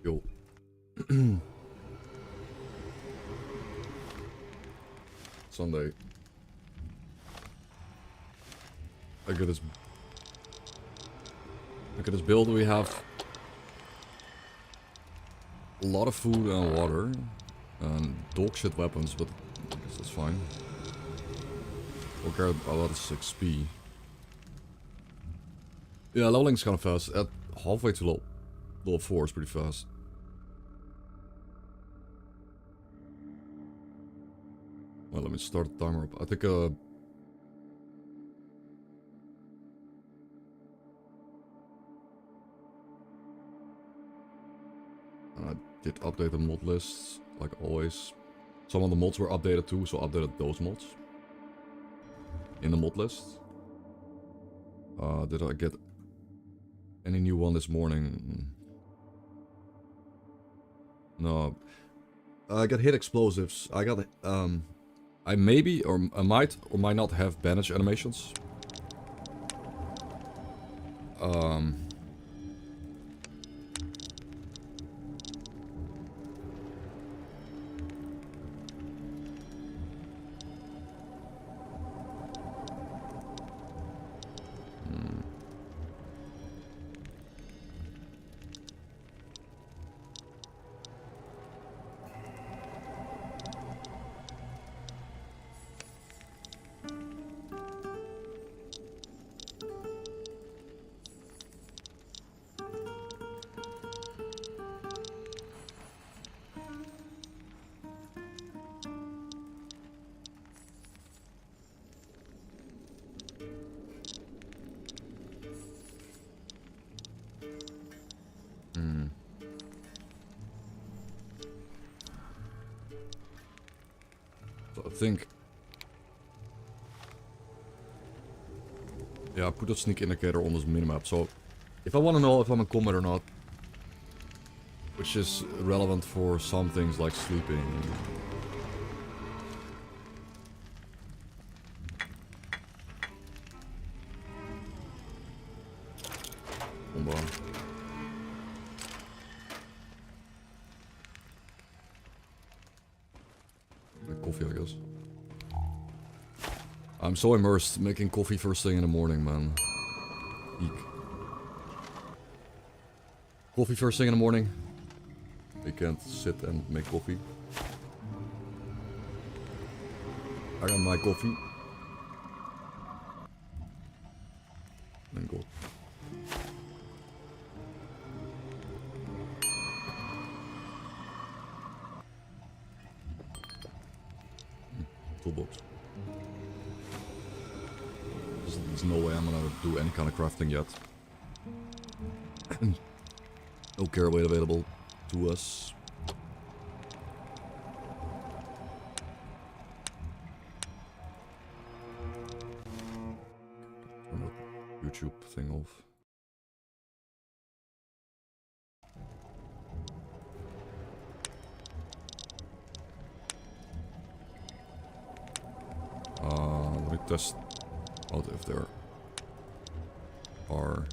Yo. Sunday. Look at this. Look at this build. We have a lot of food and water. And dog shit weapons, but I guess that's fine. Don't care about this XP. Yeah, leveling's kind of fast. At halfway to level 4 is pretty fast. Well, let me start the timer up. I think I did update the mod lists, like always. Some of the mods were updated too, so I updated those mods in the mod list. Did I get any new one this morning? No. I got hit explosives. I got I maybe or I might or might not have bandage animations. So I think... Yeah, I put that sneak indicator on this minimap. So if I want to know if I'm in combat or not, which is relevant for some things like sleeping. Combo. Coffee, I guess. I'm so immersed making coffee first thing in the morning, man. Eek. Coffee first thing in the morning. We can't sit and make coffee. I got my coffee. And go. Toolbox. There's no way I'm gonna do any kind of crafting yet. No care weight available to us. Turn that YouTube thing off. Let me test out if there are...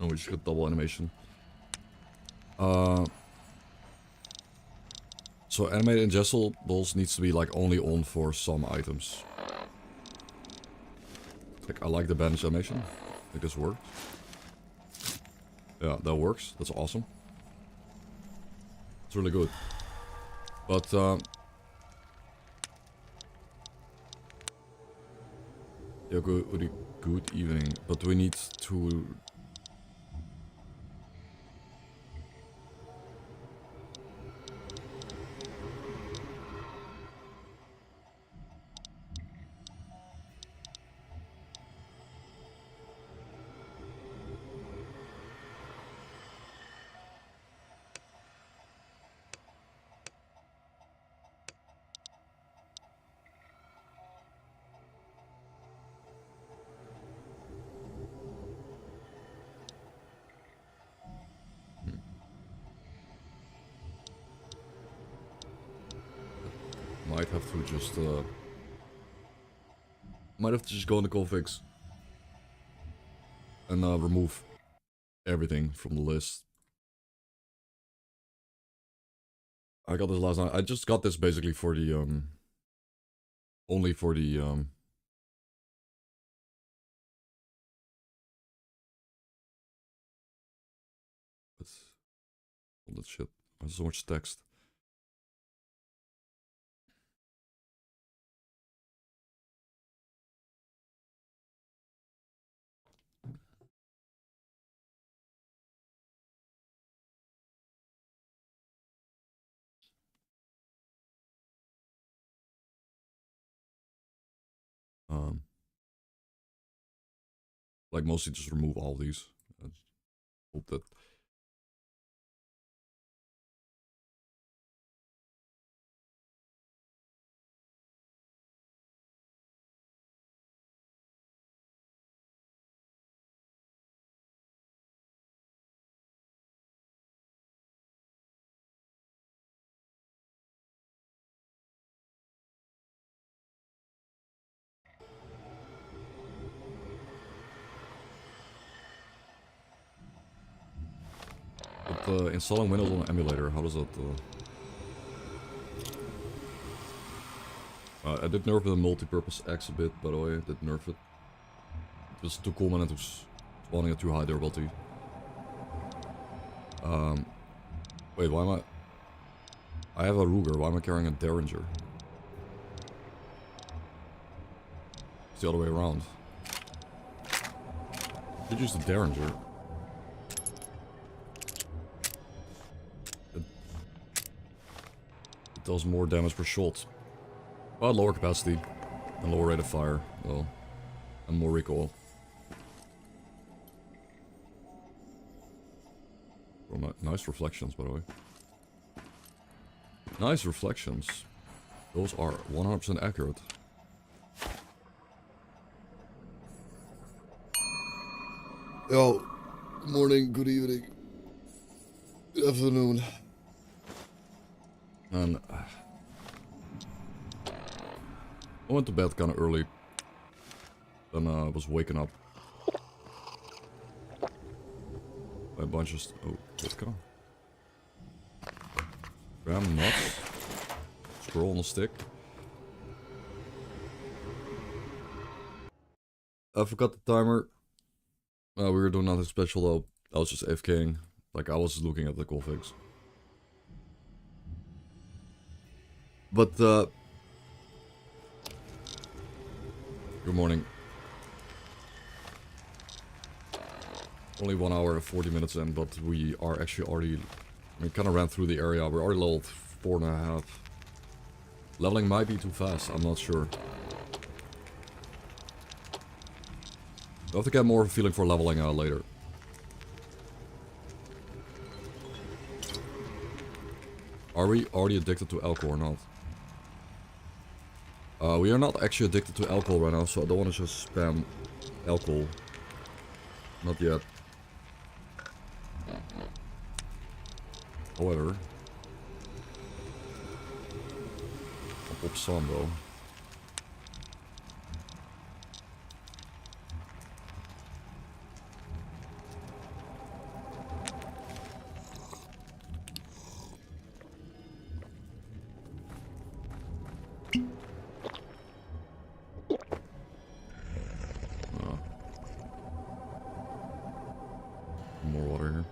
Oh, we just got double animation. So animated ingestibles needs to be like only on for some items. Like, I like the bandage animation. I think this works. Yeah, that works. That's awesome. It's really good. But yeah, good evening. But we need to... Might have to just go in the configs and remove everything from the list. I got this last night. I just got this basically for the only for the but all that shit. There's so much text. Like mostly just remove all these. I hope that. But installing Windows on an emulator, how does that? I did nerf the multi-purpose X a bit, by the way. I did nerf it. It was too common and it was spawning at too high durability. Wait, why am I have a Ruger, why am I carrying a Derringer? It's the other way around. Could use the Derringer. It does more damage per shot. But lower capacity. And lower rate of fire, though. And more recoil. Oh, nice reflections, by the way. Nice reflections. Those are 100% accurate. Yo, good morning, good evening, good afternoon. And I went to bed kind of early. Then I was waking up by a bunch of vodka. Graham nuts. Scroll on a stick. I forgot the timer. We were doing nothing special though. I was just AFKing. Like I was looking at the configs. But good morning. Only 1 hour and 40 minutes in, but we are actually already... We kind of ran through the area. We're already leveled 4.5. Leveling might be too fast, I'm not sure. I'll have to get more of a feeling for leveling later. Are we already addicted to alcohol or not? We are not actually addicted to alcohol right now, so I don't want to just spam alcohol. Not yet. However, I'll pop some though. More water here.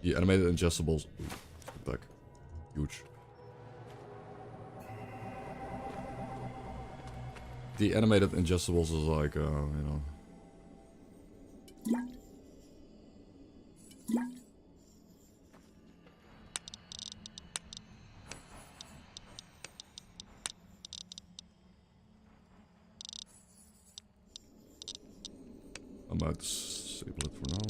The animated ingestibles. Ooh, back. Huge. The animated ingestibles is like, you know. I might disable it for now.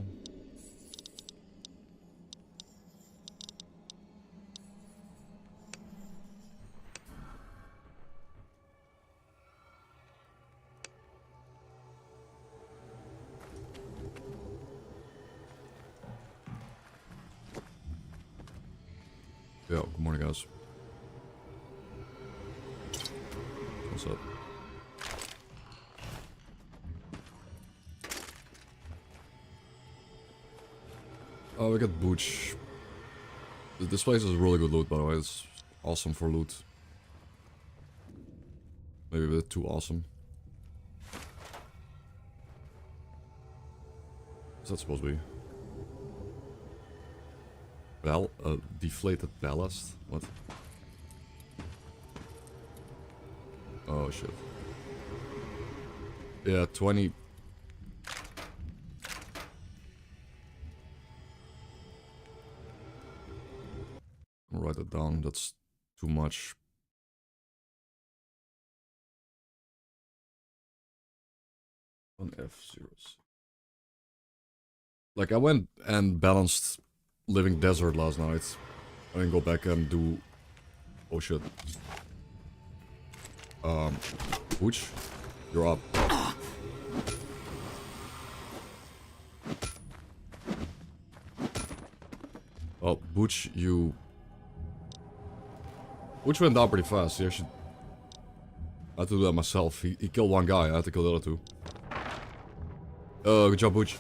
Yo, good morning guys. What's up? Oh, we got Booch. This place is really good loot, by the way. It's awesome for loot. Maybe a bit too awesome. What's that supposed to be? Deflated ballast? What? Oh shit. Yeah, 20. I'll write it down, that's too much. On F-zeros. Like I went and balanced Living Desert last night. I didn't go back and do... Oh shit. Booch, you're up. Oh, Booch, you... Booch went down pretty fast. He actually... I had to do that myself. He killed one guy, I had to kill the other two. Good job, Booch.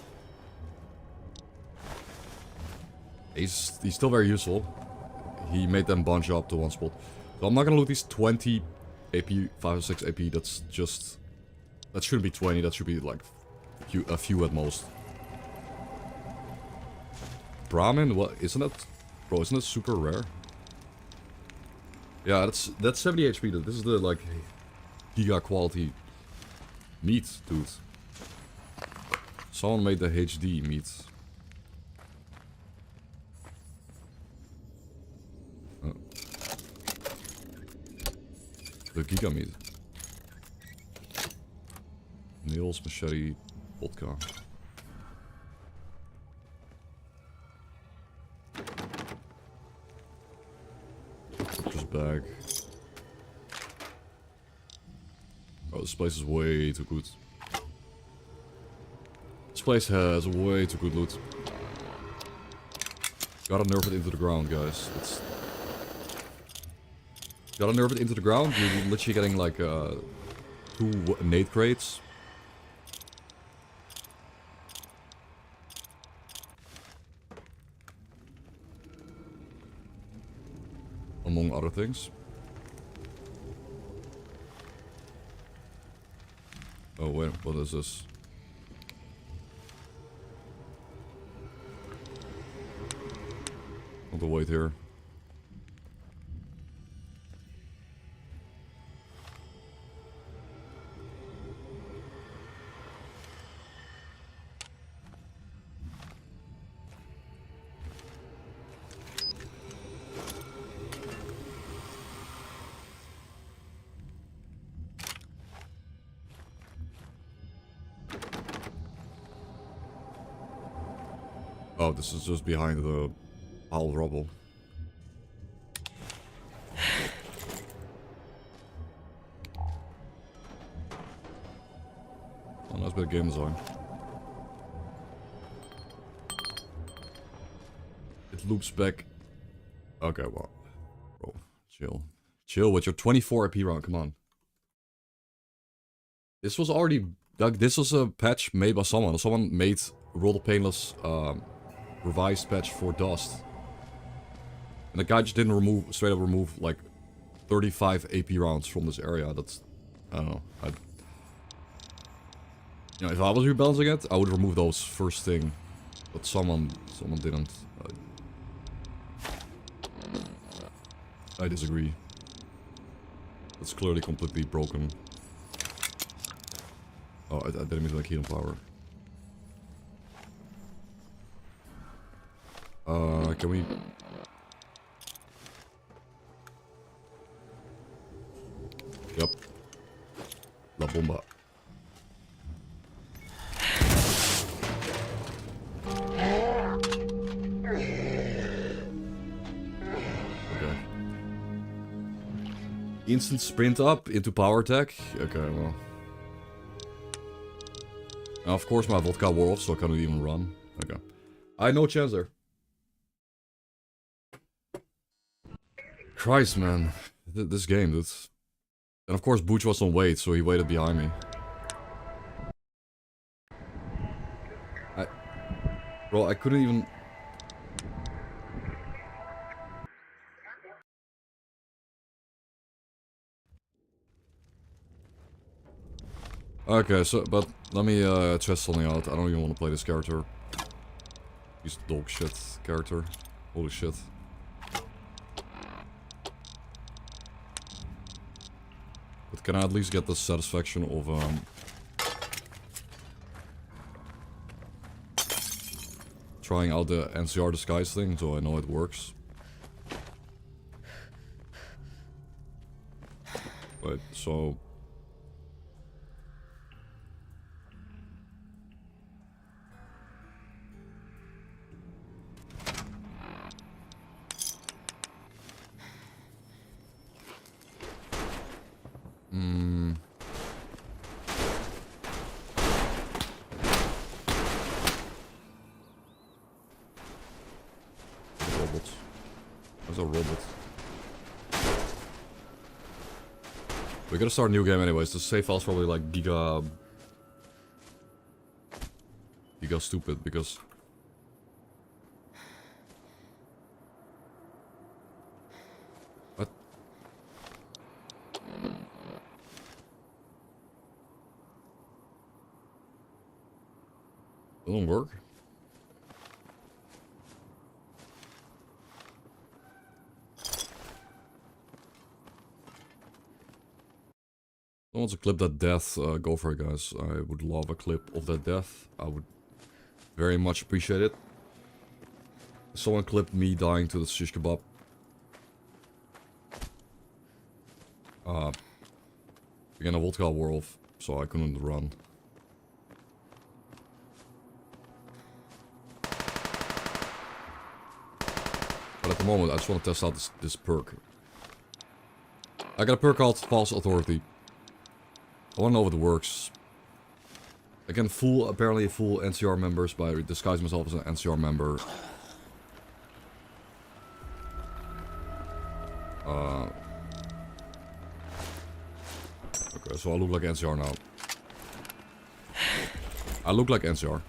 He's still very useful. He made them bunch up to one spot. So I'm not gonna loot these 20 AP, 5 or 6 AP. That's just... That shouldn't be 20, that should be like a few at most. Brahmin? What? Isn't that... Bro, isn't it super rare? Yeah, that's 70 HP. This is the like giga quality meat, dude. Someone made the HD meat. Oh. The Giga meat. Nails, machete, vodka. Just bag. Oh, this place is way too good. This place has way too good loot. Gotta nerf it into the ground, guys. It's... Gotta nerf it into the ground. You're literally getting like 2 nade crates. Among other things. Oh wait, what is this? Want to wait here. Oh, this is just behind the pile of rubble. Oh, nice bit of game design. It loops back. Okay, well. Bro, chill. Chill with your 24 AP round, come on. This was already... Like, this was a patch made by someone. Someone made World of Painless revised patch for Dust. And the guy just didn't remove, straight up remove, like, 35 AP rounds from this area. That's... I don't know. You know, if I was rebalancing it, I would remove those first thing. But someone didn't. I disagree. That's clearly completely broken. Oh, I didn't mean to like heat and power. Can we... Yep. La bomba. Okay. Instant sprint up into power attack? Okay, well. Now, of course my vodka wore off, so I can't even run. Okay. I had no chance there. Christ, man. This game, dude. And of course Booch was on wait, so he waited behind me. Bro, I couldn't even... Okay, so, but let me test something out. I don't even want to play this character. He's dog shit character. Holy shit. But can I at least get the satisfaction of trying out the NCR disguise thing, so I know it works. Wait, so... Robot. There's a robot. We gotta start a new game anyways. The save file's probably like giga stupid because... What? It don't work? Someone wants to clip that death, go for it guys. I would love a clip of that death. I would Very much appreciated. Someone clipped me dying to the shish kebab. Again, a vodka wore off, so I couldn't run. But at the moment, I just want to test out this perk. I got a perk called False Authority. I want to know if it works. I can apparently fool NCR members by disguising myself as an NCR member. Okay, so I look like NCR now. I look like NCR.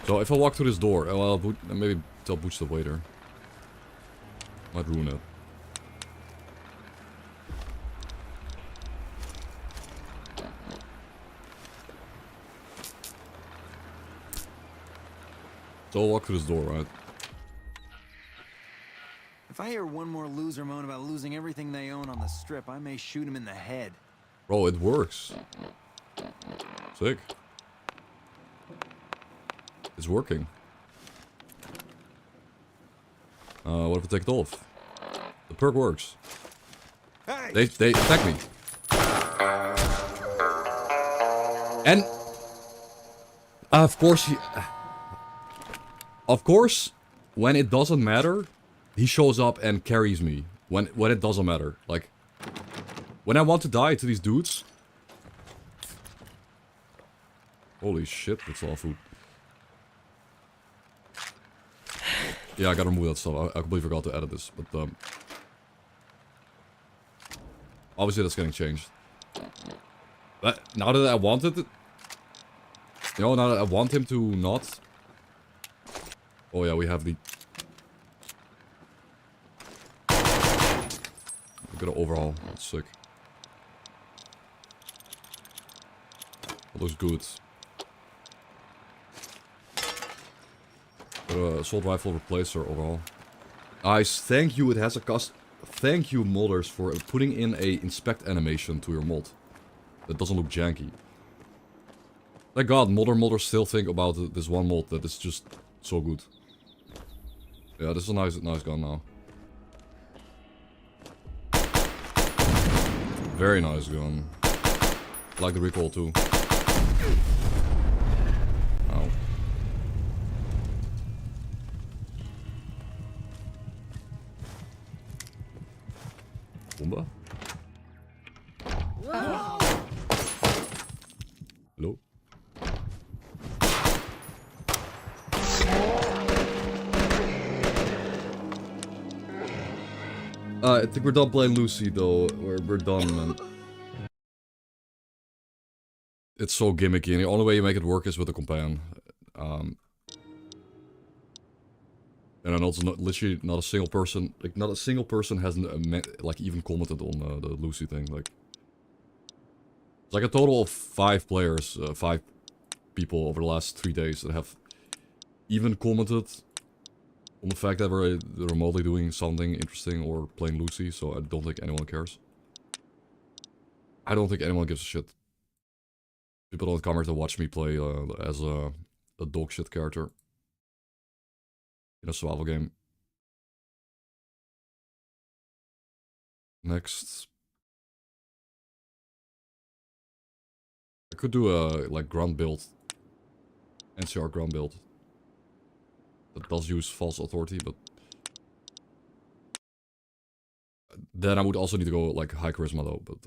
So if I walk through this door, well, maybe tell Butch the waiter. Might ruin it. So I'll walk through this door, right? If I hear one more loser moan about losing everything they own on the strip, I may shoot him in the head. Bro, it works. Sick. It's working. What if I take it off? The perk works. Hey! They attack me. And of course when it doesn't matter, he shows up and carries me. When it doesn't matter. Like when I want to die to these dudes. Holy shit, that's all food. Yeah, I gotta remove that stuff. I completely forgot to edit this, but obviously that's getting changed. But now that I wanted it, you know, now that I want him to not. Oh yeah, we have the. We got an overhaul. That's sick. That looks good. Assault rifle replacer overall. Nice, thank you. It has a cost. Thank you, modders, for putting in a inspect animation to your mod. That doesn't look janky. Thank God, modders still think about this one mod that is just so good. Yeah, this is a nice gun now. Very nice gun. I like the recoil too. Ow. Bomba? Hello? I think we're done playing Lucy though. We're done, man. It's so gimmicky, and the only way you make it work is with a companion. And then also literally not a single person, like not a single person has like even commented on the Lucy thing. Like it's like a total of 5 players, 5 people over the last 3 days that have even commented on the fact that we're remotely doing something interesting or playing Lucy. So I don't think anyone cares. I don't think anyone gives a shit. People don't come here to watch me play as a dog shit character in a survival game. Next. I could do a like ground build. NCR ground build. That does use false authority, but then I would also need to go like high charisma though, but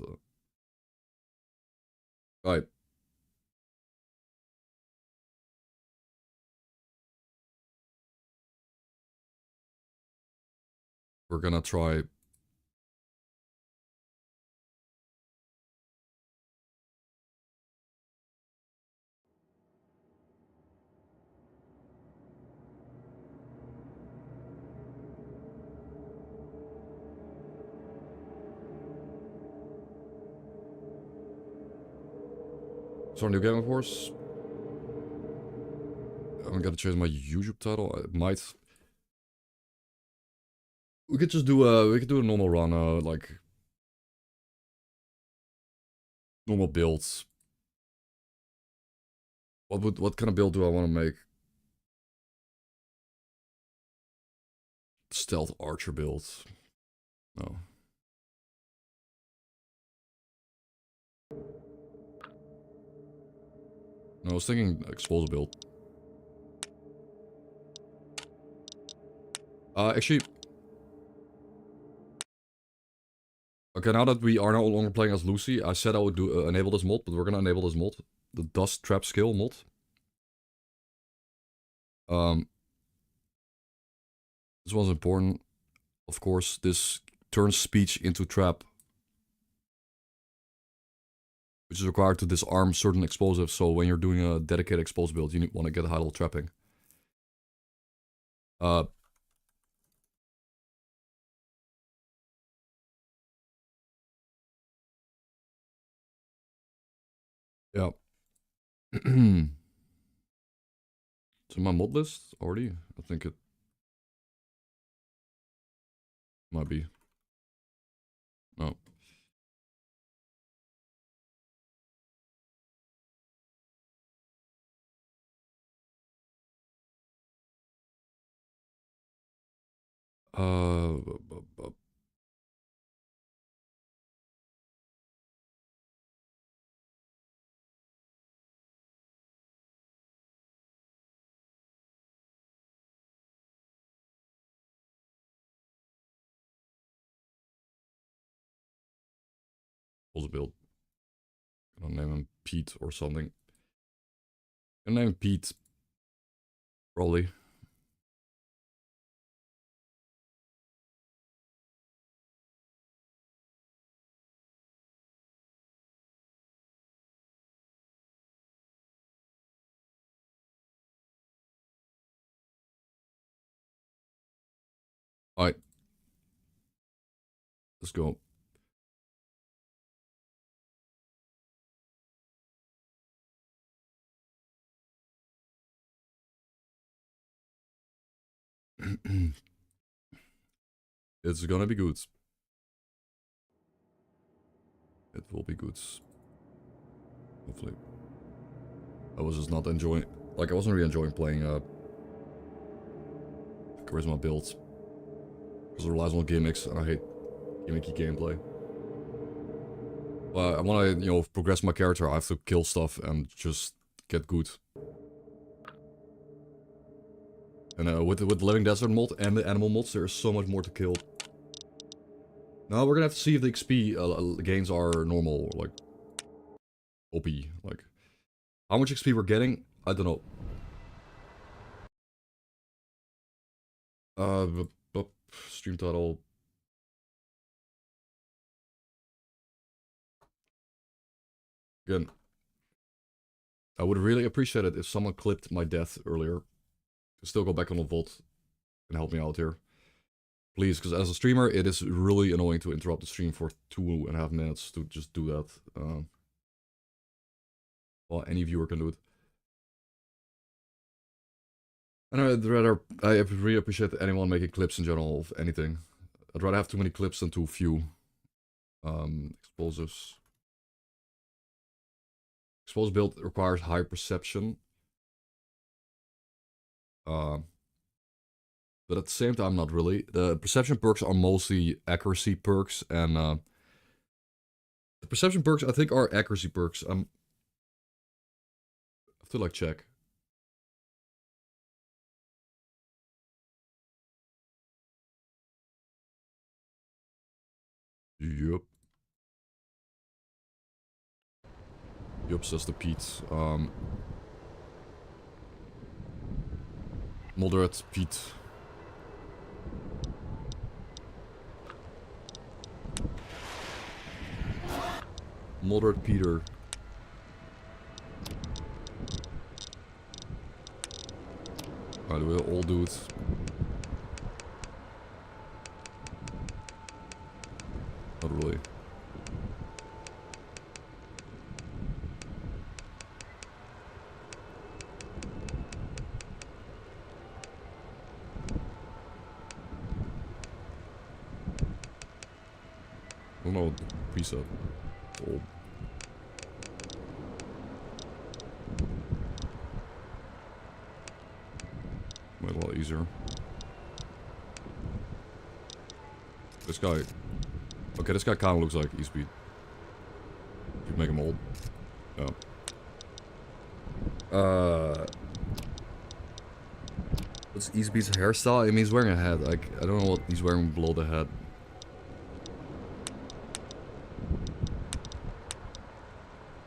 right. We're gonna try. Start a new game, of course. I'm gonna change my YouTube title. I might. We could just do a normal run, like normal builds. What kind of build do I want to make? Stealth archer build. No. No, I was thinking explosive build. Actually... Okay, now that we are no longer playing as Lucy, I said I would do enable this mod, but we're gonna enable this mod. The Dust Trap Skill mod. This one's important. Of course, this turns speech into trap. Which is required to disarm certain explosives, so when you're doing a dedicated explosive build, you want to get high level trapping. Yeah. It's in my mod list already? I think it might be. No. Uh, explosive build. Gonna name him Pete or something. Gonna name him Pete. Probably. Alright. Let's go. It's gonna be good. It will be good. Hopefully. I was just not enjoying... Like, I wasn't really enjoying playing charisma builds. Because it relies on gimmicks, and I hate gimmicky gameplay. But I want to, you know, progress my character. I have to kill stuff and just get good. And with the Living Desert mod and the animal mods, there's so much more to kill. Now we're gonna have to see if the XP gains are normal, or like OP. Like, how much XP we're getting, I don't know. Stream title. Again, I would really appreciate it if someone clipped my death earlier. To still go back on the vault and help me out here. Please, because as a streamer, it is really annoying to interrupt the stream for 2.5 minutes to just do that. Well, any viewer can do it. And I really appreciate anyone making clips in general of anything. I'd rather have too many clips than too few. Explosives. Explosive build requires high perception. But at the same time, not really. The perception perks are mostly accuracy perks, and the perception perks I think are accuracy perks. I have to like check. Yup. Yup, says the Pete. Moderate Pete. Moderate Peter. By the way, all dudes. Not really. I don't know, preset. It's old. Made it a lot easier. this guy... Okay, this guy kinda looks like E-Speed. You make him old. Yeah. What's E-Speed's hairstyle? I mean, he's wearing a hat. Like, I don't know what he's wearing below the hat.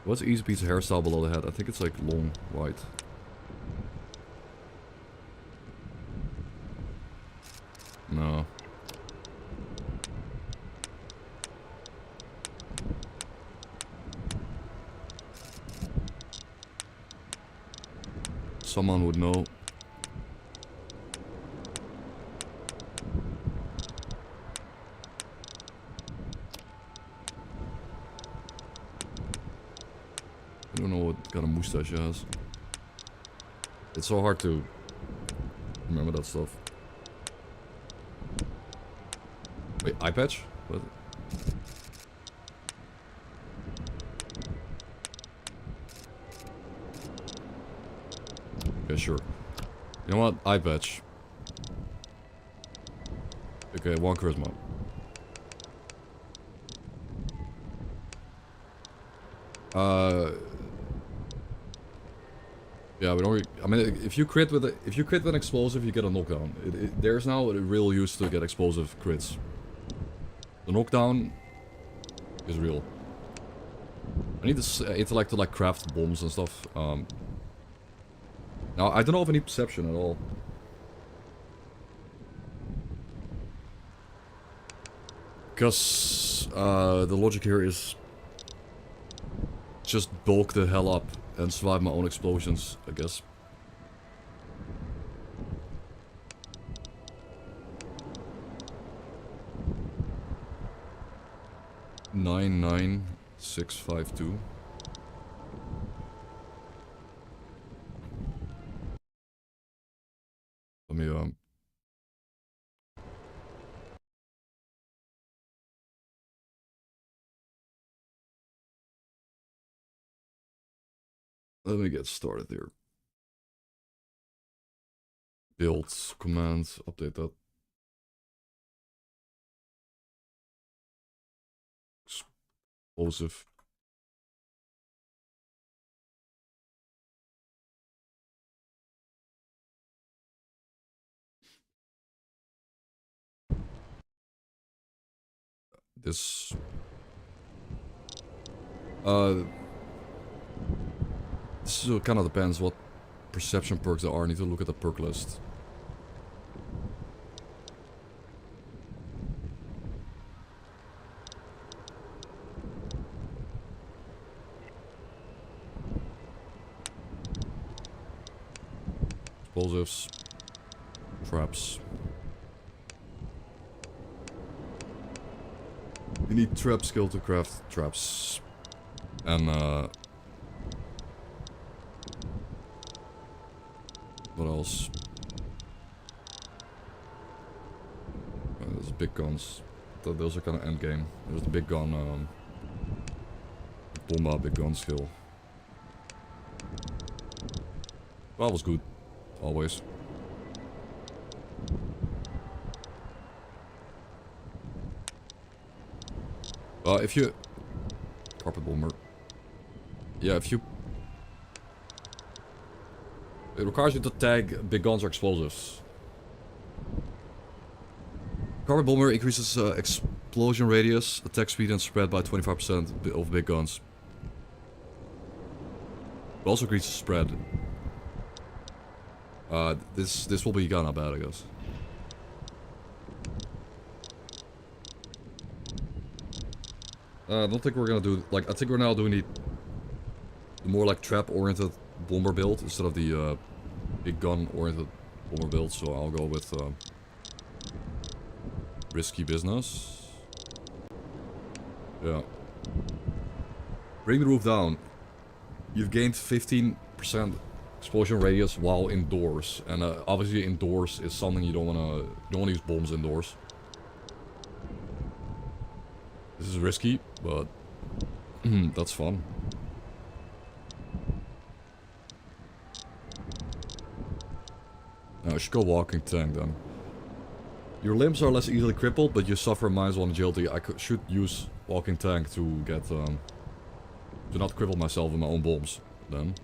What's E-Speed's hairstyle below the hat? I think it's like long, white. No. Someone would know. I don't know what kind of mustache he has. It's so hard to remember that stuff. Wait, eye patch? What? Okay, sure. You know what? Eye patch. Okay, 1 charisma. Yeah, we don't really, I mean, if you crit with an explosive, you get a knockdown. There's now a real use to get explosive crits. The knockdown is real. I need this intellect to like craft bombs and stuff. Now I don't know if I need perception at all. Because the logic here is just bulk the hell up and survive my own explosions, I guess. Nine 9652. Let me let me get started here. Build command, update that. Explosive. This this kind of depends what perception perks there are. I need to look at the perk list. Explosives. Traps. You need trap skill to craft traps. And what else? There's big guns. Those are kind of end game. There's the big gun, Bomba big gun skill. That was good. Always. If you... Carpet bomber. Yeah, if you... It requires you to tag big guns or explosives. Carpet bomber increases explosion radius, attack speed and spread by 25% of big guns. It also increases spread. This will be kinda bad, I guess. I don't think we're gonna do, like, I think we're now doing the more like trap-oriented bomber build instead of the big gun-oriented bomber build, so I'll go with risky business. Yeah. Bring the roof down. You've gained 15% explosion radius while indoors, and obviously indoors is something you don't wanna use bombs indoors. This is risky, but that's fun. I should go walking tank then. Your limbs are less easily crippled, but you suffer -1 agility. I should use walking tank to get to not cripple myself with my own bombs. Then.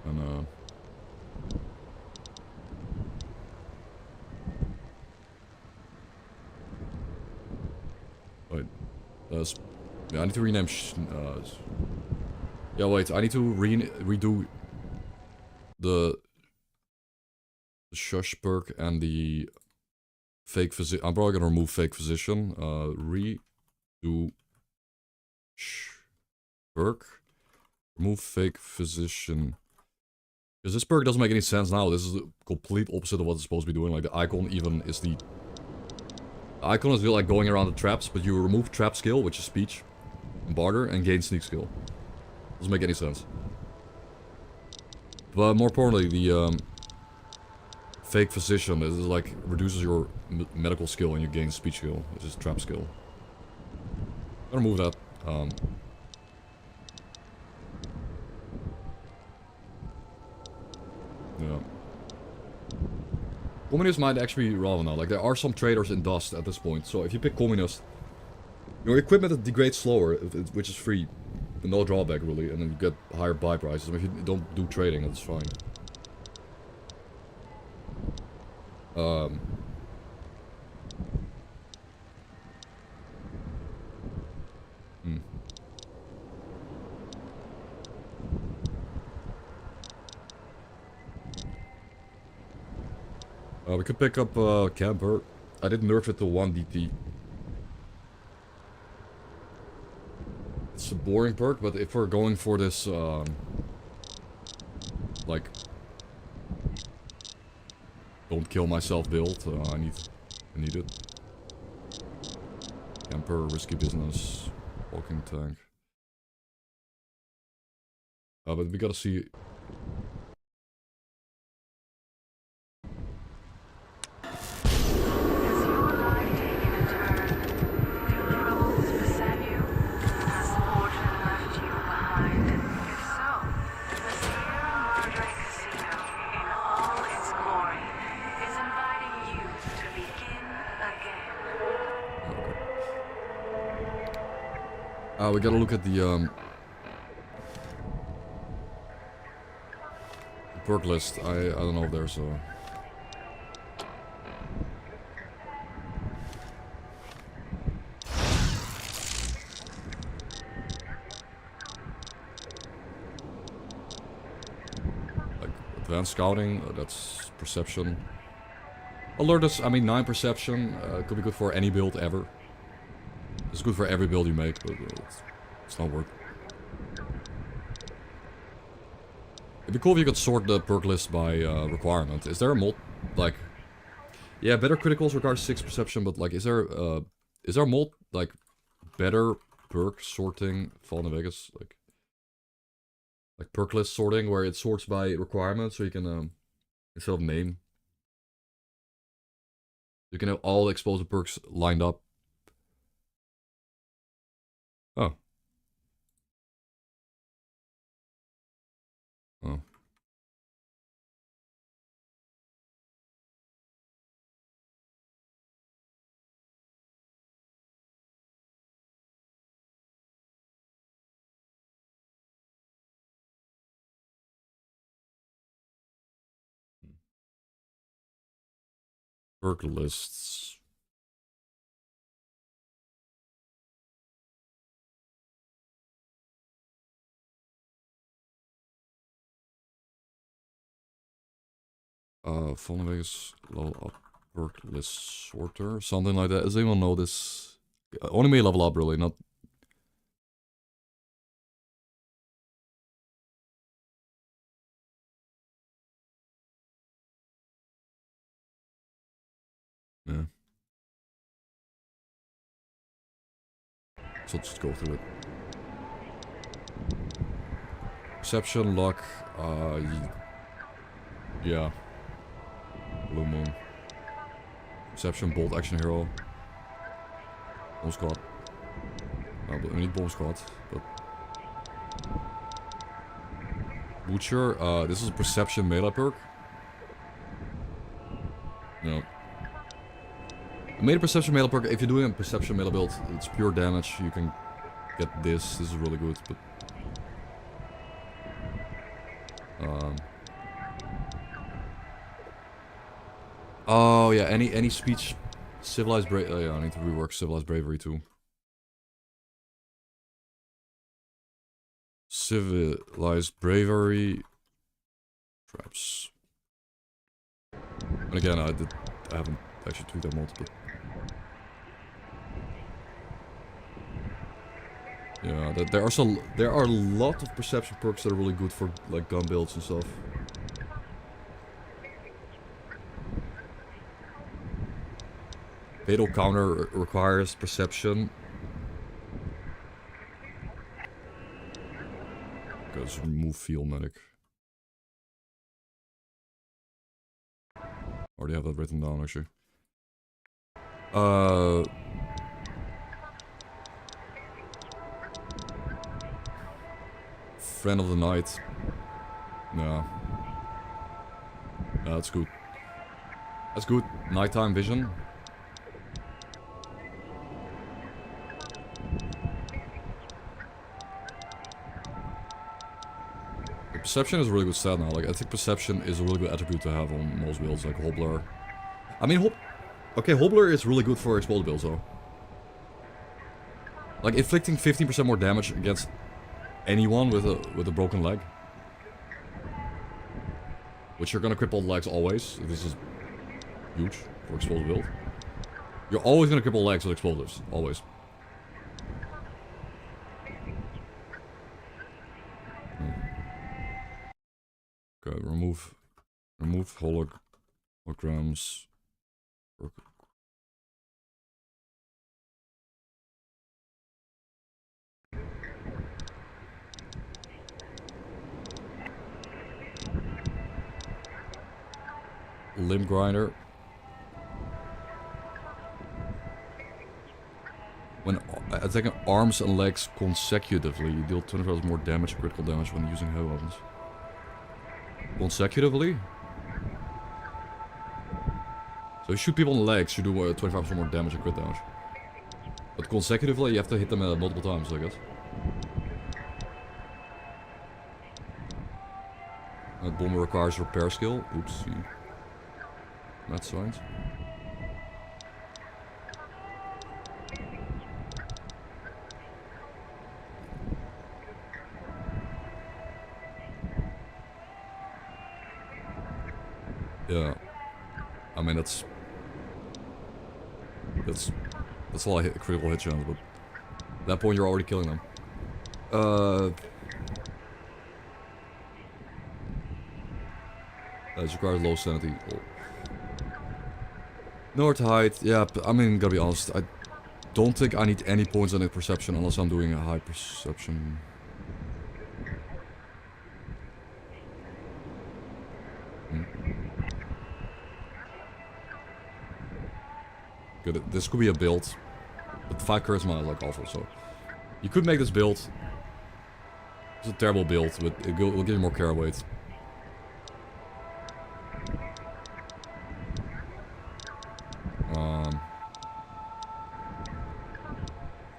And wait, yeah, I need to rename. Yeah, wait, I need to redo the shush perk and the fake physician. I'm probably gonna remove fake physician. Redo perk. Remove fake physician. Because this perk doesn't make any sense now. This is the complete opposite of what it's supposed to be doing. Like the icon even is the icon is like going around the traps, but you remove trap skill, which is speech, and barter, and gain sneak skill. Doesn't make any sense. But more importantly, the fake physician is like reduces your medical skill and you gain speech skill, which is trap skill. I'm gonna remove that. Yeah. Communist might actually be relevant now. Like there are some traders in Dust at this point, so if you pick communist, your equipment degrades slower, which is free, with no drawback really, and then you get higher buy prices. I mean, if you don't do trading, that's fine. We could pick up Camper. I did nerf it to 1 DT. It's a boring perk, but if we're going for this, like, don't kill myself build, I need it. Camper, risky business, walking tank. But we gotta see. We gotta look at the perk list. I don't know if there's a... like, advanced scouting, that's perception. Alert is, I mean, 9 perception, could be good for any build ever. It's good for every build you make, but it's not worth it. It'd be cool if you could sort the perk list by requirement. Is there a mod, like... Yeah, better criticals requires 6 perception, but like, is there a mod, like, better perk sorting, Fallen in Vegas, like perk list sorting, where it sorts by requirement, so you can, instead of name, you can have all the explosive perks lined up. Oh. Oh. Perk lists. Fallen in Vegas, level up perk list sorter, something like that. Does anyone know this? Only me level up, really, not... Yeah. So let's just go through it. Perception, luck, yeah. Blue Moon. Perception, bolt action hero. Bomb squad. No, but we need bomb squad, but... Butcher. This is a perception melee perk. No. I made a perception melee perk. If you're doing a perception melee build, it's pure damage. You can get this. This is really good. But oh yeah, any speech, civilized bravery. Oh, yeah, I need to rework civilized bravery too. Civilized bravery. Traps. And again, I haven't actually tweaked that mod, but yeah, there are a lot of perception perks that are really good for like gun builds and stuff. Fatal counter requires perception. Because remove field medic. Already have that written down actually. Friend of the night. Yeah. Yeah, that's good. That's good. Nighttime vision. The perception is a really good stat now. Like, I think perception is a really good attribute to have on most builds, like Hobbler. I mean, okay, Hobbler is really good for exploded builds though. Like, inflicting 15% more damage against anyone with a broken leg. Which you're gonna cripple legs always. This is huge for explosive build. You're always gonna cripple legs with explosives. Always. Okay, remove holograms. Limb grinder. When attacking arms and legs consecutively, you deal 25% more damage, critical damage when using heavy weapons. Consecutively? So you shoot people in the legs, you do 25% more damage and crit damage. But consecutively, you have to hit them multiple times, I guess. That bomber requires repair skill. Oopsie. That's science. Yeah. I mean, that's a lot of critical hit chance, but at that point you're already killing them. It requires low sanity. North height, yeah, I mean, gotta be honest, I don't think I need any points on it perception unless I'm doing a high perception. Good, this could be a build, but 5 charisma is like awful, so you could make this build. It's a terrible build, but it will give you more carry weight.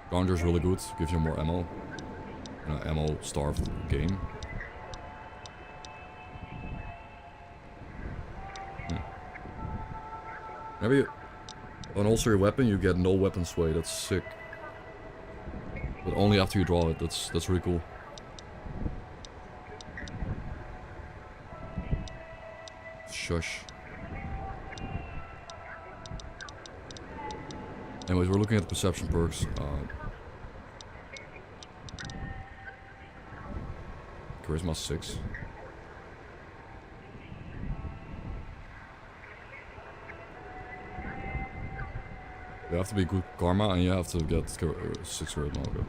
Conjure is really good, gives you more ammo. In an ammo-starved game. Maybe on also your weapon you get no weapon sway, that's sick. But only after you draw it, that's really cool. Shush. Anyways, we're looking at the perception perks. Charisma 6. You have to be good karma and you have to get 6 charisma. Okay.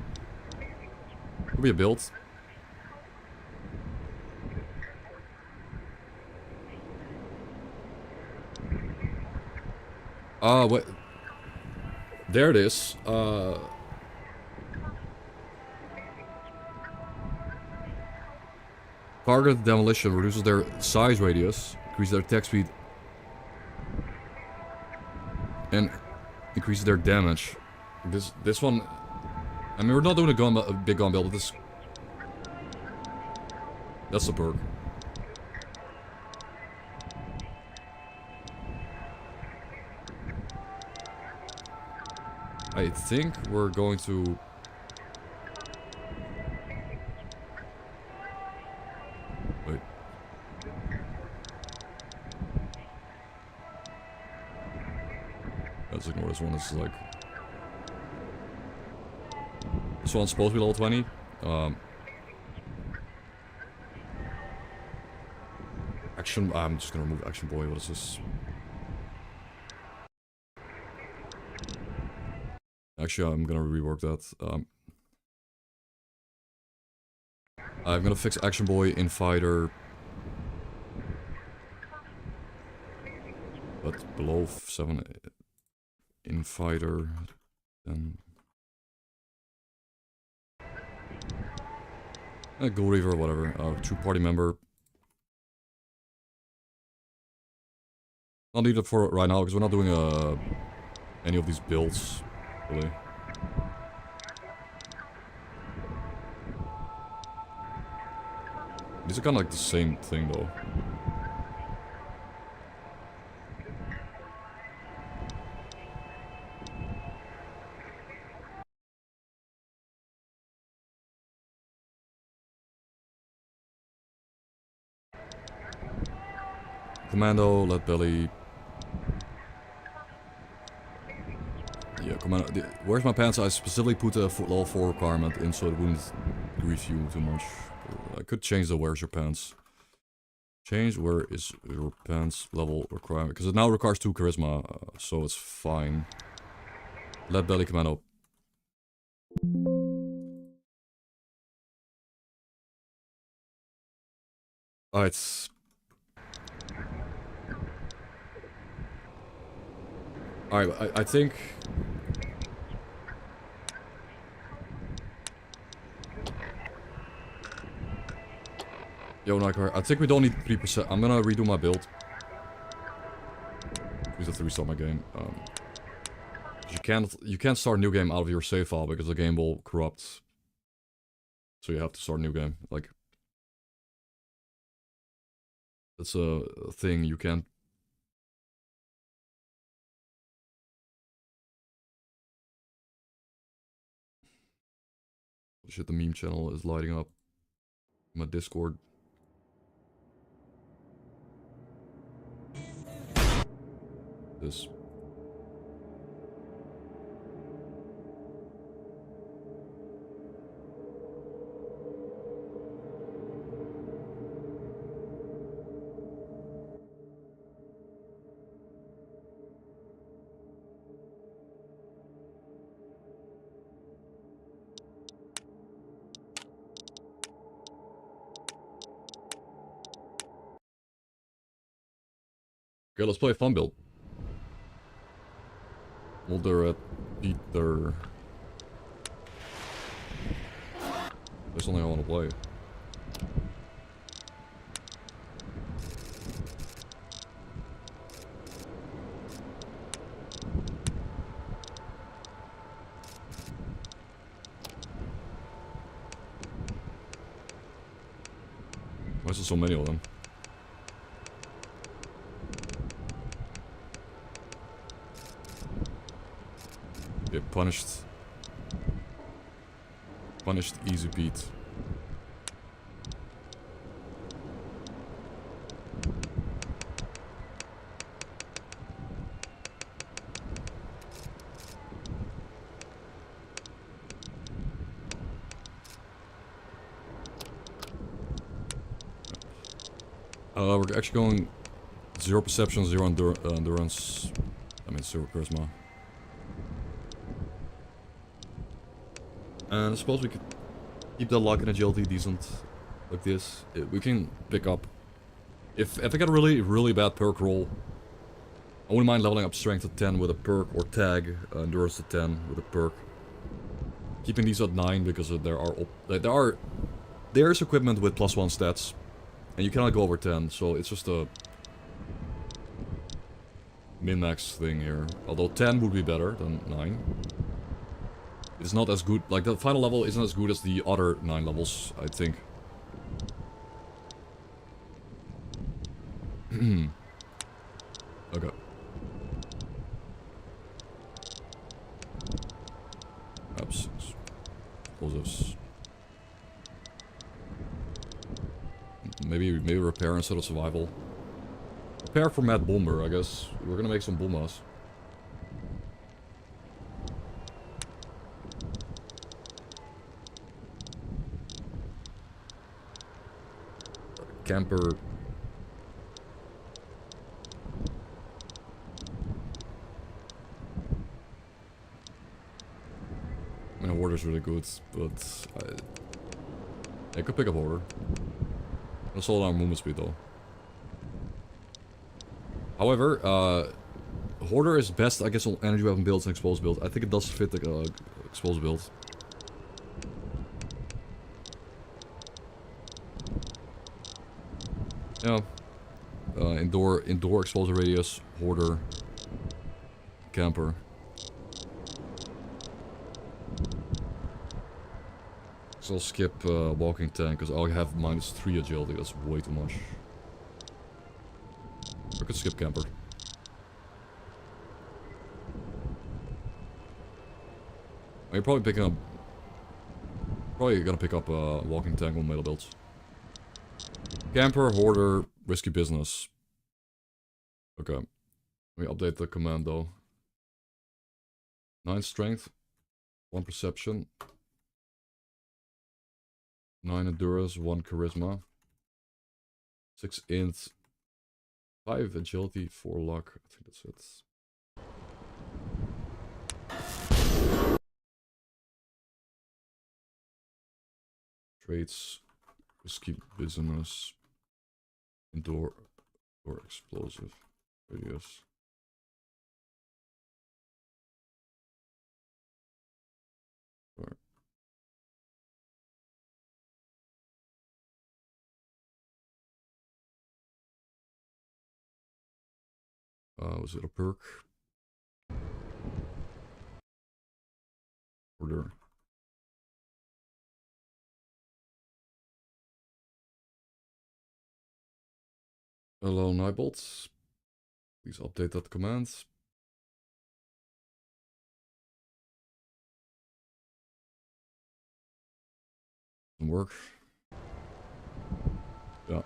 Could be a build. Wait. There it is. Target demolition reduces their size radius, increases their attack speed, and increases their damage. This one, I mean, we're not doing a big gun build, but that's the perk. I think we're going to... Wait. Let's ignore this one. This is like... This one's supposed to be level 20. Action... I'm just gonna remove Action Boy. What is this? Actually, I'm gonna rework that. I'm gonna fix Action Boy in Fighter. But below 7 in Fighter, then... Go Reaver or whatever. True party member. Not needed for right now because we're not doing any of these builds, really. These are kind of like the same thing though. Commando, lead belly. Yeah, commando. Where's my pants? I specifically put a level 4 requirement in so it wouldn't grief you too much. I could change the where's your pants. Change where is your pants level requirement. Because it now requires 2 charisma, so it's fine. Lead belly commando. Alright. Alright, I think... Yo, Nightcar, I think we don't need 3%. I'm gonna redo my build. Use the 3-star my game. You can't start a new game out of your save file because the game will corrupt. So you have to start a new game. Like... That's a thing you can't... Shit, the meme channel is lighting up. My Discord. This. Okay, let's play a fun build. Mulder at Peter. That's something I want to play. Why is there so many of them? Get punished. Punished easy beat. We're actually going 0 perception, 0 endurance. I mean 0 charisma. And I suppose we could keep the luck and agility decent, like this. We can pick up. If I get a really bad perk roll, I wouldn't mind leveling up strength to 10 with a perk, or tag endurance to 10 with a perk. Keeping these at 9 because there's equipment with +1 stats. And you cannot go over 10, so it's just a min-max thing here. Although 10 would be better than 9. It's not as good, like the final level isn't as good as the other 9 levels, I think. Okay. Apps. Explosives. Maybe repair instead of survival. Repair for Mad Bomber, I guess. We're gonna make some bombas. Camper. I mean, Hoarder's really good, but I could pick up Hoarder. I'll slow down movement speed though. However, Hoarder is best, I guess, on energy weapon builds and explosive builds. I think it does fit the explosive build. Yeah. Indoor explosive radius, Hoarder, Camper. So I'll skip walking tank because I'll have -3 agility. That's way too much. I could skip Camper. You're probably picking up. Probably gonna pick up walking tank on metal builds. Camper, Hoarder, risky business. Okay. Let me update the command though. 9 strength, 1 perception, 9 endurance, 1 charisma, 6 int, 5 agility, 4 luck. I think that's it. Traits, risky business, indoor explosive radius. Right. Was it a perk? Order. Hello, Nightbolt. Please update that command. Doesn't work. Yeah.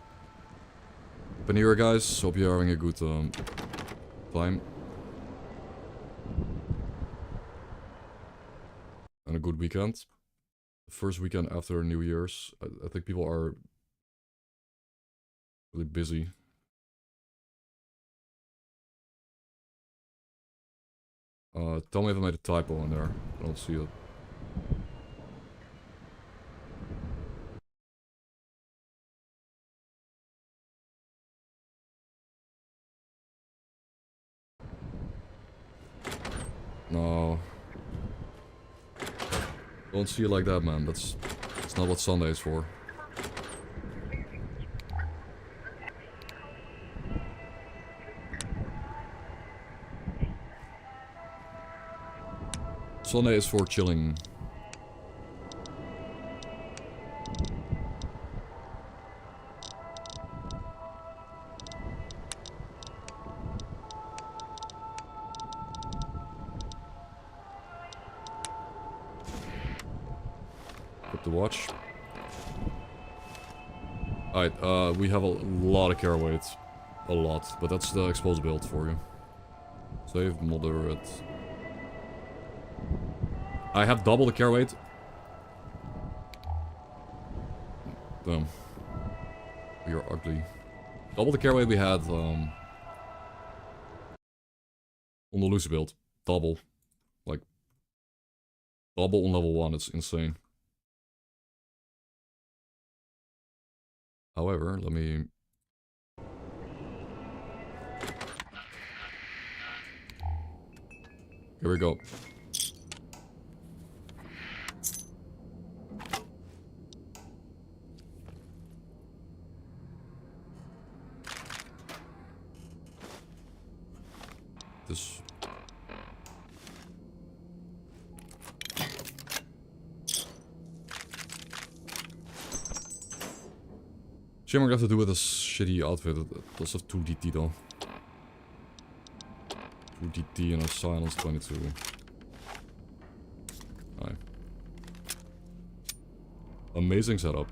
Happy New Year, guys. Hope you're having a good time. And a good weekend. The first weekend after New Year's. I think people are really busy. Tell me if I made a typo in there. I don't see it. No. Don't see it like that, man. That's not what Sunday is for. Sunday is for chilling. Put the watch. Alright, we have a lot of care weight. A lot. But that's the exposed build for you. Save, moderate. I have double the care weight. Damn. You're ugly. Double the care weight we had on the Lucy build. Double. Like, double on level 1. It's insane. However, let me... Here we go. this. Shame what I have to do with this shitty outfit. It does have 2 DT though. 2 DT and a silence 22. Alright. Amazing setup.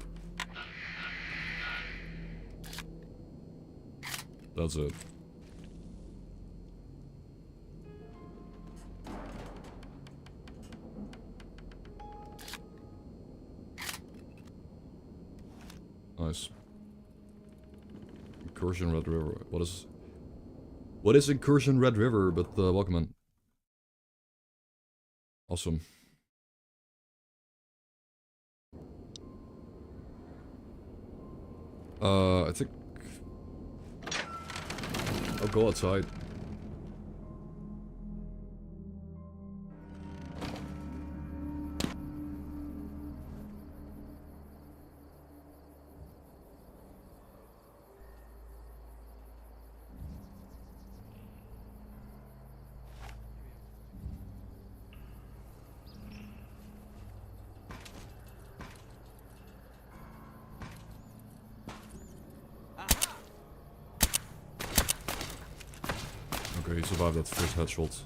That's it. Nice. Incursion Red River. What is Incursion Red River? But welcome in. Awesome. I think I'll go outside. Okay, he survived that first headshot.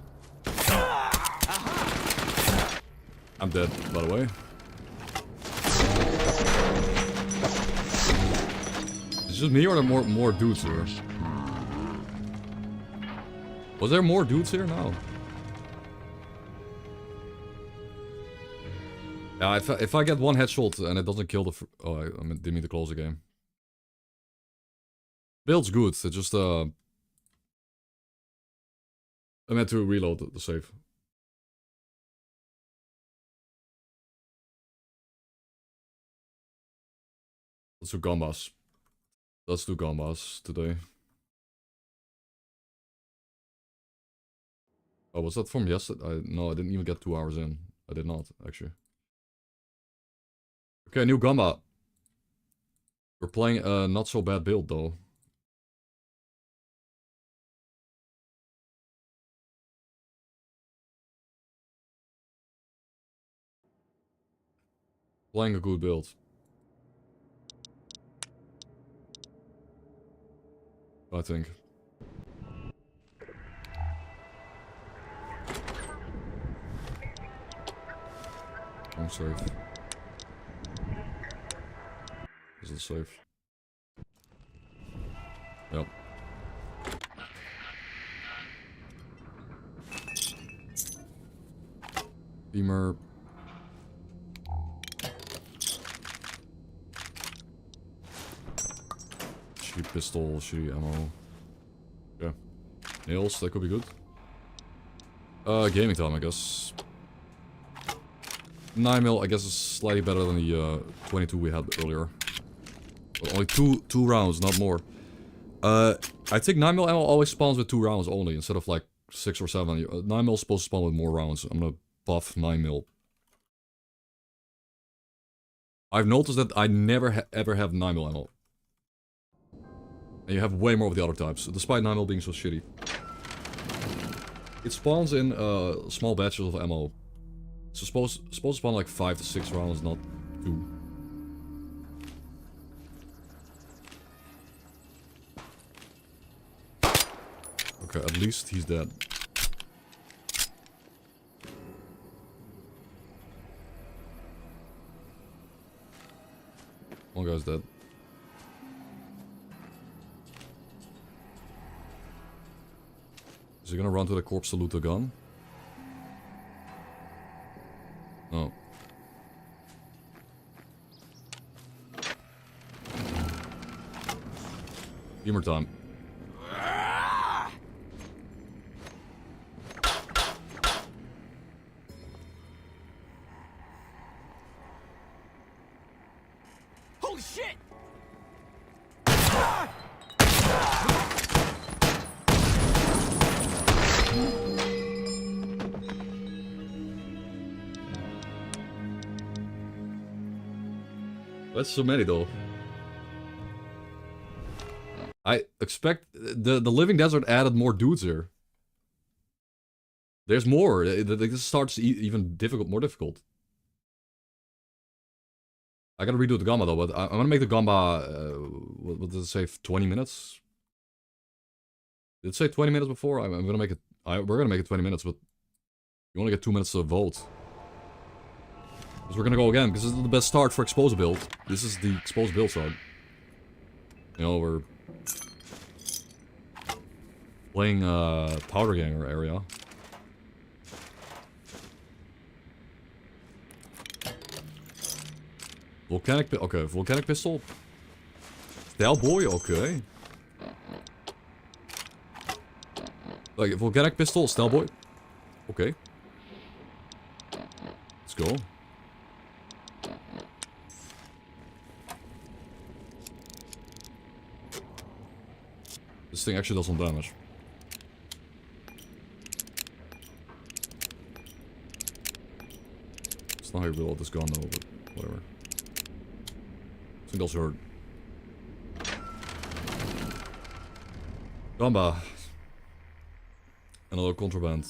I'm dead, by the way. Is it just me or are there more dudes here? Was there more dudes here? No. Yeah, if I get one headshot and it doesn't kill the... Oh, I didn't mean to close the game. Build's good, it's just I meant to reload the save. Let's do Gambas. Let's do Gambas today. Oh, was that from yesterday? No, I didn't even get 2 hours in. I did not, actually. Okay, new Gamba. We're playing a not so bad build, though. Playing a good build. I think. I'm safe. Is it safe? Yep. Beamer. Shitty pistol, shitty ammo. Yeah. Nails, that could be good. Gaming time, I guess. 9mm, I guess, is slightly better than the 22 we had earlier. But only two rounds, not more. I think 9mm ammo always spawns with 2 rounds only, instead of like 6 or 7. 9mm is supposed to spawn with more rounds. I'm gonna buff 9mm. I've noticed that I never ever have 9mm ammo. And you have way more of the other types, despite 9mm being so shitty. It spawns in small batches of ammo. It's supposed to spawn like 5 to 6 rounds, not 2. Okay, at least he's dead. One guy's dead. Is he gonna run to the corpse to loot the gun? Oh. Humor time. Holy shit! That's so many though. I expect the Living Desert added more dudes here. There's more. This starts even more difficult. I gotta redo the Gamba though, but I'm gonna make the Gamba, what does it say, 20 minutes? Did it say 20 minutes before? I'm gonna make it, we're gonna make it 20 minutes, but you only get 2 minutes to vote. Because we're gonna go again, because this is the best start for Exposed build. This is the Exposed build start. You know, we're playing Powder Ganger area. Okay, Volcanic Pistol. S.T.A.L.K.E.R boy, okay. Like, Volcanic Pistol, S.T.A.L.K.E.R boy. Okay. Let's go. This thing actually does some damage. It's not how you reload this gun though, but whatever. This thing does hurt. Gamba. Another contraband.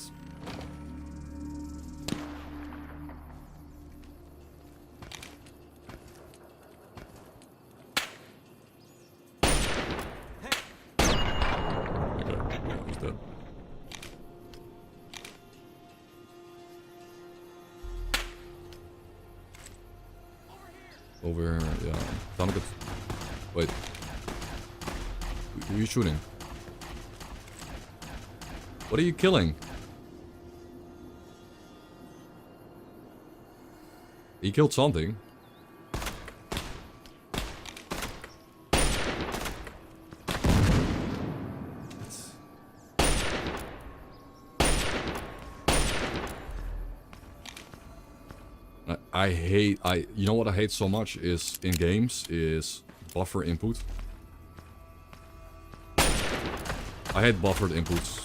Over here, yeah. Time to get... Wait. Who are you shooting? What are you killing? He killed something. I hate, you know what I hate so much is, in games, is buffer input. I hate buffered inputs.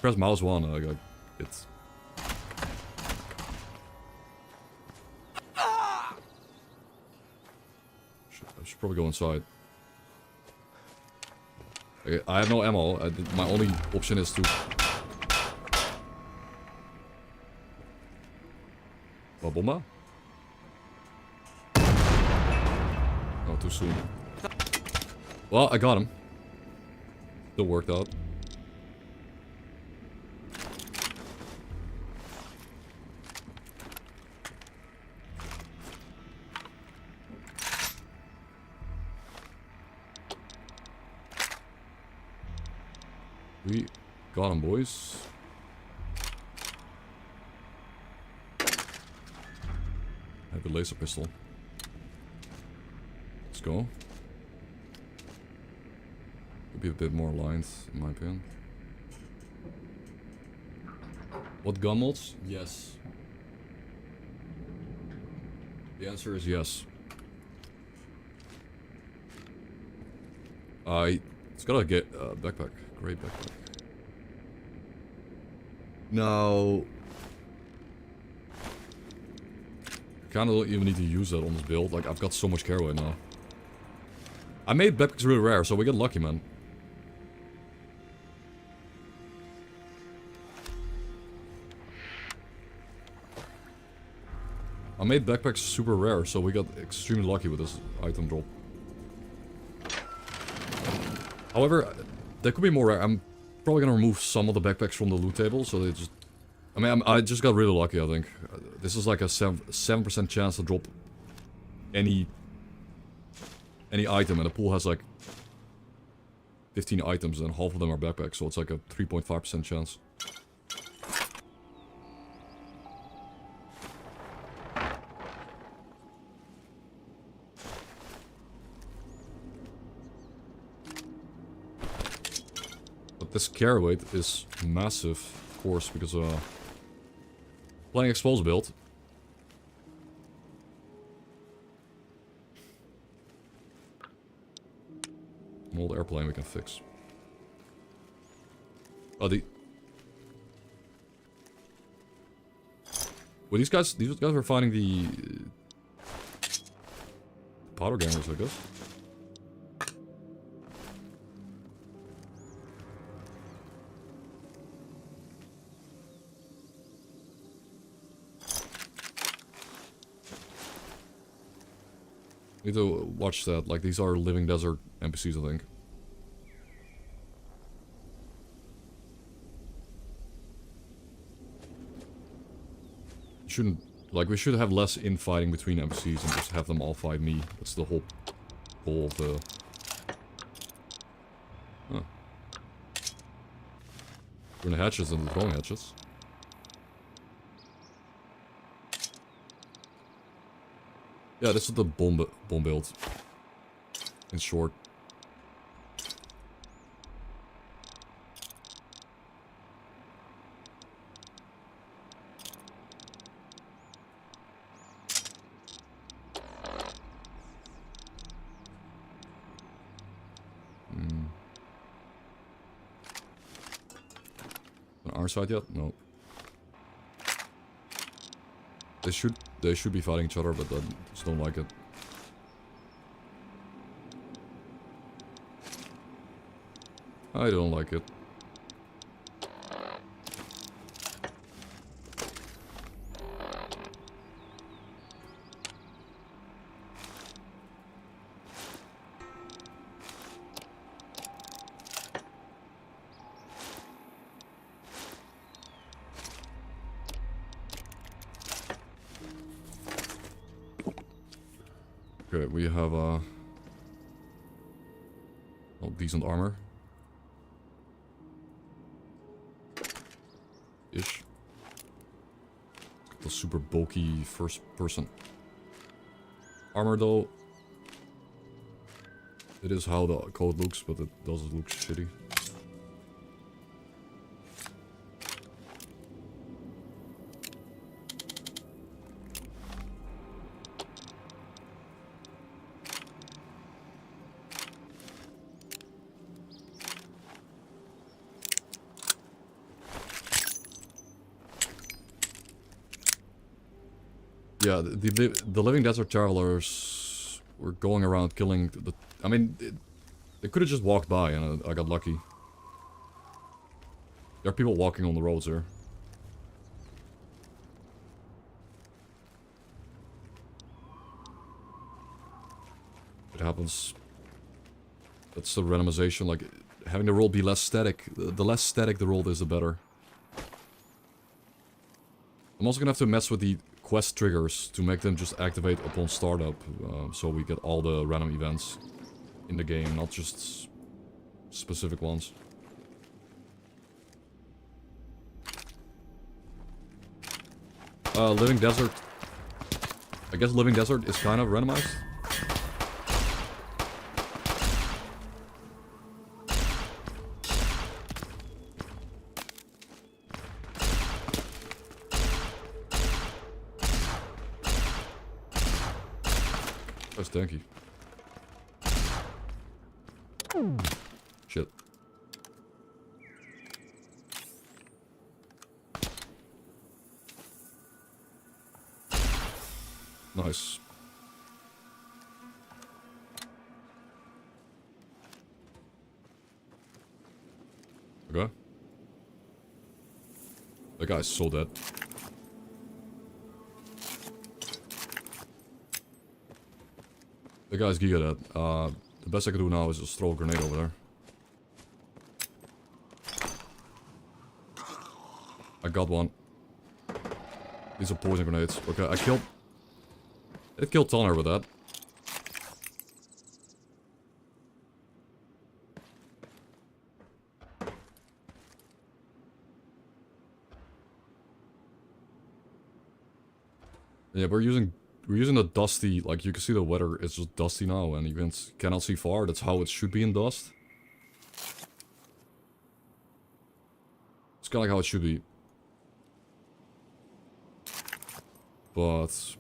Press mouse 1, I got it. I should probably go inside. Okay, I have no ammo, my only option is to... Wat bomba? Oh, too soon. Well, I got him. Still worked out. We got him, boys. I have a laser pistol. Let's go. Could be a bit more aligned, in my opinion. What gun mods? Yes. The answer is yes. It's gotta get backpack. Great backpack. No. Kinda don't even need to use that on this build. Like, I've got so much caraway now. I made backpacks really rare, so we get lucky, man. I made backpacks super rare, so we got extremely lucky with this item drop. However, there could be more rare. I'm probably gonna remove some of the backpacks from the loot table, so they just... I mean, I just got really lucky, I think. This is like a 7% chance to drop any item, and the pool has like 15 items, and half of them are backpacks, so it's like a 3.5% chance. But this carry weight is massive, of course, because playing Exposed build. An old airplane we can fix. Oh, well, these guys are finding the powder gangers, I guess. Need to watch that. Like, these are living desert NPCs, I think. Shouldn't... Like, we should have less infighting between NPCs and just have them all fight me. That's the whole goal of the... Huh. Doing the hatches and the throwing hatches. Yeah, this is the bomb build. In short. On our side yet? No. They should be fighting each other, but I just don't like it. I don't like it. Okay, we have well, decent armor. Ish. The super bulky first person armor though. It is how the code looks, but it does look shitty. Yeah, the living desert travelers were going around killing the... I mean, they could have just walked by and I got lucky. There are people walking on the roads here. It happens. That's the randomization, like, having the world be less static. The less static the world is, the better. I'm also gonna have to mess with the quest triggers to make them just activate upon startup, so we get all the random events in the game, not just specific ones. Living Desert. I guess Living Desert is kind of randomized. That's tanky. Shit. Nice. Okay. That guy's so dead. The guy's giga dead. The best I can do now is just throw a grenade over there. I got one. These are poison grenades. Okay, I killed... It killed Tanner with that. Yeah, we're using the dusty, like you can see the weather is just dusty now and you cannot see far. That's how it should be in dust. It's kinda like how it should be. But...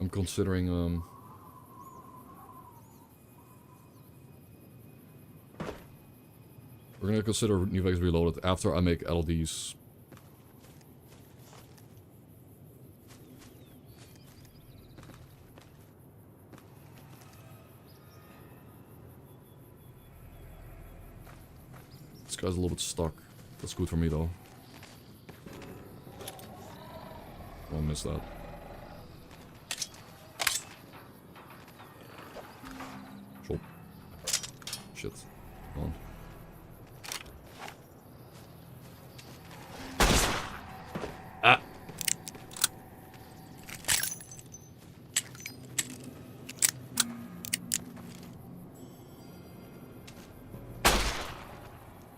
I'm considering, we're gonna consider New Vegas Reloaded after I make LDs. It's guy's a little bit stuck. That's good for me though. I'll miss that. Chop. Shit. Come on. Ah!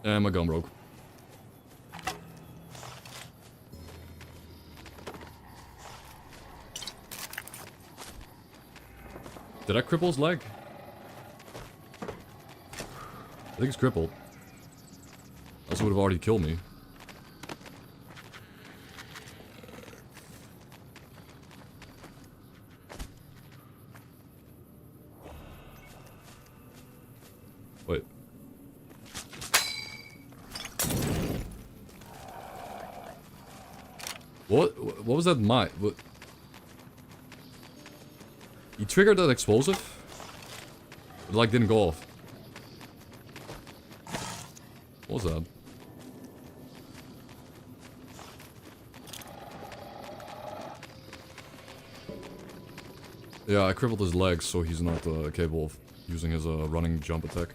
And my gun broke. Did I cripple his leg? I think it's crippled. Else it would have already killed me. Wait. What was that what? He triggered that explosive? It like didn't go off. What was that? Yeah, I crippled his legs so he's not capable of using his running jump attack.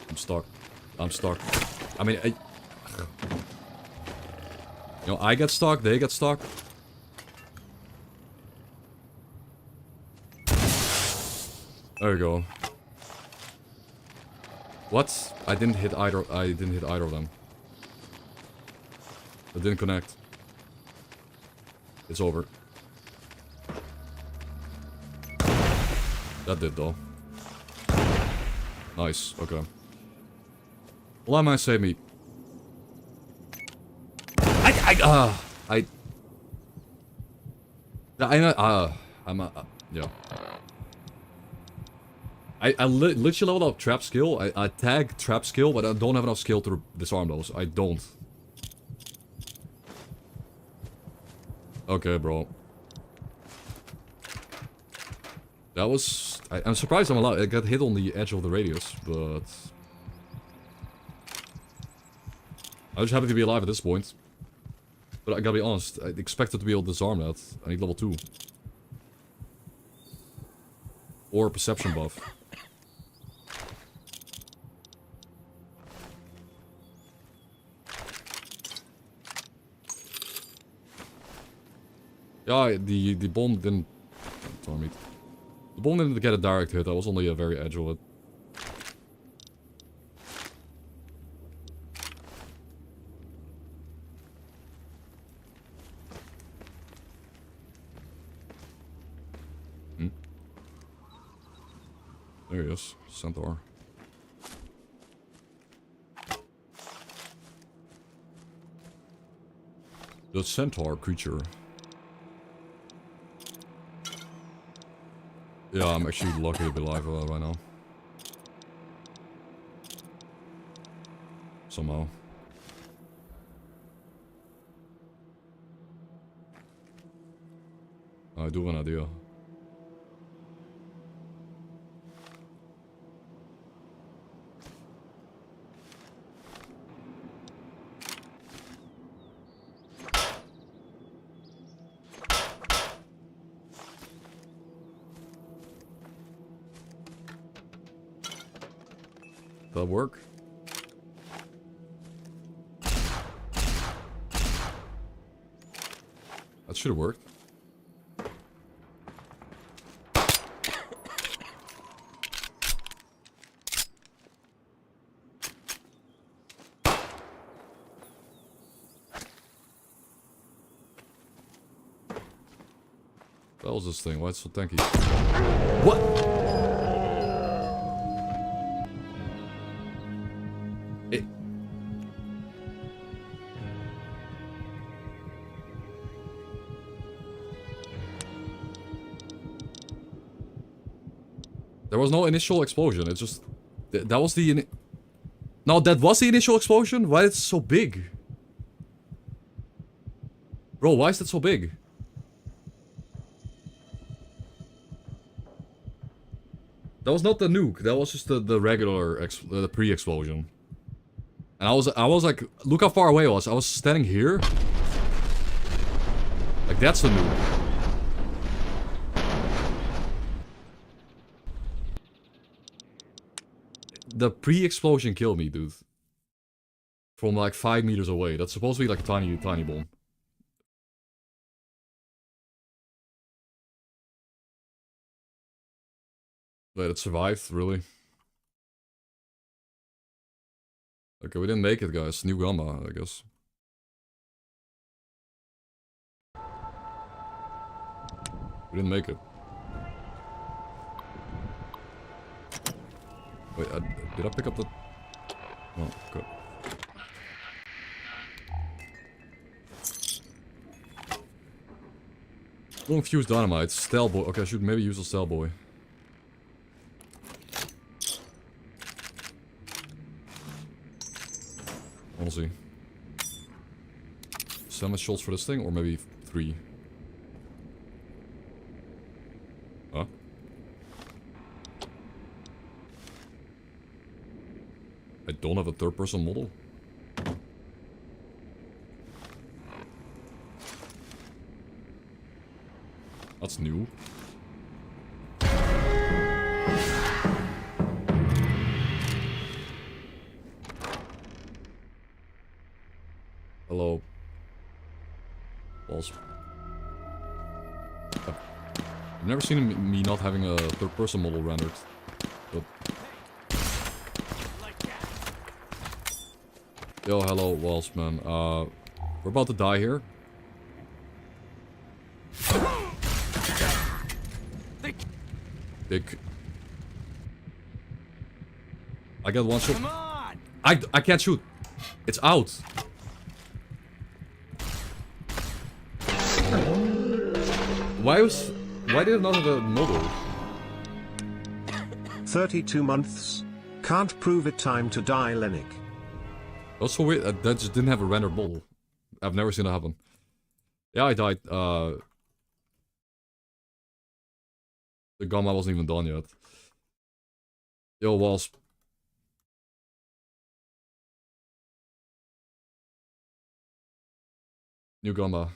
I'm stuck. I'm stuck. I mean, you know, I get stuck, they get stuck. There we go. What? I didn't hit either of them. It didn't connect. It's over. That did though. Nice, okay. Well, I might save me. Yeah. I literally leveled up trap skill. I tag trap skill, but I don't have enough skill to disarm those. I don't. Okay, bro. That was... I'm surprised I'm alive. I got hit on the edge of the radius, but... I was happy to be alive at this point. But I gotta be honest, I expected to be able to disarm that. I need level 2. Or a perception buff. Yeah, the bomb didn't... Sorry, mate. The bomb didn't get a direct hit, I was only a very edge of it. There he is, Centaur. The Centaur creature. Yeah, I'm actually lucky to be alive right now. Somehow. I do have an idea. That work? That should have worked. What was this thing? Why it's so tanky? What? There was no initial explosion, it just... That was the... No, that was the initial explosion? Why is it so big? Bro, why is that so big? That was not the nuke. That was just the regular the pre-explosion. And I was like, look how far away I was. I was standing here. Like that's the nuke. The pre-explosion killed me, dude. From like 5 meters away. That's supposed to be like a tiny bomb. But it survived, really. Okay, we didn't make it, guys. New gamma, I guess. We didn't make it. Wait, did I pick up the... Oh, good. Long fuse dynamite. S.T.A.L.K.E.R. boy. Okay, I should maybe use a S.T.A.L.K.E.R. boy. We'll see. 7 shots for this thing, or maybe 3. Huh? I don't have a third-person model? That's new. Hello. Balls. I've never seen me not having a third-person model rendered. But... Yo, hello, Walls, man. We're about to die here. Dick. I got one shot. I can't shoot. It's out. Why did it not have a model? 32 months. Can't prove it. Time to die, Lennick. That's so weird. That just didn't have a rendered model. I've never seen that happen. Yeah, I died. The gamma wasn't even done yet. Yo, Wasp. New gamma.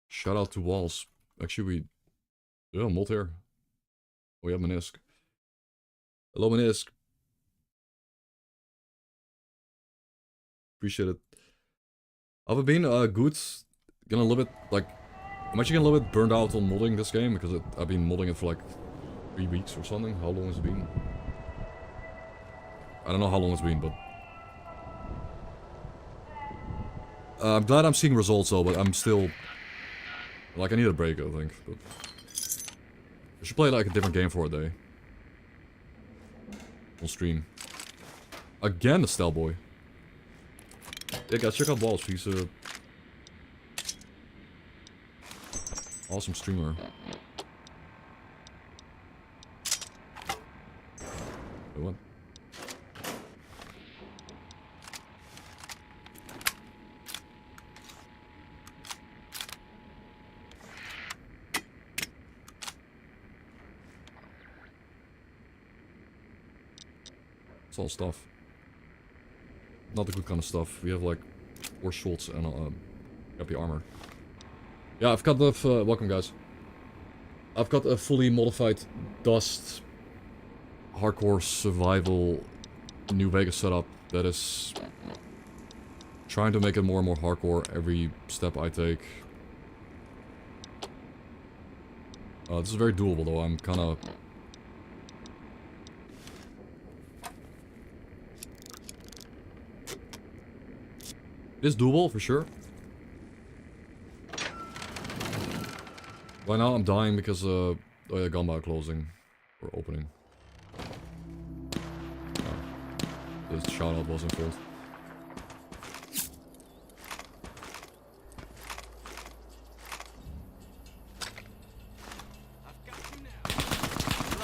Shout out to Walls. Actually, we... Yeah, Molt here. We have Menisk. Hello, Menisk. Appreciate it. Have I been good? Getting a little bit, like... I'm actually getting a little bit burned out on modding this game, because I've been modding it for like 3 weeks or something. How long has it been? I don't know how long it's been, but... I'm glad I'm seeing results though, but I'm still... Like, I need a break, I think. But I should play like a different game for a day. On stream. Again, the S.T.A.L.K.E.R. boy. Yeah, guys, check out Walsh. He's a... awesome streamer. Wait, what? It's all stuff. Not the good kind of stuff. We have like 4 shots and happy armor. Yeah, I've got the welcome guys. I've got a fully modified Dust hardcore survival New Vegas setup that is trying to make it more and more hardcore every step I take. This is very doable though. I'm kind of... It is doable for sure. By now I'm dying because oh yeah, Gamba closing or opening. Oh, this shout out was in fault.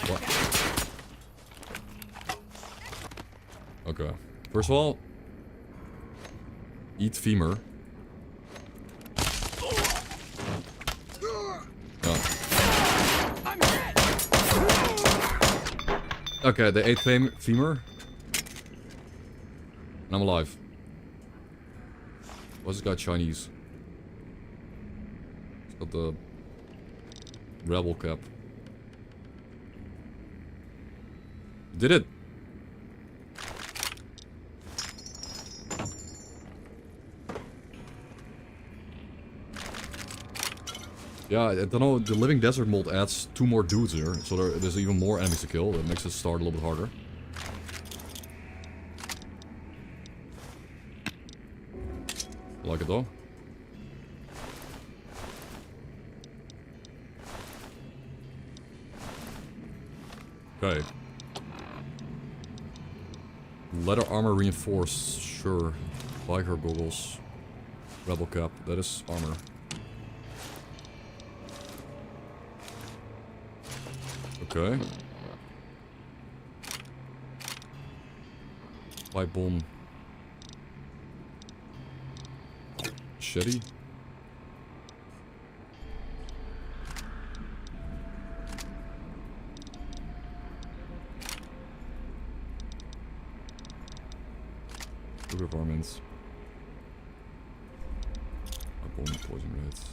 What? Okay. First of all, eat femur. Okay, they ate femur. And I'm alive. Why is this guy Chinese? He's got the rebel cap. Did it! Yeah, I don't know, the Living Desert mold adds 2 more dudes here, so there's even more enemies to kill. That makes it start a little bit harder. I like it though. Okay. Leather armor reinforced, sure. Biker goggles. Rebel cap, that is armor. Okay. Pipe bomb. Machete. Sugar varmints. Pipe bomb, poison rates.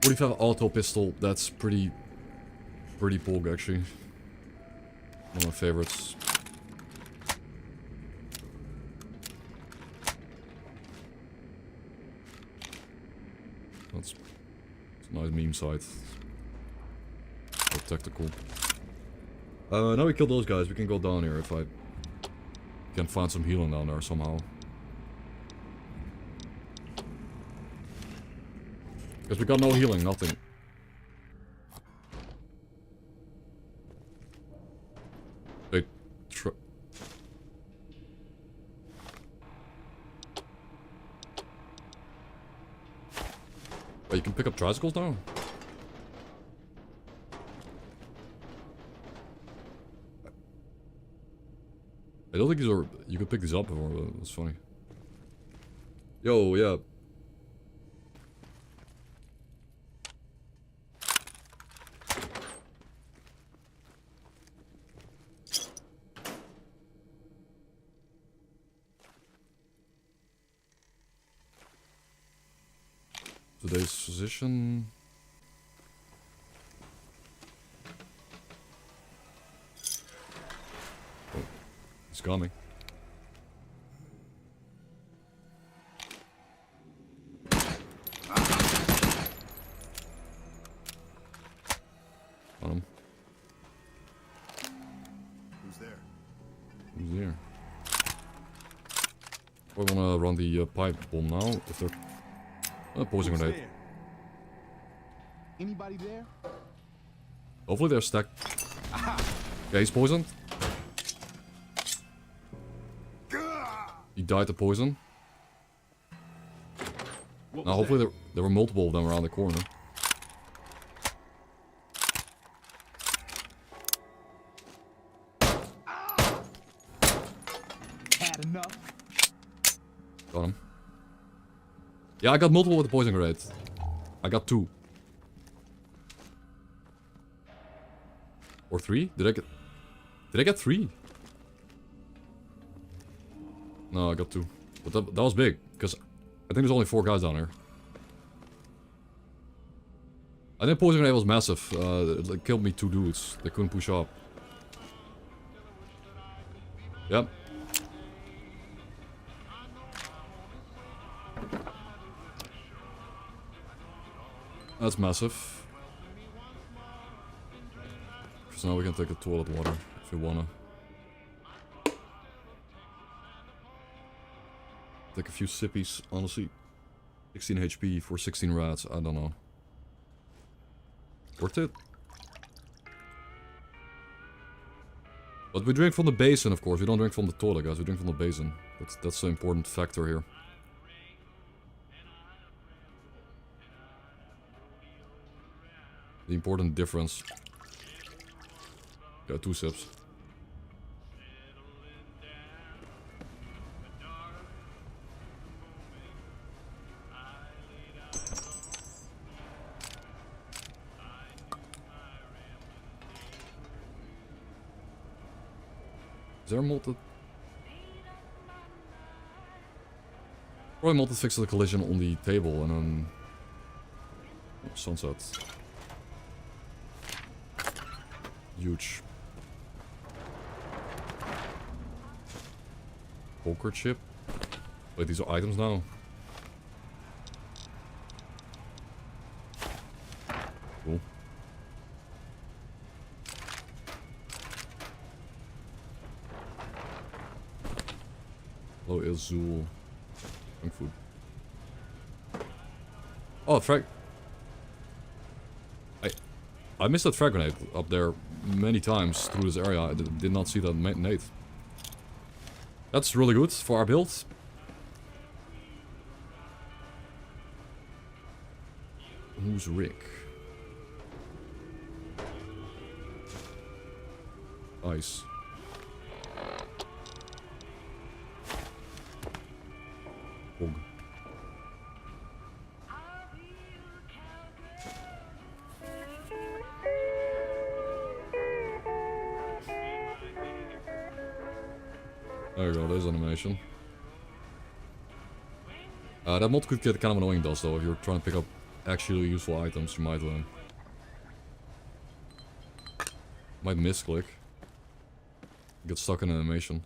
45 auto pistol, that's pretty pog actually. One of my favorites. That's a nice meme site. So tactical. Now we killed those guys, we can go down here if I can find some healing down there somehow. Because we got no healing, nothing. They oh, you can pick up tricycles now? I don't think these are... You could pick these up before, but that's funny. Yo, yeah. Today's physician. Oh, he's coming. On him. Who's there? Who's there? I wanna run the pipe bomb now. If they're poison grenade. There? Anybody there? Hopefully they're stacked. Yeah, he's poisoned. He died to poison. Now hopefully there were multiple of them around the corner. Had enough. Got him. Yeah, I got multiple with the poison grenade. I got 2. Or 3? Did I get 3? No, I got 2. But that was big, because I think there's only 4 guys down here. I think poison grenade was massive. It killed me 2 dudes. They couldn't push up. Yep. That's massive. So now we can take the toilet water if we wanna. Take a few sippies, honestly. 16 HP for 16 rats, I don't know. Worth it? But we drink from the basin, of course. We don't drink from the toilet, guys. We drink from the basin. That's the important factor here. The important difference. Got 2 sips. Is there a multi? Probably multi-fix the collision on the table and then... Oh, sunset. Huge. Poker chip? Wait, these are items now? Cool. Hello, Azul. Junk food. Oh, frag. I missed that frag grenade up there many times through this area. I did not see that nade. That's really good for our build. Who's Rick? Ice. Hog. There you go, there's animation. That mod could get kind of annoying though, if you're trying to pick up actually useful items, you might misclick. Get stuck in animation.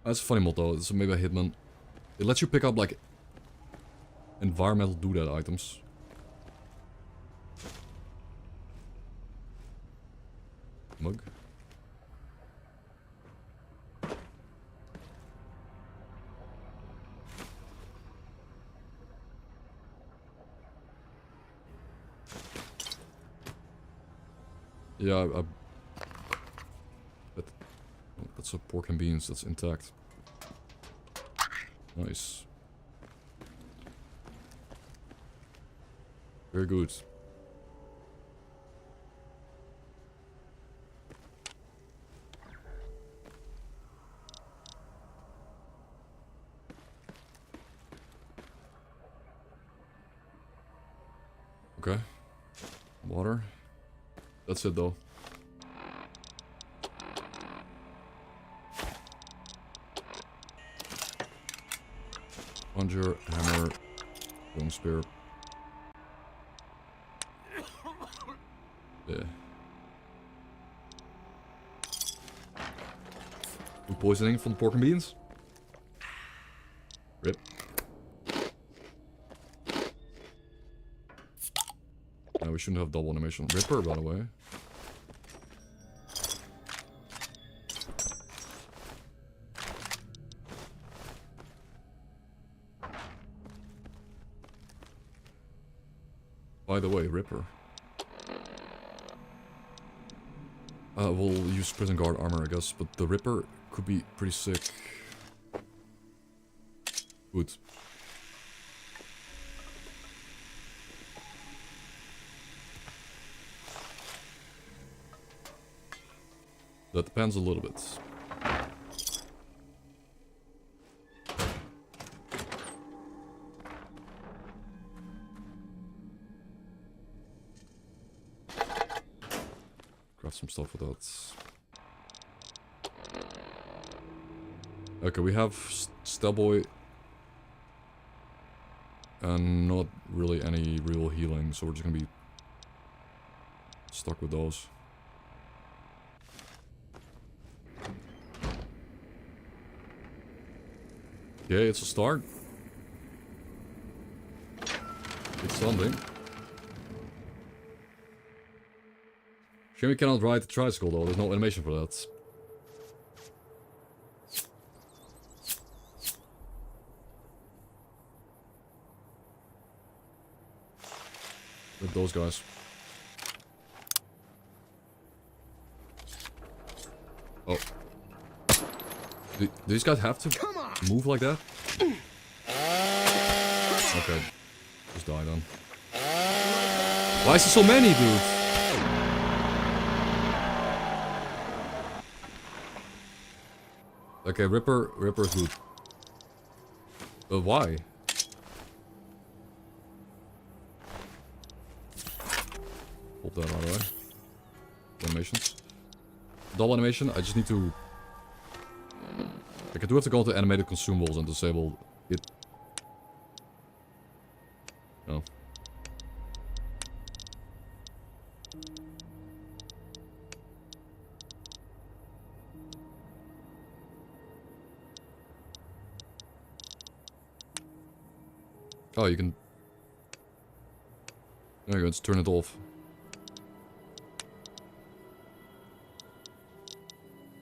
That's a funny mod though, it's maybe a hitman. It lets you pick up like environmental doodad items. Mug. Yeah, that's a pork and beans that's intact. Nice. Very good. Okay. Water. That's it though. Plunger, hammer, long spear. Yeah. Food poisoning from the pork and beans? Rip. No, we shouldn't have double animation. Ripper, by the way. By the way, Ripper. We'll use prison guard armor, I guess, but the Ripper could be pretty sick. Good. That depends a little bit. Craft some stuff with that. Okay, we have S.T.A.L.K.E.R. and not really any real healing, so we're just gonna be stuck with those. Yeah, it's a start. It's something. Shame we cannot ride the tricycle though, there's no animation for that. With those guys. Oh. Do these guys have to move like that? Okay. Just die then. Why is there so many, dude? Okay, Ripper's good. But why? Hold that out of the way. Animations. double animation. I just need to... Like, I do have to go into animated consumables and disable it. No. Oh, you can... There you go, let's turn it off.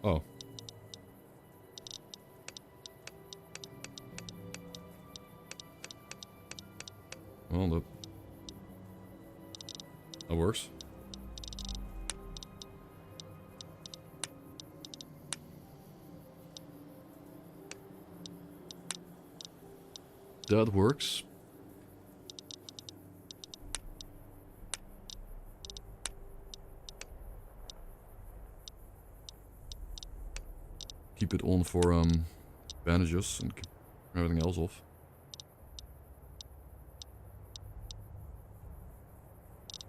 Oh. Well, that works. That works. Keep it on for bandages and keep everything else off.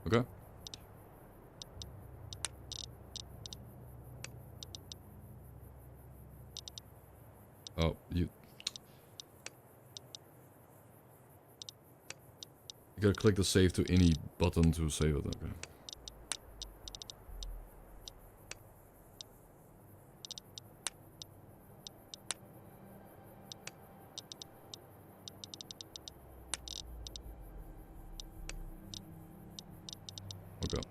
Okay. Oh, you gotta click the save to any button to save it. Okay. Okay.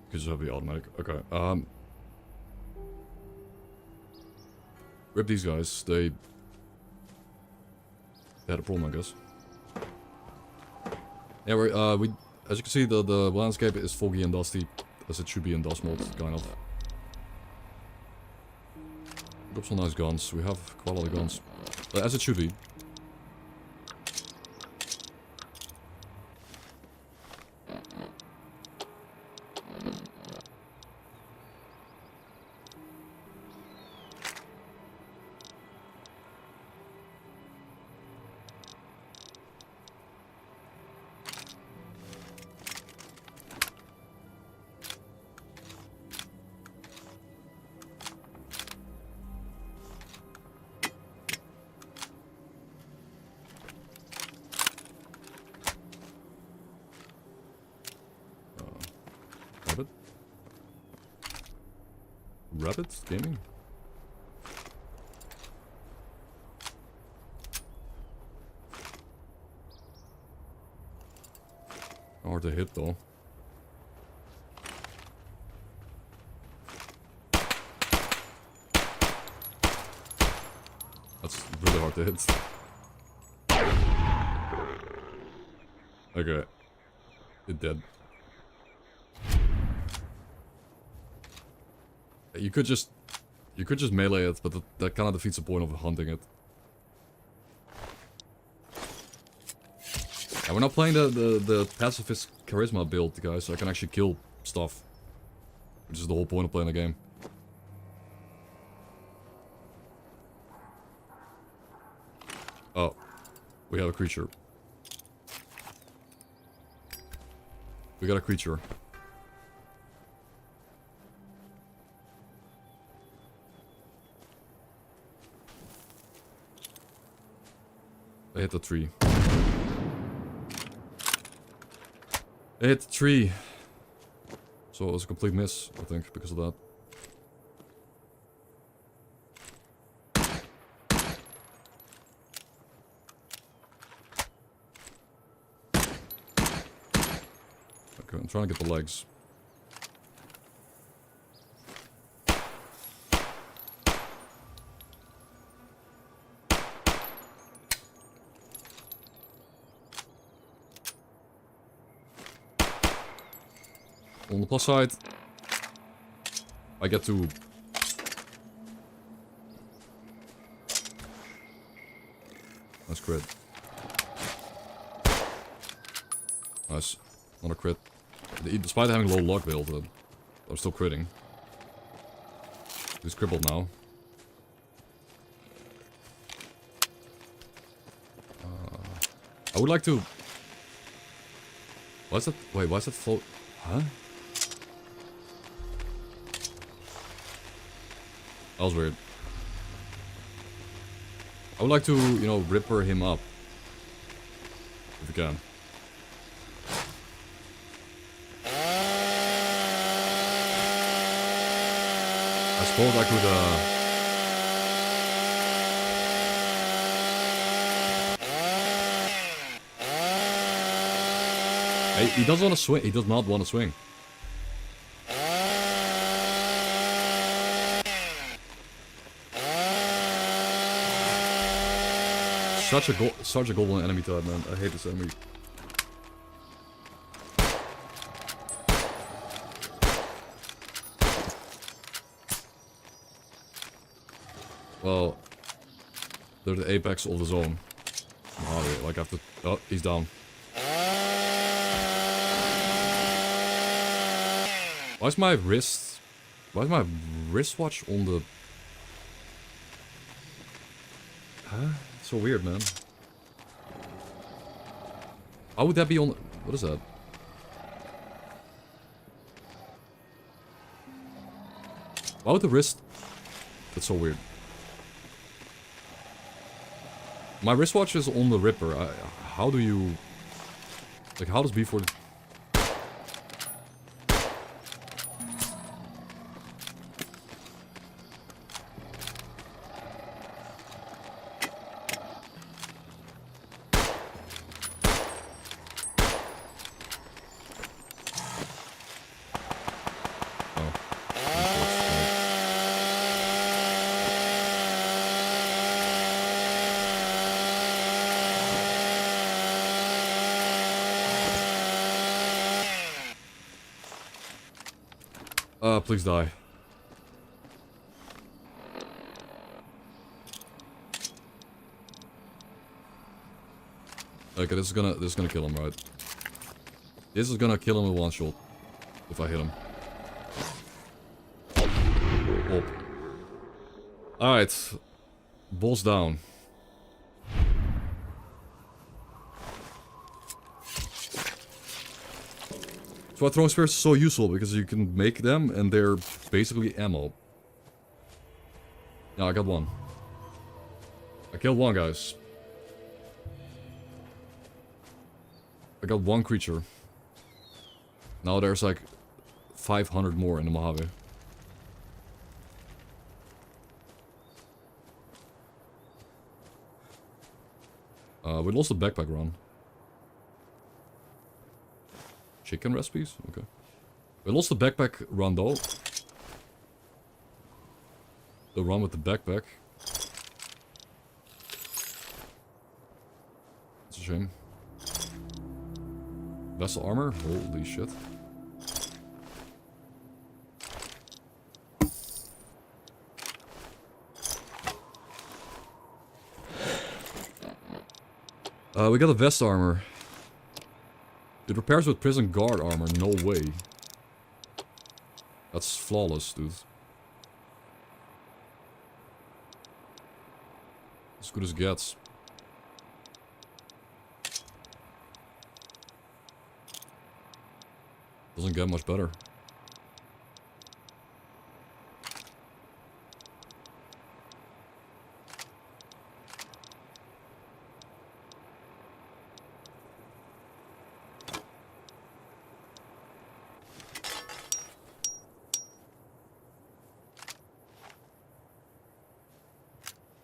Because it'll be automatic. Okay. Rip these guys. They had a problem, I guess. Yeah, we as you can see, the landscape is foggy and dusty, as it should be in dust mold, kind of. Got some nice guns. We have quite a lot of guns, as it should be. Rabbit gaming? Hard to hit though. That's really hard to hit. Okay. It dead. You could just melee it, but that kind of defeats the point of hunting it. And we're not playing the pacifist charisma build, guys, so I can actually kill stuff. Which is the whole point of playing the game. Oh. We have a creature. We got a creature. I hit the tree. I hit the tree. So it was a complete miss, I think, because of that. Okay, I'm trying to get the legs. On the plus side, I get to... Nice crit. Nice. Not a crit. Despite having low luck build, I'm still critting. He's crippled now. I would like to... Why's that... Wait, why's that float... Huh? That was weird. I would like to, you know, ripper him up. If we can. I suppose I could, Hey, he doesn't want to swing. He does not want to swing. Such a golden enemy type, man. I hate this enemy. Well, they're the apex of the zone. Oh, like I have to... Oh, he's down. Why is my wristwatch on the... Huh? It's so weird, man. How would that be on... What is that? Why would the wrist... That's so weird. My wristwatch is on the ripper. How do you... Like, how does B4... Please die. Okay, this is gonna kill him, right? This is gonna kill him with one shot. If I hit him. Oh. Alright. Boss down. So why throwing spears is so useful, because you can make them and they're basically ammo. Yeah, I got one. I killed one, guys. I got one creature. Now there's like 500 more in the Mojave. We lost the backpack run. Chicken recipes? Okay. We lost the backpack run though. The run with the backpack. It's a shame. Vessel armor? Holy shit. We got a vest armor. It repairs with prison guard armor. No way. That's flawless, dude. As good as it gets. Doesn't get much better.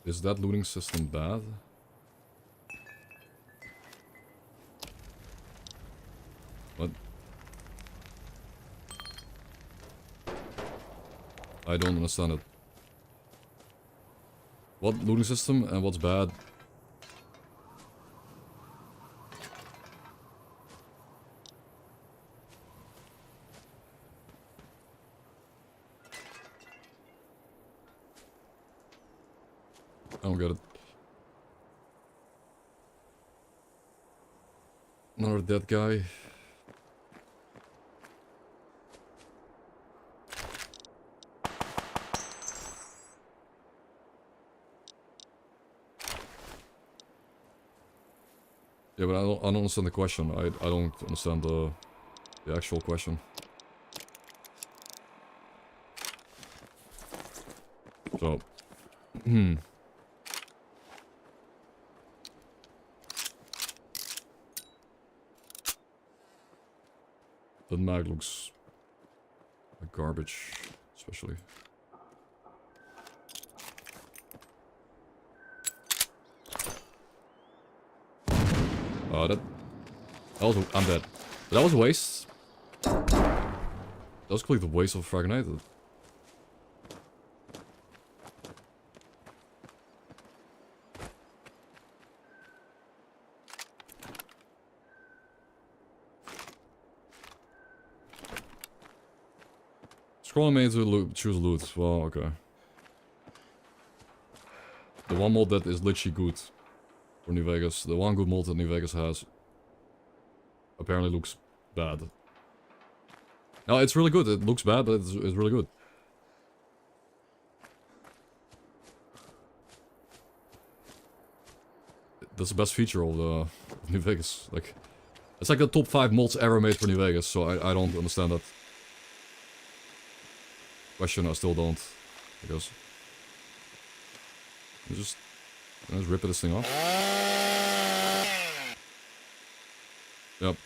Is that looting system bad? What? I don't understand it. What looting system and what's bad? I don't get it. Another dead guy. Yeah, but I don't understand the question. I don't understand the actual question. So, that mag looks like garbage, especially. I'm dead. That was a waste. That was completely a waste of fragmented. Scroll main to loot, choose loot. Well, okay. The one mod that is literally good for New Vegas. The one good mod that New Vegas has apparently looks bad. No, it's really good. It looks bad, but it's really good. That's the best feature of New Vegas. Like, it's like the top 5 mods ever made for New Vegas, so I don't understand that question. I still don't, I guess. Just rip this thing off. Yep.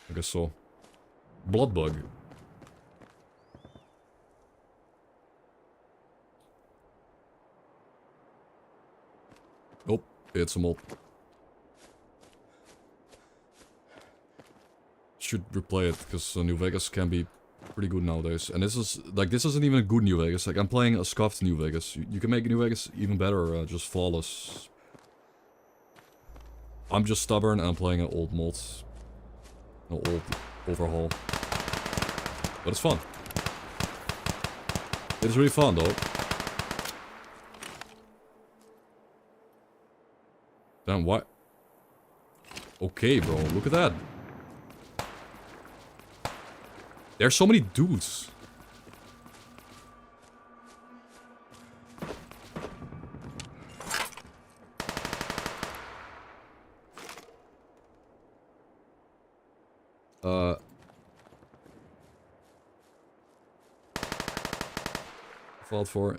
I guess so. Blood bug. Oh, it's a mod. Should replay it, because New Vegas can be pretty good nowadays. And this isn't even a good New Vegas. Like, I'm playing a scuffed New Vegas. You can make New Vegas even better, just flawless. I'm just stubborn and I'm playing an old mod. No, old overhaul. But it's fun. It's really fun, though. Damn, what? Okay, bro, look at that. There's so many dudes. Fallout 4,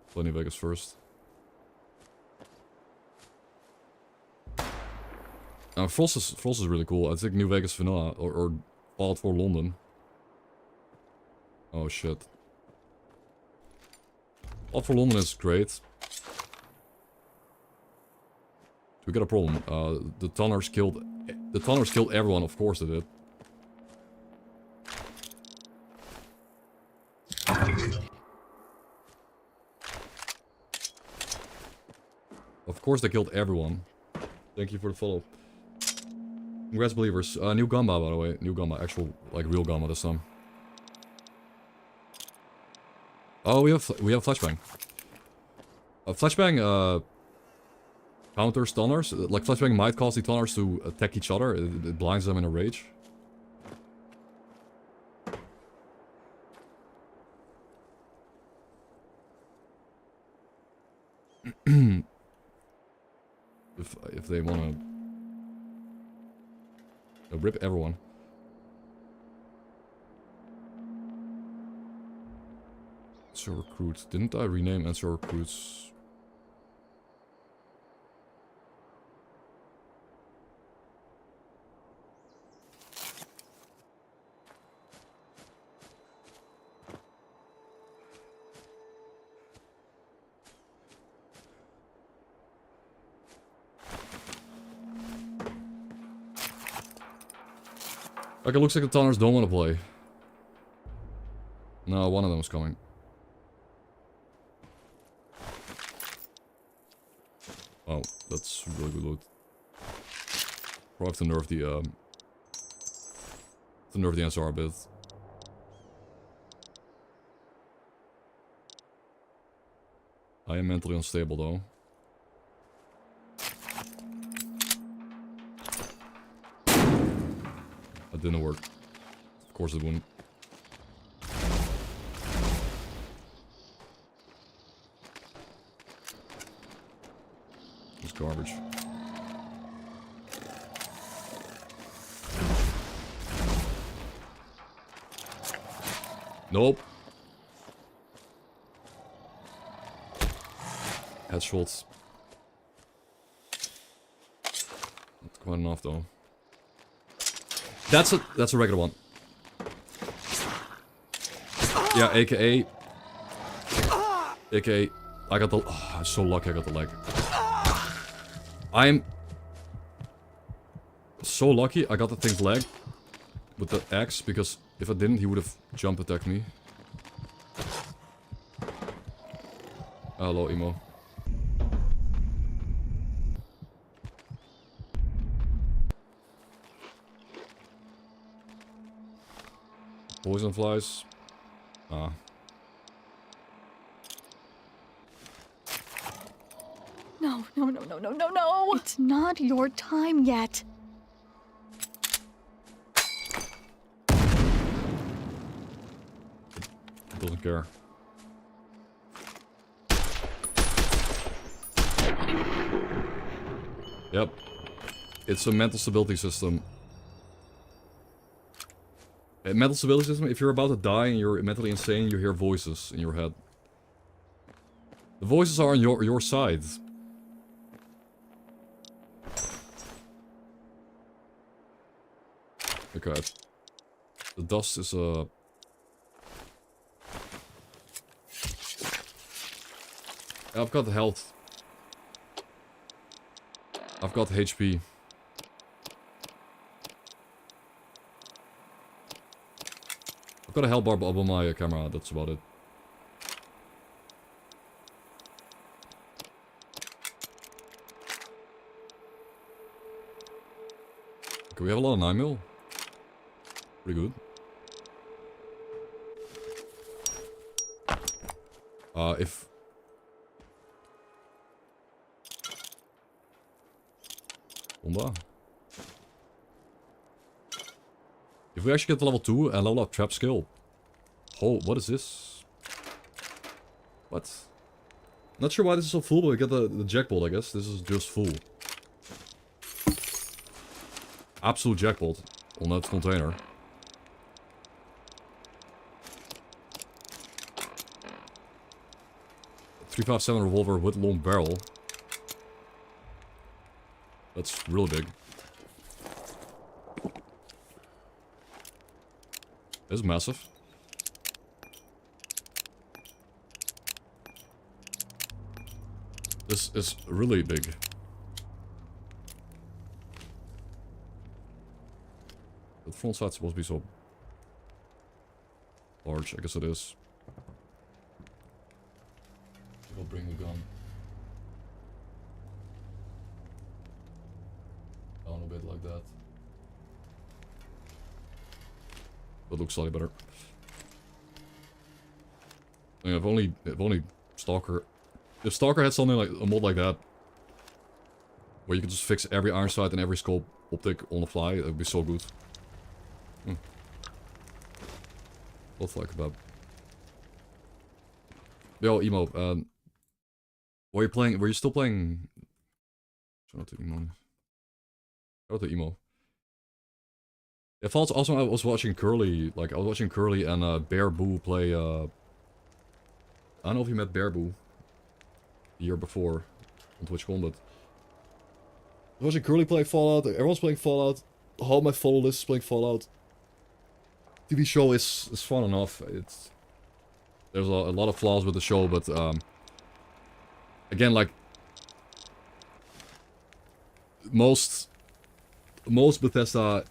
Play New Vegas first. Frost is really cool. I think New Vegas Vanilla or Fallout 4 London. Oh shit. Fallout 4 London is great. We got a problem. The Tonners killed everyone. Of course they did. Of course they killed everyone. Thank you for the follow. Congrats, believers. New Gamba, by the way. New Gamba. Actual, like, real Gamba this time. Oh, we have Flashbang. Flashbang, counters Tonners. Like, Flashbang might cause the Tonners to attack each other. It blinds them in a rage. if they wanna rip everyone. Answer recruit. Didn't I rename answer recruits? Okay, looks like the Tonners don't want to play. No, one of them is coming. Oh, that's really good loot. Probably have to nerf the NSR a bit. I am mentally unstable though. That didn't work. Of course it wouldn't. garbage. Nope. Headshots. Not quite enough though. That's a regular one. Yeah, AKA. AKA. I got the. Oh, I'm so lucky I got the leg. I'm so lucky I got the thing's leg with the axe, because if I didn't, he would have jump attacked me. Hello, emo. Poison flies. Ah. No, no, no, no, no, no, no! It's not your time yet. Doesn't care. Yep. It's a mental stability system. A mental stability system, if you're about to die and you're mentally insane, you hear voices in your head. The voices are on your side. Okay. The dust is I've got health. I've got HP. I've got a health bar up on my camera, that's about it. Okay, we have a lot of 9mm. Pretty good. If... Bomba. If we actually get to level 2 and level up trap skill. Oh, what is this? What? Not sure why this is so full, but we get the jackpot, I guess. This is just full. Absolute jackpot on that container. .357 revolver with long barrel. That's really big. It's massive. This is really big. The front side's supposed to be so large, I guess it is. I'll bring the gun down a bit like that. That looks slightly better. I mean, if only S.T.A.L.K.E.R. If S.T.A.L.K.E.R. had something like a mod like that, where you could just fix every iron sight and every scope optic on the fly, it would be so good. Both like about. Yo, emo. Were you playing? Were you still playing? Shout out to emo. Shout out to emo. Yeah, False. Also, I was watching Curly. Like I was watching Curly and Bear Boo play. I don't know if you met Bear Boo the year before on TwitchCon, but I was watching Curly play Fallout. Everyone's playing Fallout. All my follow list is playing Fallout. TV show is fun enough. There's a lot of flaws with the show, but again, like most Bethesda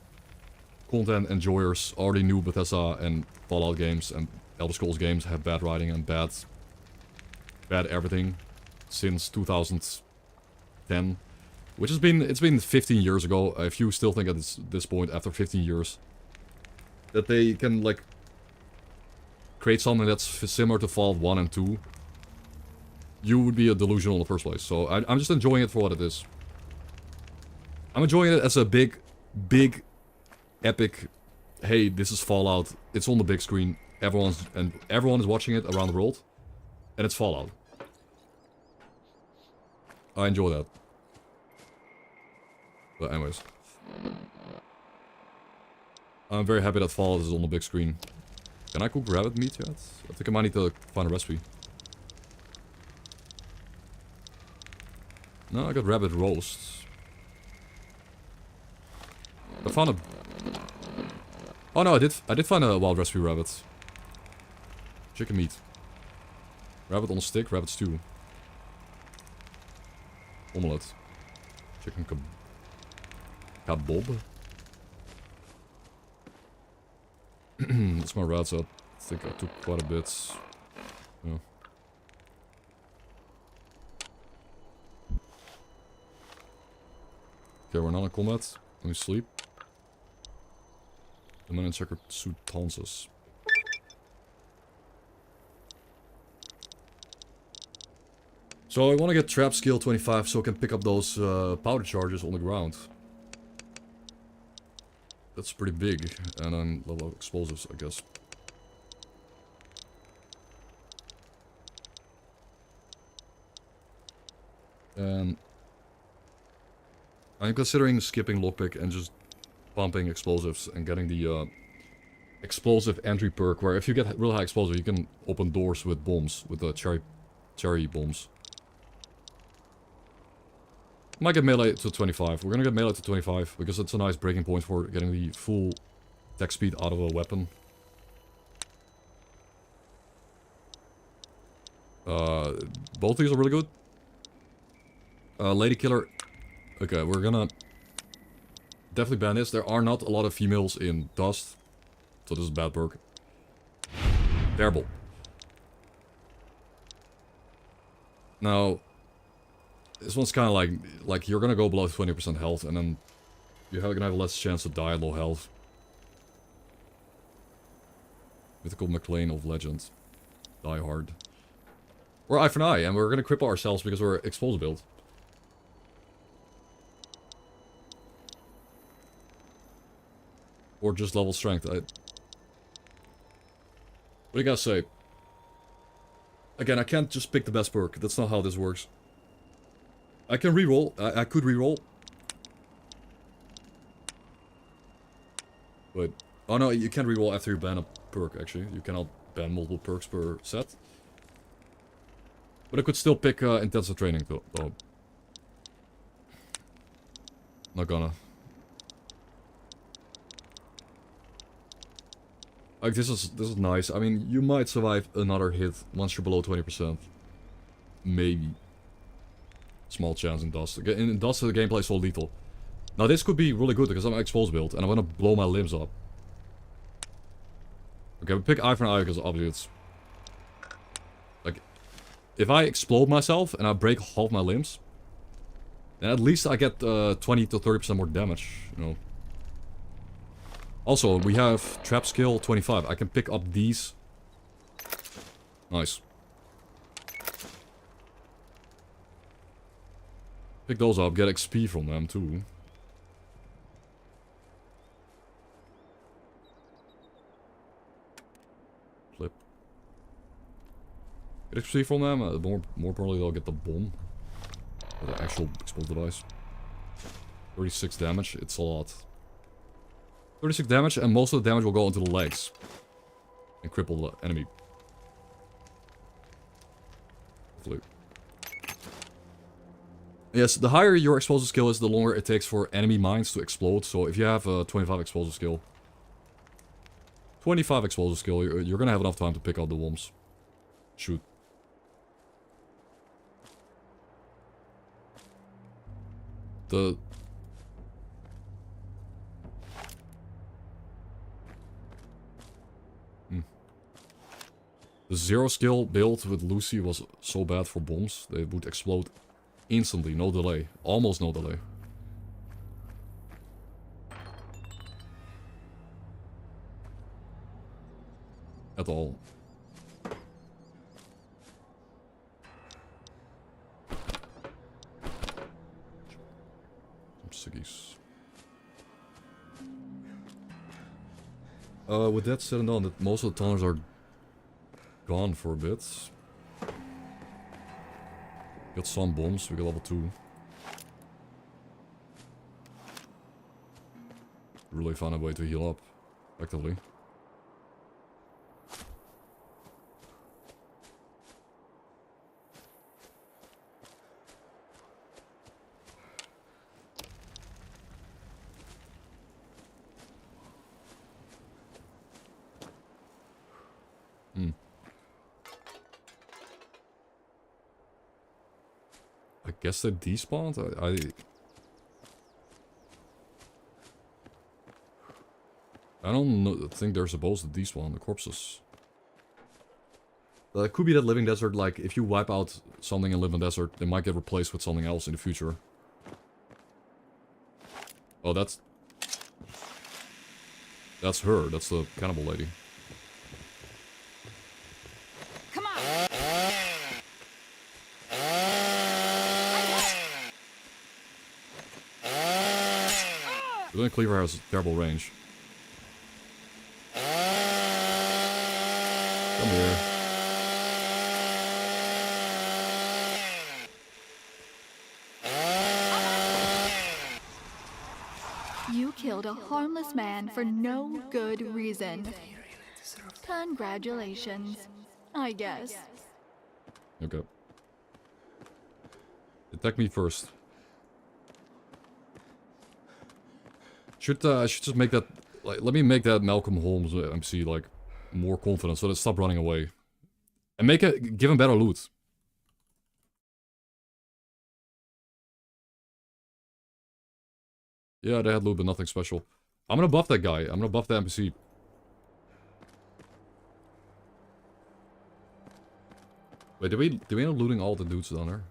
content enjoyers already knew Bethesda and Fallout games and Elder Scrolls games have bad writing and bad everything since 2010, which it's been 15 years ago. If you still think at this point after 15 years that they can like create something that's similar to Fallout 1 and 2, you would be a delusional in the first place. So I'm just enjoying it for what it is. I'm enjoying it as a big, epic, hey, this is Fallout, it's on the big screen, everyone is watching it around the world, and it's Fallout. I enjoy that. But anyways. I'm very happy that Fallout is on the big screen. Can I cook rabbit meat yet? I think I might need to find a recipe. No, I got rabbit roast. I found a... Oh no, I did find a wild recipe rabbit. Chicken meat. Rabbit on a stick, rabbit stew. Omelette. Chicken kabob. That's my rats up. I think I took quite a bit. Yeah. Okay, we're not in combat. Let me sleep. The man in checkered suit taunts us. So I want to get trap skill 25 so I can pick up those powder charges on the ground. That's pretty big. And then level up explosives, I guess. And I'm considering skipping lockpick and just pumping explosives and getting the explosive entry perk where if you get real high explosive you can open doors with bombs, with the cherry bombs. Might get melee to 25. We're gonna get melee to 25 because it's a nice breaking point for getting the full attack speed out of a weapon. Both these are really good. Lady Killer. Okay, we're gonna definitely ban this. There are not a lot of females in Dust, so this is a bad perk. Terrible. Now, this one's kind of like you're gonna go below 20% health, and then you're gonna have less chance to die at low health. Mythical McLean of Legend. Die Hard. Or Eye for an Eye, and we're gonna cripple ourselves because we're explosive build. Or just level strength. What do you guys say? Again, I can't just pick the best perk. That's not how this works. I can reroll. I could reroll. But... Oh no, you can't reroll after you ban a perk, actually. You cannot ban multiple perks per set. But I could still pick intensive training, though. Not gonna. Like, this is nice. I mean, you might survive another hit once you're below 20%. Maybe. Small chance in Dust. In Dust, the gameplay is so lethal. Now, this could be really good because I'm exposed build and I want to blow my limbs up. Okay, we pick Eye for an Eye because obviously it's... Like, if I explode myself and I break half my limbs, then at least I get 20 to 30% more damage, you know. Also, we have trap skill 25. I can pick up these. Nice. Pick those up, get XP from them too. Flip. Get XP from them, more importantly they'll get the bomb. The actual explosive device. 36 damage, it's a lot. 36 damage, and most of the damage will go into the legs. And cripple the enemy. Hopefully. Yes, the higher your explosive skill is, the longer it takes for enemy mines to explode. So if you have a 25 explosive skill... 25 explosive skill, you're gonna have enough time to pick out the bombs. Shoot. The... The zero skill build with Lucy was so bad for bombs. They would explode instantly, no delay. Almost no delay. At all. Some ciggies. With that said and done, that most of the tunnels are gone for a bit. Got some bombs, we got level 2. really find a way to heal up, effectively. I guess they despawned? I don't know, think they're supposed to despawn the corpses. It could be that Living Desert, like, if you wipe out something in Living Desert, they might get replaced with something else in the future. Oh, that's her. That's the cannibal lady. Come on. The Cleaver has terrible range. Come here. You killed a harmless man for no good reason. Congratulations, I guess. Okay. Attack me first. I should just make that, like, let me make that Malcolm Holmes MC, like, more confident so that stop running away. And give him better loot. Yeah, they had loot, but nothing special. I'm gonna buff that guy. I'm gonna buff the NPC. Wait, did we end up looting all the dudes down there?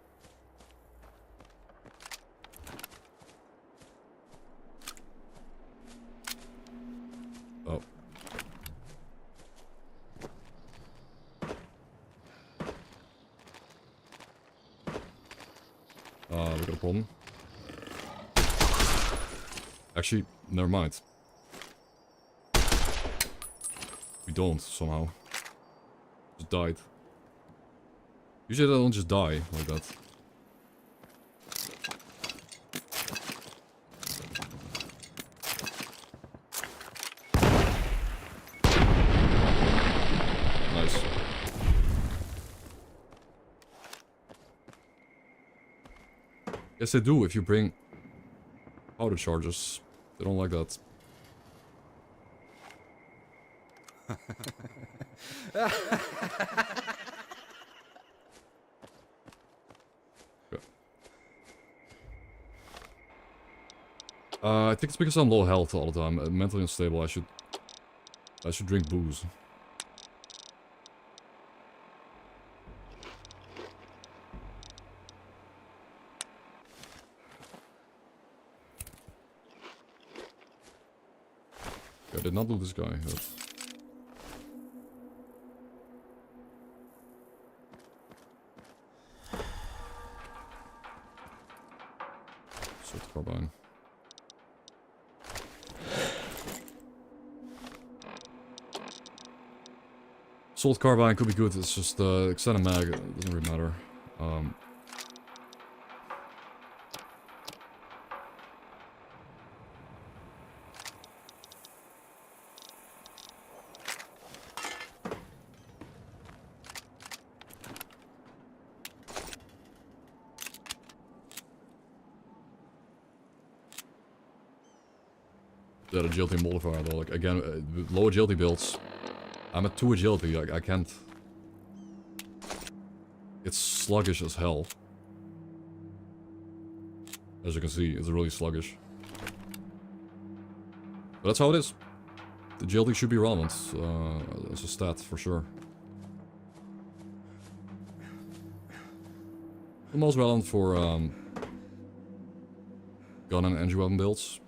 Oh. We got a problem. Actually, never mind. We don't, somehow. Just died. Usually they don't just die like that. Nice. Yes, they do if you bring powder charges. They don't like that. Okay. I think it's because I'm low health all the time. Mentally unstable. I should drink booze. I did not loot this guy. But... Assault carbine. Assault carbine could be good. It's just extended mag. It doesn't really matter. That agility modifier though, like again, with low agility builds, I'm at 2 agility, like I can't. It's sluggish as hell. As you can see, it's really sluggish. But that's how it is. The agility should be relevant as a stat for sure. The most relevant for gun and engine weapon builds.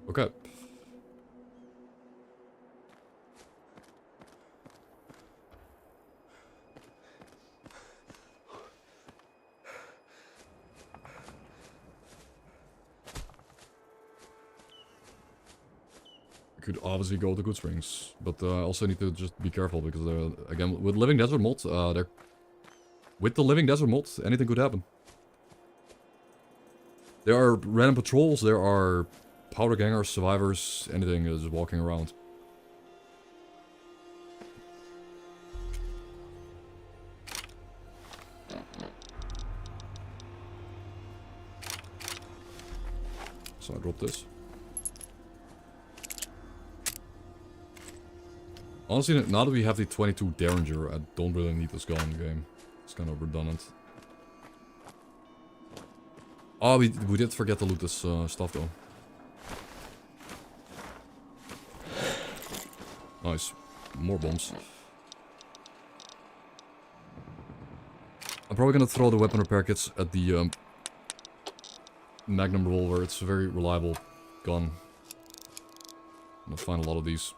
Okay. I could obviously go to Good Springs, but I also need to just be careful because again, with Living Desert mod, with the Living Desert mod, anything could happen. There are random patrols, there are powder gangers, survivors, anything is walking around. So I drop this. Honestly, now that we have the 22 Derringer, I don't really need this gun in the game. It's kind of redundant. Oh, we did forget to loot this stuff though. Nice. More bombs. I'm probably gonna throw the weapon repair kits at the Magnum revolver. It's a very reliable gun. I'm gonna find a lot of these.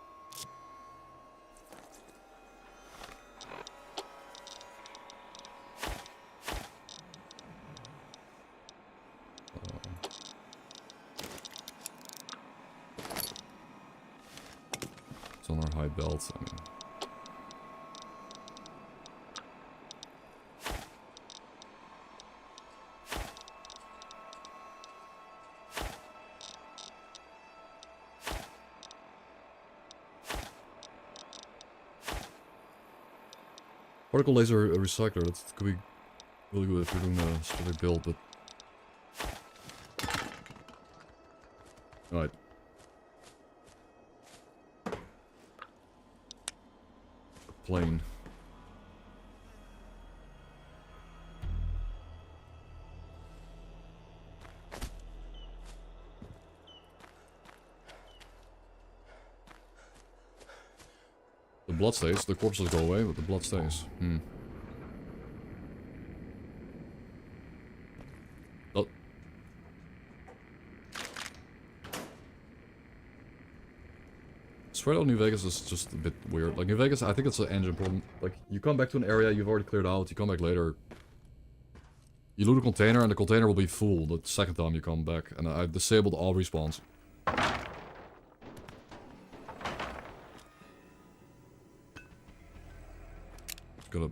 It's on our high belt. I mean. Particle laser recycler, that could be really good if you're doing a specific build, but... Alright. Plane. The blood stays, the corpses go away, but the blood stays. Oh. Spread out New Vegas is just a bit weird. Like, New Vegas, I think it's an engine problem. Like, you come back to an area you've already cleared out, you come back later. You loot a container, and the container will be full the second time you come back. And I've disabled all respawns. Gotta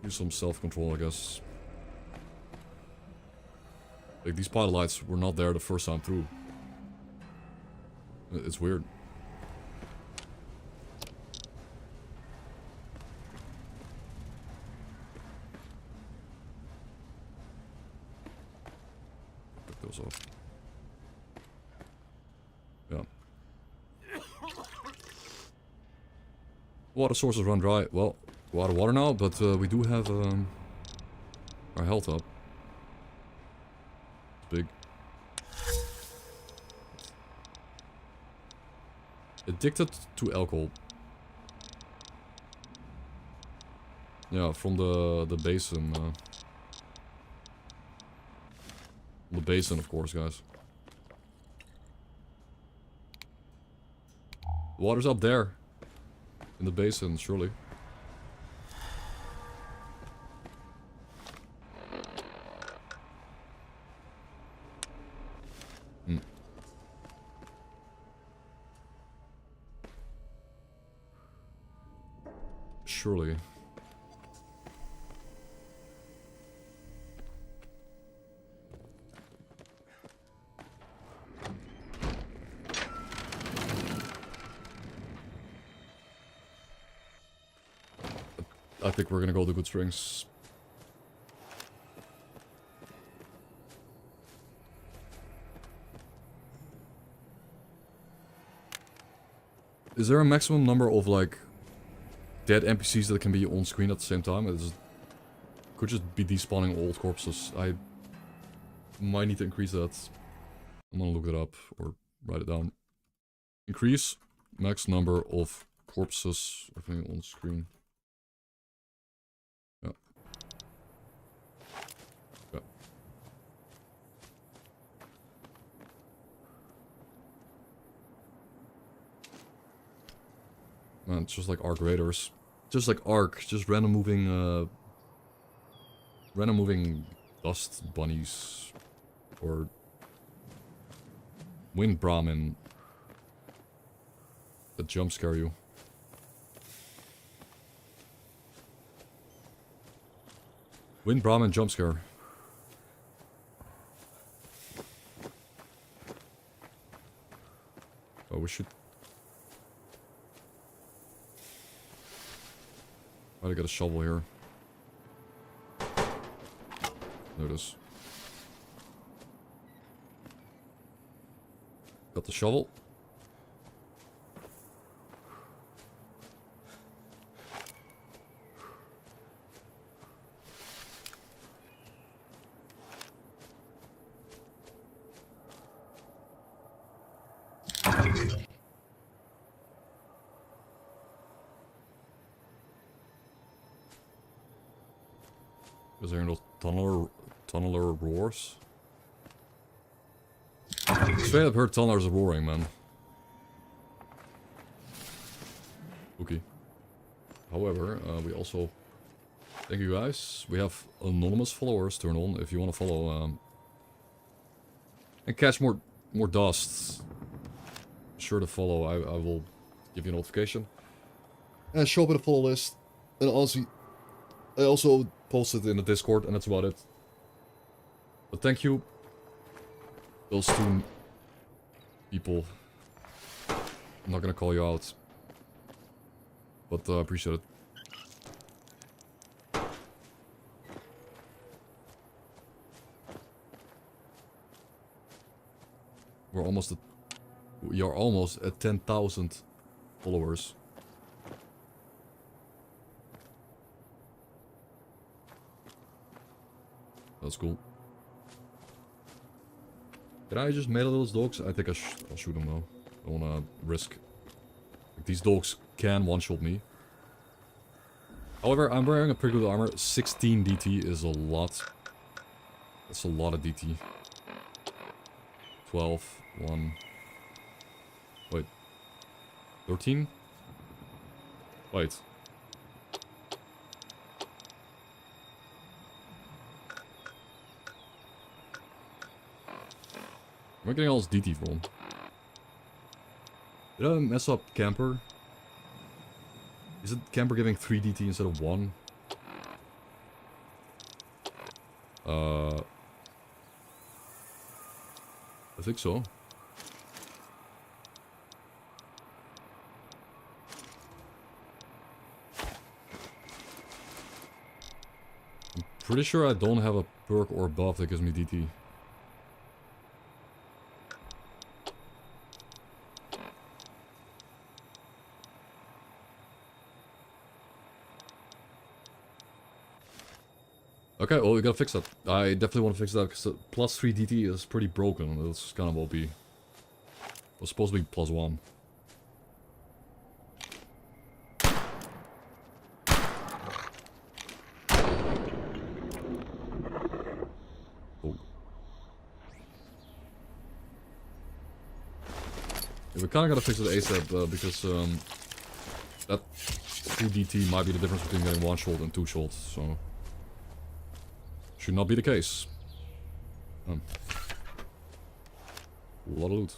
use some self-control, I guess. Like, these pilot lights were not there the first time through. It's weird. Pick those off. Yeah. Water sources run dry. Well, we're out of water now, but we do have our health up. Big. Addicted to alcohol. Yeah, from the basin. The basin, of course, guys. Water's up there. In the basin, surely. Surely. I think we're gonna go to good strings. Is there a maximum number of, like, dead NPCs that can be on screen at the same time? It could just be despawning old corpses. I might need to increase that. I'm gonna look it up or write it down. Increase max number of corpses on screen. Yeah. Yeah. Man, it's just like Arc Raiders. Just like Arc, just random moving dust bunnies. Or wind Brahmin that jump scare you. Win Brahmin jump scare. Oh, we should... Try to get a shovel here. There it is. Got the shovel. Is there no tunneler roars? Straight up heard tunnelers roaring, man. Okay. However, we also... Thank you guys. We have anonymous followers turned on if you want to follow. And catch more dust. Sure to follow. I will give you a notification. And show up in the follow list. And I also posted in the Discord, and that's about it. But thank you, those two people. I'm not gonna call you out, but I appreciate it. We are almost at 10,000 followers. That's cool. Can I just melee those dogs? I think I'll shoot them though. I don't wanna risk. Like, these dogs can one-shot me. However, I'm wearing a pretty good armor. 16 DT is a lot. That's a lot of DT. 12, 1. Wait. 13? Wait. Where am I getting all this DT from? Did I mess up camper? Is it camper giving 3 DT instead of 1? I think so. I'm pretty sure I don't have a perk or buff that gives me DT. Okay, well, we gotta fix that. I definitely want to fix that, because plus 3 DT is pretty broken. That's kind of OP. It was supposed to be plus 1. Oh. Yeah, we kind of gotta fix it ASAP, because that 3 DT might be the difference between getting 1 shot and 2 shots, so... Should not be the case. A lot of loot.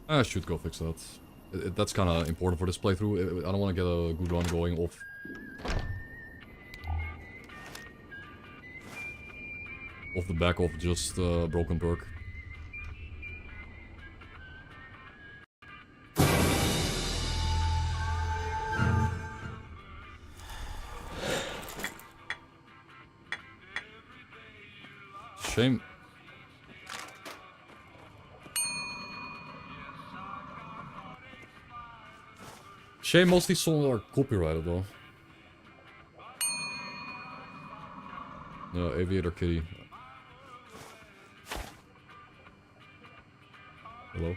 I should go fix that. That's kind of important for this playthrough. I don't want to get a good run going off. Off the back of just broken perk. Shame. Shame most of these songs are copyrighted though. No, Aviator Kitty. Hello?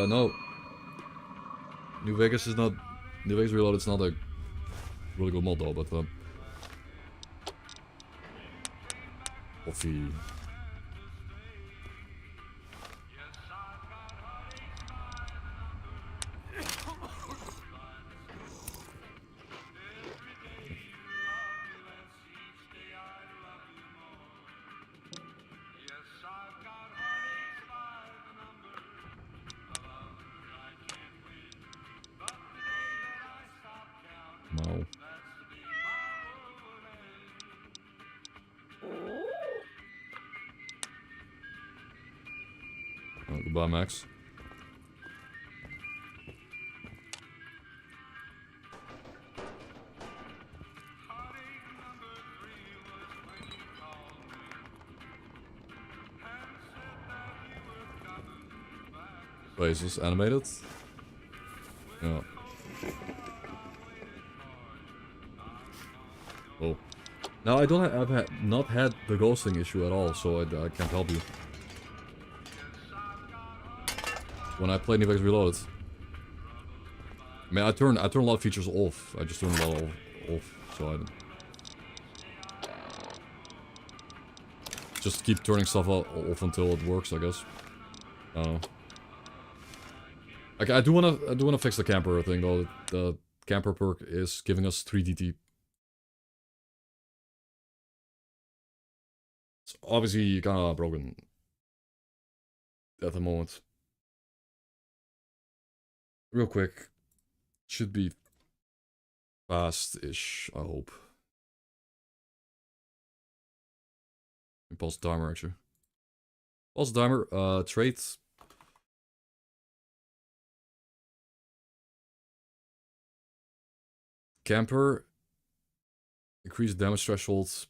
No. New Vegas is not... New Vegas Reloaded is not a really good mod though, but coffee. Goodbye, Max. Wait, is this animated? Yeah. Oh. Now I don't have, I've not had the ghosting issue at all, so I can't help you. When I play New Vegas Reloaded. I mean, I turn a lot of features off. I just turn a lot off, so I just keep turning stuff off until it works, I guess. I don't know. Like, I do wanna fix the camper thing though. The camper perk is giving us 3 DT. It's obviously kinda broken at the moment. Real quick. Should be fast-ish, I hope. Pause the timer, actually. Pause the timer, traits. Camper. Increase damage thresholds.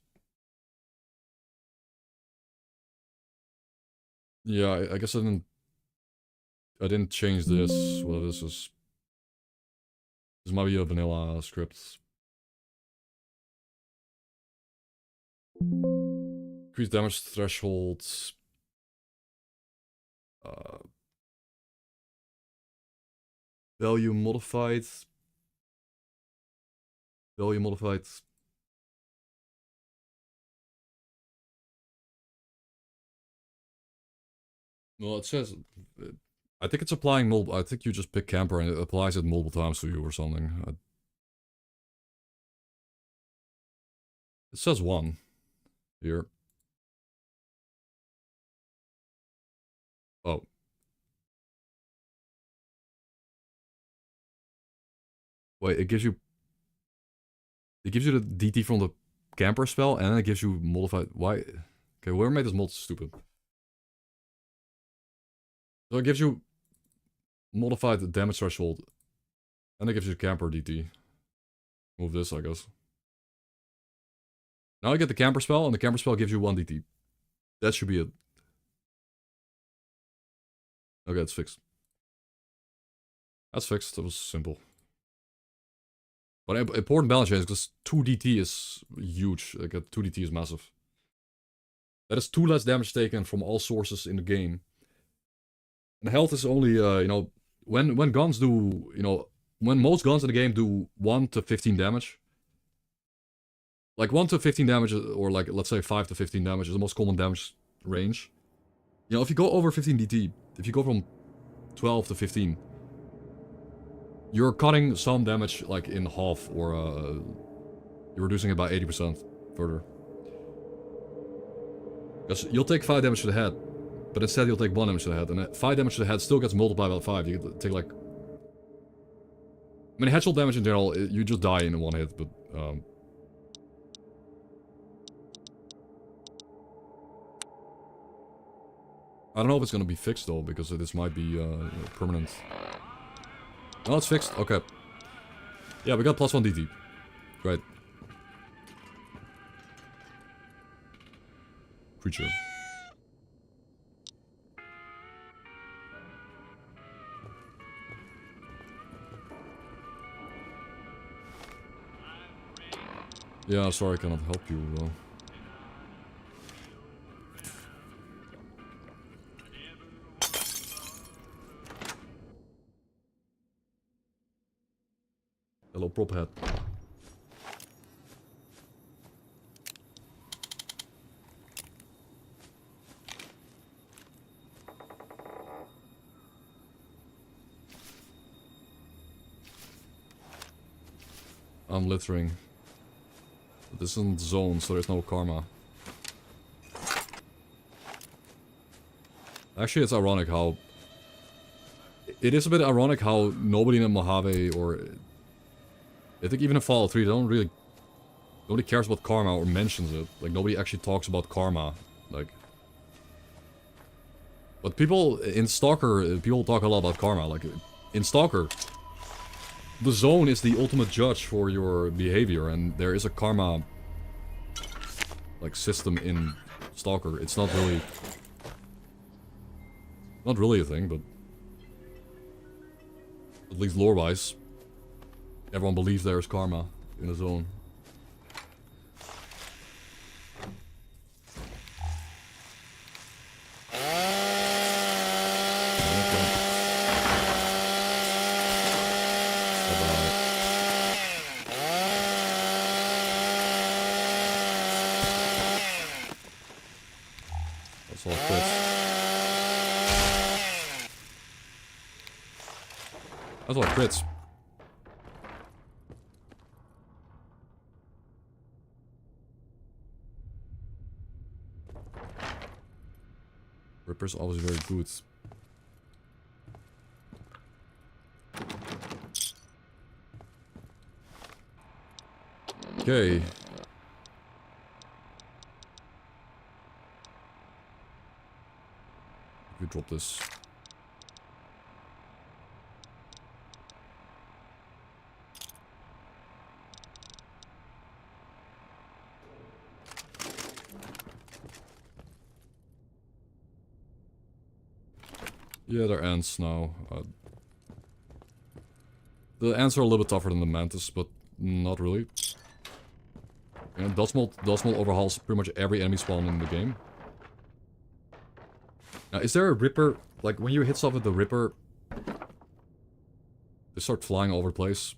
Yeah, I guess I didn't change this. Well, this is... This might be a vanilla script. Increase damage thresholds. Value modified. Value modified. Well, it says... I think it's applying multiple... I think you just pick camper and it applies it multiple times to you or something. It says 1. Here. Oh. Wait, it gives you... It gives you the DT from the camper spell, and then it gives you modified... Why? Okay, whoever made this mod is stupid. So it gives you modified damage threshold, and it gives you camper DT. Move this, I guess. Now I get the camper spell, and the camper spell gives you 1 DT. That should be it. Okay, it's fixed. That's fixed, that was simple. But important balance change, because 2 DT is huge. Like, 2 DT is massive. That is 2 less damage taken from all sources in the game. And health is only, you know, when guns do, you know, when most guns in the game do 1 to 15 damage. Like 1 to 15 damage, or like, let's say 5 to 15 damage is the most common damage range. You know, if you go over 15 DT, if you go from 12 to 15, you're cutting some damage like in half, or you're reducing it by 80% further. Because you'll take 5 damage to the head, but instead you'll take 1 damage to the head, and 5 damage to the head still gets multiplied by 5. You take like... I mean, headshot damage in general, you just die in 1 hit, but... I don't know if it's gonna be fixed though, because this might be permanent. No, it's fixed. Okay. Yeah, we got +1 DT. Great. Creature. Yeah, sorry I cannot help you though. Hello, prop head. I'm littering. But this isn't zone, so there's no karma. Actually, it's ironic how... It is a bit ironic how nobody in the Mojave, or... I think even in Fallout 3, they don't really... Nobody cares about karma or mentions it. Like, nobody actually talks about karma. Like... But people in S.T.A.L.K.E.R, people talk a lot about karma. Like, in S.T.A.L.K.E.R, the zone is the ultimate judge for your behavior, and there is a karma, like, system in S.T.A.L.K.E.R. It's not really... Not really a thing, but... At least lore-wise, everyone believes there is karma in the zone. That's all crits. That's all crits. Ripper's always very good. Okay. We drop this. Yeah, they're ants now. The ants are a little bit tougher than the mantis, but not really. Yeah, Dustmold overhauls pretty much every enemy spawn in the game. Now, is there a Ripper? Like, when you hit stuff with the Ripper, they start flying all over the place.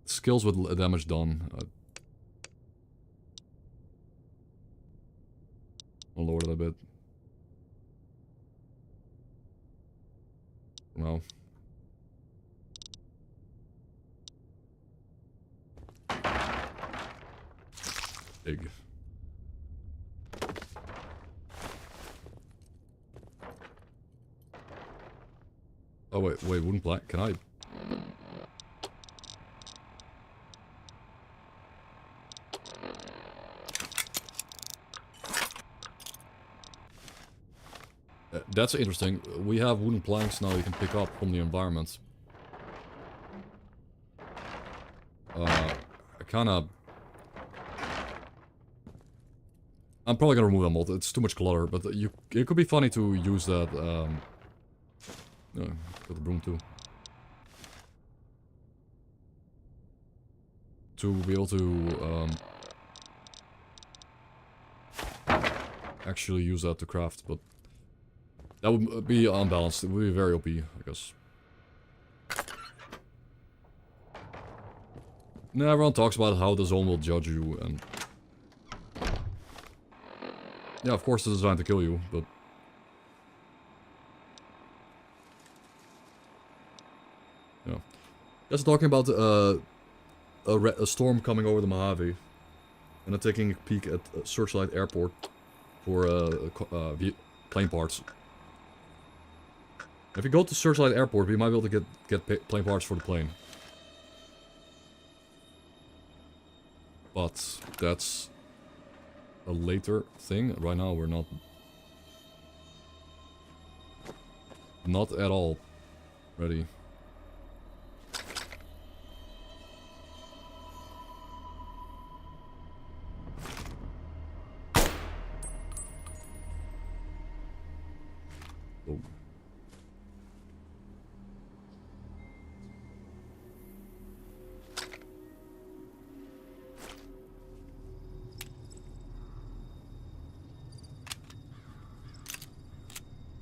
Skills with damage done. I'll lower it a bit. No. Big. Oh wait, wooden plank. Can I? That's interesting. We have wooden planks now you can pick up from the environment. I kinda... I'm probably gonna remove that mold. It's too much clutter, but it could be funny to use that, with the broom too. To be able to, actually use that to craft, but that would be unbalanced. It would be very OP, I guess. Now everyone talks about how the zone will judge you, and... Yeah, of course it's designed to kill you, but... Yeah. Just talking about a storm coming over the Mojave. And then taking a peek at Searchlight Airport for plane parts. If you go to Searchlight Airport, we might be able to get plane parts for the plane. But that's a later thing. Right now we're not at all ready. Oh.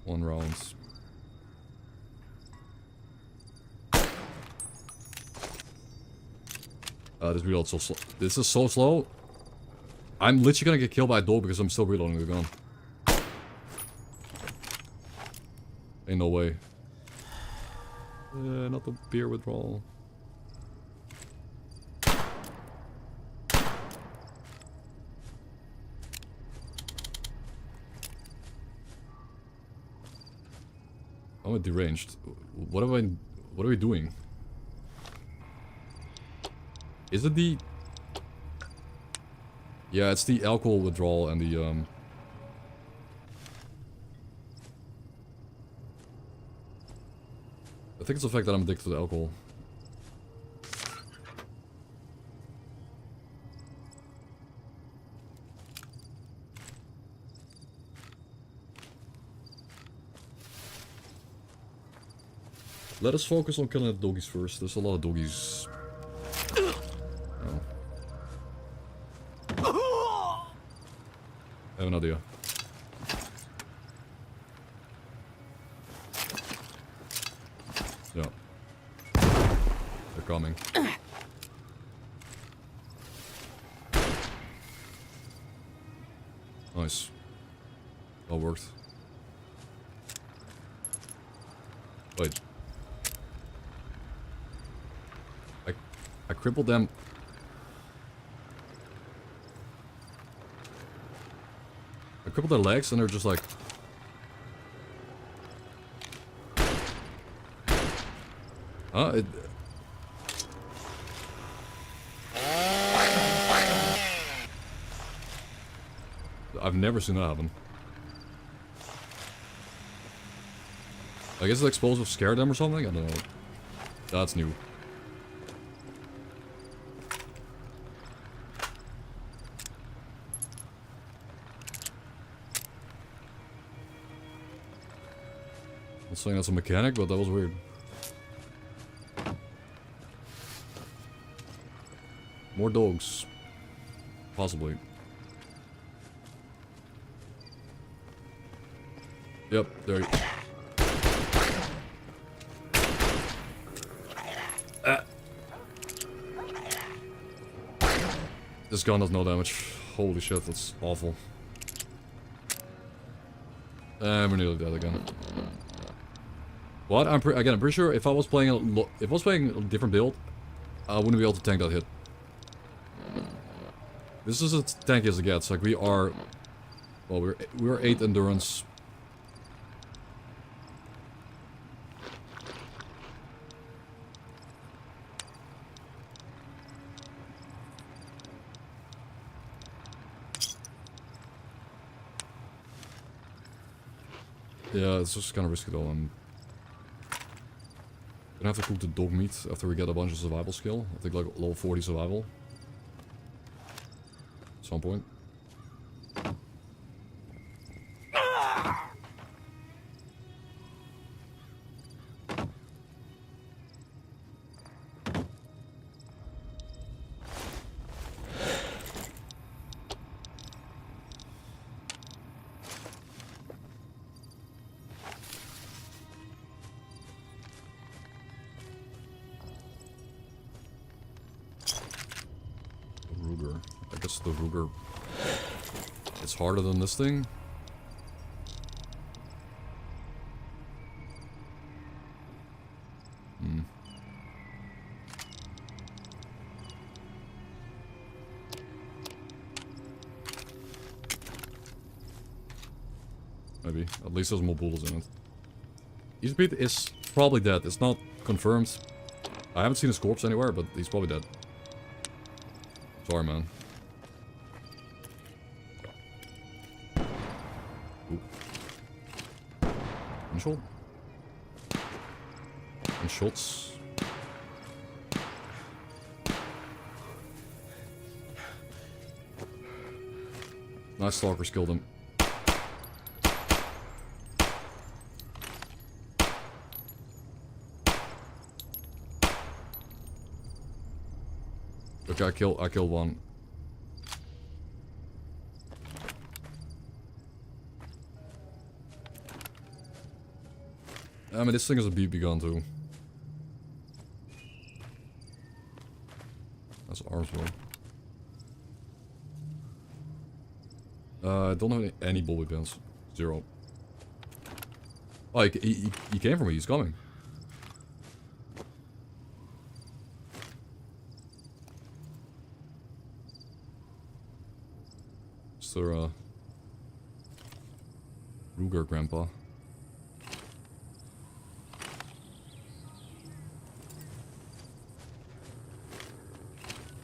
One rounds. This reload's so slow. This is so slow. I'm literally gonna get killed by a dog because I'm still reloading the gun. Ain't no way. Not the beer withdrawal. I'm deranged. What are we doing? Is it the... Yeah, it's the alcohol withdrawal and the I think it's the fact that I'm addicted to alcohol. Let us focus on killing the doggies first. There's a lot of doggies. Oh. I have an idea. Yeah. They're coming. Nice. That worked. Wait. I crippled them. I crippled their legs and they're just like... Huh? I've never seen that happen. I guess the explosive scared them or something? I don't know. That's new. I'm saying that's a mechanic, but that was weird. More dogs. Possibly. Yep, there you This gun does no damage. Holy shit, that's awful. And we're nearly dead again. What? I'm pretty sure if I was playing a different build, I wouldn't be able to tank that hit. This is as tanky as it gets. Like we are, well, we're 8 endurance. Yeah, it's just kind of risky though. I'm gonna have to cook the dog meat after we get a bunch of survival skill. I think like level 40 survival. At some point. I guess the Ruger is harder than this thing. Maybe. At least there's more bullets in it. Eastbeat is probably dead. It's not confirmed. I haven't seen his corpse anywhere, but he's probably dead. Sorry, man. Ooh. One shot. And shots. Nice, stalkers killed him. Okay, I killed one. I mean, this thing is a BB gun too. That's arms bro. I don't have any bullet pins. 0. Oh, he came for me. He's coming. Mr. Ruger Grandpa.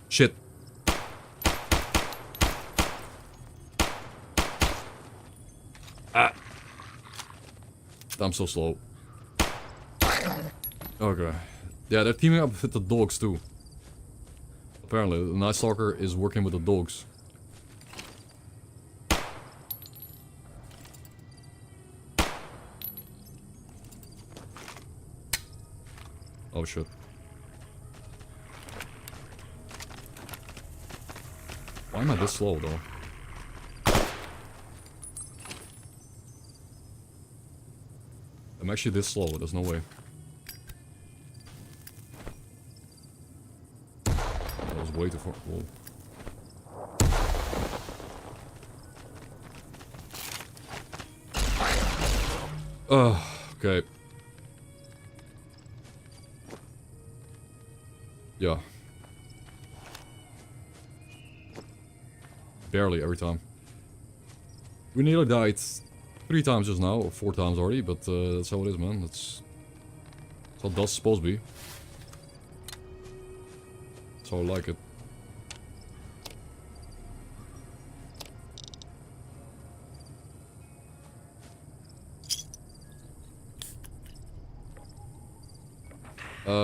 Shit. Ah! I'm so slow. Okay. Yeah, they're teaming up with the dogs too. Apparently, the Night Stalker is working with the dogs. Oh shit. Why am I this slow though? I'm actually this slow, there's no way. That was way too far. Whoa. Okay. Yeah. Barely every time. We nearly died 3 times just now, or 4 times already, but that's how it is, man. That's how it's supposed to be. That's how I like it.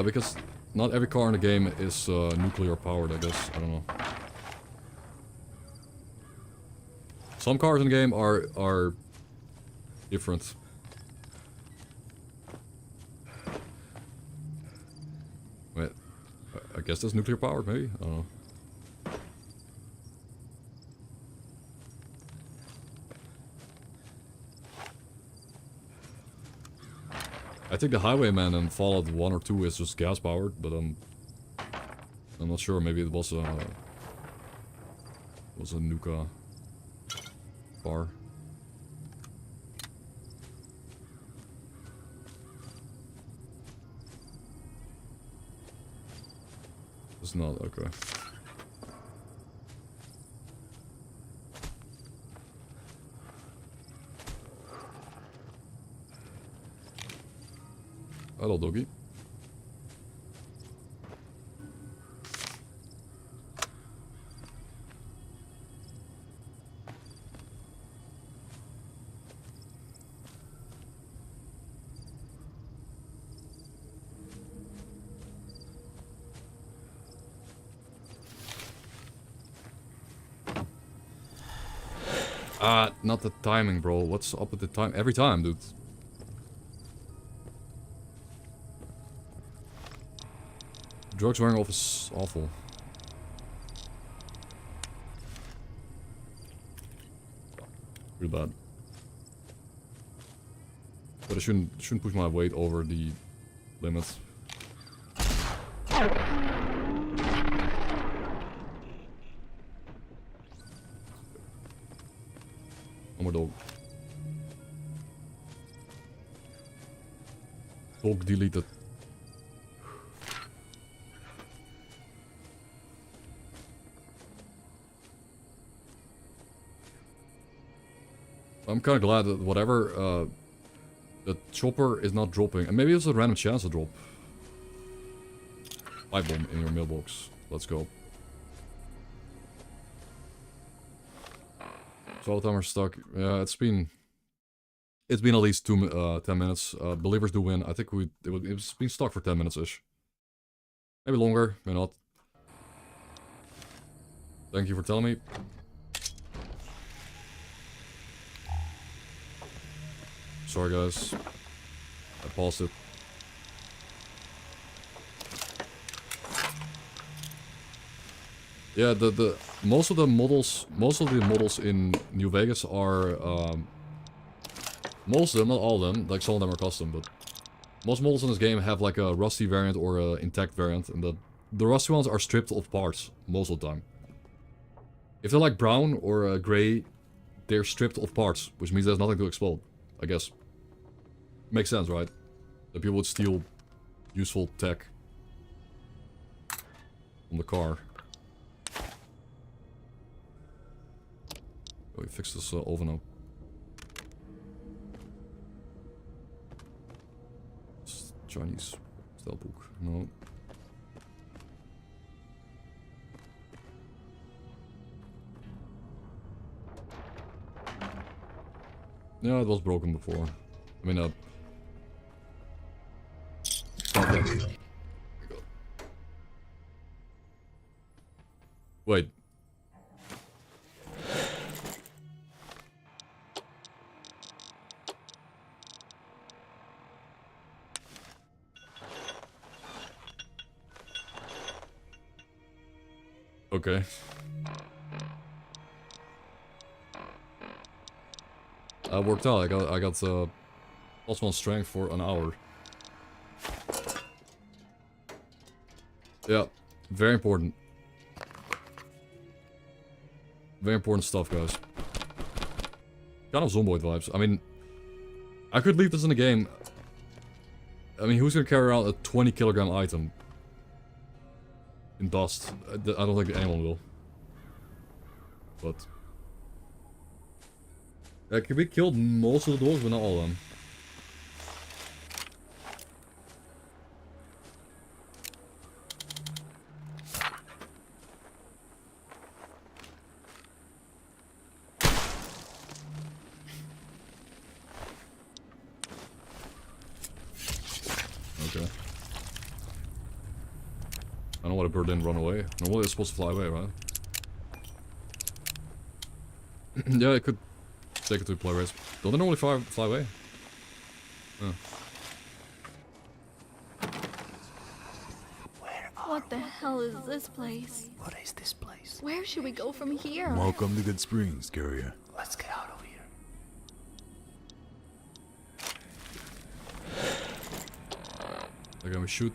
Because not every car in the game is nuclear powered, I guess. I don't know. Some cars in the game are different. Wait, I guess that's nuclear powered, maybe? I don't know. I think the Highwayman in Fallout 1 or 2 is just gas powered, but I'm not sure. Maybe it was a nuka car. It's not okay. Hello, doggy. Not the timing, bro. What's up with the time? Every time, dude. Drugs wearing off is awful. Pretty bad. But I shouldn't push my weight over the limits. One more dog. Dog deleted. I'm kind of glad that whatever, the chopper is not dropping. And maybe it's a random chance to drop. Pipe bomb in your mailbox. Let's go. So timer stuck. Yeah, it's been at least 10 minutes. Believers do win. I think it's been stuck for 10 minutes-ish. Maybe longer, maybe not. Thank you for telling me. Sorry guys. I paused it. Yeah, most of the models in New Vegas are most of them, not all of them, like some of them are custom, but most models in this game have like a rusty variant or a intact variant, and the rusty ones are stripped of parts most of the time. If they're like brown or gray, they're stripped of parts, which means there's nothing to explode, I guess. Makes sense, right? That people would steal useful tech from the car. Oh, we fixed this oven up. Chinese S.T.A.L.K.E.R book. No. Yeah, it was broken before. I mean, stop that. Wait. Okay. That worked out. I got +1 strength for an hour. Yeah, very important. Very important stuff, guys. Kind of Zomboid vibes. I mean, I could leave this in the game. I mean, who's gonna carry around a 20 kilogram item? In dust. I don't think anyone will. But... yeah, we killed most of the dogs, but not all of them. Okay. I don't know why the bird didn't run away. Normally it's supposed to fly away, right? Yeah, it could take it to a play race. Don't they normally fly away? Oh. What the hell is this place? What is this place? Where should we go from here? Welcome to Good Springs, carrier. Let's get out of here. Okay, we shoot.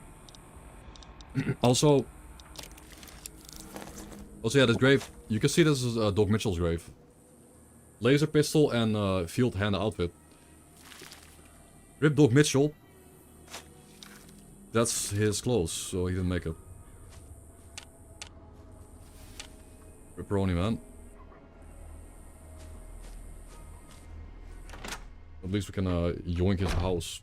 Also, yeah, this grave. You can see this is Doc Mitchell's grave. Laser pistol and field hand outfit. Rip Doc Mitchell. That's his clothes, so he didn't make it. Ripperoni, man. At least we can yoink his house.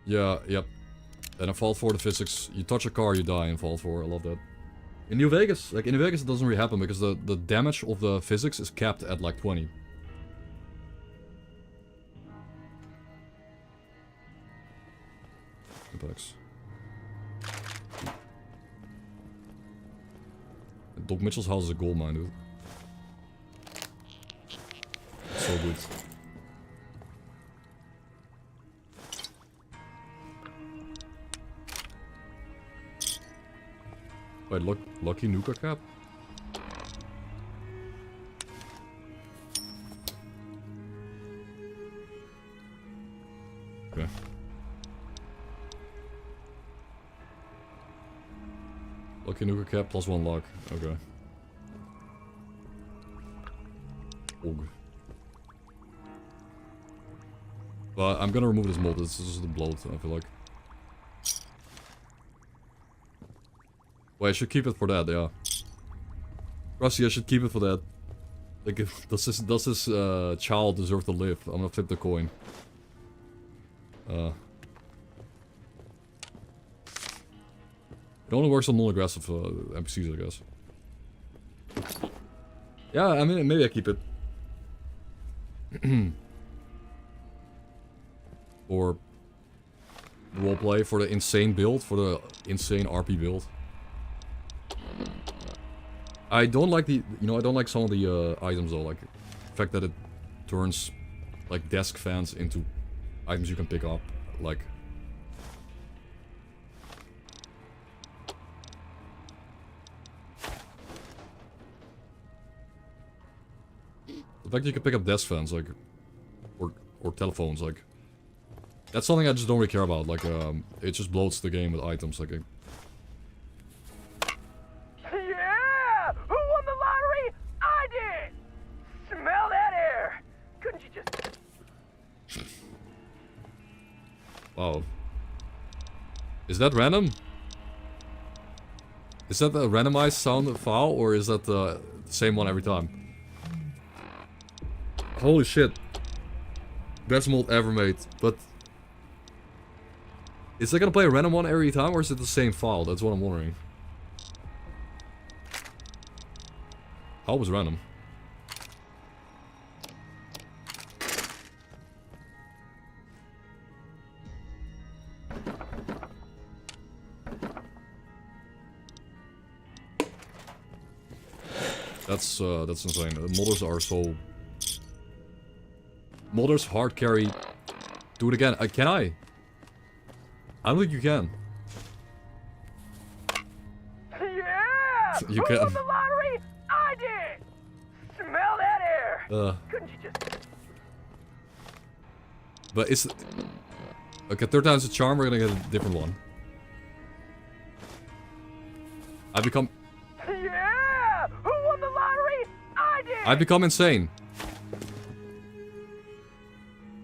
Yeah, yep. And in Fallout 4 the physics, you touch a car, you die in Fallout 4, I love that. In New Vegas, like in New Vegas it doesn't really happen because the damage of the physics is capped at like 20. Impacts. Doc Mitchell's house is a gold mine, dude. It's so good. Wait, lucky Nuka cap? Okay. Lucky Nuka cap +1 luck. Okay. Og. But I'm gonna remove this mold. This is the bloat, I feel like. Wait, I should keep it for that, yeah. Rusty, I should keep it for that. Like, does this child deserve to live? I'm gonna flip the coin. It only works on non-aggressive NPCs, I guess. Yeah, I mean, maybe I keep it. Or roleplay for the insane build, for the insane RP build. I don't like the, you know, I don't like some of the items though, like the fact that it turns like desk fans into items you can pick up, like. The fact you can pick up desk fans, like, or telephones, like, that's something I just don't really care about. Like, it just bloats the game with items, like. Yeah! Who won the lottery? I did! Smell that air! Couldn't you just... Wow. Is that random? Is that a randomized sound file, or is that the same one every time? Holy shit. Best mold ever made, but... Is it gonna play a random one every time, or is it the same file? That's what I'm wondering. How was random? That's insane. Modders are so... Modders hard carry. Do it again. Can I? I don't think you can. Yeah! You Who can. won the lottery? I did! Smell that air! Couldn't you just... But it's... Okay, third time's a charm, we're gonna get a different one. I become... Yeah! Who won the lottery? I did! I become insane.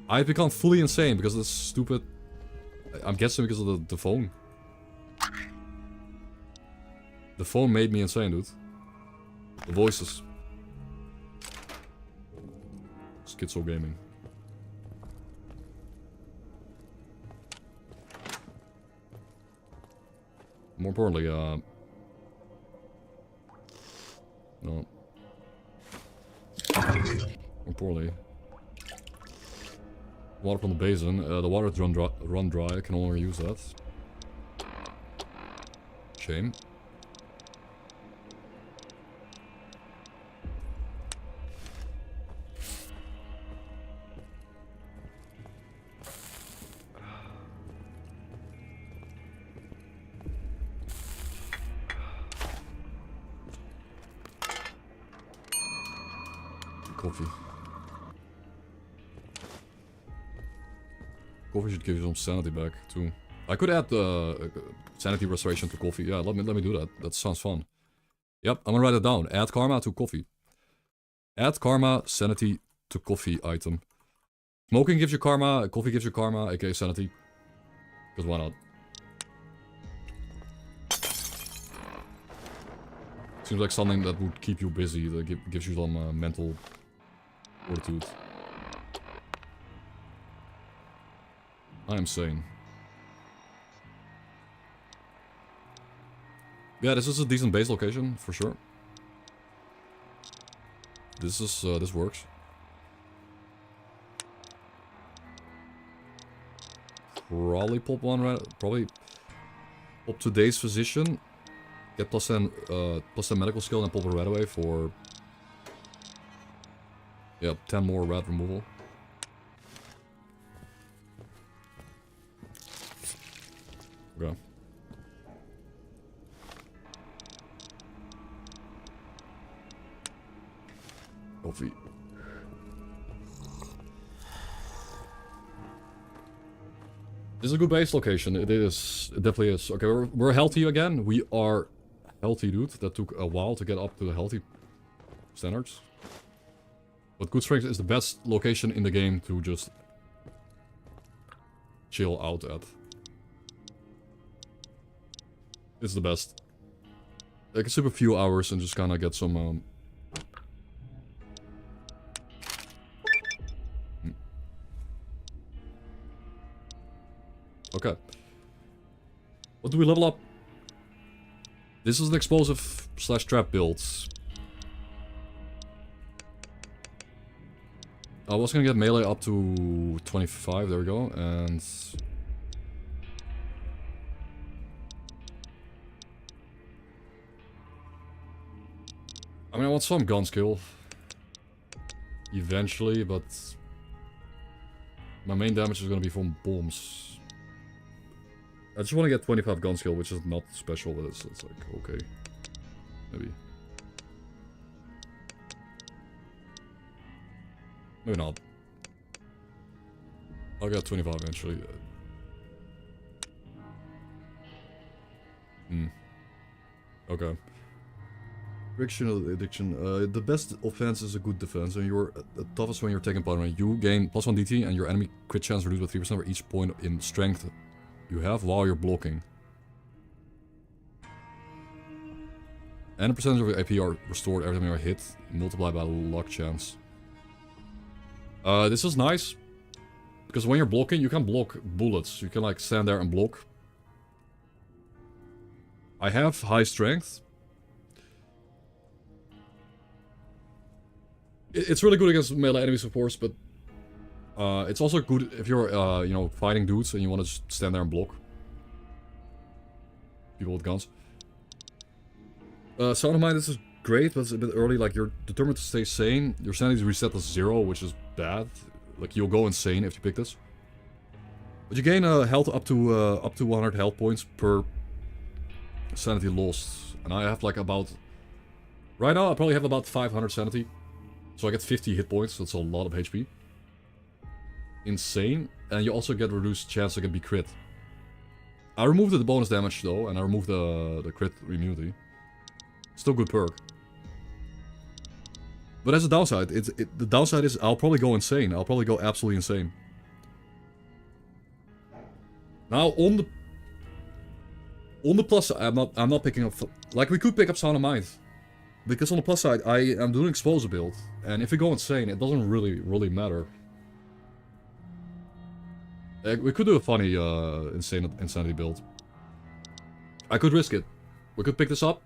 I become fully insane because of this stupid... I'm guessing because of the phone. The phone made me insane, dude. The voices. Schizo gaming. More importantly, no. More importantly. Water from the basin. The water's run dry. I can no longer use that. Shame. Coffee. Coffee should give you some sanity back too. I could add sanity restoration to coffee. Yeah, let me do that. That sounds fun. Yep, I'm gonna write it down. Add karma to coffee. Add karma, sanity to coffee item. Smoking gives you karma, coffee gives you karma, aka sanity. Because why not? Seems like something that would keep you busy, that gives you some mental fortitude. I am sane. Yeah, this is a decent base location, for sure. This works. Probably pop one, right? Probably pop today's physician. Get +10 medical skill and pop it right away for... Yeah, 10 more rat removal. Okay. Coffee. This is a good base location. It is. It definitely is. Okay, we're healthy again. We are healthy, dude. That took a while to get up to the healthy standards. But Good Strength is the best location in the game to just chill out at. It's the best. I can sleep a few hours and just kind of get some... Okay. What do we level up? This is an explosive / trap build. I was gonna get melee up to 25, there we go, and... I mean, I want some gun skill. Eventually, but... my main damage is gonna be from bombs. I just want to get 25 gun skill, which is not special, but it's like, okay. Maybe. Maybe not. I'll get 25 eventually. Okay. Frictional addiction. The best offense is a good defense, and you're the toughest when you're taking part. You gain +1 DT, and your enemy crit chance reduced by 3% for each point in strength you have while you're blocking. And a percentage of your AP are restored every time you're hit, multiplied by luck chance. This is nice. Because when you're blocking, you can block bullets. You can like stand there and block. I have high strength. It's really good against melee enemies, of course, but it's also good if you're, you know, fighting dudes and you want to just stand there and block people with guns. Sound of Mind, this is great, but it's a bit early. Like, you're determined to stay sane. Your sanity is reset to 0, which is bad. Like, you'll go insane if you pick this. But you gain health up to 100 health points per sanity lost. And I have like about... Right now I probably have about 500 sanity. So I get 50 hit points, that's a lot of HP. Insane. And you also get reduced chance to get be crit. I removed the bonus damage though, and I removed the crit immunity. Still good perk. But as a downside, the downside is I'll probably go insane. I'll probably go absolutely insane. Now on the plus side, I'm not picking up, like we could pick up Sound of Mind, because on the plus side I am doing explosive build, and if we go insane, it doesn't really matter. We could do a funny insanity build. I could risk it. We could pick this up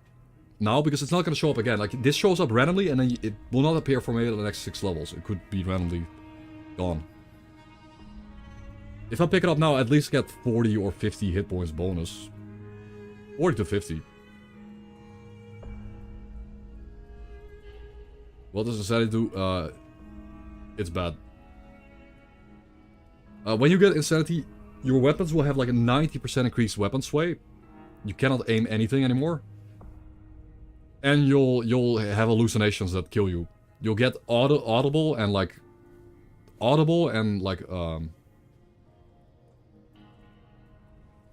now because it's not gonna show up again. Like this shows up randomly, and then it will not appear for maybe the next 6 levels. It could be randomly gone. If I pick it up now, I at least get 40 or 50 hit points bonus. 40 to 50. What does Insanity do? It's bad. When you get Insanity, your weapons will have like a 90% increased weapon sway. You cannot aim anything anymore. And you'll have hallucinations that kill you. You'll get audible and like...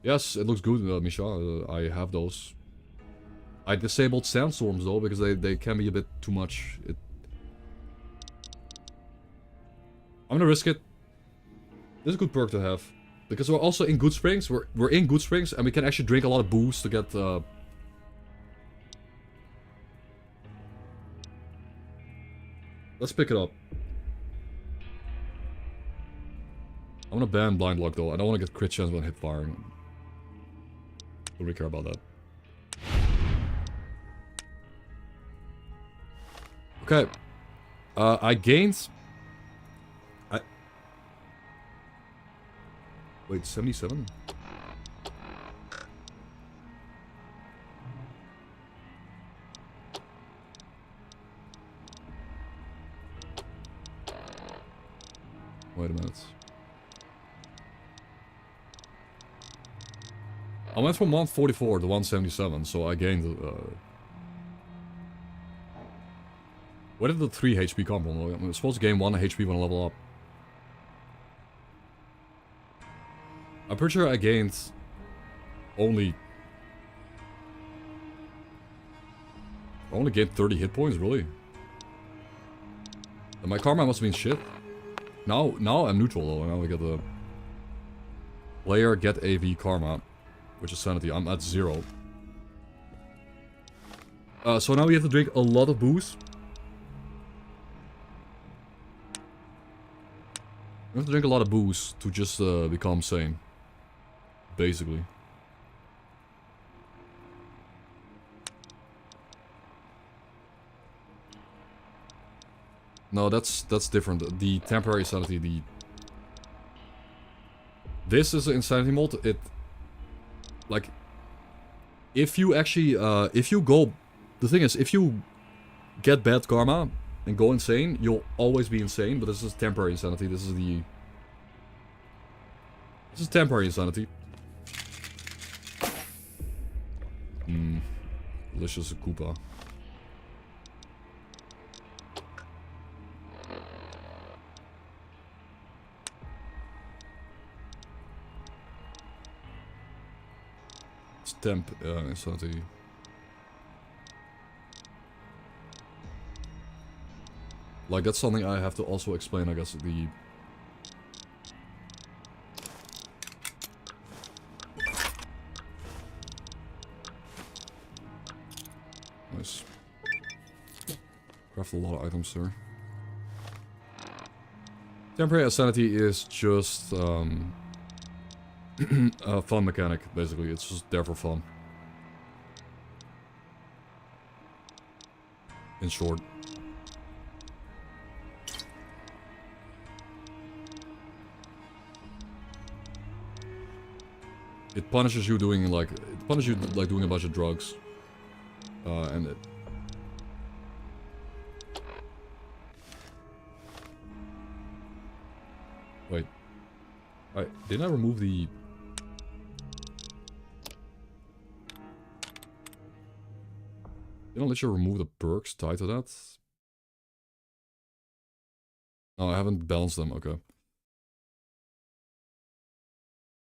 Yes, it looks good, Misha. I have those. I disabled sandstorms though, because they can be a bit too much. I'm gonna risk it. This is a good perk to have. Because we're also in Good Springs. We're in Good Springs, and we can actually drink a lot of booze to get... Let's pick it up. I'm gonna ban Blind Lock though. I don't want to get crit chance when hip firing. Don't really care about that. Okay. I gained... Wait, 77? Wait a minute. I went from 144 to 177, so I gained... Where did the 3 HP come from? I'm supposed to gain 1 HP when I level up. I'm pretty sure I gained... only... I only gained 30 hit points, really? And my karma must have been shit. Now I'm neutral though, now we get the... Player get AV karma. Which is sanity. I'm at 0. So now we have to drink a lot of booze. We have to drink a lot of booze to just become sane. Basically. No, that's different. The temporary sanity, This is an insanity mod. Like, if you actually, if you go... The thing is, if you get bad karma and go insane, you'll always be insane, but this is temporary insanity. This is temporary insanity. Delicious Koopa. Temp insanity. Like, that's something I have to also explain, I guess. Nice. Craft a lot of items there. Temporary insanity is just a fun mechanic, basically. It's just there for fun. In short. punishes you doing like... It punishes you like doing a bunch of drugs. And it... Wait. Didn't I remove the... Didn't I let you remove the perks tied to that? Oh, I haven't balanced them, okay.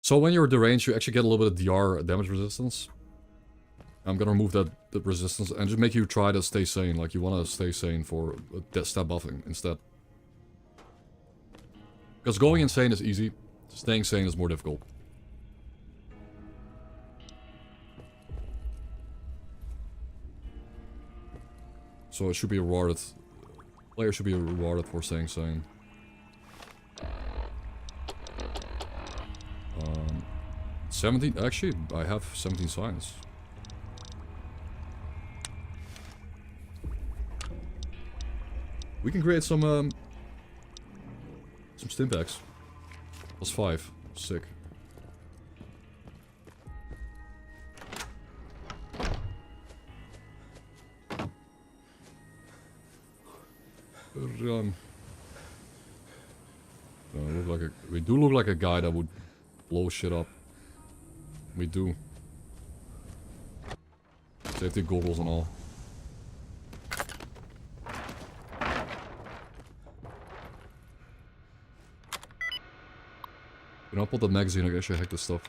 So when you're deranged, you actually get a little bit of DR damage resistance. I'm gonna remove that resistance and just make you try to stay sane, like you wanna stay sane for stat buffing instead. Because going insane is easy, staying sane is more difficult. So it should be rewarded. Players should be rewarded for staying sane. 17, actually, I have 17 signs. We can create some stim packs. Plus 5. Sick. Run. We do look like a guy that would blow shit up. We do. Safety goggles and all. You know, I'll put the magazine, I can actually hack this stuff.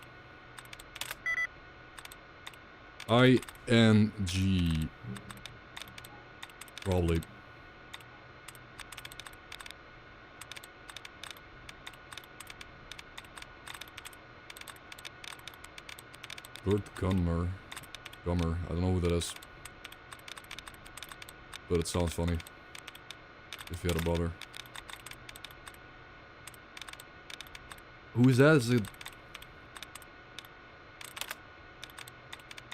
ING. Probably. Bert Gummer. Gummer. I don't know who that is. But it sounds funny. If you had a brother. Who is that? Is it...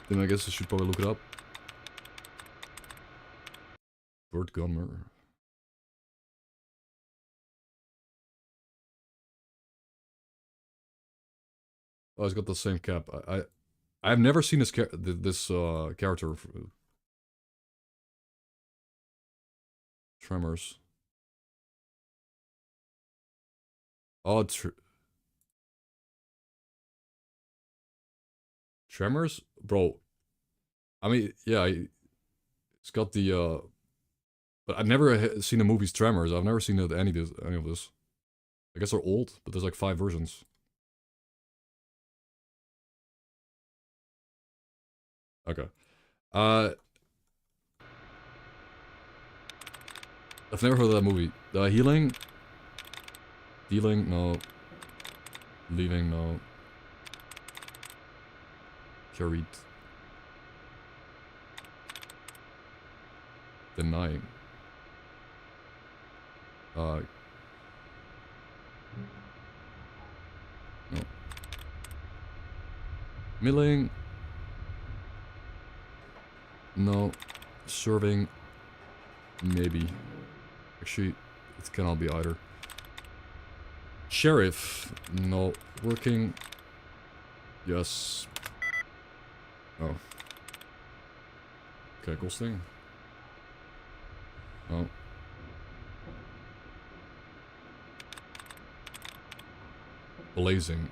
Then I guess I should probably look it up. Bert Gummer. Oh, he's got the same cap. I've never seen this character. Tremors. Oh, Tremors? Bro. I mean, yeah, it's got the, but I've never seen the movies Tremors. I've never seen any of this. I guess they're old, but there's like 5 versions. Okay. I've never heard of that movie. Healing? Dealing? No. Leaving? No. Carried. Denying. No. Milling. No. Serving. Maybe. Actually, it cannot be either. Sheriff. No. Working. Yes. Oh. Okay, ghosting. No. Blazing.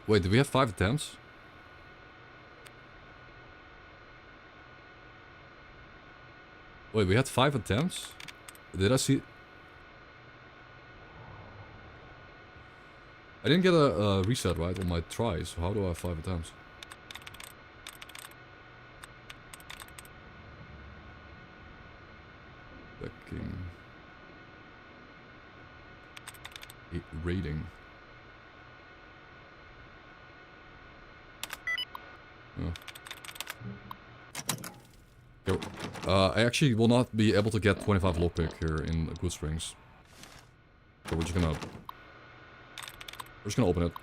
Wait, did we have 5 attempts? Wait, we had 5 attempts? Did I see... I didn't get a reset, right, on my tries, so how do I have 5 attempts? Checking... Rating... I actually will not be able to get 25 lockpick here in Good Springs. So we're just gonna open it.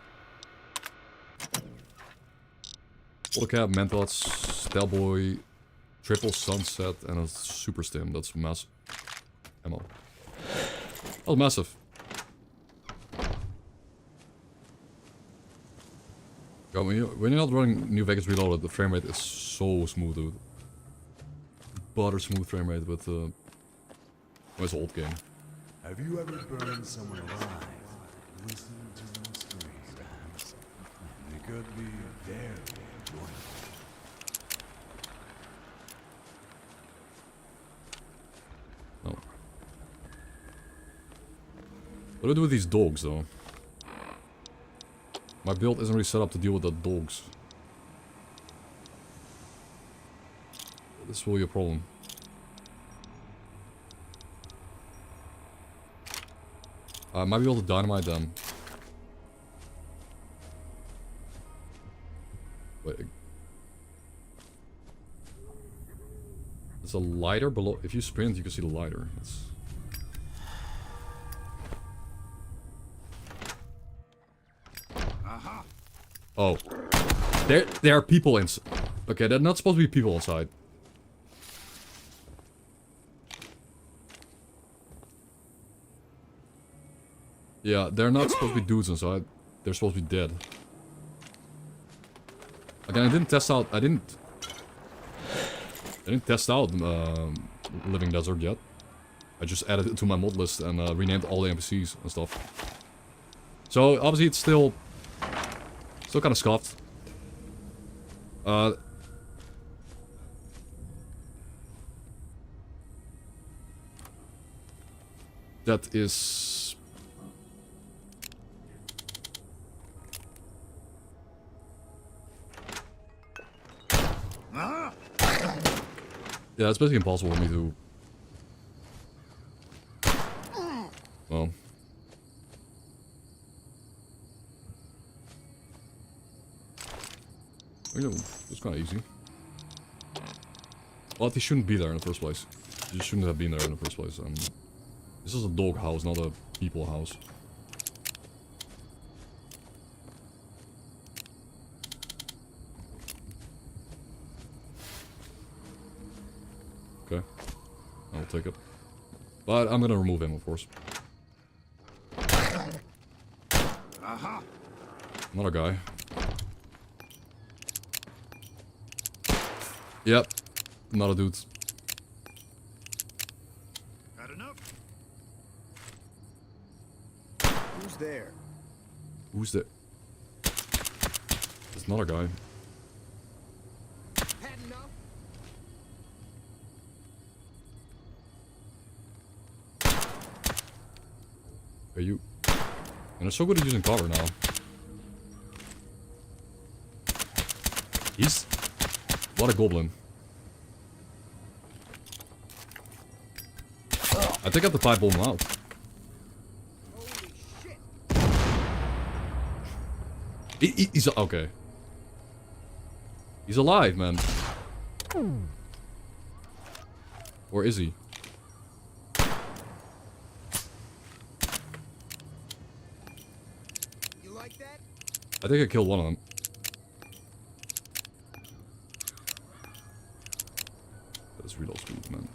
Autocap, Mentats, Stelboy, Triple Sunset, and a Super Stim. That's massive ammo. Oh, massive. God, when you're not running New Vegas Reloaded, the frame rate is so smooth, dude. Butter smooth frame rate with it's an old game. Have you ever burned someone alive? Listen to those screams. They could be very enjoyable. No. What do I do with these dogs, though? My build isn't really set up to deal with the dogs. This will be a problem. I might be able to dynamite them. Wait. There's a lighter below. If you sprint, you can see the lighter. That's... Oh. There are people inside. Okay, they're not supposed to be people inside. Yeah, they're not supposed to be dudes inside. They're supposed to be dead. Again, I didn't test out. I didn't test out Living Desert yet. I just added it to my mod list and renamed all the NPCs and stuff. So obviously it's still kind of scuffed. That is... Yeah, it's basically impossible for me to... Well... You know, it's kind of easy. But he shouldn't be there in the first place. He just shouldn't have been there in the first place. And this is a dog house, not a people house. Okay. I'll take it. But I'm gonna remove him, of course. Another guy. Yep. Not a dude. Had enough? Who's there? Who's that? There's another guy. Had enough? Are you? And they're so good at using cover now. He's... What a goblin. I think I have to pipe bomb him out. He's... Okay. He's alive, man. Or is he? You like that? I think I killed one of them. That's reload speed, man.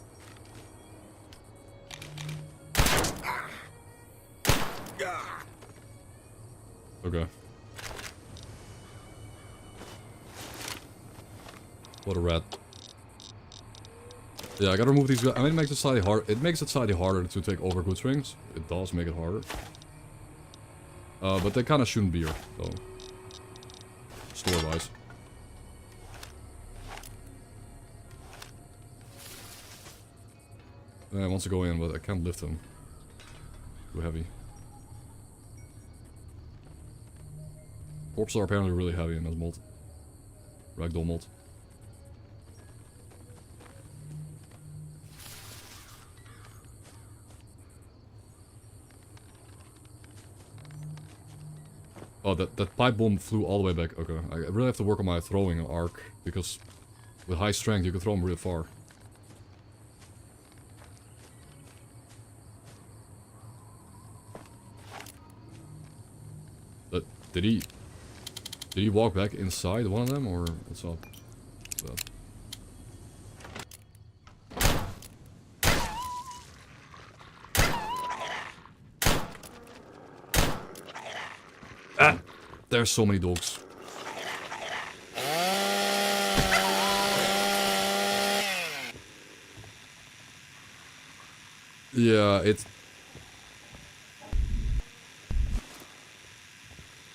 Okay. What a rat. Yeah, I gotta remove these guys. I mean, it makes it slightly hard. It makes it slightly harder to take over good swings. It does make it harder. But they kind of shouldn't be here, though. Store-wise. I want to go in, but I can't lift him. Too heavy. Corpses are apparently really heavy in this mod. Ragdoll mod. Oh, that pipe bomb flew all the way back. Okay, I really have to work on my throwing arc, because with high strength you can throw them really far. But did he Did he walk back inside one of them, or what's up? Ah! There's so many dogs. Yeah, it's...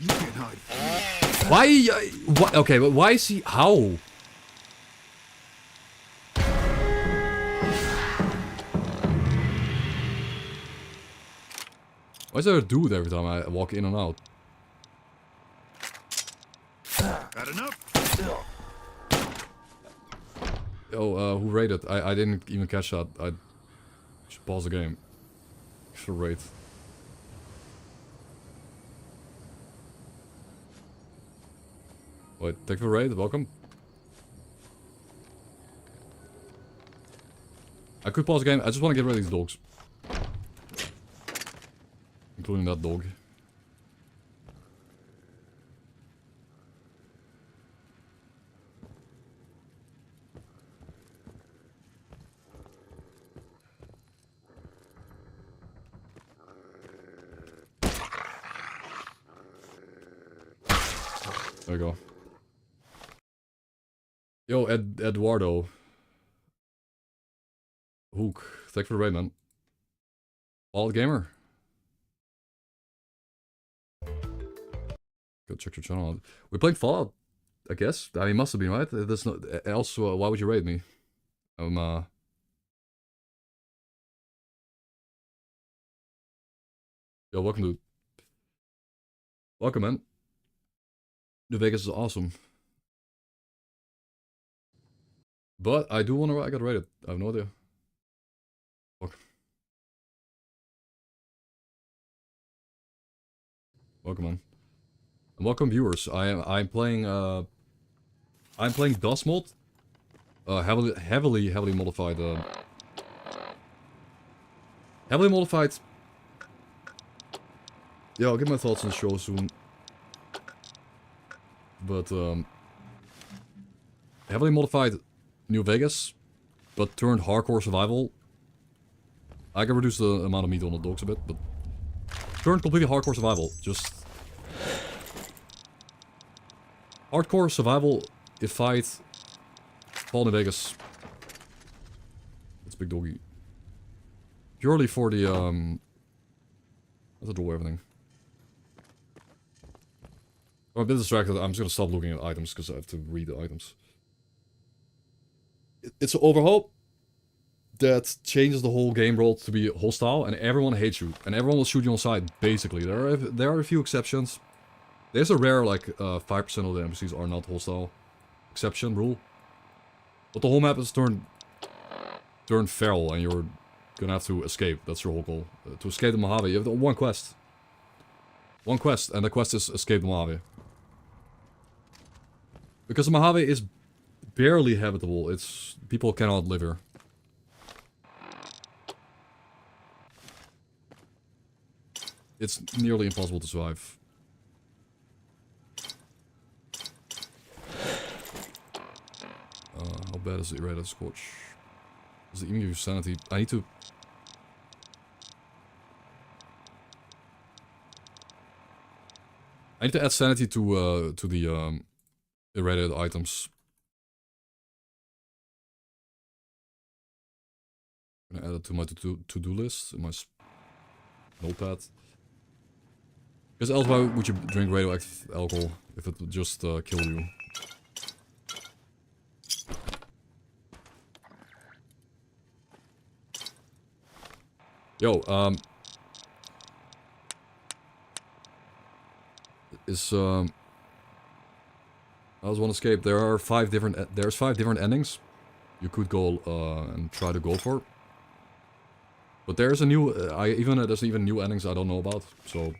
You can't hide. Why? Why? Okay, but why is he... How? Why is there a dude every time I walk in and out? Had enough? Oh, who raided? I didn't even catch that. I should pause the game. Should raid. Wait, thank you for raid, welcome. I could pause the game, I just want to get rid of these dogs. Including that dog. There we go. Yo, Eduardo. Hook. Thanks for the raid, man. Fallout Gamer. Go check your channel out. We're playing Fallout, I guess. I mean, must have been, right? That's not... Else, why would you raid me? Yo, welcome, dude. Welcome, man. New Vegas is awesome. But I do want to... I got rated. I have no idea. Fuck. Welcome, man. And welcome, viewers. I'm playing DOS mod. Heavily modified. Heavily modified. Yeah, I'll get my thoughts on the show soon. But heavily modified New Vegas, but turned hardcore survival. I can reduce the amount of meat on the dogs a bit, but turned completely hardcore survival. Just hardcore survival. If fight Fall in Vegas. It's big doggy. Purely for the let's draw everything. I'm a bit distracted. I'm just gonna stop looking at items because I have to read the items. It's an overhaul that changes the whole game world to be hostile, and everyone hates you, and everyone will shoot you on sight. Basically, there are a few exceptions. There's a rare, like 5% of the NPCs are not hostile exception rule, but the whole map is turned feral, and you're gonna have to escape. That's your whole goal. To escape the Mojave, you have one quest. One quest, and the quest is escape the Mojave. Because the Mojave is barely habitable. It's... people cannot live here. It's nearly impossible to survive. How bad is the irradiated scorch? Does it even give you sanity? I need to... I need to add sanity to the irradiated items. I'm gonna add it to my to-do list in my notepad. Because else why would you drink radioactive alcohol if it would just kill you? Yo, I was one escape. There are 5 different. There's 5 different endings you could go and try to go for. But there's a new. There's even new endings I don't know about. So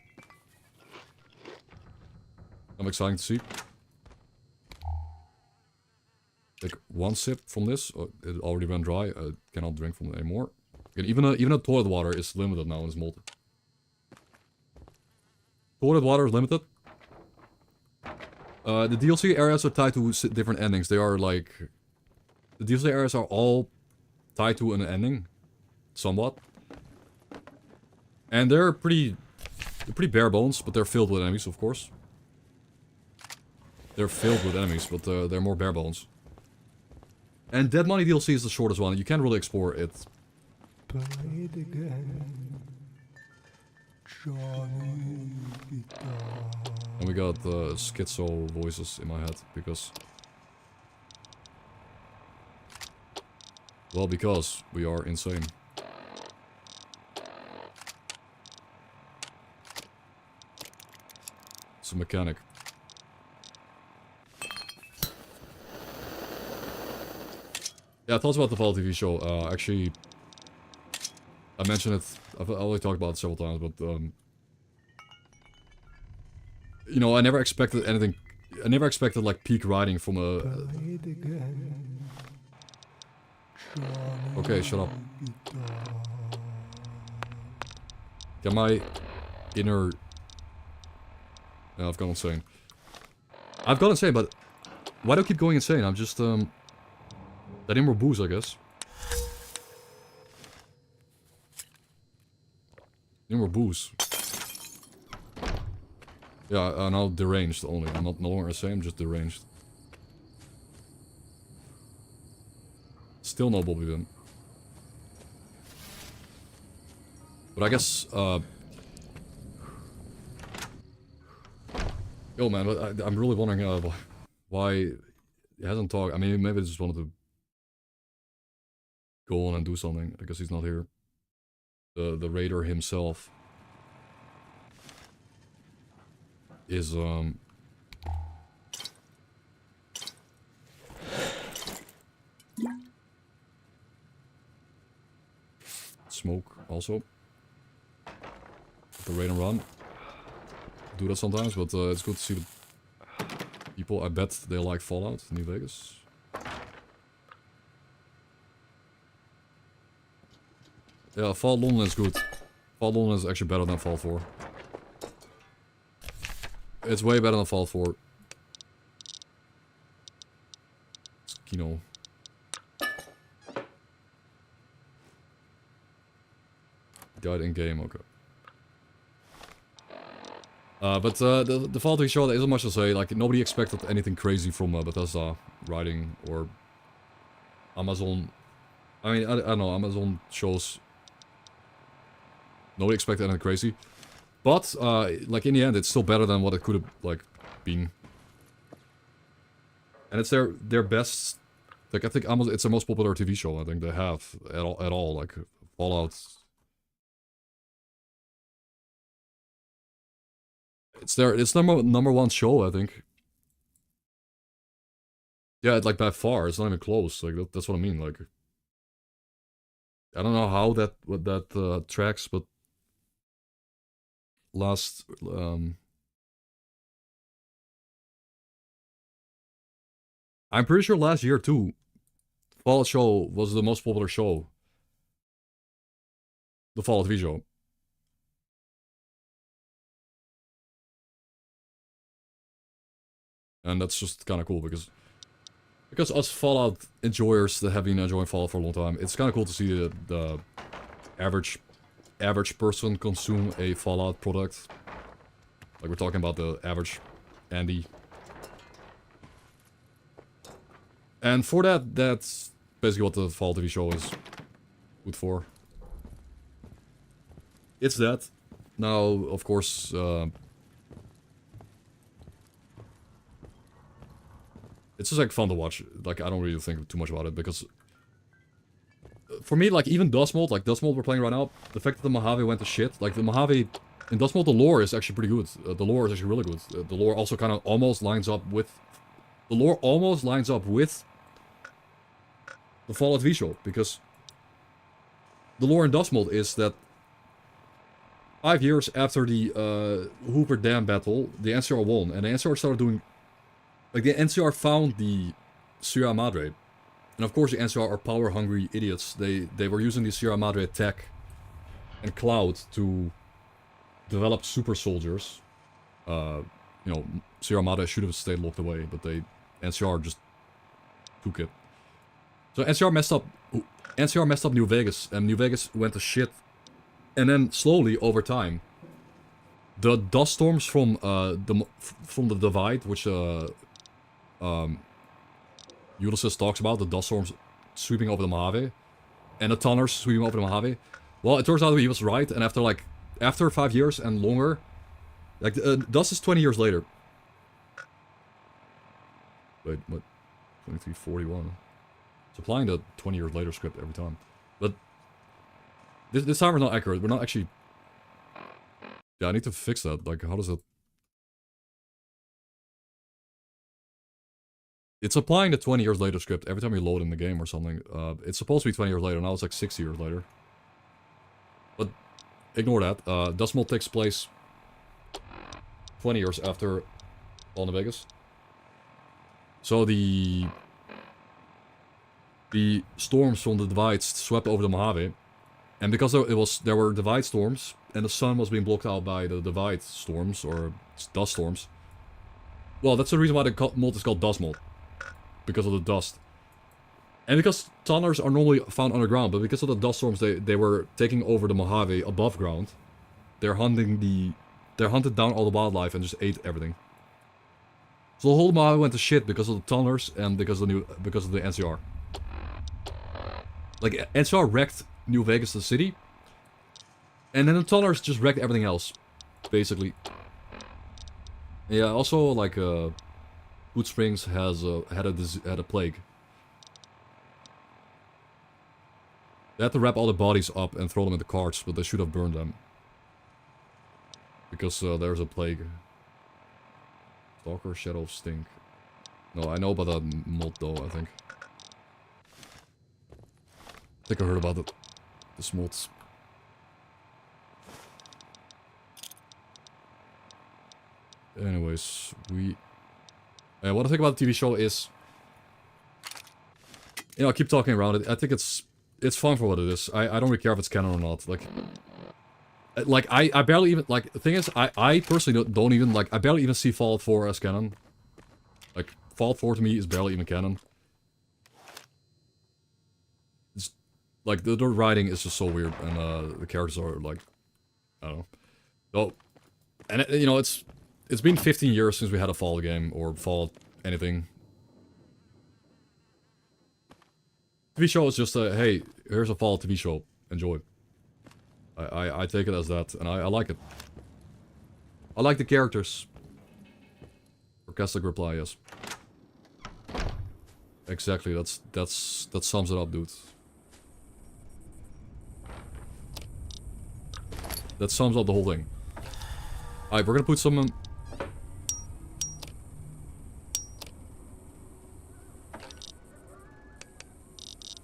I'm excited to see. Take one sip from this. It already ran dry. I cannot drink from it anymore. And even the toilet water is limited now in this mod. Toilet water is limited. The DLC areas are tied to different endings. They are like... The DLC areas are all tied to an ending. Somewhat. And they're pretty bare bones, but they're filled with enemies, of course. They're filled with enemies, but they're more bare bones. And Dead Money DLC is the shortest one. You can't really explore it. Play it again, Johnny Guitar. And we got schizo voices in my head, because... Well, because we are insane. It's a mechanic. Yeah, thoughts about the Fall TV show. Actually, I mentioned it. I've already talked about it several times, but you know, I never expected anything. I never expected like peak writing from a. Play it again, Johnny Okay, shut up. Guitar. Get my inner. Yeah, I've gone insane. I've gone insane, but why do I keep going insane? I'm just I need more booze, I guess. Need more booze. Yeah, I'm now deranged only. I'm not no longer insane, I'm just deranged. Still no Bobby Vin. But I guess, yo man, but I'm really wondering why he hasn't talked. I mean, maybe he just wanted to go on and do something. I guess he's not here. The raider himself is smoke also. The raid and run. Do that sometimes, but it's good to see the people. I bet they like Fallout, New Vegas. Yeah, Fall London is good. Fall London is actually better than Fall 4. It's way better than Fall 4. It's Kino. Died in game, okay. But the Fall 3 show, there isn't much to say. Like, nobody expected anything crazy from Bethesda writing or Amazon. I mean, I don't know, Amazon shows. Nobody expected anything crazy. But, like, in the end, it's still better than what it could have, like, been. And it's their best. Like, I think it's their most popular TV show, I think they have at all. Like, Fallout. It's their number one show, I think. Yeah, like by far, it's not even close. Like that's what I mean. Like, I don't know how that tracks, but last I'm pretty sure last year too, Fallout show was the most popular show. The Fallout TV show. And that's just kind of cool because us Fallout enjoyers that have been enjoying Fallout for a long time, it's kind of cool to see the average person consume a Fallout product. Like we're talking about the average Andy. And for that, that's basically what the Fallout TV show is good for. It's that. Now, of course, it's just like fun to watch. Like I don't really think too much about it because for me, like even Dustmold, like Dustmold we're playing right now, the fact that the Mojave went to shit, like the Mojave in Dustmold, the lore is actually pretty good. The lore is actually really good. The lore also kind of almost lines up with the Fallout V show because the lore in Dustmold is that 5 years after the Hoover Dam battle, the NCR won, and the NCR started doing. Like, the NCR found the Sierra Madre. And of course the NCR are power-hungry idiots. They were using the Sierra Madre tech and cloud to develop super soldiers. You know, Sierra Madre should have stayed locked away, but NCR just took it. So NCR messed up New Vegas, and New Vegas went to shit. And then slowly over time, the dust storms from the divide, which Ulysses talks about, the dust storms sweeping over the Mojave, and the tunnels sweeping over the Mojave. Well, it turns out he was right, and after 5 years and longer, like dust is 20 years later. Wait, what? 2341. It's applying the 20 years later script every time, but this time we're not accurate. We're not actually. Yeah, I need to fix that. Like, how does it? It's applying the 20 years later script every time you load in the game or something. It's supposed to be 20 years later, now it's like 60 years later. But ignore that. Dust Mold takes place 20 years after Fall in Vegas. So the storms from the divides swept over the Mojave. And because there were divide storms, and the sun was being blocked out by the divide storms, or dust storms. Well, that's the reason why the mold is called Dust Mold. Because of the dust. And because tunnels are normally found underground, but because of the dust storms they were taking over the Mojave above ground. They hunted down all the wildlife and just ate everything. So the whole Mojave went to shit because of the tunnels and because of the NCR. Like, NCR wrecked New Vegas, the city. And then the tunnels just wrecked everything else. Basically. Yeah, also, like, Good Springs had a plague. They had to wrap all the bodies up and throw them in the carts, but they should have burned them. Because there's a plague. S.T.A.L.K.E.R, Shadow of Stink. No, I know about that mod though, I think. I think I heard about this mod. Anyways, what I think about the TV show is, you know, I keep talking around it. I think it's fun for what it is. I don't really care if it's canon or not. Like I barely even, like, the thing is, I personally don't even, like, I barely even see Fallout 4 as canon. Like, Fallout 4 to me is barely even canon. It's, like, the writing is just so weird, and the characters are, like, I don't know. So, and you know, it's been 15 years since we had a Fallout game, or Fallout anything. TV show is just a, hey, here's a Fallout TV show, enjoy. I take it as that, and I like it. I like the characters. Sarcastic reply, yes. Exactly, that sums it up, dude. That sums up the whole thing. Alright, we're gonna put some...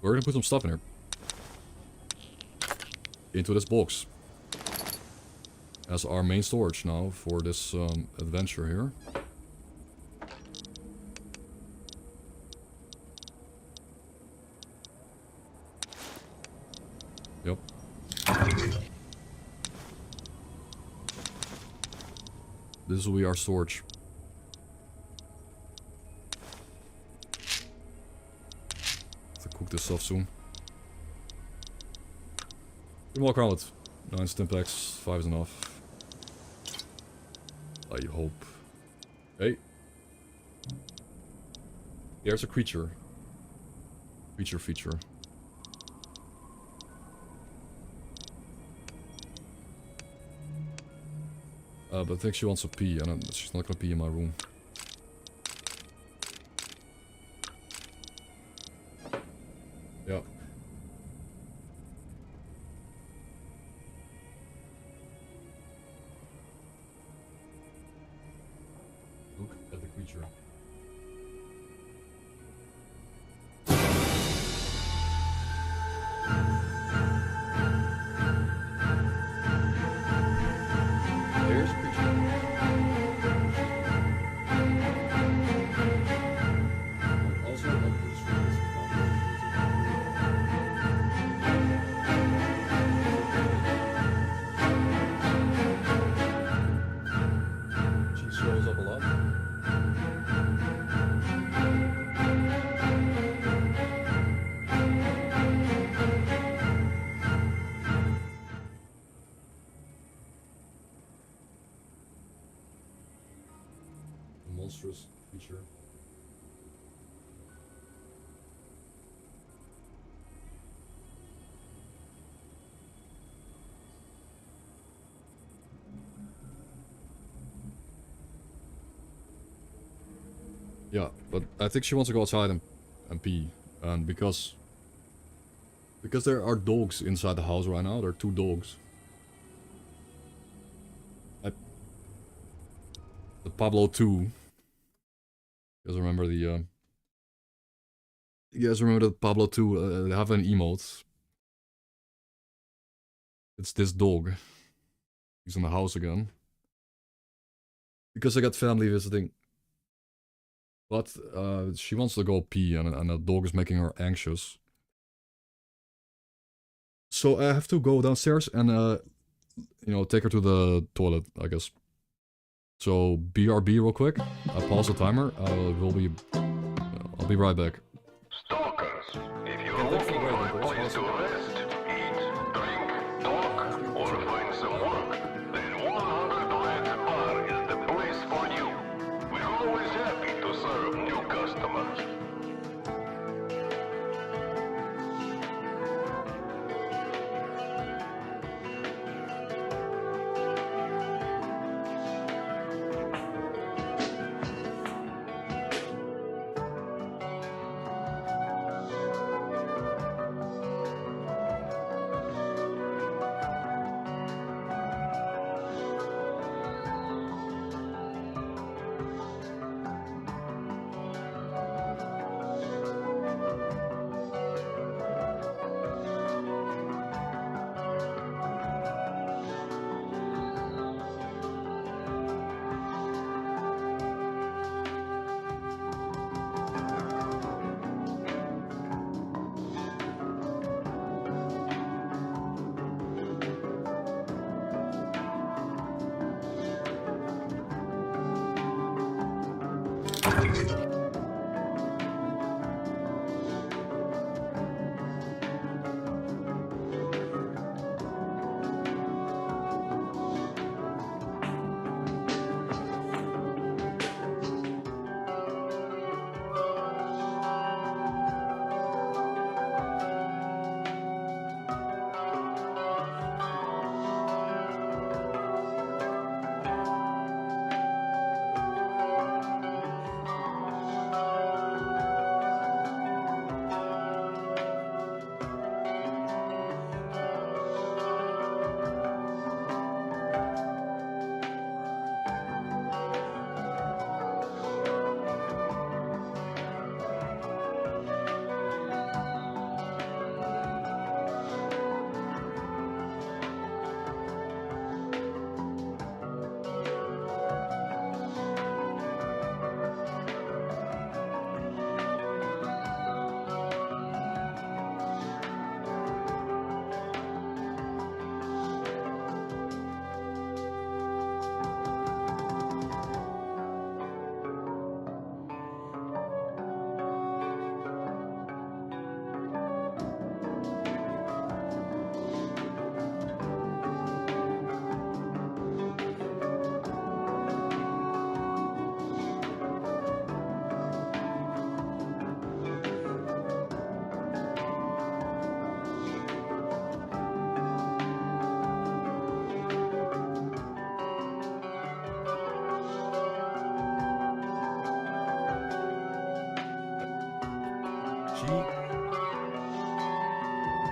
we're gonna put some stuff in here. Into this box. As our main storage now for this adventure here. Yep. This will be our storage. Have to cook this stuff soon. You can walk around with 9 Stimpaks, 5 is enough. I hope. Hey. There's a creature. Feature. But I think she wants to pee, and she's not gonna pee in my room. Yeah. Look at the creature. There's a creature. Also, she shows up a lot. monstrous creature. Yeah, but I think she wants to go outside and pee. And because there are dogs inside the house right now. There are 2 dogs. The Pablo 2. You guys remember the you guys remember the Pablo 2? They have an emote. It's this dog. He's in the house again. Because I got family visiting. But she wants to go pee and the dog is making her anxious. So I have to go downstairs and, you know, take her to the toilet, I guess. So BRB real quick. I pause the timer. I'll be right back. Stalkers, if you're looking for a place to rest, eat, drink, talk, or find some work, then 100-Rat-Bar is the place for you. We're always happy to serve new customers.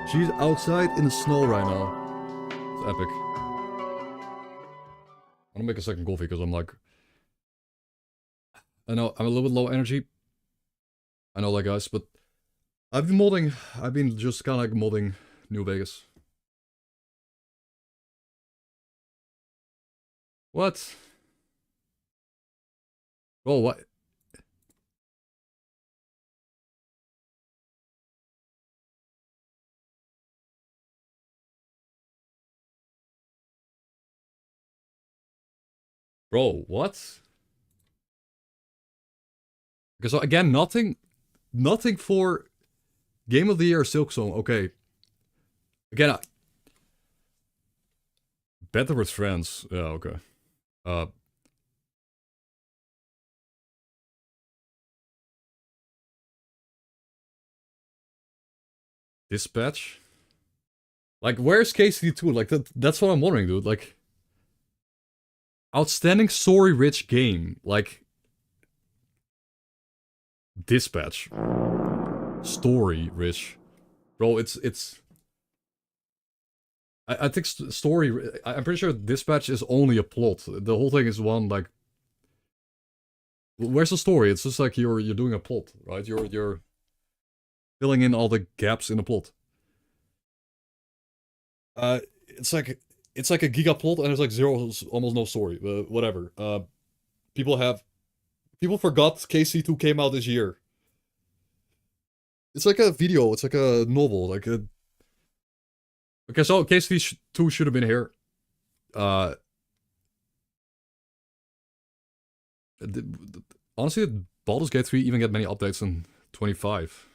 She's outside in the snow right now. It's epic. I'm gonna make a second coffee because I'm like... I know, I'm a little bit low energy. I know that, guys, but... I've been just kinda like modding New Vegas. What? Oh, what? Bro, what? Because again, nothing for Game of the Year Silksong. Okay. Again, Better with Friends. Yeah, okay. Dispatch? Like, where's KCD2? Like, that's what I'm wondering, dude. Like, outstanding story-rich game. Like, Dispatch. Story-rich. Bro, it's... I think story... I'm pretty sure Dispatch is only a plot. The whole thing is one, like... Where's the story? It's just like you're doing a plot, right? You're filling in all the gaps in the plot. It's like a giga plot and there's like almost no story. Whatever. People forgot KC2 came out this year. It's like a video. It's like a novel. Like a. Okay, so KC2 should have been here. Honestly, did Baldur's Gate 3 even get many updates in 25?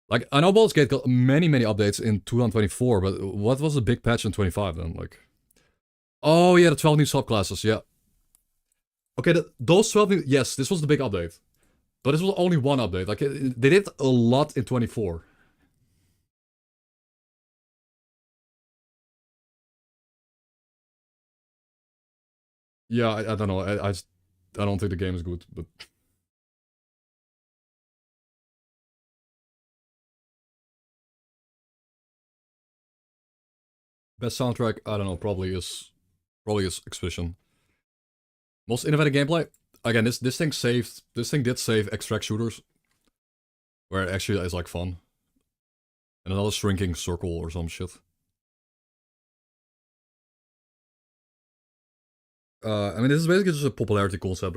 Like, I know Baldur's Gate got many updates in 2024, but what was the big patch in 25 then? Like, oh yeah, the 12 new subclasses, yeah. Okay, those 12 new, yes, this was the big update. But this was only one update. Like, they did a lot in 24. Yeah, I don't know. I don't think the game is good, but... Best soundtrack, I don't know, probably is Expedition. Most innovative gameplay? Again, this thing did save extract shooters. Where it actually is like fun. And another shrinking circle or some shit. I mean, this is basically just a popularity concept.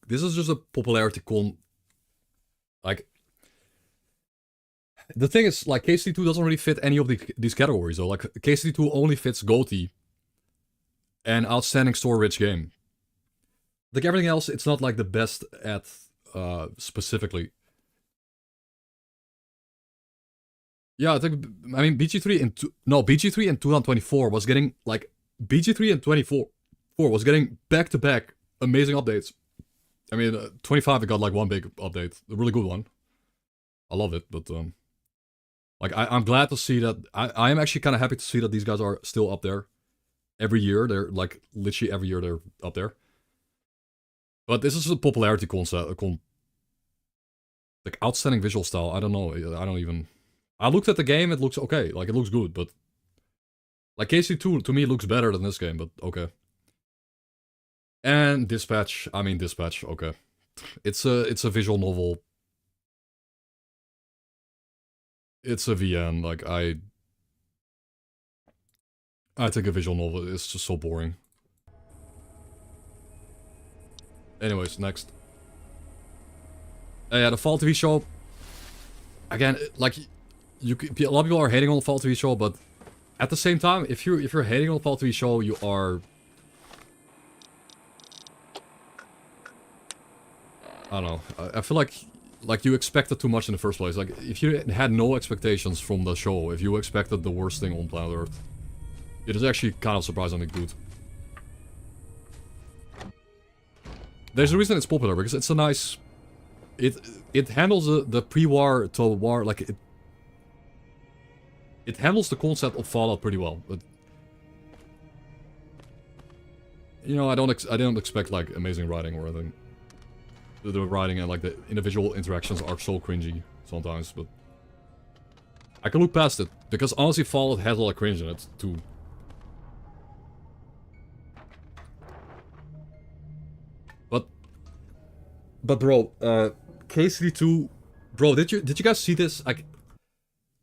This is just a popularity like, the thing is, like, KCD2 doesn't really fit any of these categories, though. Like, KCD2 only fits GOTY and outstanding story-rich game. Like, everything else, it's not, like, the best at, specifically. Yeah, I mean, BG3 in 2024 was getting, like, BG3 in 24 was getting back-to-back amazing updates. I mean, 25, it got, like, one big update. A really good one. I love it, but, like, I'm glad to see that... I am actually kind of happy to see that these guys are still up there. Every year, they're, like, literally every year they're up there. But this is a popularity concept. Like, outstanding visual style, I don't know. I don't even... I looked at the game, it looks okay. Like, it looks good, but... Like, KC2, to me, looks better than this game, but okay. And Dispatch, okay. It's a visual novel. It's a VN, like, I think a visual novel is just so boring. Anyways, next. Yeah, the Fall TV show. Again, like, a lot of people are hating on the Fall TV show, but at the same time, if you're hating on the Fall TV show, you are... I don't know. I feel like you expected too much in the first place. Like, if you had no expectations from the show, if you expected the worst thing on planet Earth, it is actually kind of surprisingly good. There's a reason it's popular, because it's a nice... It handles the pre-war to war, like, it handles the concept of Fallout pretty well, but... You know, I don't expect, like, amazing writing or anything. The writing and, like, the individual interactions are so cringy sometimes, but... I can look past it, because honestly Fallout has a lot of cringe in it, too. But bro, KCD2... Bro, did you guys see this? Like,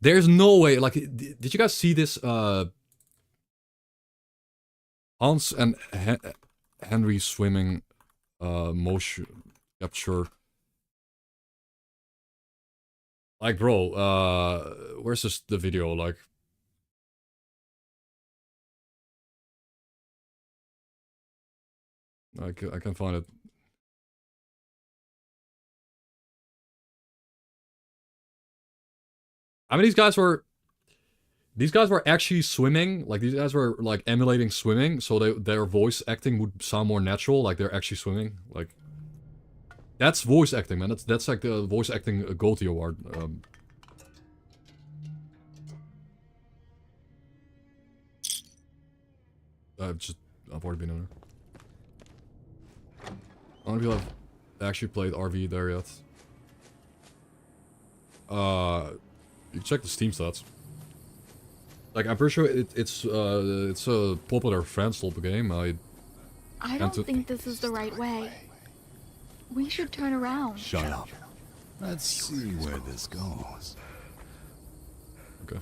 there's no way, like, did you guys see this, Hans and Henry swimming, motion capture? Like, bro, where's the video, like... I can find it. I mean, these guys were actually swimming. Like, these guys were, like, emulating swimming, so their voice acting would sound more natural, like they're actually swimming. Like, That's voice acting, man. That's like the voice acting Goatee award. I've already been in there. I don't know if I've actually played RV there yet. You check the Steam stats. Like, I'm pretty sure it's a popular friends type of game. I don't think this is the right way. We should turn around. Shut up. Let's see where this goes. Okay.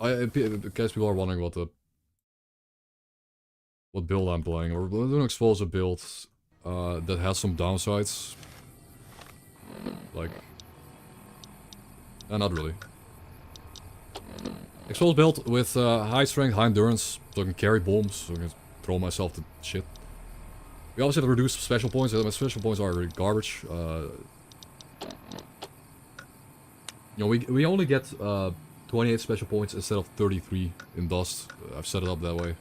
In case people are wondering what build I'm playing, we're doing an explosive build that has some downsides. Like, not really. Explosive build with high strength, high endurance, so I can carry bombs, so I can throw myself to shit. We also have to reduce special points. My special points are really garbage. You know, we only get 28 special points instead of 33 in Dust. I've set it up that way.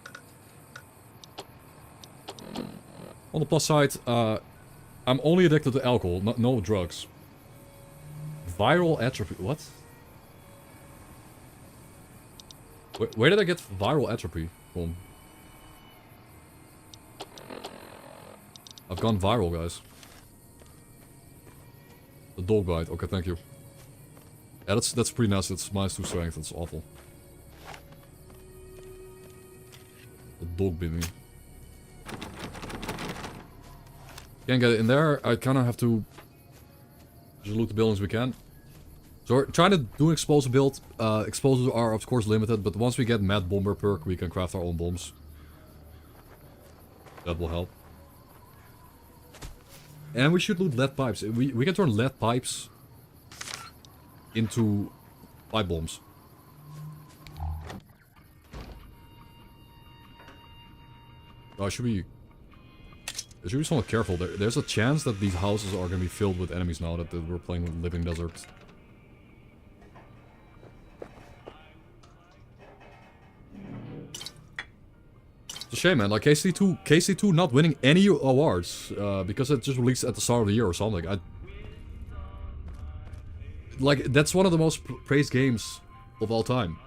On the plus side, I'm only addicted to alcohol, no drugs. Viral atrophy. What? Where did I get viral atrophy from? I've gone viral, guys. The dog bite. Okay, thank you. Yeah, that's pretty nice. It's -2 strength. That's awful. The dog bit me. Can't get it in there. I kind of have to just loot the buildings we can. So we're trying to do an explosive build. Explosives are of course limited, but once we get Mad Bomber perk, we can craft our own bombs. That will help. And we should loot lead pipes. We can turn lead pipes into pipe bombs. Oh, I should be somewhat careful. There's a chance that these houses are going to be filled with enemies now that we're playing with Living Desert. It's a shame, man. Like KC2 not winning any awards because it just released at the start of the year or something. Like, that's one of the most praised games of all time.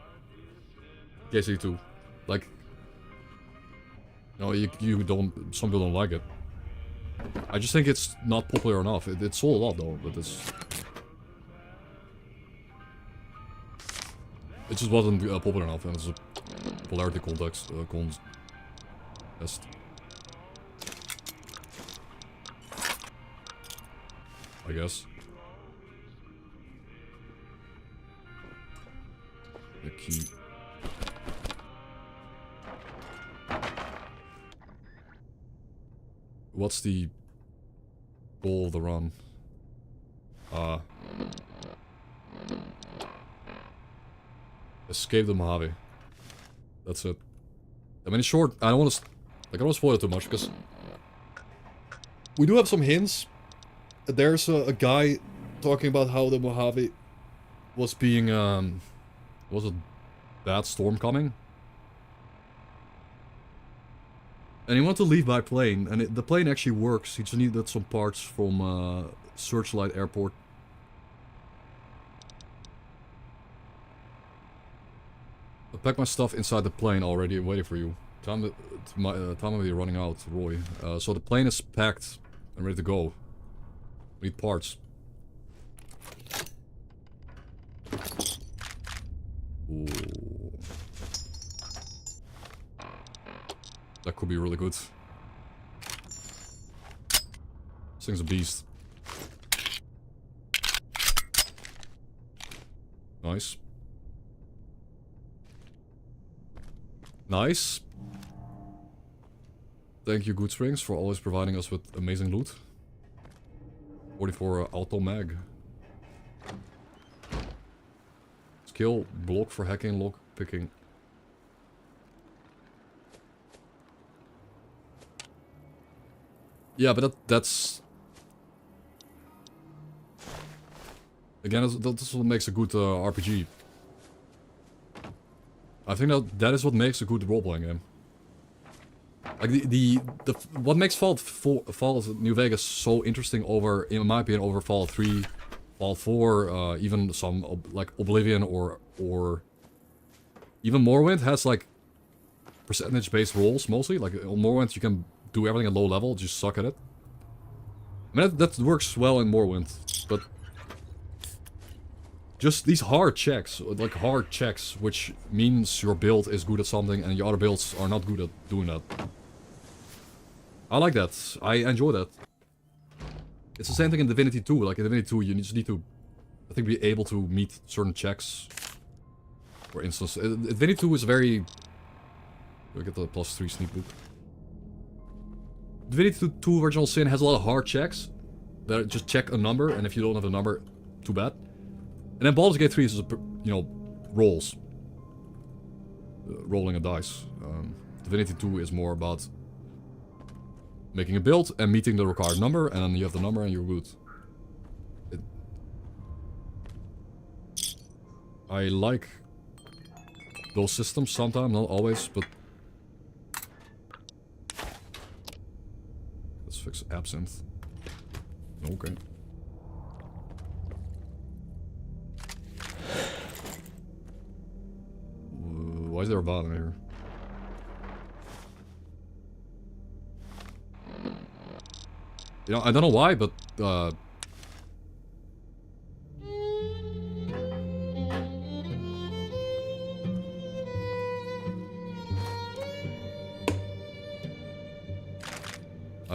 KC2. Like, no, you don't. Some people don't like it. I just think it's not popular enough. It sold a lot though, but it just wasn't popular enough, and it's a polarity context test. I guess. The key. What's the goal of the run? Escape the Mojave. That's it. I mean, in short, I don't want to spoil it too much because we do have some hints. There's a guy talking about how the Mojave was being was a bad storm coming. And he wanted to leave by plane, and the plane actually works. He just needed some parts from Searchlight Airport. I packed my stuff inside the plane already, waiting for you. Time will be running out, Roy. So the plane is packed and ready to go. We need parts. Ooh. That could be really good. This thing's a beast. Nice. Nice. Thank you, Good Springs, for always providing us with amazing loot. 44 auto mag. Skill, block for hacking, lock picking. Yeah, but that's... Again, that's what makes a good RPG. I think that is what makes a good role-playing game. Like what makes Fallout New Vegas so interesting over, in my opinion, over Fallout 3, Fallout 4, even some like Oblivion or even Morrowind has like percentage-based rolls mostly. Like on Morrowind you can do everything at low level, just suck at it. I mean that works well in Morrowind, but just these hard checks, which means your build is good at something and your other builds are not good at doing that. I like that. I enjoy that. It's the same thing in Divinity 2. Like in Divinity 2, you just need to, I think, be able to meet certain checks. For instance, Divinity 2 is very... Do I get the +3 sneak book? Divinity 2 Original Sin has a lot of hard checks that just check a number, and if you don't have a number, too bad. And then Baldur's Gate 3 is, you know, rolls. Rolling a dice. Divinity 2 is more about making a build and meeting the required number, and then you have the number and you're good. I like those systems sometimes, not always, but... Let's fix absinthe. Okay. Why is there a bottom here? You know, I don't know why, but I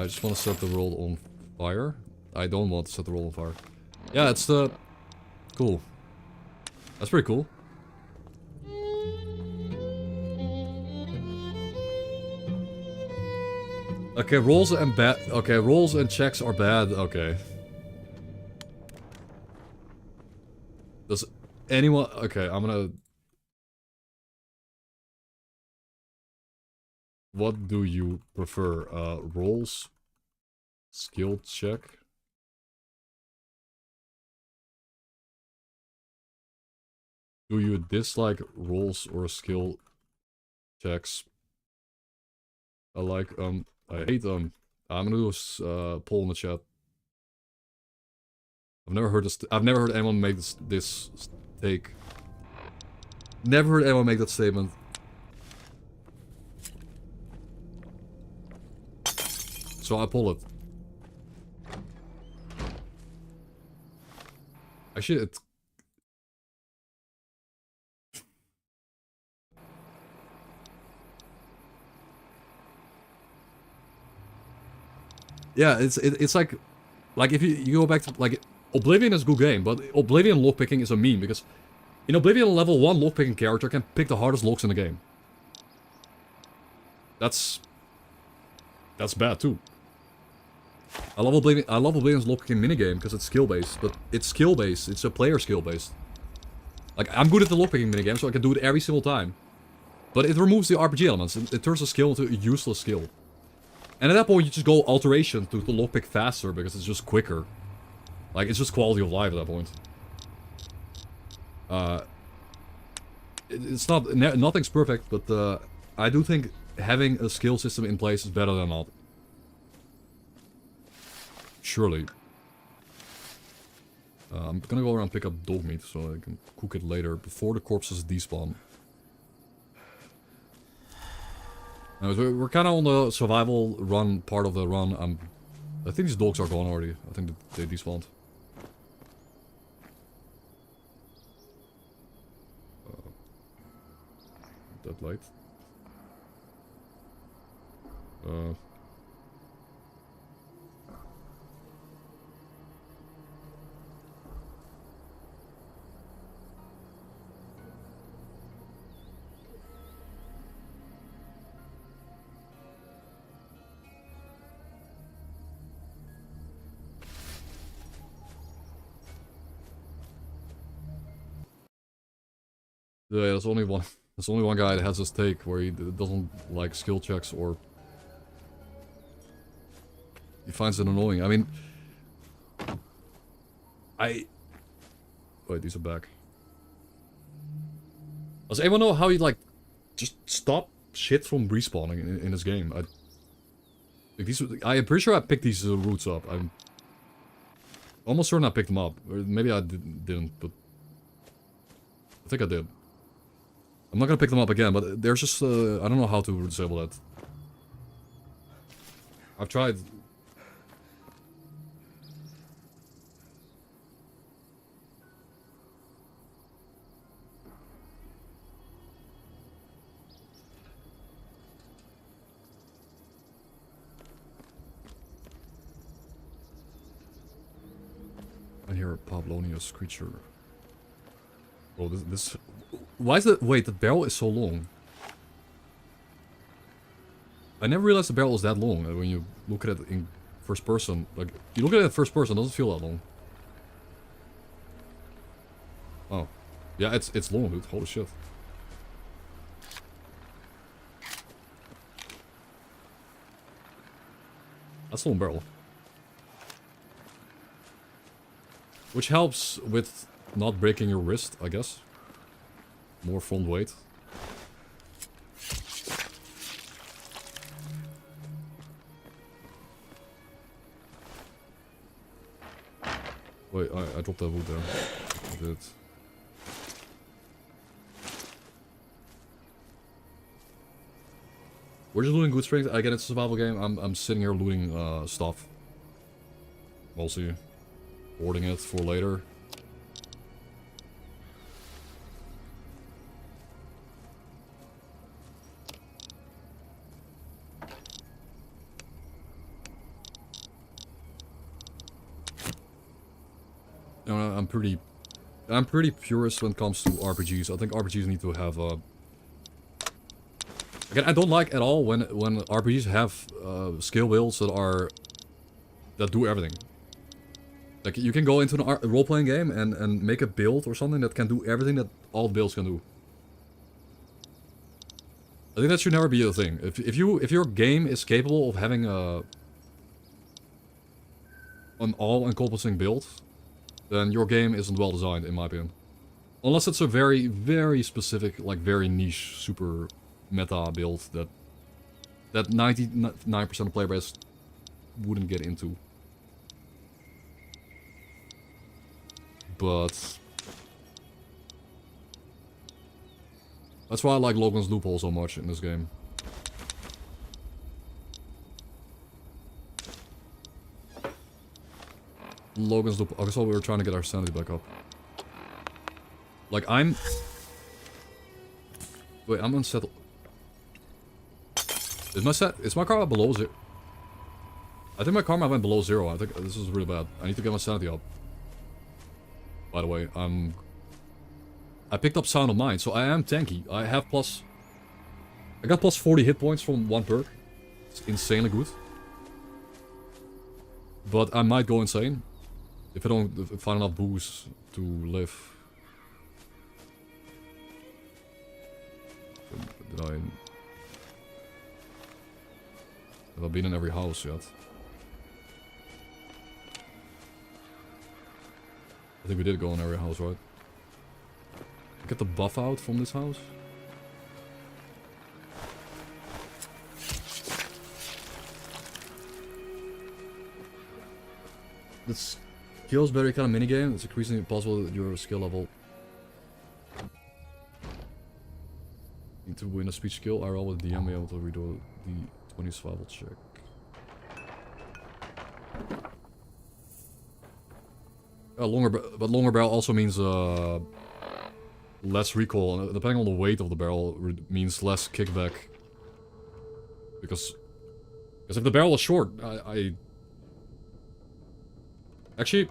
just want to set the world on fire. I don't want to set the world on fire. Yeah, it's cool. That's pretty cool. Okay, rolls and checks are bad. Okay. Does anyone... Okay, I'm gonna... What do you prefer? Rolls? Skill check? Do you dislike rolls or skill checks? I hate them. I'm gonna do a poll in the chat. I've never heard this. I've never heard anyone make this take. Never heard anyone make that statement. So I pull it. Actually, it's... Yeah, it's like if you go back to, like, Oblivion is a good game, but Oblivion lockpicking is a meme, because in Oblivion level 1 lockpicking character can pick the hardest locks in the game. That's bad too. I love Oblivion's lockpicking minigame because it's skill based, but it's skill based, it's a player skill based. Like, I'm good at the lockpicking minigame, so I can do it every single time. But it removes the RPG elements, it turns a skill into a useless skill. And at that point, you just go alteration to lockpick faster because it's just quicker. Like, it's just quality of life at that point. It's not... Nothing's perfect, but I do think having a skill system in place is better than not. Surely. I'm gonna go around and pick up dog meat so I can cook it later before the corpses despawn. We're kind of on the survival run, part of the run. I think these dogs are gone already. I think they despawned. That light. Yeah, there's only one guy that has this take where he doesn't like skill checks, or he finds it annoying. I mean, wait, these are back. Does anyone know how you, like, just stop shit from respawning in this game? Like these, I am pretty sure I picked these roots up. I'm almost certain I picked them up. Or maybe I didn't, but I think I did. I'm not gonna pick them up again, but there's just, I don't know how to disable that. I've tried. I hear a Pablonius creature. Oh, this... Why is that... Wait, the barrel is so long. I never realized the barrel was that long when you look at it in first person. Like, you look at it in first person, it doesn't feel that long. Oh. Yeah, it's long, dude. Holy shit. That's a long barrel. Which helps with not breaking your wrist, I guess. More front weight. Wait, I dropped that wood there. I did. We're just looting good strength. Again, it's a survival game. I'm sitting here looting stuff. Mostly hoarding it for later. You know, I'm pretty purist when it comes to RPGs. I think RPGs need to have again, I don't like at all when RPGs have skill builds that do everything. Like, you can go into a role-playing game and make a build or something that can do everything that all builds can do. I think that should never be a thing. If your game is capable of having an all-encompassing build, then your game isn't well designed, in my opinion. Unless it's a very, very specific, like very niche, super meta build that 99% of player base wouldn't get into. But that's why I like Logan's Loophole so much in this game. Logan's Loophole. I thought we were trying to get our sanity back up. Like, I'm... Wait, I'm unsettled. Is my karma below zero? I think my karma went below 0. I think this is really bad. I need to get my sanity up. By the way, I picked up Sound of Mind, so I am tanky. I got plus 40 hit points from one perk. It's insanely good. But I might go insane if I don't find enough booze to live. Have I been in every house yet? I think we did go in every house, right? Get the buff out from this house. This skills berry kind of minigame. It's increasingly possible that your skill level. Need to win a speech skill. I roll with DM, be able to redo the 20 survival check. Longer barrel also means less recoil, and depending on the weight of the barrel, means less kickback. Because if the barrel was short, actually,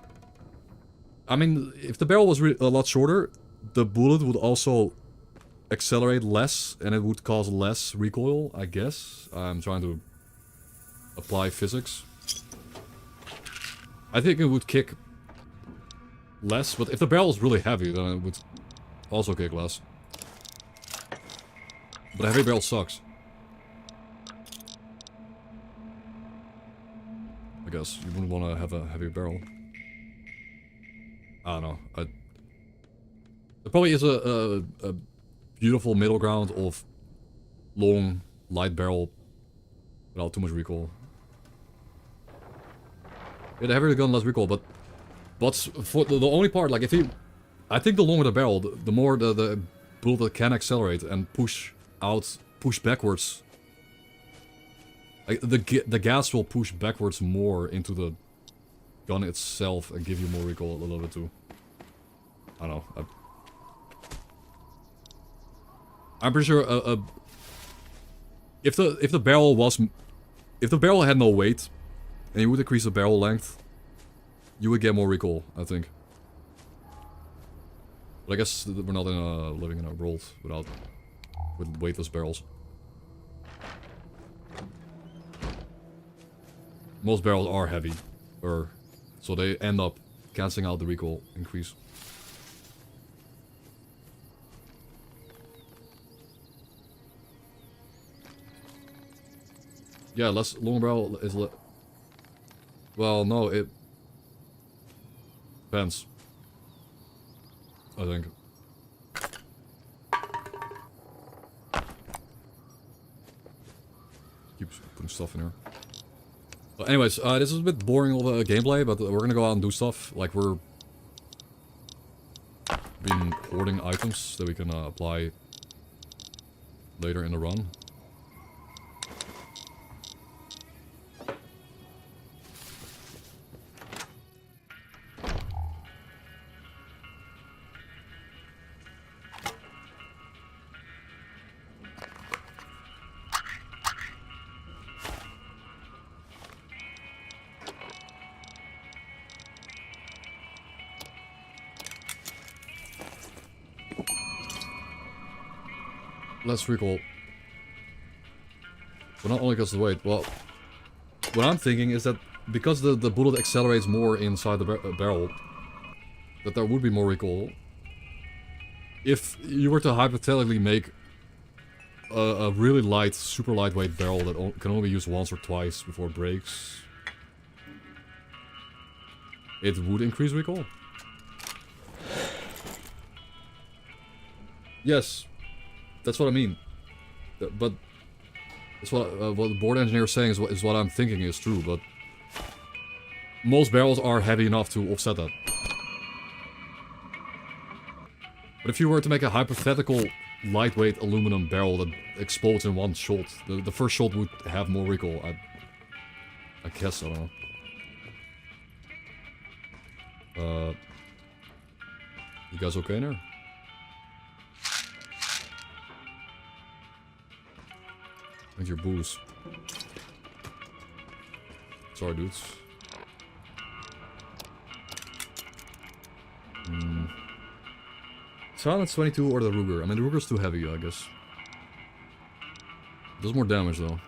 I mean, if the barrel was a lot shorter, the bullet would also accelerate less, and it would cause less recoil, I guess. I'm trying to apply physics. I think it would kick less, but if the barrel is really heavy, then it would also kick less. But a heavy barrel sucks. I guess you wouldn't want to have a heavy barrel. I don't know. There probably is a beautiful middle ground of long, light barrel without too much recoil. Yeah, the heavier the gun, less recoil, but for the only part, like if you, I think the longer the barrel, the more the bullet can accelerate and push backwards. Like the gas will push backwards more into the gun itself and give you more recoil a little bit too. I don't know. I'm pretty sure if the barrel had no weight and you would increase the barrel length, you would get more recoil, I think. But I guess we're not living in a world with weightless barrels. Most barrels are heavy, so they end up cancelling out the recoil increase. Yeah, long barrel is well, no, it depends. I think. Keep putting stuff in here. But anyways, this is a bit boring of a gameplay, but we're gonna go out and do stuff. Like we're been hoarding items that we can apply later in the run. Less recoil. But not only because of the weight. Well, what I'm thinking is that because the bullet accelerates more inside the barrel, that there would be more recoil. If you were to hypothetically make a really light, super lightweight barrel that can only be used once or twice before it breaks, it would increase recoil. Yes. That's what I mean, but that's what the board engineer is saying is what I'm thinking is true. But most barrels are heavy enough to offset that. But if you were to make a hypothetical lightweight aluminum barrel that explodes in one shot, the first shot would have more recoil. I guess, I don't know. You guys okay in there? And your booze. Sorry, dudes. Silence 22 or the Ruger. I mean, the Ruger's too heavy, I guess. Does more damage, though.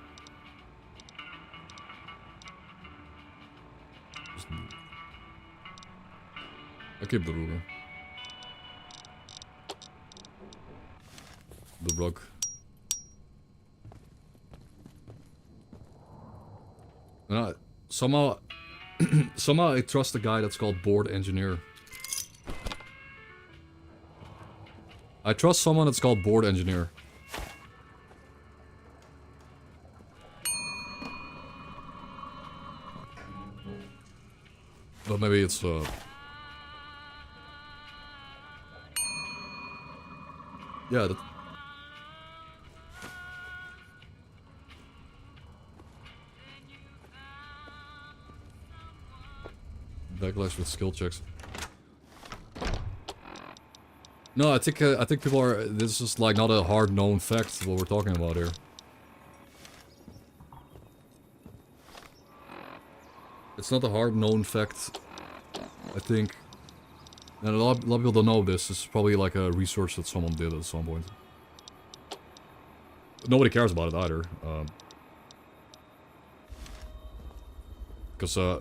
I keep the Ruger. The rug. And somehow I trust a guy that's called board engineer. I trust someone that's called board engineer. But maybe it's yeah, that... Backlash with skill checks. No, I think people are... This is like not a hard known fact what we're talking about here. It's not a hard known fact, I think. And a lot of people don't know this. It's probably like a research that someone did at some point. Nobody cares about it either.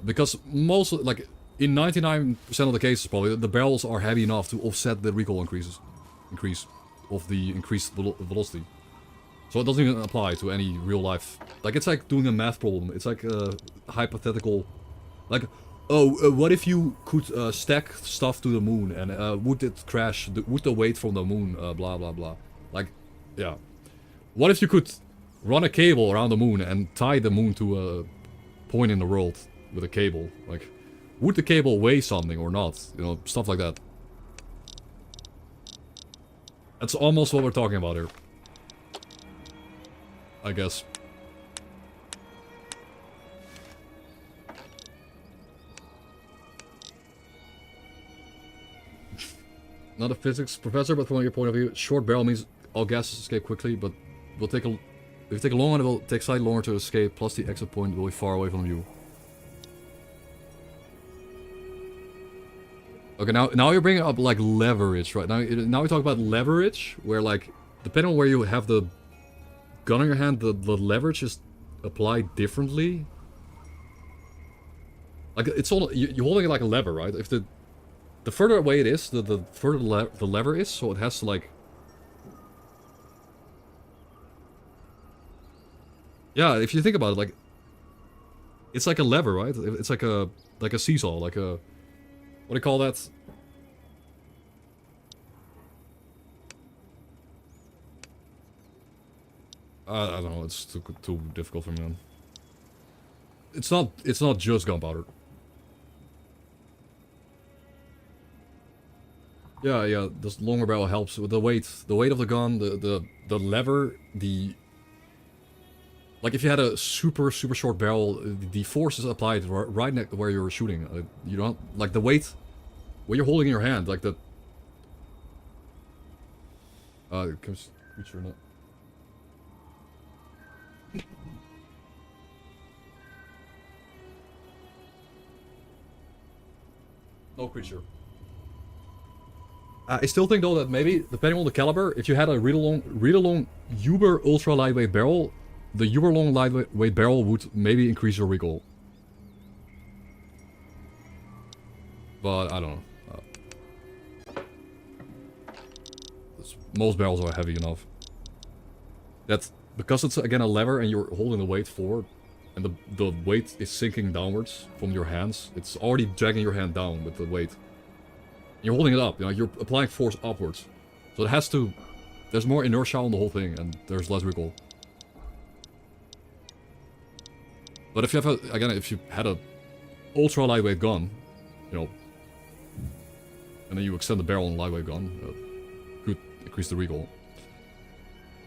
Because most, like, in 99% of the cases probably, the barrels are heavy enough to offset the recoil increase of the increased velocity. So it doesn't even apply to any real life. Like, it's like doing a math problem. It's like a hypothetical, like, oh, what if you could stack stuff to the moon and would it crash? Would the weight from the moon, blah blah blah. Like, yeah. What if you could run a cable around the moon and tie the moon to a point in the world with a cable? Like, would the cable weigh something or not? You know, stuff like that. That's almost what we're talking about here. I guess. Not a physics professor, but from your point of view, short barrel means all gases escape quickly, but will take a... If you take a long one, it will take slightly longer to escape, plus the exit point will be far away from you. Okay, now you're bringing up, like, leverage, right? Now we talk about leverage, where, like, depending on where you have the gun in your hand, the leverage is applied differently. Like, it's all... You're holding it like a lever, right? If the further away it is, the further the lever is, so it has to, like... Yeah, if you think about it, like... It's like a lever, right? It's like a seesaw, like a... What do you call that? I don't know, it's too difficult for me, man. It's not just gunpowder. Yeah, this longer barrel helps with the weight of the gun, the lever, like if you had a super short barrel, the force is applied right where you're shooting. You don't like the weight when you're holding in your hand, like the. Comes creature not. No creature. I still think though that maybe, depending on the caliber, if you had a really long uber ultra lightweight barrel, the uber long lightweight barrel would maybe increase your recoil. But I don't know. Most barrels are heavy enough. That because it's again a lever and you're holding the weight forward, and the weight is sinking downwards from your hands. It's already dragging your hand down with the weight. You're holding it up, you know, you're applying force upwards. So it has to... There's more inertia on the whole thing, and there's less recoil. But if you have a... Again, if you had a ultra lightweight gun, you know... And then you extend the barrel on a lightweight gun, could increase the recoil.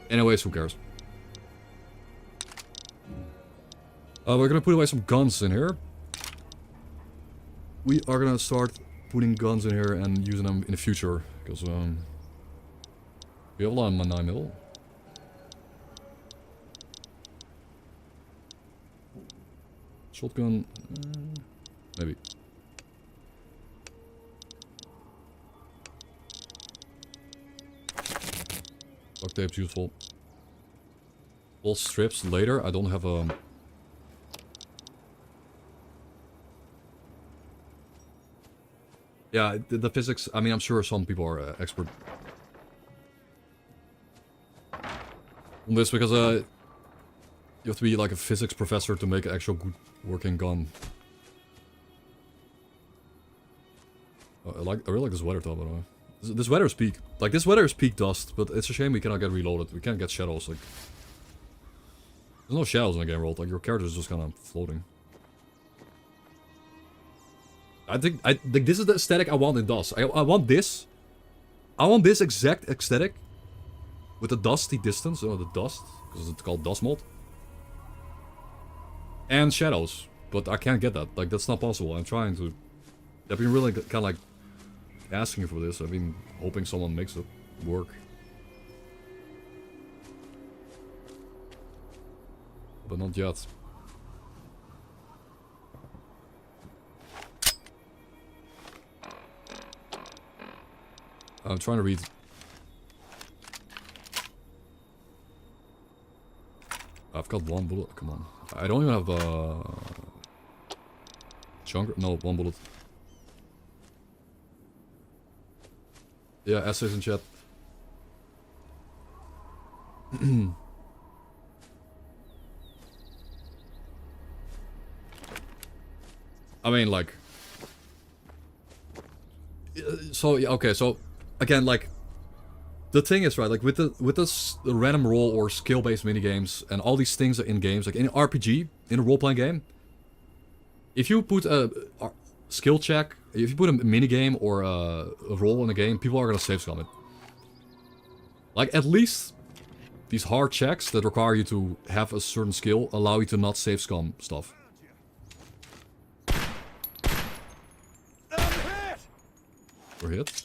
Anyways, who cares? We're gonna put away some guns in here. We are gonna start putting guns in here and using them in the future, because we have a lot of 9mm. Shotgun, maybe. Duct tape's useful. All strips later. I don't have a. Yeah, the physics, I mean, I'm sure some people are expert on this, because you have to be like a physics professor to make an actual good working gun. I really like this weather top, by the way. This weather is peak. Like, this weather is peak dust, but it's a shame we cannot get reloaded. We can't get shadows, like... There's no shadows in the game world, like, your character is just kind of floating. I think this is the aesthetic I want in dust. I want this. I want this exact aesthetic with the dusty distance, you know, the dust, because it's called dust mode. And shadows, but I can't get that. Like, that's not possible. I'm trying to. I've been really kind of like asking for this. I've been hoping someone makes it work. But not yet. I'm trying to read. I've got one bullet. Come on. I don't even have chunk. No, one bullet. Yeah, essays in chat. I mean, like. So okay, so. Again, like, the thing is, right, like, with this random roll or skill-based minigames, and all these things in games, like, in an RPG, in a role-playing game, if you put skill check, if you put a mini game or a role in a game, people are gonna save scum it. Like, at least these hard checks that require you to have a certain skill allow you to not save scum stuff. We're hit.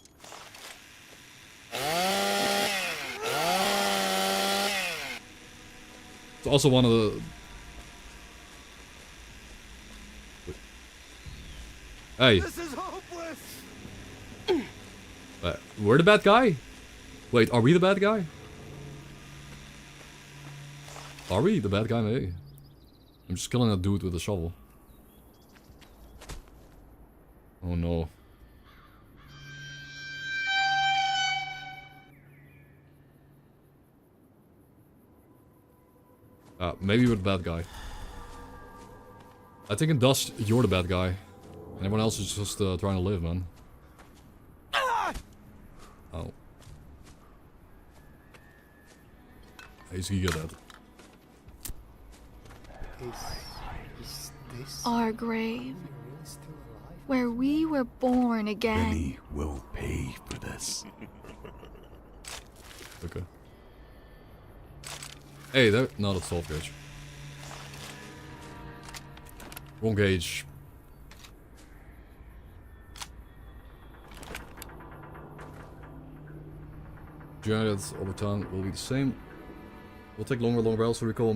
It's also one of the... Hey. This is hopeless. We're the bad guy? Wait, are we the bad guy? Are we the bad guy, maybe? I'm just killing a dude with a shovel. Oh no. Maybe you're the bad guy. I think in Dust, you're the bad guy. And everyone else is just trying to live, man. Oh. He's good at that. Is this Our grave. Where we were born again. Many will pay for this. Okay. Hey, there. No, that's 12 gauge. Wrong gauge. Generated over time will be the same. Will take longer barrels, so recoil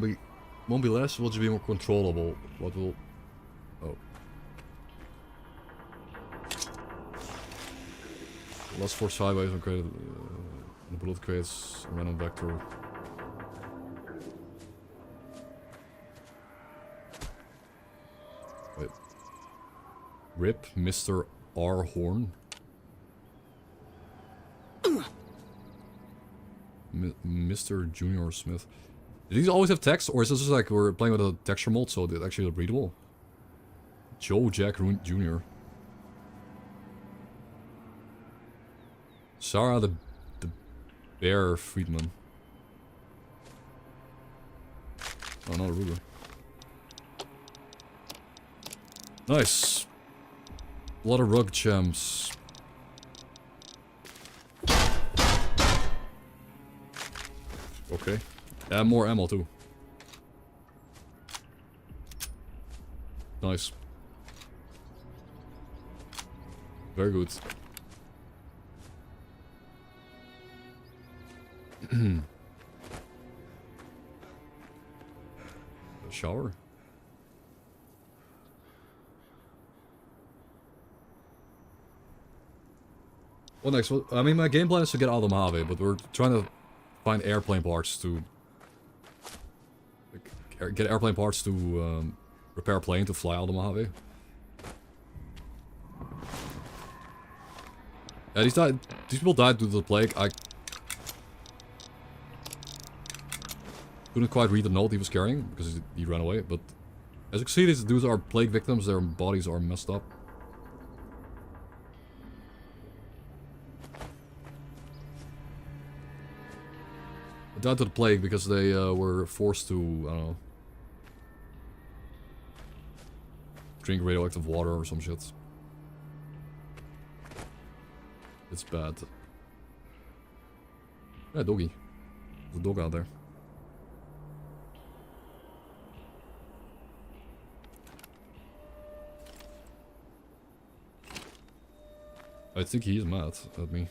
won't be less. Will just be more controllable. What will? Oh. Less force sideways when created. The bullet creates a random vector. Wait. Rip Mr. R. Horn. Mr. Junior Smith. Did these always have text, or is this just like we're playing with a texture mold, so it's actually readable? Joe Jack Jr. Sarah the Bear Friedman. Oh, not a ruler. Nice. A lot of rug gems. Okay. And more ammo too. Nice. Very good. A shower? What next? Well, I mean, my game plan is to get out of the Mojave, but we're trying to find airplane parts to... get airplane parts to repair a plane to fly out of the Mojave. Yeah, these people died due to the plague. I couldn't quite read the note he was carrying because he ran away, but as you can see, these dudes are plague victims. Their bodies are messed up. They died to the plague because they were forced to, I don't know, drink radioactive water or some shit. It's bad. Yeah, doggy. There's a dog out there. I think he's mad at me.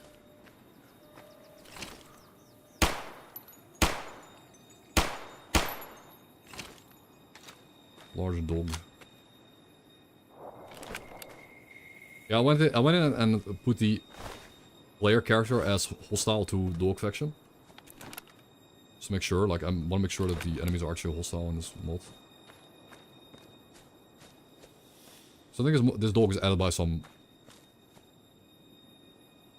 Large dog. Yeah, I went in and put the player character as hostile to dog faction. Just to make sure, like, I want to make sure that the enemies are actually hostile in this mod. So I think this dog is added by some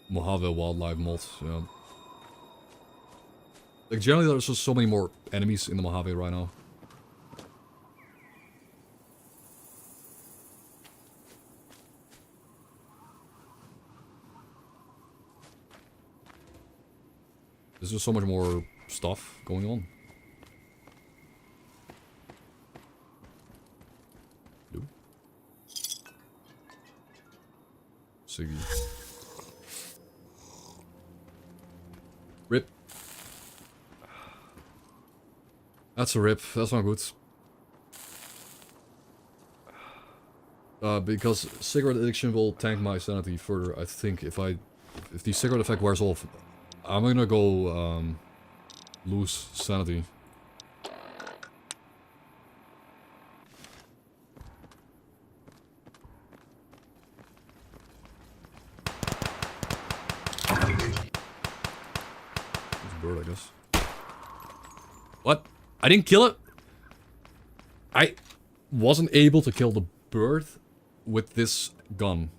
Mojave wildlife mod, yeah. Like, generally there's just so many more enemies in the Mojave right now. There's just so much more stuff going on. Siggy. Rip. That's a rip. That's not good. Because cigarette addiction will tank my sanity further. I think if the cigarette effect wears off, I'm gonna go lose sanity. It's a bird, I guess. What? I didn't kill it? I wasn't able to kill the bird with this gun.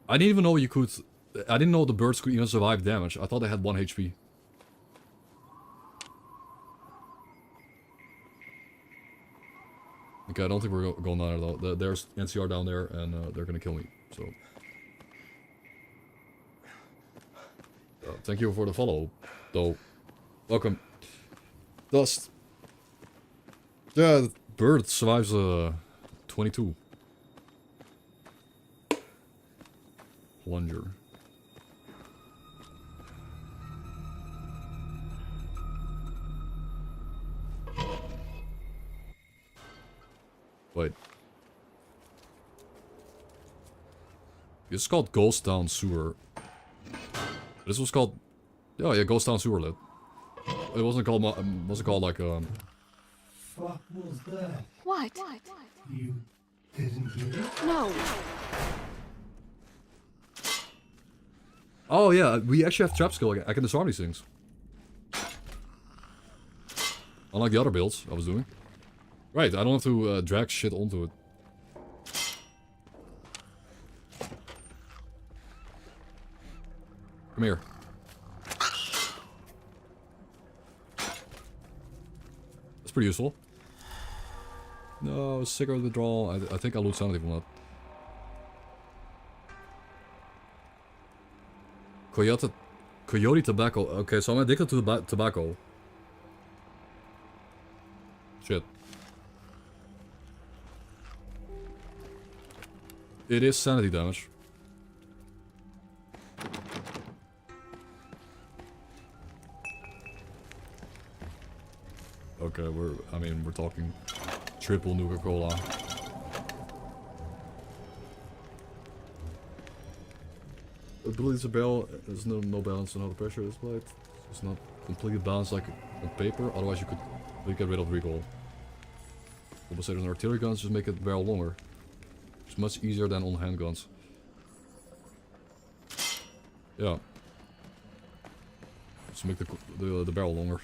I didn't even know you could... I didn't know the birds could even survive damage. I thought they had 1 HP. Okay, I don't think we're going down there though. There's NCR down there and they're gonna kill me, so... thank you for the follow, though. Welcome. Dust. Yeah, the bird survives 22. Plunger. Wait. This is called Ghost Town Sewer. This was called... Oh yeah, Ghost Town Sewer lit. It wasn't called like Fuck was that? What? You didn't hear it? No. Oh yeah, we actually have trap skill. I can disarm these things. Unlike the other builds I was doing. Right, I don't have to drag shit onto it. Come here. That's pretty useful. No, cigarette withdrawal. I think I'll lose sanity from that. Coyote tobacco. Okay, so I'm addicted to tobacco. Shit. It is sanity damage. Okay, we're talking triple Nuka-Cola. I believe it's a barrel. There's no balance on how the pressure is applied. It's not completely balanced like on paper. Otherwise, you could get rid of recoil. Compensators on artillery guns just make the barrel longer. It's much easier than on handguns. Yeah. Just make the barrel longer.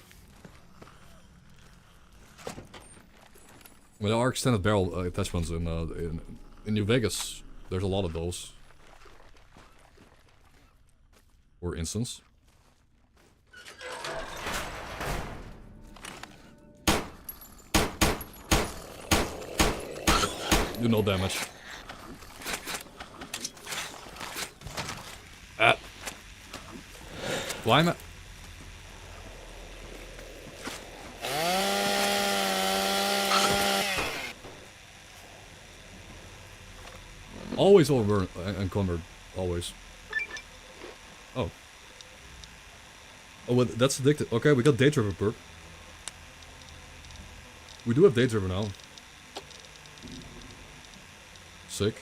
Well, there are extended barrel attachments in New Vegas. There's a lot of those. For instance. Do no damage. Ah. Climb it. Always over encumbered. Always. Oh. Oh, well, that's addicted. Okay, we got Day Tripper perk. We do have Day Tripper now. Sick.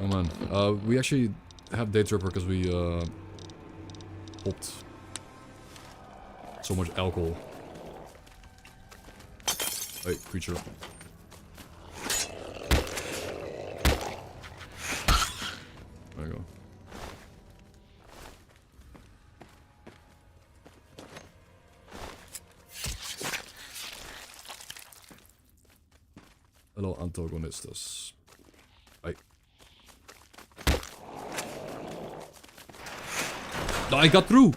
Oh man, we actually have Day Tripper because we popped so much alcohol. Hey, creature. There you go. Hello, antagonistas. Hey. I got through!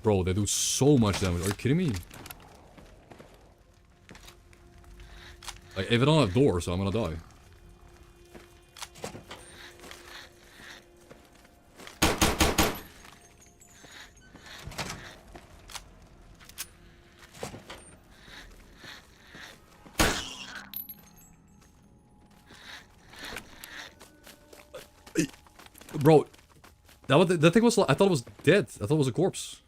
Bro, they do so much damage. Are you kidding me? Like, if I don't have doors, I'm gonna die. Bro, that thing was, I thought it was dead. I thought it was a corpse.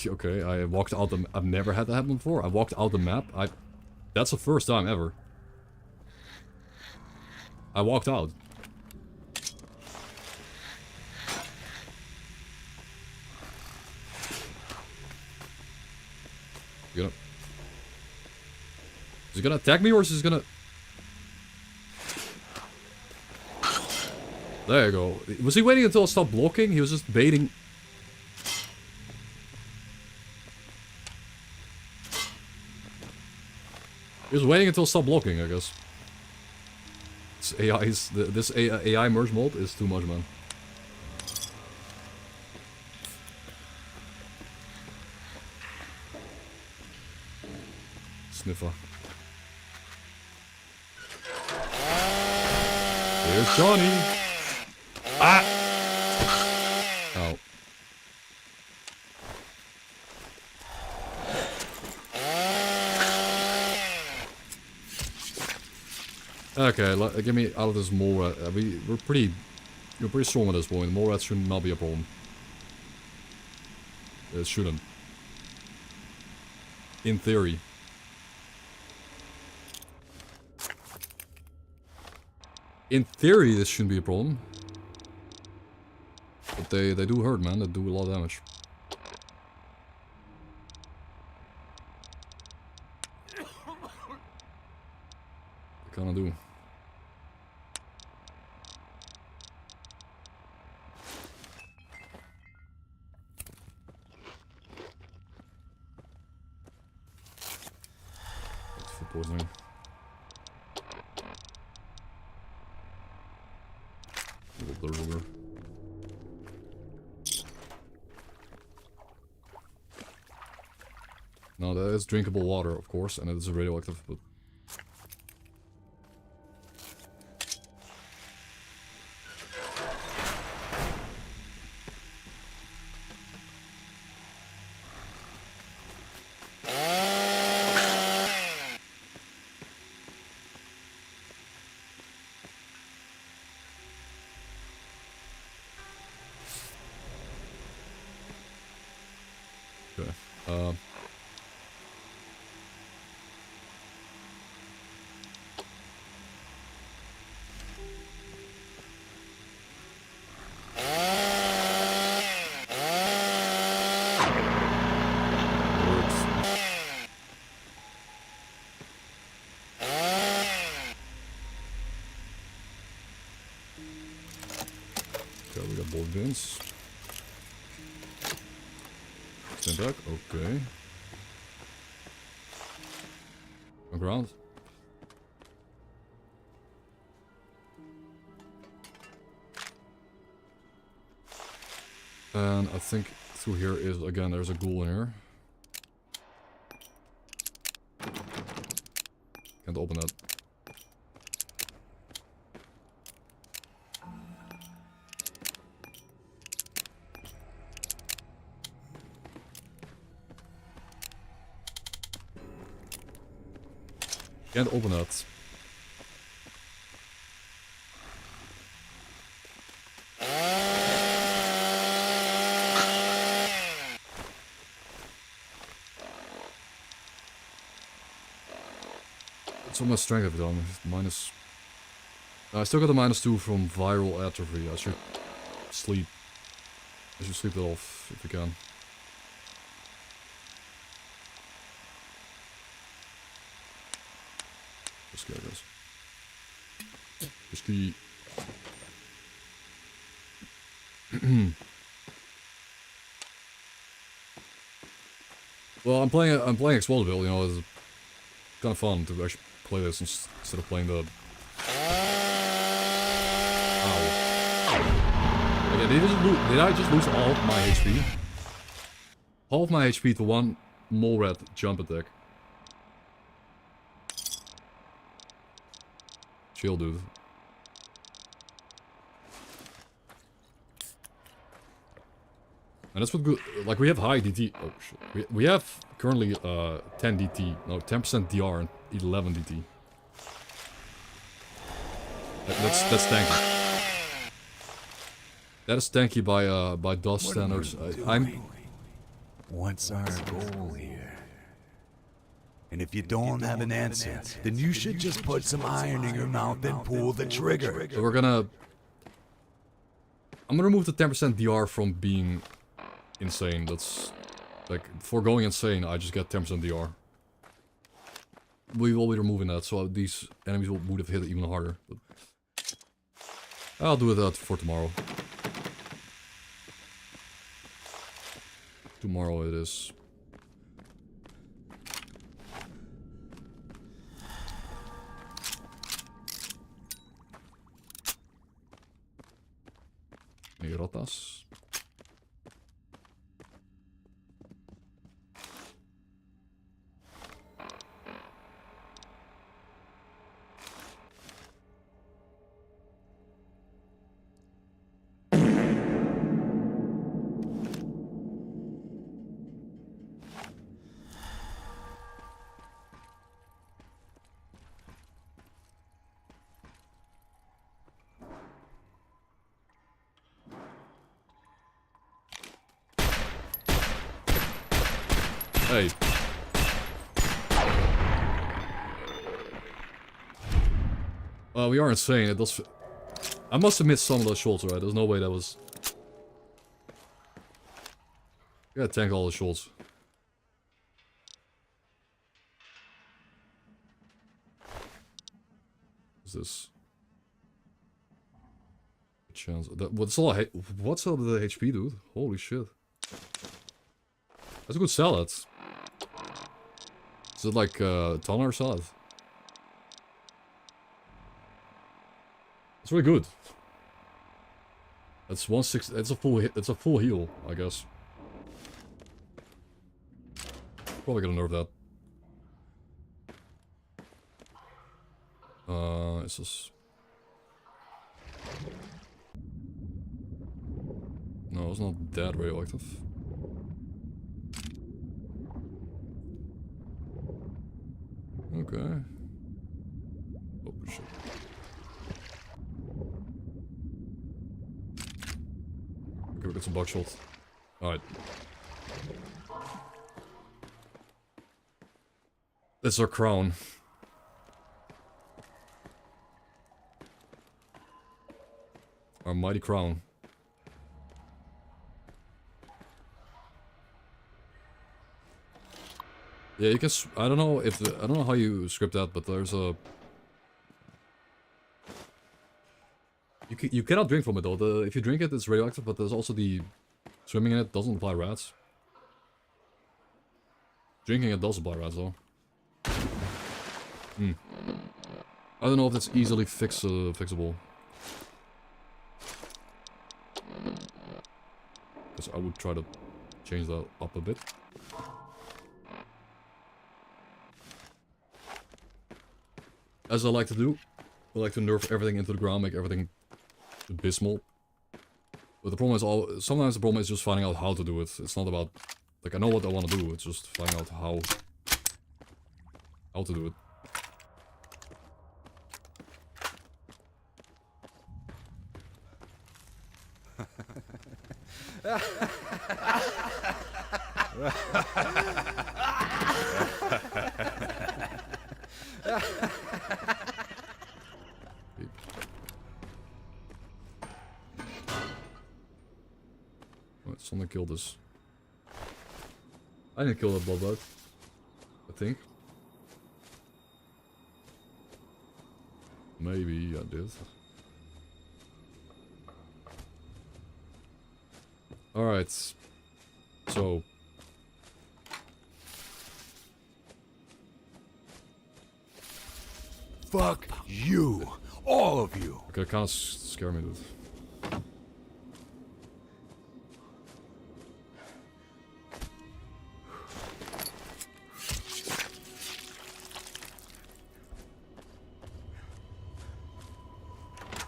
Okay, I walked out the... I've never had that happen before. I walked out the map. That's the first time ever. I walked out. Is he gonna attack me or is he gonna... There you go. Was he waiting until I stopped blocking? He was just baiting... He was waiting until I stopped blocking, I guess. This AI merge mod is too much, man. Sniffer. Here's Johnny. Ah! Ow. Okay, get me out of this mole rat. We're pretty strong at this point. Mole rats should not be a problem. It shouldn't. In theory. In theory, this shouldn't be a problem. But they do hurt, man. They do a lot of damage. They kinda do. That's food poisoning. The ruler. Now that is drinkable water, of course, and it is radioactive, but... Okay, we got both bins. Stand back, okay. On ground. And I think through here is, again, there's a ghoul in here. Can't open that. Can't open that. What's all my strength have done? Minus... I still got a -2 from viral atrophy. I should sleep. I should sleep that off if we can. Just get this. Just key. Well, I'm playing Explodeville, you know, it's kind of fun to actually play this instead of playing the... Ow. Okay, did I just lose all of my HP? Half my HP to one mole rat jump attack. Chill, dude. And that's what good, like we have high DT, oh shit. We have currently 10 DT, no 10% DR and 11 DT. That's tanky. That is tanky by DOS standards. What's our goal here? And if you don't have an answer, then you should just put some iron in your mouth and pull the trigger. So I'm gonna remove the 10% DR from being insane. That's like, for going insane, I just get 10% DR. We will be removing that, so these enemies would have hit it even harder. But I'll do that for tomorrow. Tomorrow it is. Rotas. Hey. We are insane. It does. I must have missed some of those shots, right? There's no way that was. You gotta tank all the shots. What's this? Chance. What's all? What's all the HP, dude? Holy shit. That's a good salad. Is it like toner salad? It's really good. That's 160. It's a full hit. It's a full heal, I guess. Probably gonna nerf that. Is this? No, it's not that radioactive. Okay. Oh shit. Okay, we got some buckshot. Alright. That's our crown. Our mighty crown. Yeah, you can. I don't know if I don't know how you script that, but there's a. You cannot drink from it though. If you drink it, it's radioactive. But there's also the swimming in it doesn't apply rats. Drinking it does apply rats though. Hmm. I don't know if it's easily fixable. Because I would try to change that up a bit. As I like to do, I like to nerf everything into the ground, make everything abysmal. But the problem is sometimes the problem is just finding out how to do it. It's not about, like, I know what I want to do, it's just finding out how to do it. Alright, someone killed this. I didn't kill that bloodbug. I think. Maybe I did. Alright. So. Fuck you. All of you. Okay, kind of scare me, dude.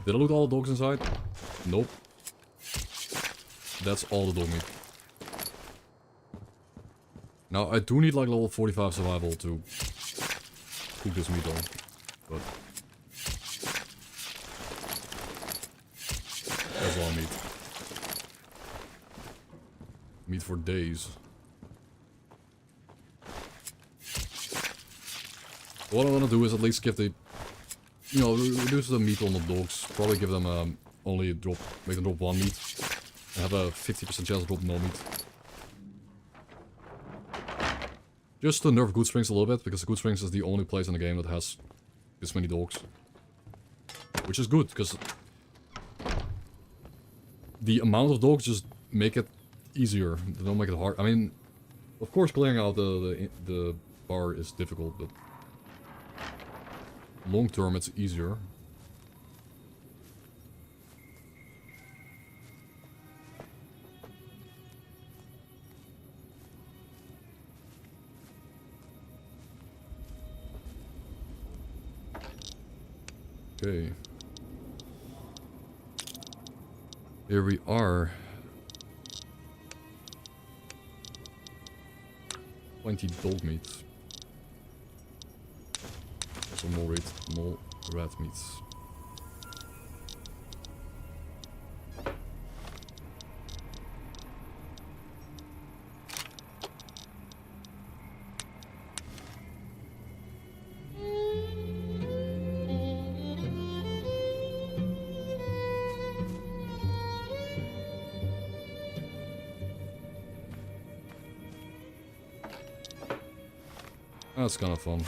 Did I loot all the dogs inside? Nope. That's all the dog meat. Now, I do need like level 45 survival to cook this meat on, but that's a lot of meat. Meat for days. What I want to do is at least give the, you know, reduce the meat on the dogs. Probably give them only drop, make them drop 1 meat, and have a 50% chance to drop no meat. Just to nerf Good Springs a little bit, because Good Springs is the only place in the game that has this many dogs. Which is good, because the amount of dogs just make it easier. They don't make it hard. I mean, of course clearing out the bar is difficult, but long term it's easier. Okay. Here we are. 20 dog meat. Also more rat meats. That's kind of fun.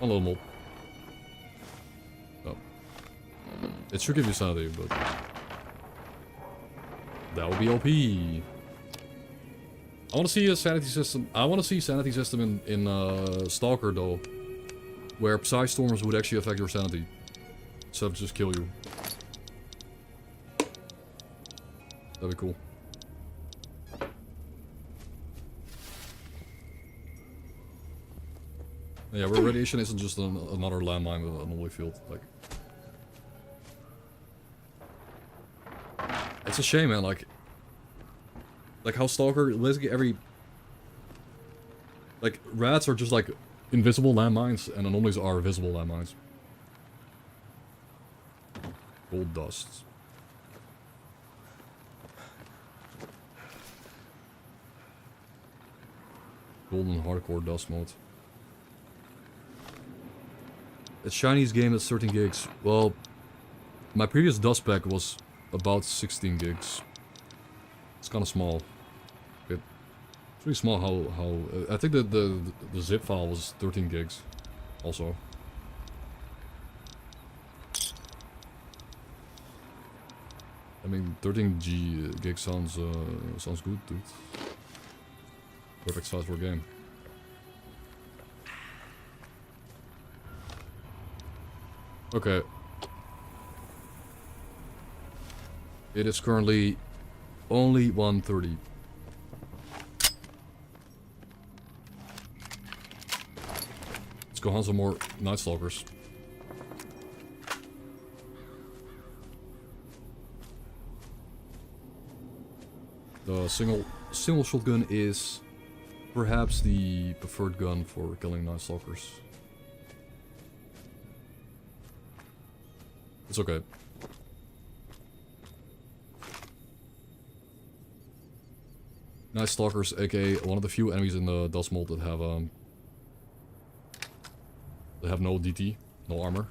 One little mob. Oh. It should give you sanity, but that would be OP. I want to see a sanity system. I want to see sanity system in S.T.A.L.K.E.R though, where Psy Storms would actually affect your sanity instead of just kill you. That'd be cool. Yeah, where radiation isn't just another landmine with an oil field. Like, it's a shame, man. Like how S.T.A.L.K.E.R basically every, like, rats are just like invisible landmines, and anomalies are visible landmines. Gold dust. Golden hardcore dust mode. It's Chinese game that's 13 gigs. Well, my previous dust pack was about 16 gigs. It's kind of small. It's really small how I think that the zip file was 13 gigs also. I mean, 13 gig sounds good, dude. Perfect size for a game. Okay. It is currently only 1:30. Let's go hunt some more Night Stalkers. The single shotgun is perhaps the preferred gun for killing Night Stalkers. It's okay. Night Stalkers, aka one of the few enemies in the dust mold that have no DT, no armor.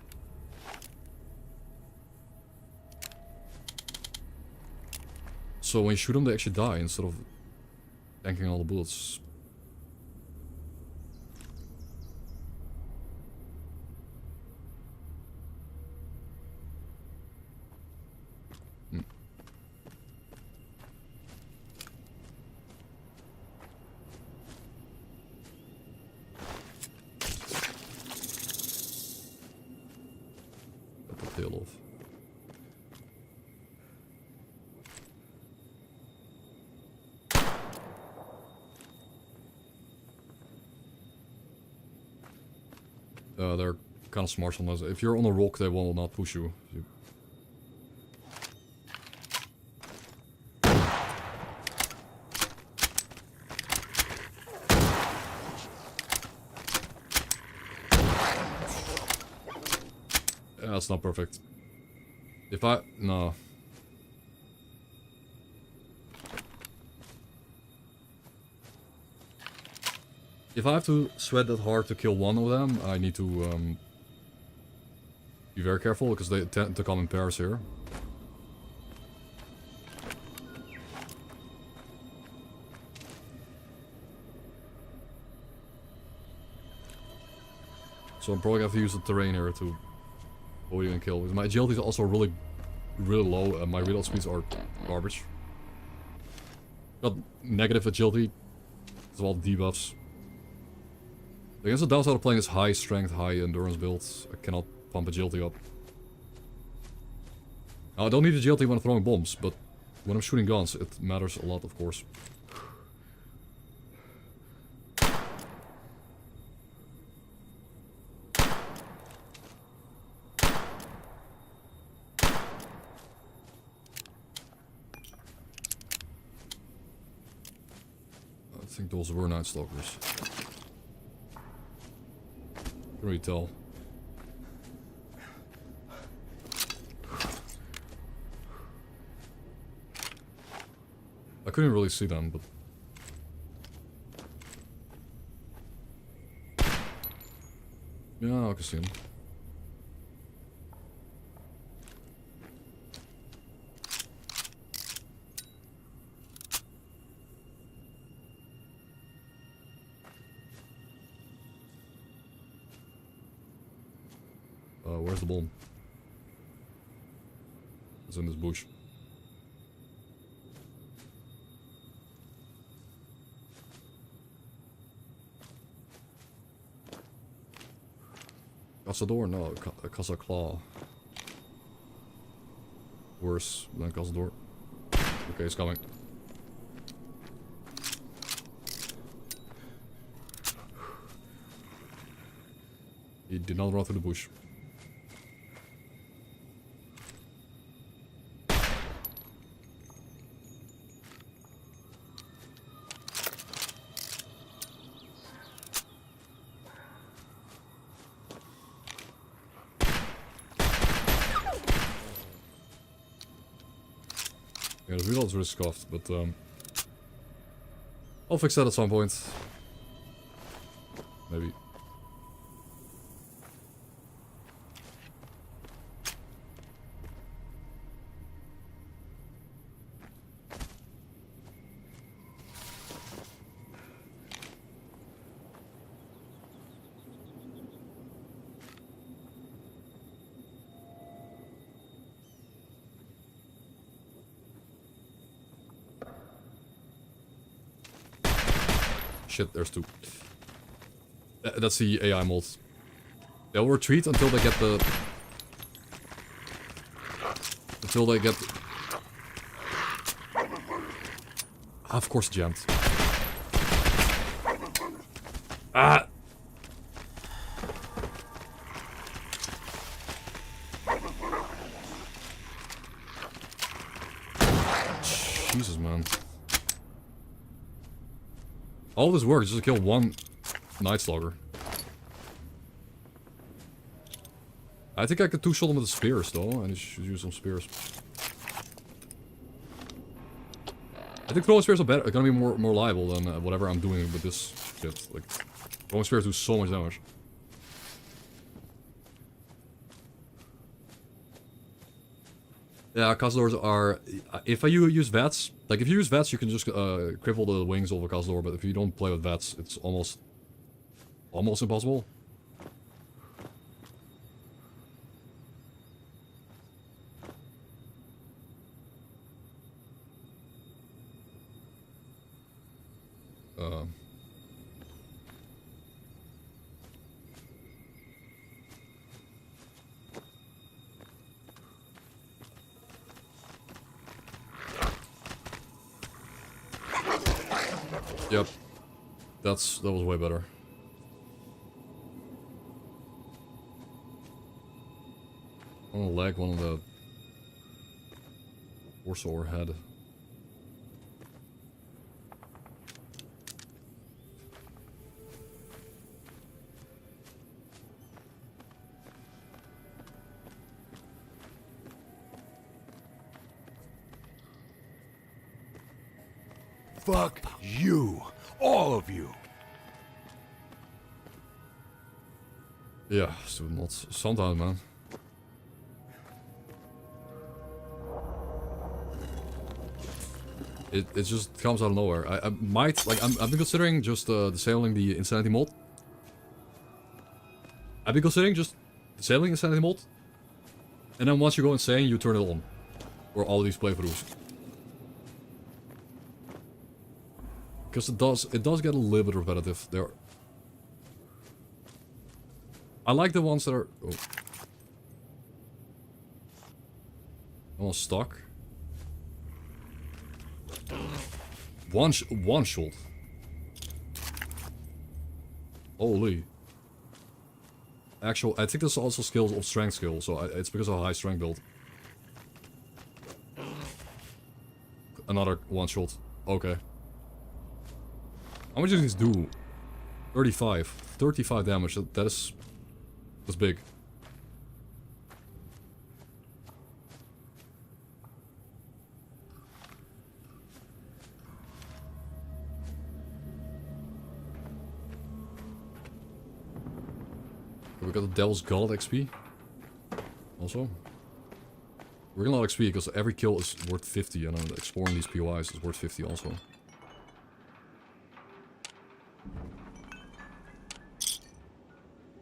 So when you shoot them, they actually die instead of tanking all the bullets. Tail off. They're kind of smart sometimes. If you're on a rock, they will not push you. That's not perfect. If I... No. If I have to sweat that hard to kill one of them, I need to be very careful, because they tend to come in pairs here. So I'm probably going to have to use the terrain here to avoid and kill. Because my agility is also really low, and my reload speeds are garbage. Got negative agility, as well as debuffs. I guess the downside of playing this high strength, high endurance builds. I cannot pump agility up. Now, I don't need agility when I'm throwing bombs, but when I'm shooting guns, it matters a lot, of course. I think those were Night Stalkers. Can't really tell. I couldn't really see them, but... Yeah, I can see them. Where's the bomb? It's in this bush. Cazador? No, Casa-Claw. Worse than Cazador. Okay, it's coming. He did not run through the bush. Yeah, the reload's really scuffed, but I'll fix that at some point. Maybe. Shit, there's two. That's the AI mod. They'll retreat until they get the... Until they get... Ah, of course jammed. Ah! Jesus, man. All this work just to kill one Night Stalker. I think I could two-shot him with the spears though, and I should use some spears. I think throwing spears are better, gonna be more reliable than whatever I'm doing with this shit. Like, throwing spears do so much damage. Yeah, Cazadors are... If you use VATS... Like, if you use VATS, you can just cripple the wings of a Cazador, but if you don't play with VATS, it's almost impossible. Yep. That was way better. One on the leg, one on the torso or head. Fuck you. All of you. Yeah, stupid mods. Sometimes, man. It just comes out of nowhere. I might, like, I've been considering just disabling the Insanity mod. I've been considering just disabling Insanity mod. And then once you go insane, you turn it on. Or all these playthroughs. Because it does get a little bit repetitive. There. I like the ones that are... Oh. Almost stuck. One shot. Holy. Actual, I think there's also skills of strength skill, so it's because of a high strength build. Another one shot. Okay. How much does this do? 35. 35 damage. That's big. We got the Devil's Gullet XP. Also. We're getting a lot of XP because every kill is worth 50 and exploring these POIs is worth 50 also.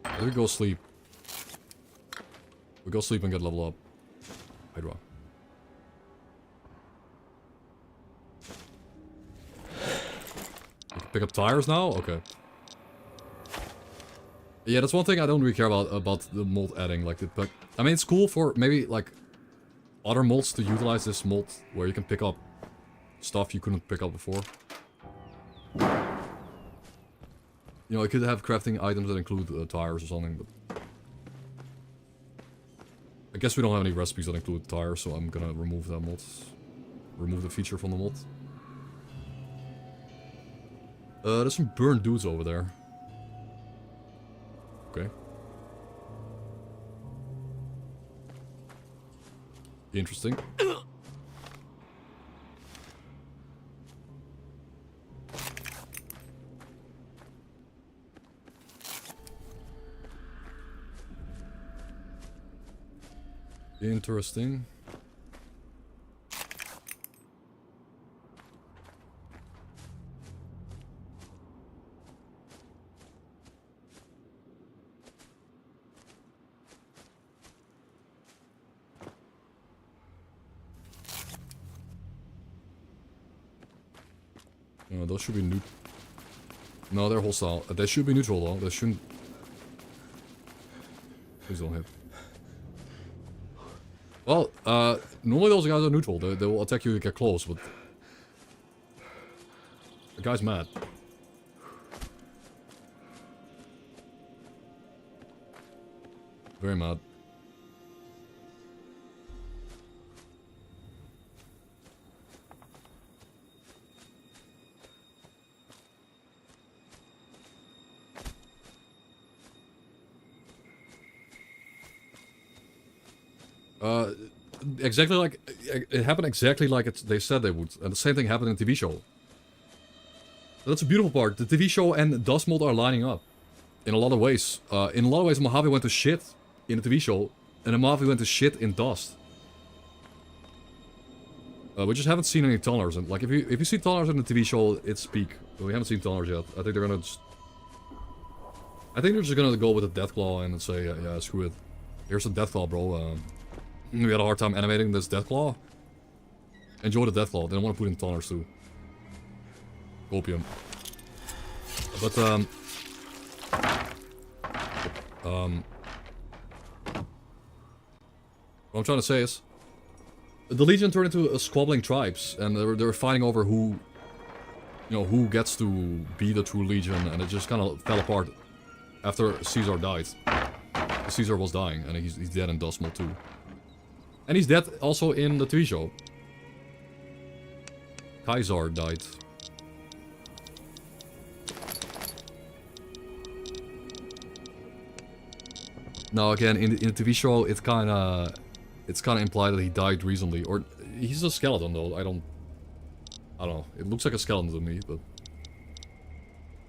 There we go sleep. We go sleep and get level up. Hydra. We can pick up tires now? Okay. Yeah, that's one thing I don't really care about the mod adding. Like, but I mean, it's cool for maybe like other mods to utilize this mod where you can pick up stuff you couldn't pick up before. You know, I could have crafting items that include tires or something, but I guess we don't have any recipes that include tires, so I'm gonna remove that mod. Remove the feature from the mod. There's some burned dudes over there. Okay. Interesting. Interesting. No, those should be neutral. No, they're hostile. They should be neutral though. They shouldn't. Please don't hit. Well, normally those guys are neutral. They will attack you if you get close, but the guy's mad. Very mad. Exactly like it happened exactly like they said they would, and the same thing happened in the TV show. That's a beautiful part. The TV show and Dust Mold are lining up in a lot of ways. In a lot of ways, Mojave went to shit in the TV show, and then Mojave went to shit in Dust. We just haven't seen any tunnelers, and like if you see tunnelers in the TV show, it's peak. But we haven't seen tunnelers yet. I think they're gonna just. I think they're just gonna go with the Deathclaw and say, yeah, screw it. Here's the Deathclaw, bro. We had a hard time animating this Deathclaw. Enjoy the Deathclaw. They don't want to put in tunnelers too. Opium. But what I'm trying to say is, the Legion turned into a squabbling tribes, and they were fighting over who, you know, who gets to be the true Legion, and it just kind of fell apart after Caesar died. Caesar was dying, and he's dead in Dust Mold too. And he's dead also in the TV show. Kaiser died. Now again, in the TV show, it's kind of implied that he died recently, or he's a skeleton though. I I don't know. It looks like a skeleton to me, but...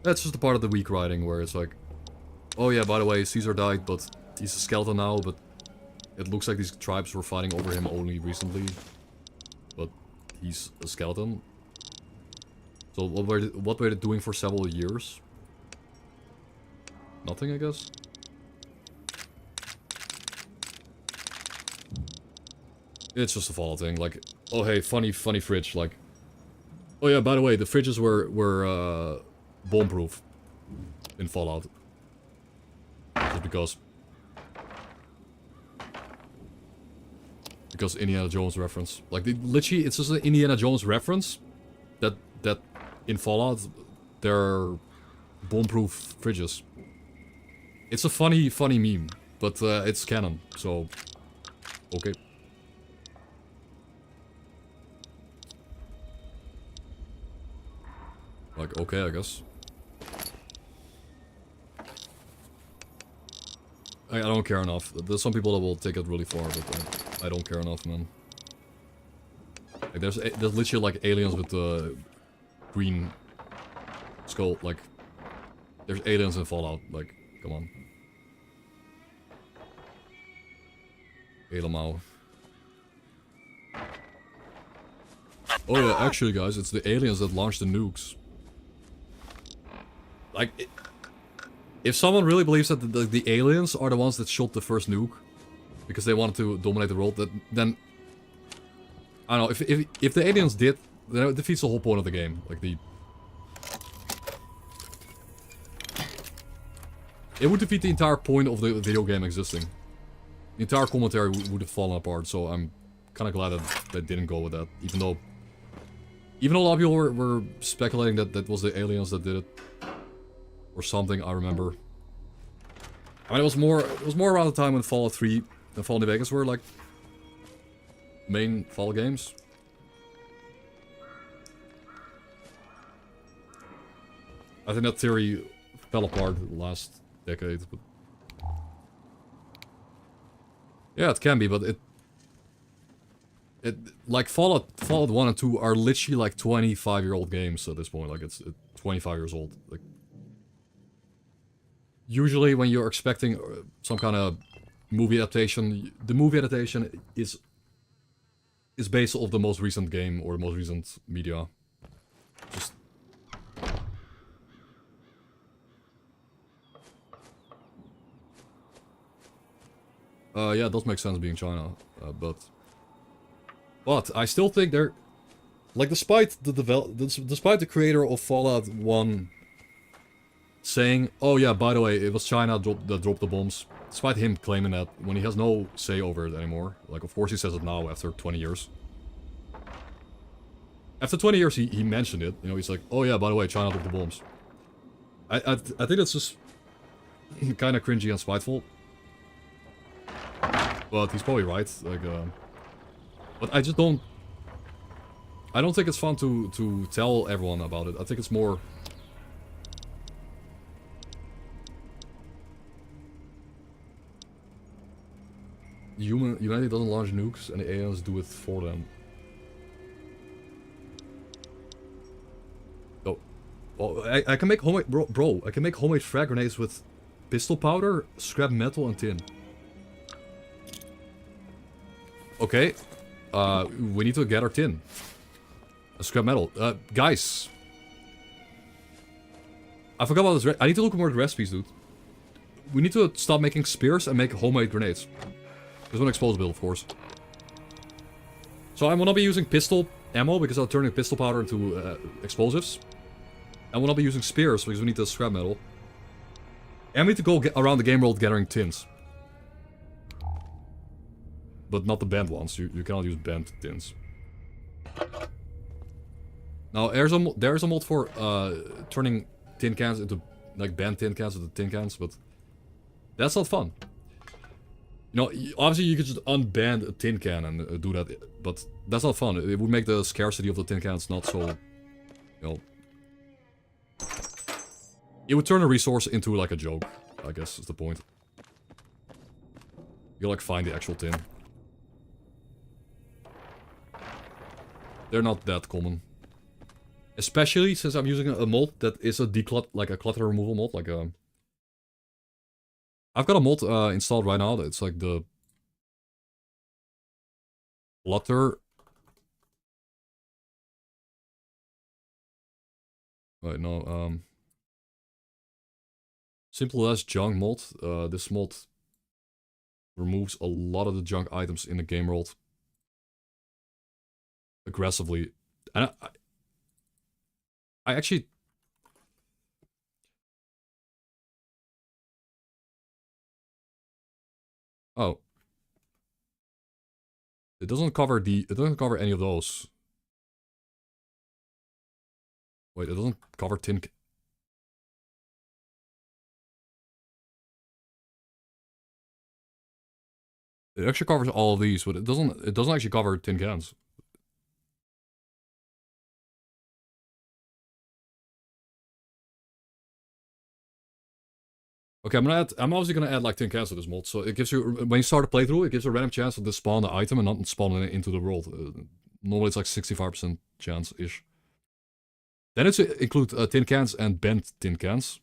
That's just a part of the weak writing where it's like... Oh yeah, by the way, Caesar died, but he's a skeleton now, but... It looks like these tribes were fighting over him only recently. But he's a skeleton. So what were they doing for several years? Nothing, I guess? It's just a Fallout thing, like... Oh hey, funny fridge, like... Oh yeah, by the way, the fridges were bomb-proof in Fallout. Just because Indiana Jones reference. Like, literally, it's just an Indiana Jones reference that in Fallout, there are bomb-proof fridges. It's a funny meme, but it's canon, so... Okay. Like, okay, I guess. I don't care enough. There's some people that will take it really far, but I don't care enough, man. Like, there's literally like aliens with the green skull. Like, there's aliens in Fallout. Like, come on. Helemaal. Oh yeah, actually, guys, it's the aliens that launched the nukes. Like, if someone really believes that the aliens are the ones that shot the first nuke because they wanted to dominate the world, then I don't know. If the aliens did, then it defeats the whole point of the game. Like it would defeat the entire point of the video game existing. The entire commentary would have fallen apart. So I'm kind of glad that they didn't go with that, even though a lot of people were speculating that was the aliens that did it. Or something, I remember. I mean, it was more around the time when Fallout 3 and Fallout New Vegas were, like, main Fallout games. I think that theory fell apart the last decade, but... Yeah, it can be, but like, Fallout 1 and 2 are literally, like, 25-year-old games at this point. Like, it's 25 years old. Like... Usually when you're expecting some kind of movie adaptation, the movie adaptation is based off the most recent game or the most recent media. Just... yeah, it does make sense being China, but I still think they're... Like, despite the creator of Fallout 1 saying, oh yeah, by the way, it was China that dropped the bombs. Despite him claiming that, when he has no say over it anymore. Like, of course he says it now, after 20 years. After 20 years, he mentioned it. You know, he's like, oh yeah, by the way, China dropped the bombs. I think that's just kind of cringy and spiteful. But he's probably right. Like, but I just don't... I don't think it's fun to tell everyone about it. I think it's more... Humanity doesn't launch nukes and the aliens do it for them. Oh, well, I can make homemade, bro. I can make homemade frag grenades with pistol powder, scrap metal, and tin. Okay, we need to gather tin. Scrap metal. Guys, I forgot about this. I need to look more at recipes, dude. We need to stop making spears and make homemade grenades. There's one explosive build, of course. So I will not be using pistol ammo because I'll turn pistol powder into explosives. I will not be using spears because we need the scrap metal. And we need to go around the game world gathering tins. But not the bent ones. You cannot use bent tins. Now there's a mod for turning tin cans into like bent tin cans into tin cans, but that's not fun. You know, obviously you could just unband a tin can and do that, but that's not fun. It would make the scarcity of the tin cans not so, you know... It would turn a resource into like a joke, I guess is the point. You like find the actual tin. They're not that common. Especially since I'm using a mod that is a like a clutter removal mod, like I've got a mod installed right now. It's like the clutter. Wait, no, simple as junk mod. This mod removes a lot of the junk items in the game world aggressively, and I actually. Oh. It doesn't cover any of those. Wait, it doesn't cover tin. It actually covers all of these, but it doesn't actually cover tin cans. Okay, I'm obviously gonna add like tin cans to this mod, so it gives you, when you start a playthrough, it gives you a random chance to spawn the item and not spawn it into the world. Normally it's like 65% chance-ish. Then it's include tin cans and bent tin cans.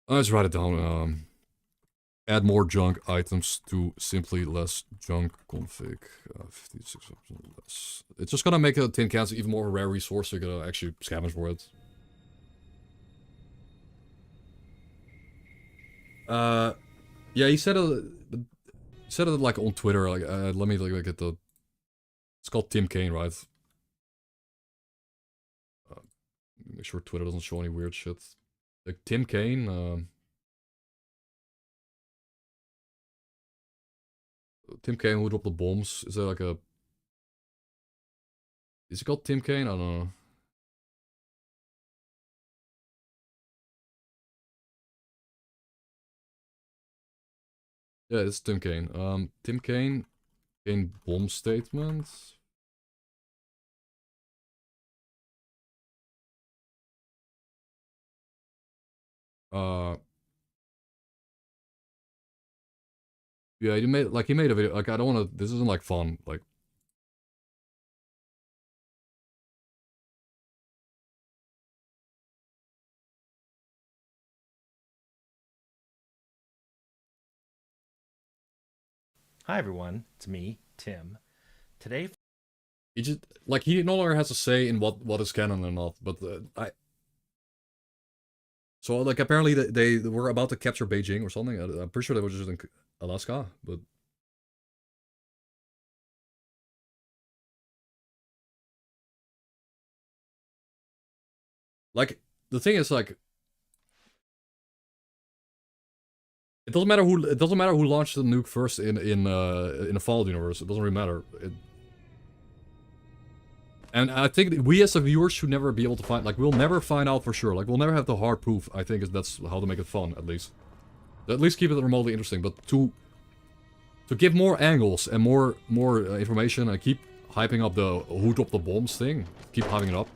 Let's write it down. Add more junk items to simply less junk config. 56% less. It's just gonna make tin cans even more a rare resource, so you're gonna actually scavenge for it. Yeah, he said it like on Twitter. Like, let me like get the. It's called Tim Kaine, right? Make sure Twitter doesn't show any weird shit. Like Tim Kaine. Tim Kaine who dropped the bombs. Is there like a? Is it called Tim Kaine? I don't know. Yeah, it's Tim Kaine. Tim Kaine bomb statement. Yeah, he made a video. Like, I don't want to. This isn't like fun. Like, Hi everyone, it's me, Tim. Today, he just like he no longer has a say in what is canon or not. But so like apparently they were about to capture Beijing or something. I'm pretty sure they were just in Alaska, but. Like, the thing is, like, it doesn't matter who launched the nuke first in a Fallout universe. It doesn't really matter. And I think we as the viewers should never be able to find, like, we'll never find out for sure. Like, we'll never have the hard proof. I think that's how to make it fun, at least. At least keep it remotely interesting. But to give more angles and more information and keep hyping up the who dropped the bombs thing, keep hyping it up.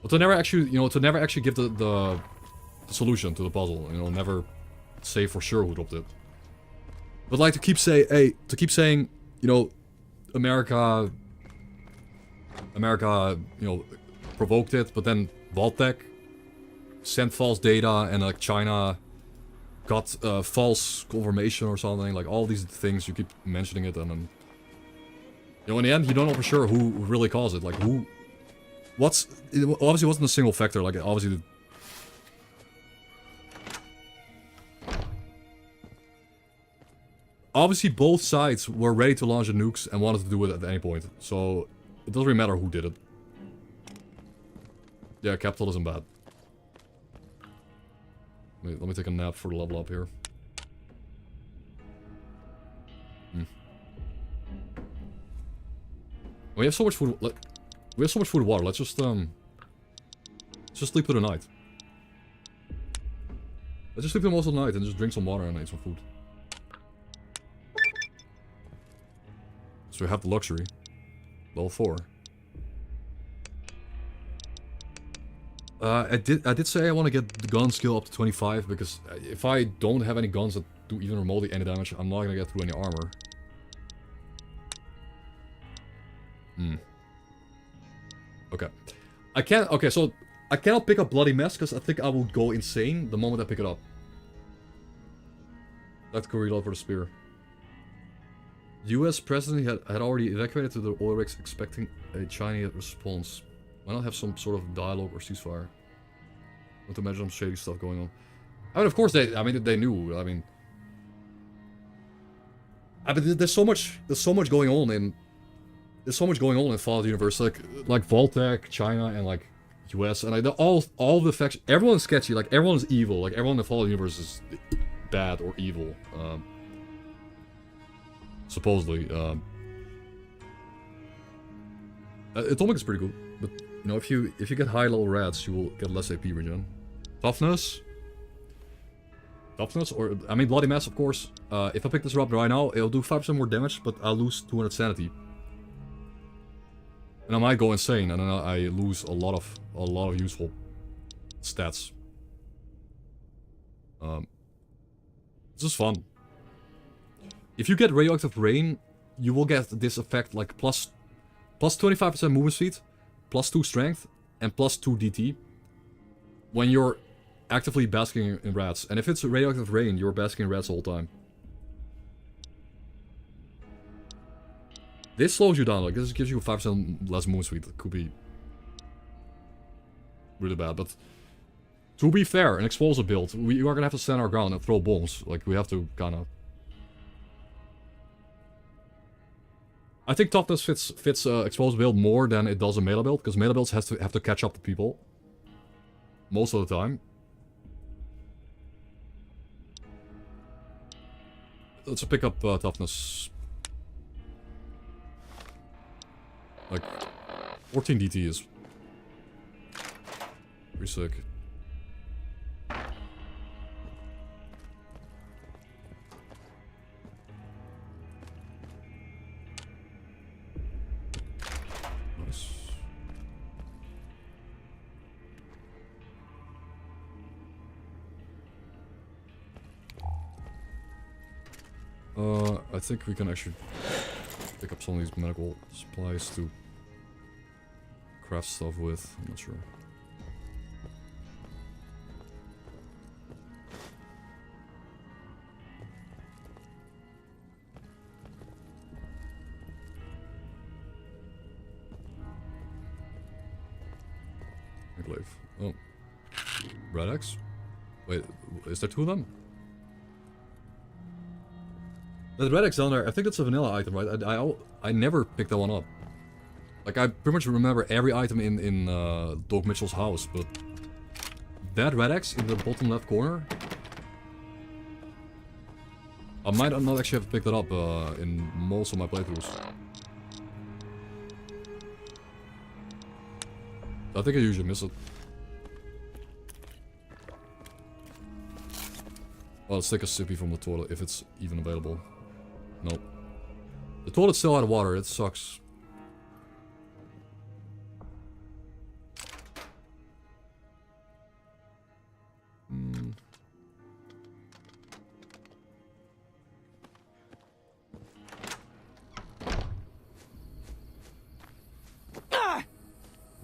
But to never actually, give the solution to the puzzle. You know, never say for sure who dropped it. But like to keep saying, you know, America, you know, provoked it, but then Vault-Tec sent false data and like China got false confirmation or something. Like all these things, you keep mentioning it, and then, you know, in the end, you don't know for sure who really caused it. Like it obviously wasn't a single factor. Like obviously. Obviously, both sides were ready to launch the nukes and wanted to do it at any point. So, it doesn't really matter who did it. Yeah, capitalism bad. Wait, let me take a nap for the level up here. We have so much food. We have so much food and water. Let's just sleep through the night. Let's just sleep through most of the night and just drink some water and eat some food. So we have the luxury. Level 4. I did say I want to get the gun skill up to 25, because if I don't have any guns that do even remotely any damage, I'm not gonna get through any armor. Okay. I can't... Okay, so... I cannot pick up Bloody Mess, because I think I would go insane the moment I pick it up. Let's go reload for the spear. US president had already evacuated to the oil rigs expecting a Chinese response. Why not have some sort of dialogue or ceasefire? Not to imagine some shady stuff going on. I mean, of course they knew. I mean, there's so much going on in Fallout universe, like Vault-Tec, China, and like US, and like all the factions. Everyone's sketchy. Like everyone's evil. Like everyone in the Fallout universe is bad or evil. Supposedly. Atomic is pretty good, but you know, if you get high level rats, you will get less AP regen. Toughness, or I mean Bloody Mass, of course. If I pick this up right now, it'll do 5% more damage, but I'll lose 200 sanity, and I might go insane, and then I lose a lot of useful stats. This is fun. If you get radioactive rain, you will get this effect like plus 25% movement speed, plus 2 strength, and plus 2 DT when you're actively basking in rats. And if it's radioactive rain, you're basking in rats the whole time. This slows you down, like this gives you 5% less movement speed. It could be really bad, but to be fair, an explosive build, we are gonna have to stand our ground and throw bombs. Like we have to kinda... I think toughness fits explosive build more than it does a melee build, because melee builds have to catch up to people most of the time. Let's pick up toughness. Like 14 DT is pretty sick. I think we can actually pick up some of these medical supplies to craft stuff with. I'm not sure. Glaive. Oh. Red X? Wait, is there 2 of them? That red X down there, I think that's a vanilla item, right? I never picked that one up. Like, I pretty much remember every item in Doug Mitchell's house, but... that red X in the bottom left corner... I might not actually have picked it up in most of my playthroughs. I think I usually miss it. Well, let's take a sippy from the toilet if it's even available. Nope. The toilet's still out of water, it sucks.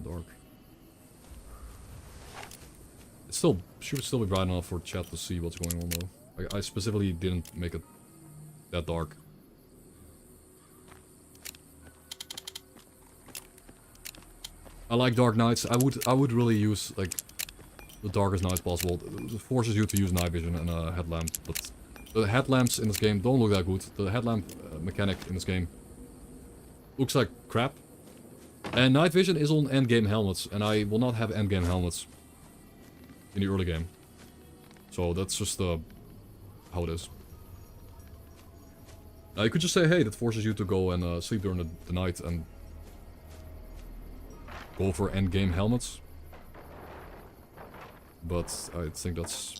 Dark. It still should still be bright enough for chat to see what's going on though. I specifically didn't make it that dark. I like dark nights. I would really use like the darkest night possible. It forces you to use night vision and a headlamp, but the headlamps in this game don't look that good. The headlamp mechanic in this game looks like crap. And night vision is on endgame helmets, and I will not have endgame helmets in the early game. So that's just how it is. Now you could just say, hey, that forces you to go and sleep during the night and go for endgame helmets. But I think that's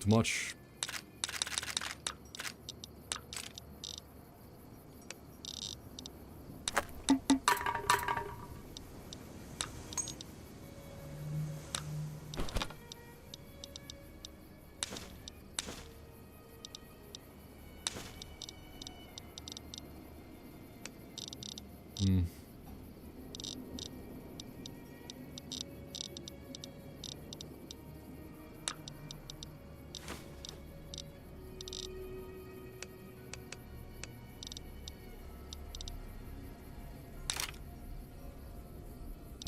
too much. Hmm.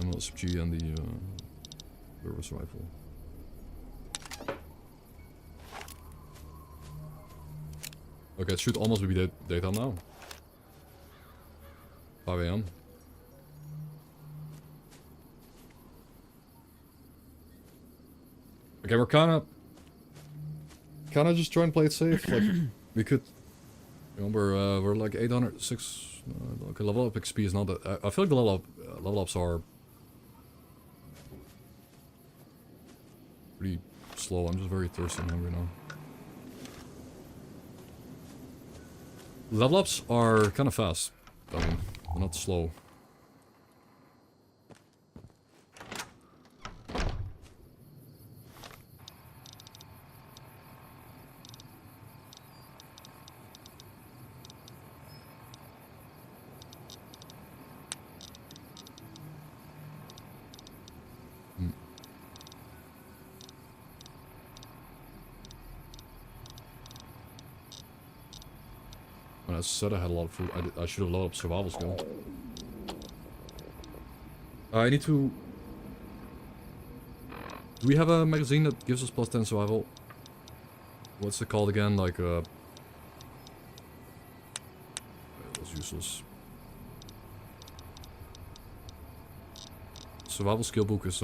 I'm not SMG and the service rifle. Okay, it should almost be daytime now. 5 AM. Okay, we're kinda just trying to play it safe. Like, we could... You know, we're like 806... okay, level up XP is not that... I feel like the level ups are... pretty slow. I'm just very thirsty and hungry now. Level ups are kind of fast. I mean, they're not slow. When I said I had a lot of food, I should have loaded up survival skill. I need to... Do we have a magazine that gives us plus 10 survival? What's it called again? Like, that's useless. Survival skill book is,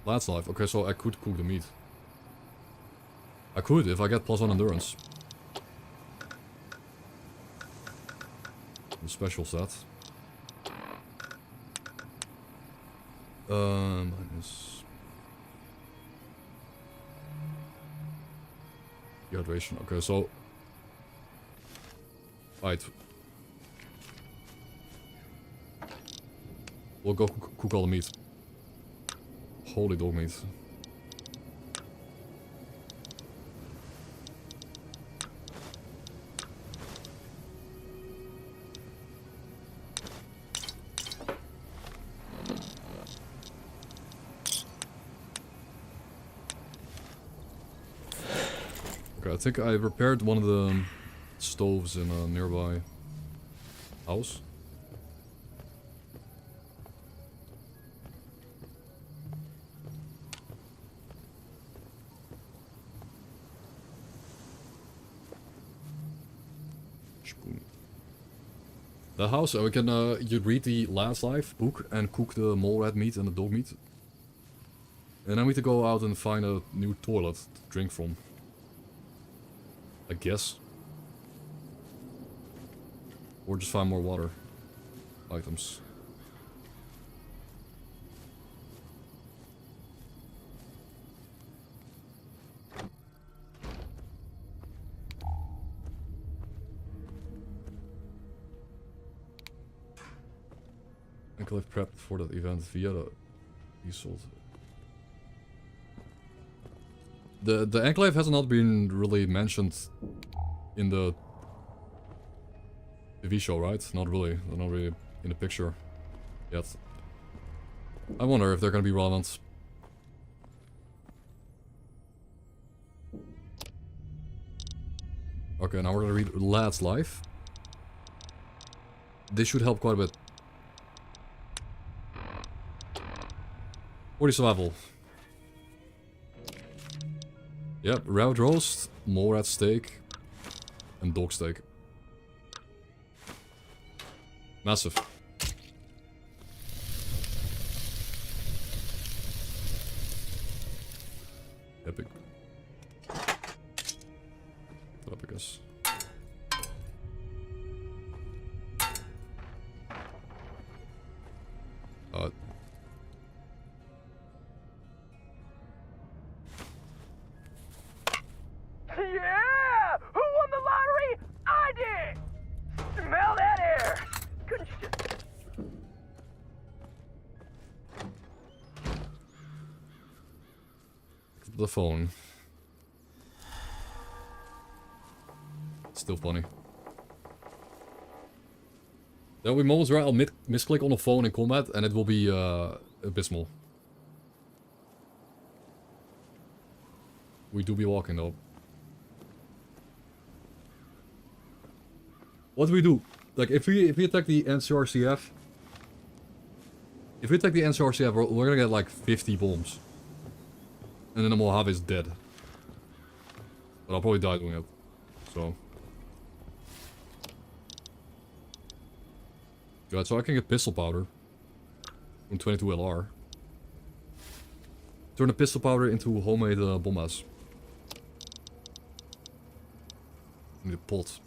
Lad's life. Okay, so I could cook the meat. I could if I get +1 endurance. The special set. Minus dehydration. Okay, so right. We'll go cook all the meat. Holy dog meat. Okay, I think I repaired one of the stoves in a nearby house. The house, we can, you read the Lad's Life book and cook the mole rat meat and the dog meat. And then we need to go out and find a new toilet to drink from. I guess. Or just find more water items. Enclave prepped for that event via the sold. The Enclave has not been really mentioned in the TV show, right? Not really. They're not really in the picture yet. I wonder if they're gonna be relevant. Okay, now we're gonna read Lad's Life. This should help quite a bit. 40 survival. Yep, rabbit roast, mole rat steak, and dog steak. Massive. Epic. Put up, I guess. Yeah! Who won the lottery? I did! Smell that air! Couldn't you just... The phone. still funny. There will be moments where I'll misclick on the phone in combat and it will be abysmal. We do be walking though. What do we do? Like if we attack the NCRCF, we're gonna get like 50 bombs. And then the Mojave is dead. But I'll probably die doing it. So. Good, so I can get pistol powder. From 22 LR. Turn the pistol powder into homemade bombas. Need a pot.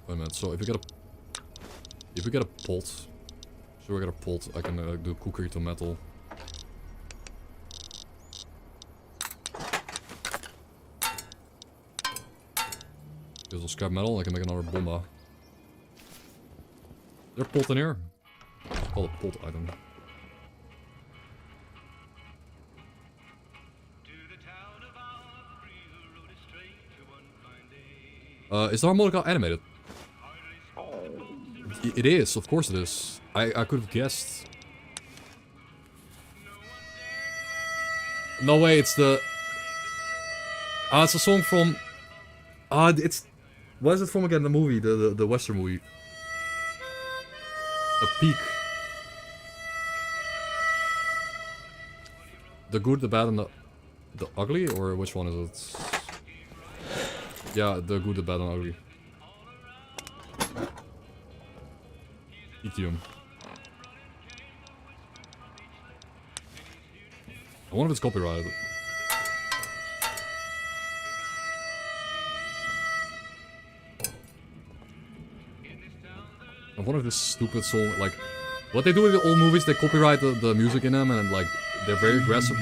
Wait a minute, so if we get a pot, so I get a pot, I can do cookery to metal. There's a scrap metal, I can make another bomba. Is there a pot in here? It's called a pot item. Is the harmonica animated? It is, of course it is. I could have guessed. No way, it's the... it's a song from... it's... What is it from again, the movie? The Western movie? A Peak. The Good, the Bad, and the Ugly? Or which one is it? Yeah, The Good, the Bad, and Ugly. Lithium. I wonder if it's copyrighted. I wonder if this stupid song, like, what they do with the old movies, they copyright the music in them and like, they're very aggressive.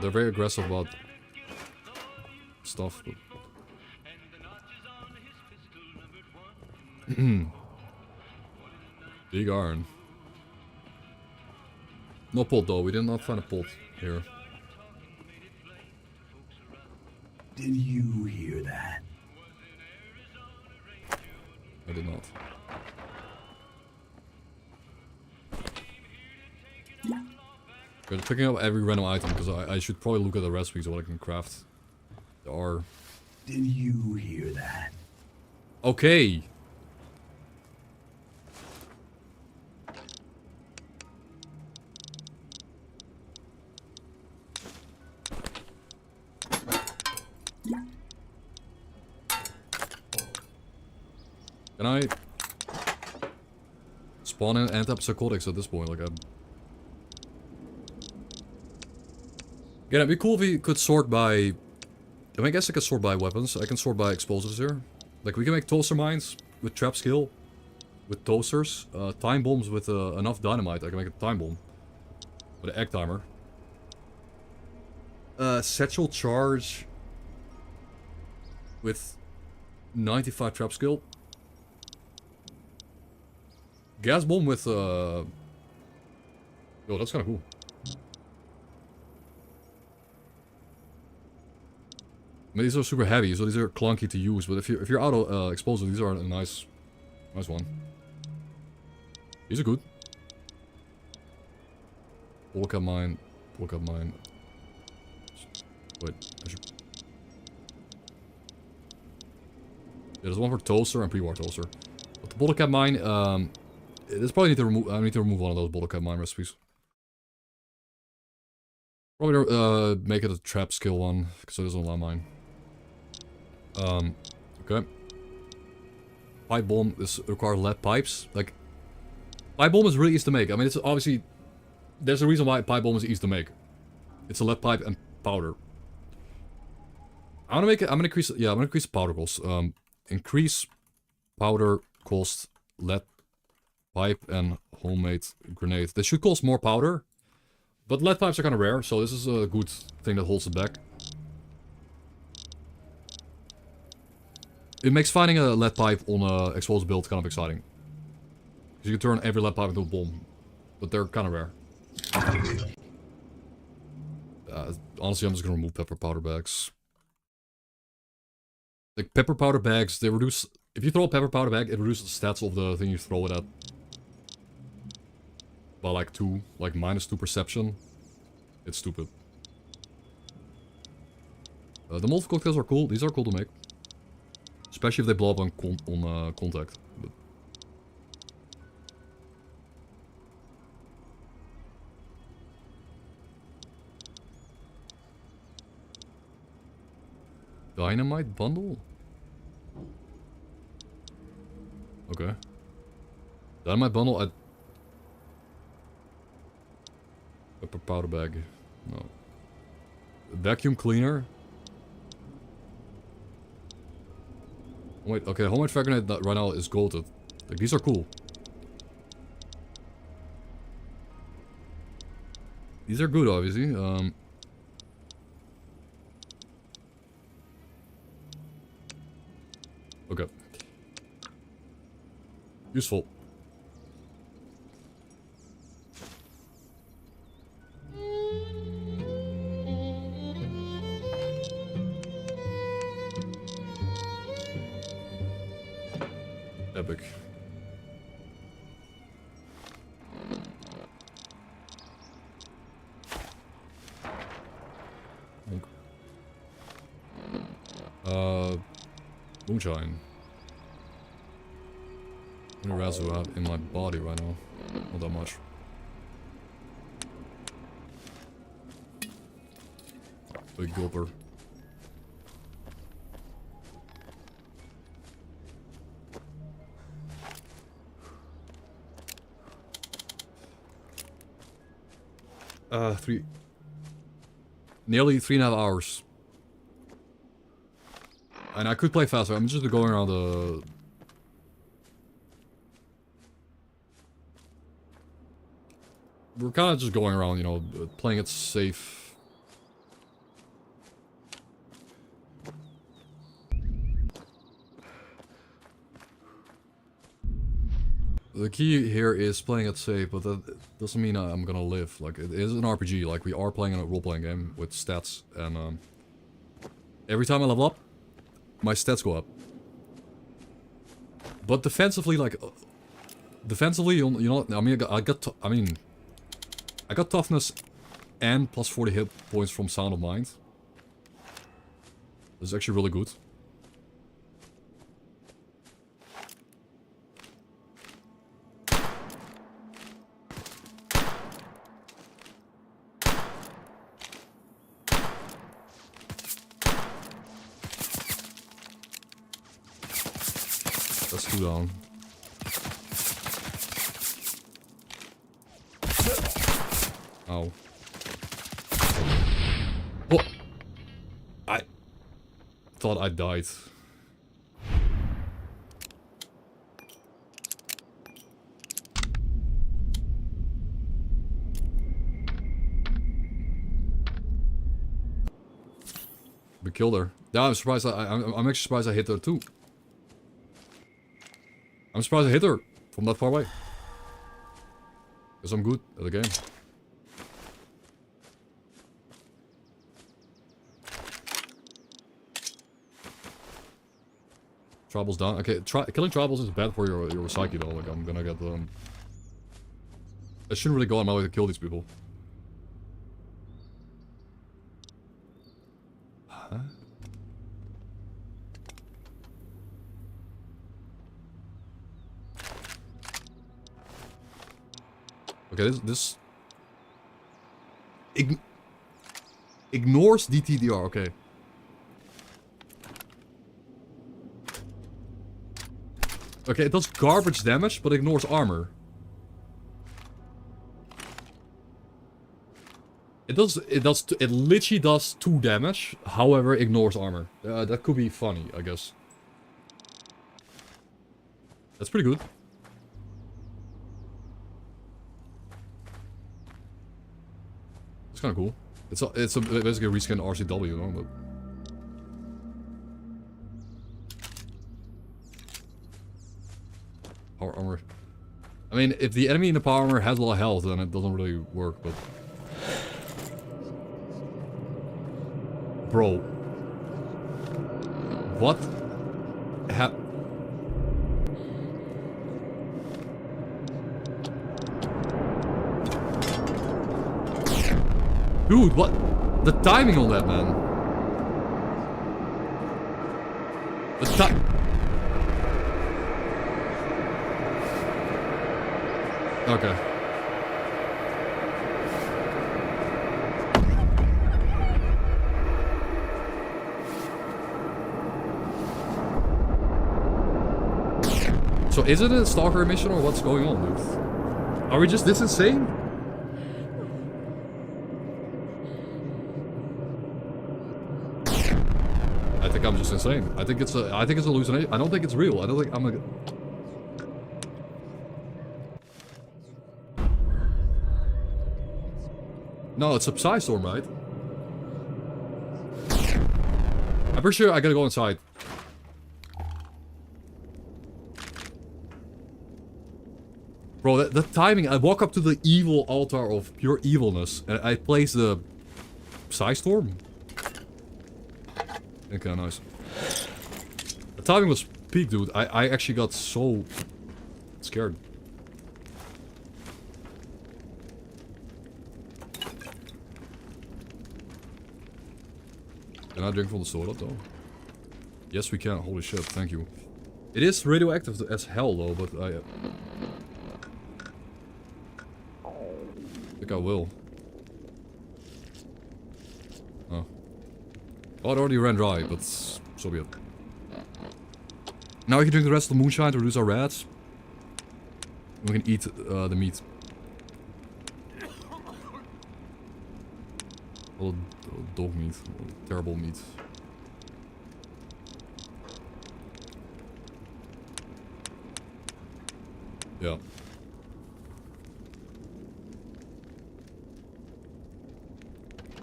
They're very aggressive about stuff. But... Big iron. No pot though, we did not find a pot here. Did you hear that? I did not. Okay, picking up every random item because I should probably look at the recipes of what I can craft. There are... Did you hear that? Okay. Can I spawn in antipsychotics at this point? Like, again, it'd be cool if we could sort by... I mean, I guess I could sort by weapons. I can sort by explosives here. Like, we can make toaster mines with trap skill, with toasters, time bombs with enough dynamite. I can make a time bomb with an egg timer. Satchel charge with 95 trap skill. Gas bomb with oh, that's kind of cool. I mean, these are super heavy, so these are clunky to use. But if you're out of explosive, these are a nice one. These are good. Bulk up mine. Wait, I should. Yeah, there's one for toaster and pre-war toaster. But the bullet cap mine, this probably need to remove. I need to remove one of those bullet cap mine recipes. Probably make it a trap skill one because it doesn't allow mine. Okay. Pipe bomb. This requires lead pipes. Like, pipe bomb is really easy to make. I mean, it's obviously there's a reason why pipe bomb is easy to make. It's a lead pipe and powder. I'm gonna make it. I'm gonna increase. Yeah, I'm gonna increase the powder cost. Increase powder cost, lead pipe, and homemade grenade. They should cost more powder, but lead pipes are kind of rare, so this is a good thing that holds it back. It makes finding a lead pipe on a explosive build kind of exciting. You can turn every lead pipe into a bomb. But they're kind of rare. Honestly, I'm just gonna remove pepper powder bags. Like, pepper powder bags, they reduce... If you throw a pepper powder bag, it reduces the stats of the thing you throw it at. By like 2. Like, -2 perception. It's stupid. The molten cocktails are cool. These are cool to make. Especially if they blow up on contact. But dynamite bundle? Okay. Dynamite bundle at... Pepper powder bag. No. Vacuum cleaner? Wait, okay, homemade frag grenade right now is goated. Like, these are cool. These are good, obviously. Okay. Useful. Epic. Moonshine. How many rats do I have in my body right now? Not that much. Big gulper. Nearly 3.5 hours. And I could play faster. I'm just going around the... We're kind of just going around, you know, playing it safe. The key here is playing it safe, but that doesn't mean I'm gonna live. Like, it is an RPG. Like, we are playing a role-playing game with stats, and every time I level up, my stats go up. But defensively, like, you know, I mean, I got toughness and plus 40 hit points from Sound of Mind. This is actually really good. That's 2 down. Ow. What? I thought I died. We killed her. Yeah, I'm surprised. I'm actually surprised I hit her too. I'm surprised I hit her from that far away. Because I'm good at the game. Tribals down. Okay, killing tribals is bad for your psyche though. Like, I'm gonna get I shouldn't really go on my way to kill these people. Huh? Okay, this ignores DTDR. Okay. Okay, it does garbage damage, but ignores armor. It literally does 2 damage, however, ignores armor. That could be funny, I guess. That's pretty good. It's kind of cool. It's basically a reskin RCW, you know, but... Power armor. I mean, if the enemy in the power armor has a lot of health, then it doesn't really work, but... Bro. What? Dude, what? The timing on that, man. The time... Okay. So is it a S.T.A.L.K.E.R mission or what's going on, dude? Are we just this insane? I think I'm just insane. I think it's a hallucination. I don't think it's real. I don't think I'm a... No, it's a Psy-Storm, right? I'm pretty sure I gotta go inside. Bro, the timing, I walk up to the evil altar of pure evilness, and I place the Psy-Storm. Okay, nice. The timing was peak, dude. I actually got so scared. Can I drink from the soda, though? Yes, we can. Holy shit, thank you. It is radioactive as hell, though, but I think I will. Oh. Oh, it already ran dry, but so be it. Now we can drink the rest of the moonshine to reduce our rats. And we can eat the meat. Oh, dog meat. Terrible meat. Yeah.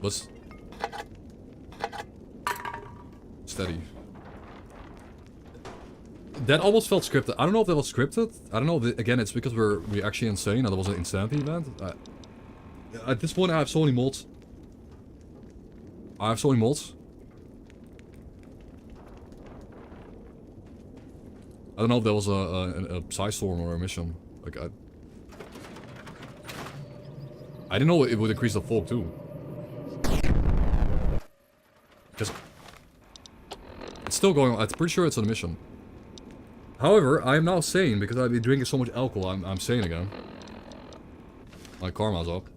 What's... Steady. That almost felt scripted. I don't know if that was scripted. I don't know. Again, it's because we're actually insane. That was an insanity event. At this point, I have so many mods. I have so many mods. I don't know if that was a Psy-Storm or a mission. Like, I didn't know it would increase the fog too. Because it's still going on. I'm pretty sure it's a mission. However, I am now sane because I've been drinking so much alcohol. I'm sane again. My karma's up.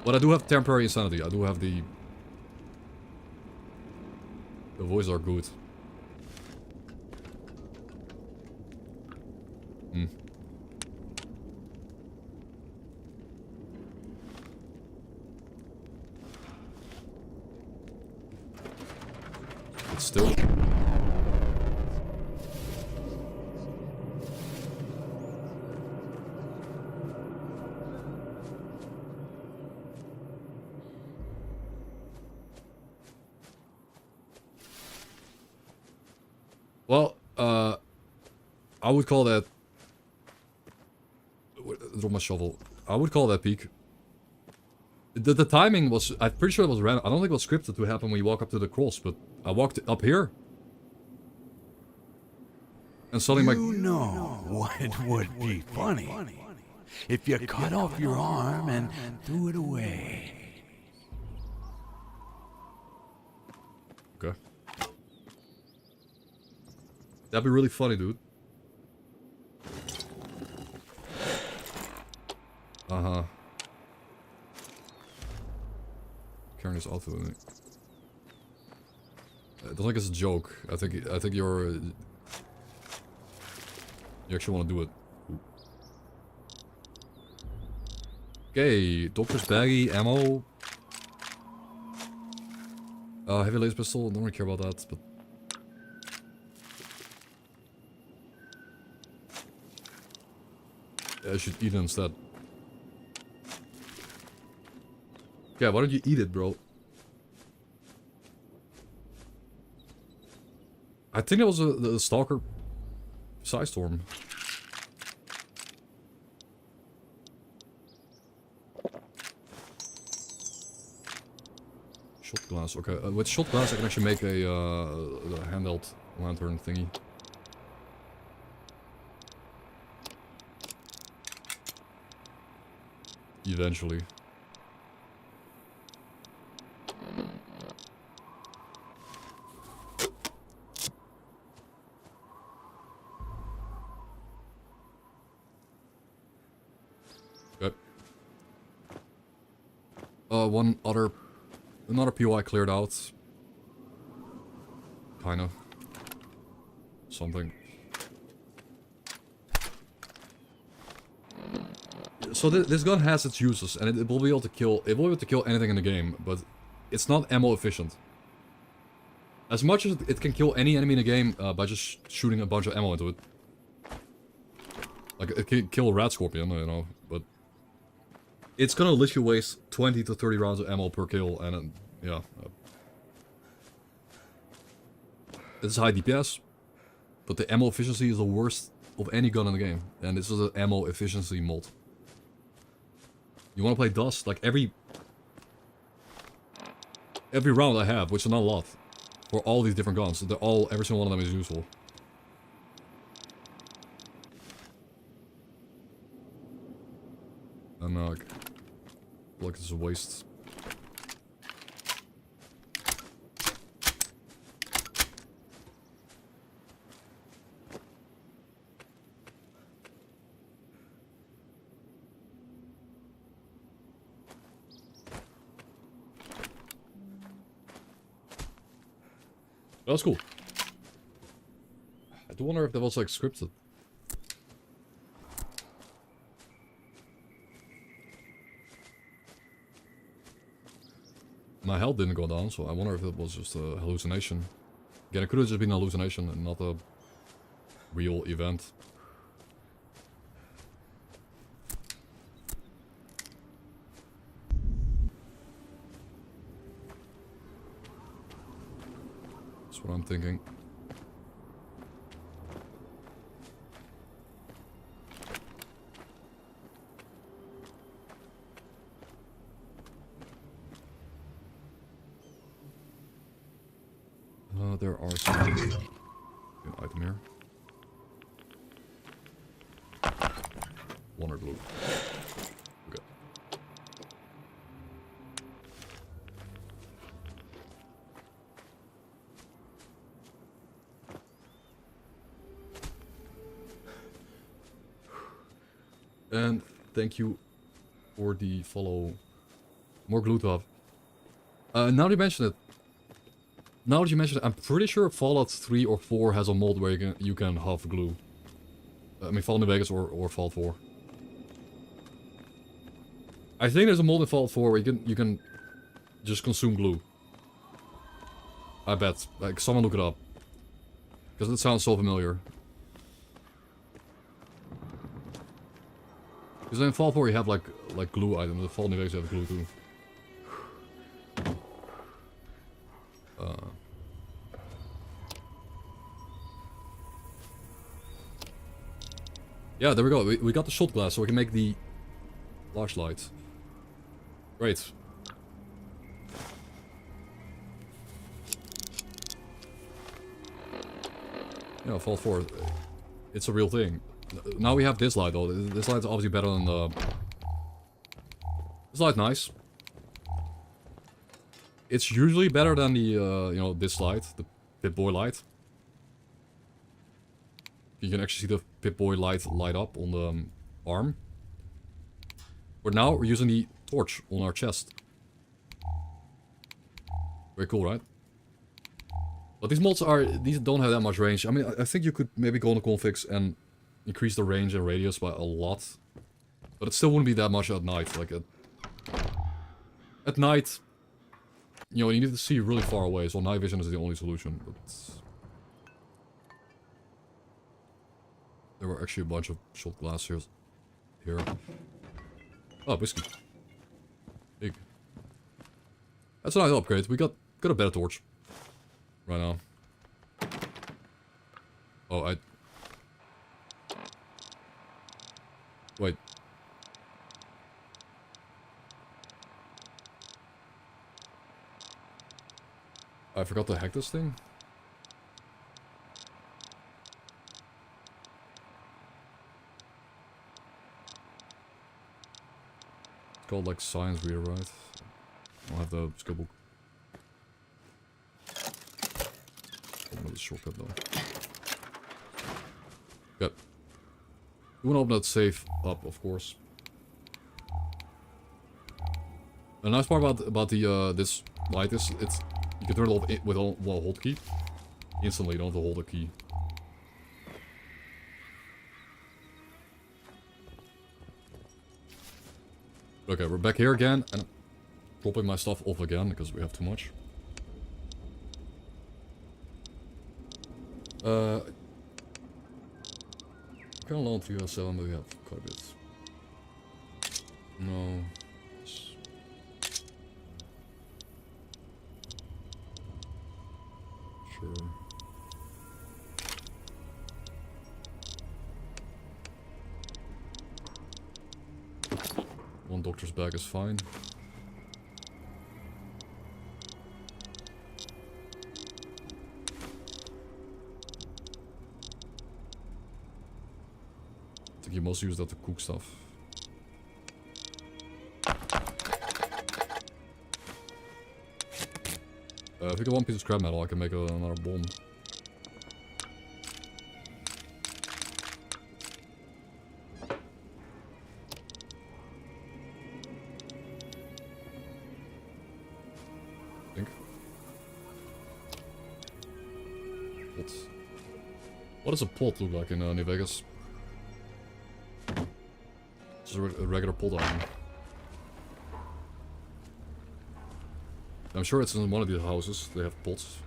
But I do have temporary insanity. I do have the voices are good. Hmm. But still. Well, I would call that... Drop my shovel. I would call that peak. The timing was... I'm pretty sure it was random. I don't think it was scripted to happen when you walk up to the cross, but I walked up here. And suddenly my... You know what would be funny? If you cut off your arm and threw it away. Okay. That'd be really funny, dude. Uh-huh. Carrying this outfit with me. I don't think it's a joke. I think you're... you actually want to do it. Okay, doctor's baggy, ammo. Heavy laser pistol, don't really care about that, but... I should eat it instead. Yeah, why don't you eat it, bro? I think that was the S.T.A.L.K.E.R Psystorm. Shot glass. Okay, with shot glass I can actually make a handheld lantern thingy. Eventually. Okay. Another POI cleared out. Kinda. Something. So this gun has its uses, and it will be able to kill. It will be able to kill anything in the game, but it's not ammo efficient. As much as it can kill any enemy in the game by just shooting a bunch of ammo into it. Like it can kill a rat scorpion, you know, but it's gonna literally waste 20 to 30 rounds of ammo per kill, and yeah. It's high DPS, but the ammo efficiency is the worst of any gun in the game, and this is an ammo efficiency mod. You want to play Dust, like every round I have, which is not a lot, for all these different guns, every single one of them is useful. And I feel like it's a waste. That's cool. I do wonder if that was like scripted. My health didn't go down, so I wonder if it was just a hallucination. Again, it could have just been a hallucination and not a real event. That's what I'm thinking. There are some an item here. Wonder glue. Okay. And thank you for the follow. More glue to have. Now that you mention it, I'm pretty sure Fallout 3 or 4 has a mod where you can huff glue. I mean, Fallout New Vegas or Fallout 4. I think there's a mod in Fallout 4 where you can just consume glue. I bet. Like, someone look it up. Because it sounds so familiar. Because in Fallout 4 you have like glue items. In Fallout New Vegas you have glue too. Yeah, there we go. We got the shot glass, so we can make the flashlight. Great. Yeah, Fallout 4. It's a real thing. Now we have this light though. This light's obviously better than the... This light nice. It's usually better than the, you know, this light. The Pip-Boy light. You can actually see the Pip-Boy light up on the arm. But now we're using the torch on our chest. Very cool, right? But these mods these don't have that much range. I mean, I think you could maybe go on the configs and increase the range and radius by a lot. But it still wouldn't be that much at night. Like at night, you know, you need to see really far away. So night vision is the only solution. But there were actually a bunch of shot glass here. Oh, whiskey. Big. That's a nice upgrade. We got a better torch. Right now. Oh, I forgot to hack this thing. It's called like science reader, right? I'll have the skill book. Another shortcut though. Yep. You wanna open that safe up, of course. The nice part about the this light is it's you can turn it off with one hold key. Instantly, you don't have to hold a key. Okay, we're back here again, and I'm dropping my stuff off again because we have too much. Kind of low on 307, but we have quite a bit. No. Sure. One doctor's bag is fine. I think you mostly use that to cook stuff. If we get one piece of scrap metal, I can make another bomb. I think. What does a pot look like in New Vegas? Just a regular pot item. I'm sure it's in one of these houses, they have pots.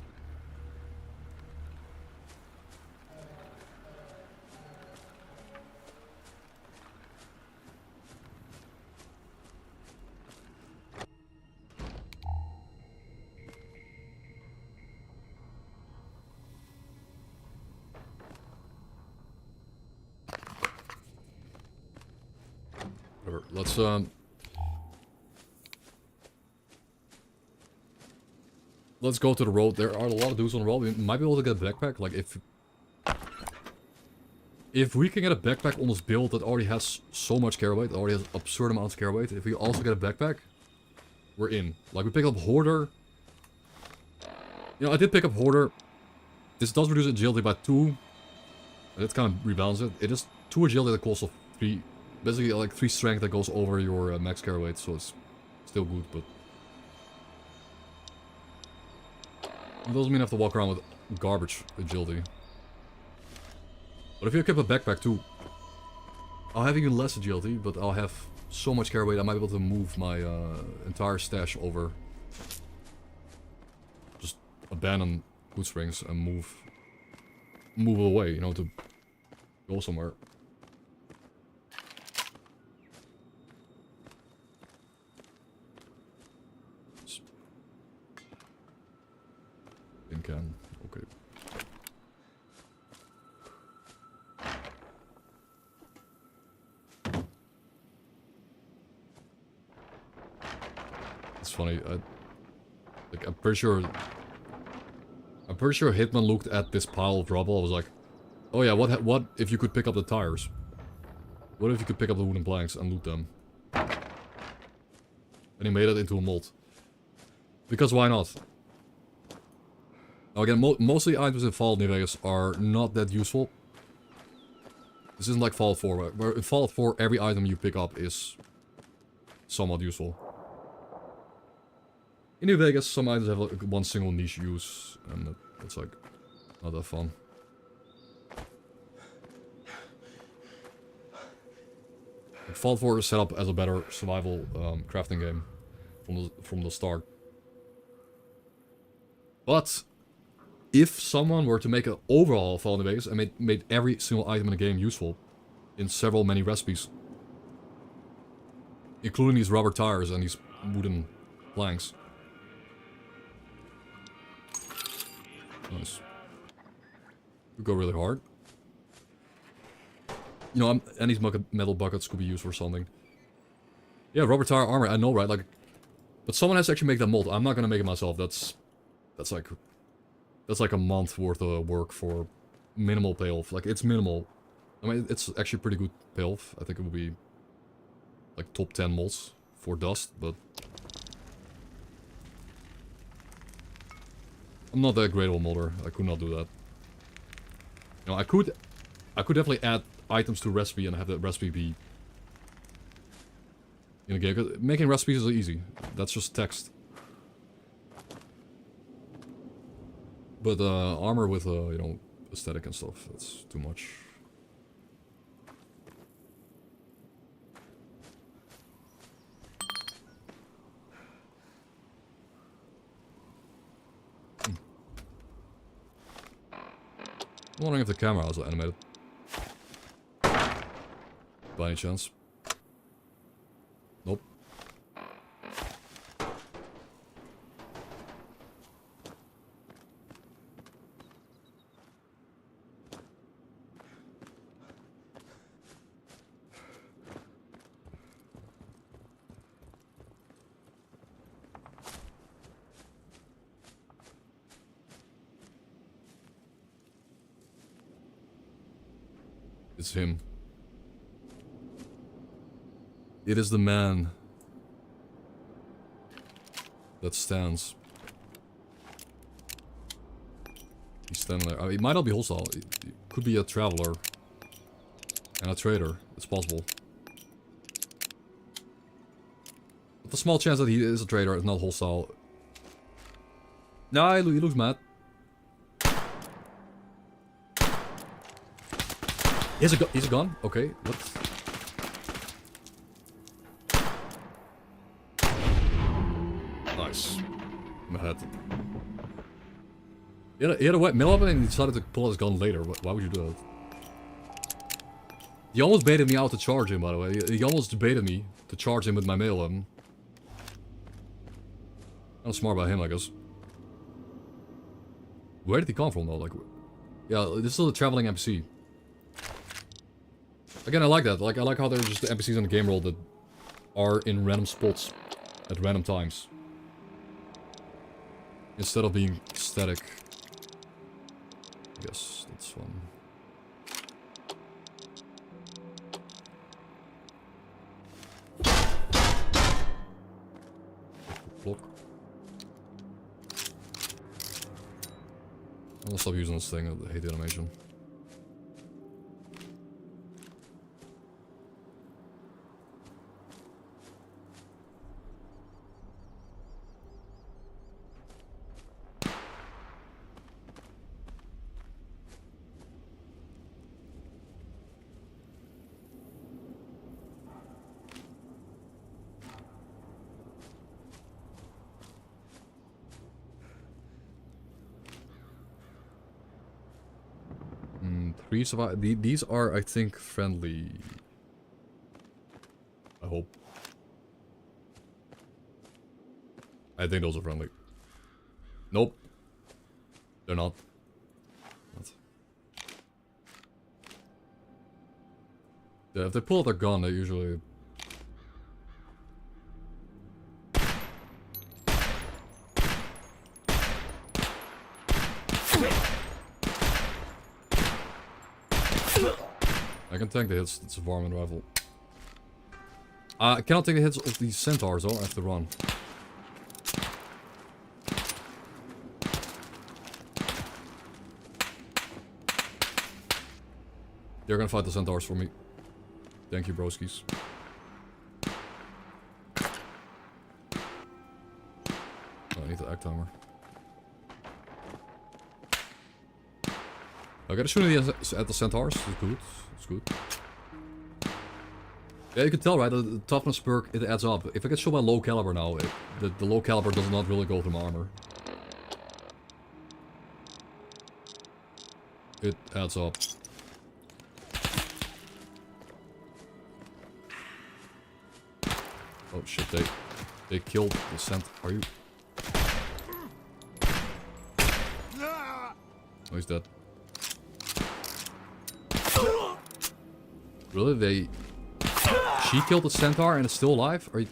Whatever, let's go to the road. There are a lot of dudes on the road. We might be able to get a backpack. Like, if we can get a backpack on this build that already has so much care weight, already has absurd amounts of care weight, if we also get a backpack, we're in. Like, we pick up Hoarder. You know, I did pick up Hoarder. This does reduce agility by 2. That kind of rebalance it. It is 2 agility that costs 3. Basically, like 3 strength that goes over your max care weight, so it's still good, but it doesn't mean I have to walk around with garbage agility. But if you equip a backpack too, I'll have even less agility, but I'll have so much care weight I might be able to move my entire stash over. Just abandon Good Springs and move away, you know, to go somewhere. Can. Okay. It's funny. I'm pretty sure Hitman looked at this pile of rubble. I was like, oh yeah, what if you could pick up the tires? What if you could pick up the wooden planks and loot them? And he made it into a mold. Because why not? Now again, mostly items in Fallout New Vegas are not that useful. This isn't like Fallout 4, where in Fallout 4 every item you pick up is somewhat useful. In New Vegas, some items have like one single niche use, and that's like not that fun. Like, Fallout 4 is set up as a better survival crafting game from the start. But if someone were to make an overhaul of Fallout New Vegas and made every single item in the game useful in many recipes, including these rubber tires and these wooden planks. Nice. We go really hard. You know, and these metal buckets could be used for something. Yeah, rubber tire armor, I know, right? Like, but someone has to actually make that mold. I'm not gonna make it myself. That's That's like a month worth of work for minimal payoff. Like, it's minimal. I mean, it's actually pretty good payoff. I think it would be like top 10 mods for Dust, but I'm not that great of a modder. I could not do that. You know, I could definitely add items to recipe and have that recipe be in a game. 'Cause making recipes is easy. That's just text. But armor with you know, aesthetic and stuff, that's too much. I'm wondering if the camera is animated. By any chance? Nope. It's him. It is the man that stands. He's standing there. I mean, it might not be hostile. It could be a traveler and a trader. It's possible. But the small chance that he is a trader is not hostile. Nah, he looks mad. He's a gun? Okay, what? Nice. My head. He had a wet mill up and he decided to pull his gun later. Why would you do that? He almost baited me out to charge him, by the way. He almost baited me to charge him with my mail weapon. Kind of smart by him, I guess. Where did he come from, though? Like, yeah, this is still a traveling NPC. Again, I like that. Like, I like how there's just the NPCs in the game world that are in random spots at random times. Instead of being static. I guess that's fun. Block. I'll stop using this thing. I hate the animation. These are, I think, friendly. I hope. I think those are friendly. Nope. They're not. What? Yeah, if they pull out their gun, they usually... I can tank the hits, it's a varmint rifle. I cannot take the hits of these centaurs though, I have to run. They're gonna fight the centaurs for me. Thank you, broskies. Oh, I need the act timer. I gotta shoot at the centaurs, it's good. It's good. Yeah, you can tell, right? The toughness perk, it adds up. If I get shot by low caliber now, the low caliber does not really go through my armor. It adds up. Oh shit, they killed the cent. Are you? Oh, he's dead. Really? She killed the centaur and is still alive? Are you...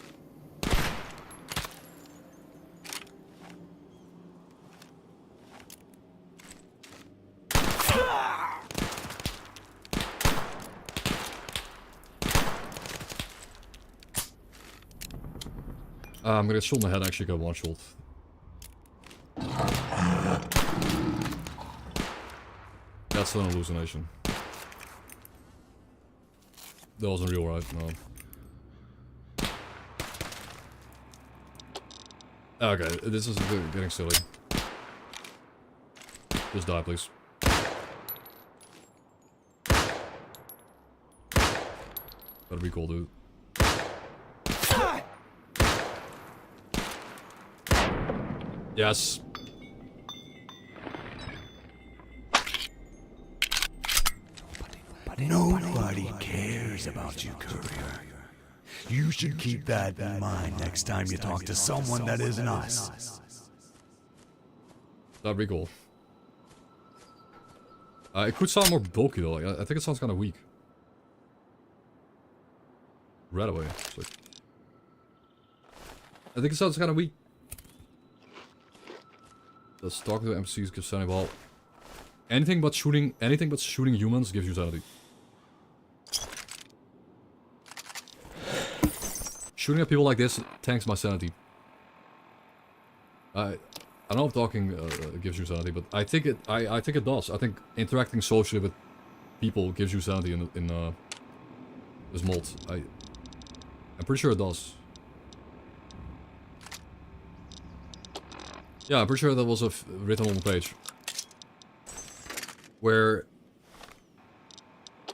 I'm gonna get shot in the head, actually got one shot. That's an hallucination. That wasn't real, right? No. Okay, this is getting silly. Just die, please. That'd be cool, dude. Yes. Nobody cares about you, Courier. You should keep that in mind next time you talk to someone that isn't us. That'd be cool. It could sound more bulky though. Like, I think it sounds kind of weak. Right away. Like, I think it sounds kind of weak. Let's talk to the MCs, give sanity. Well, anything but shooting humans gives you sanity. Shooting at people like this tanks my sanity. I don't know if talking gives you sanity, but I think it does. I think interacting socially with people gives you sanity in this mod. I'm pretty sure it does. Yeah, I'm pretty sure that was written on the page. Where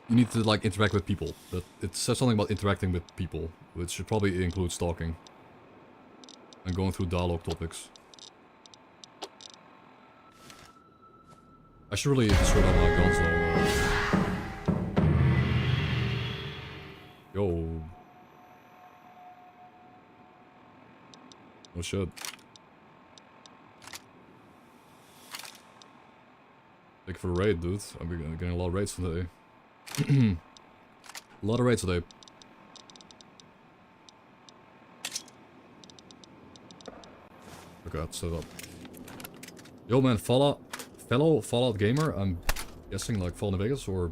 you need to like interact with people. That it says something about interacting with people, which should probably include stalking. And going through dialogue topics. I should really sort out my guns though. Yo. Oh shit. Thank you for the raid, dude. I'm getting a lot of raids today. A lot of raids today. Okay, let's set it up. Yo man, fellow Fallout gamer, I'm guessing like Fallout New Vegas or...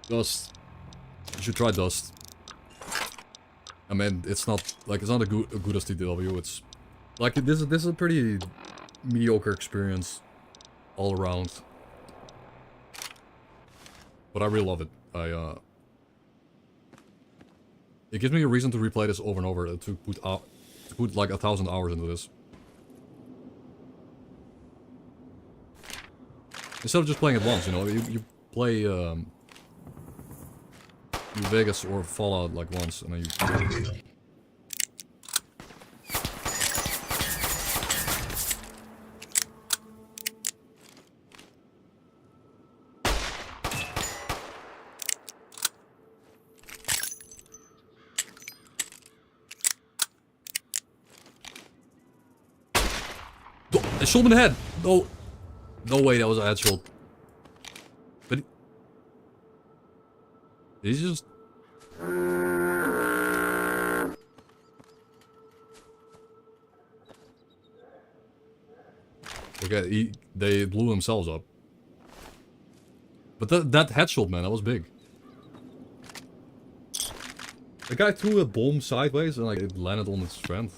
Dust. You should try Dust. I mean, it's not like it's not a good as TTW. It's like this is a pretty mediocre experience all around. But I really love it. It gives me a reason to replay this over and over, to put like 1,000 hours into this. Instead of just playing it once, you know, you play New Vegas or Fallout like once, and then you... I shot him in the head! No! No way that was a headshot. But... He's just... Okay, they blew themselves up. But that headshot, man, that was big. The guy threw a bomb sideways and like it landed on its friend.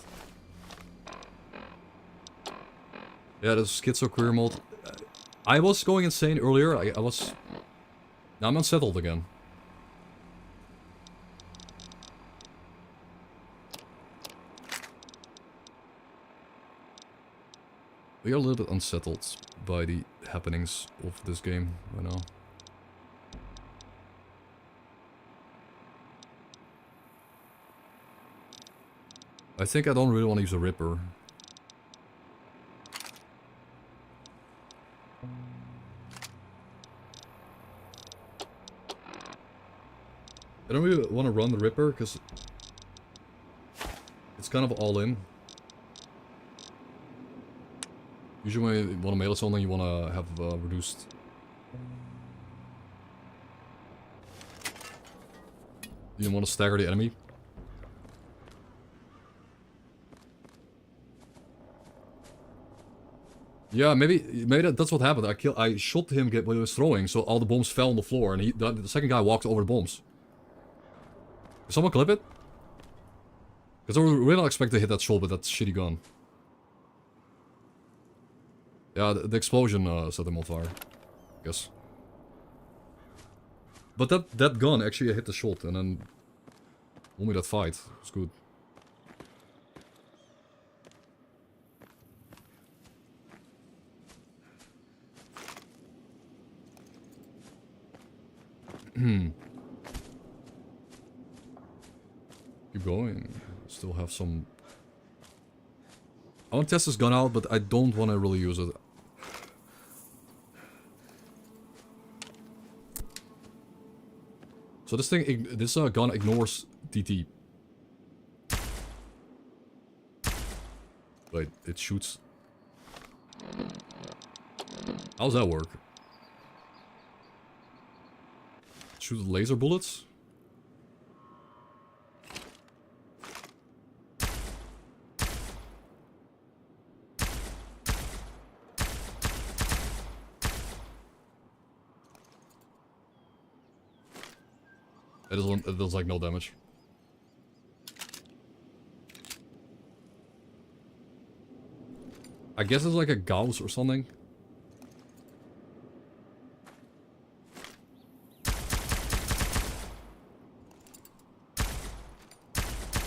Yeah, the S.T.A.L.K.E.R mod. I was going insane earlier. I was... Now I'm unsettled again. We are a little bit unsettled by the happenings of this game right now. I think I don't really want to use a Ripper. I don't really want to run the Ripper because it's kind of all in. Usually when you want to melee something, you want to have reduced You don't want to stagger the enemy. Yeah, maybe that's what happened. I shot him when he was throwing, so all the bombs fell on the floor, and the second guy walked over the bombs. Can someone clip it? Because I really don't expect to hit that shot with that shitty gun. Yeah, the explosion set him on fire. I guess. But that gun actually hit the shot, and then won me that fight. It's good. Keep going. Still have some... I want to test this gun out, but I don't want to really use it. So this gun ignores DT. Wait, it shoots. How does that work? Shoot laser bullets? It does like no damage. I guess it's like a Gauss or something.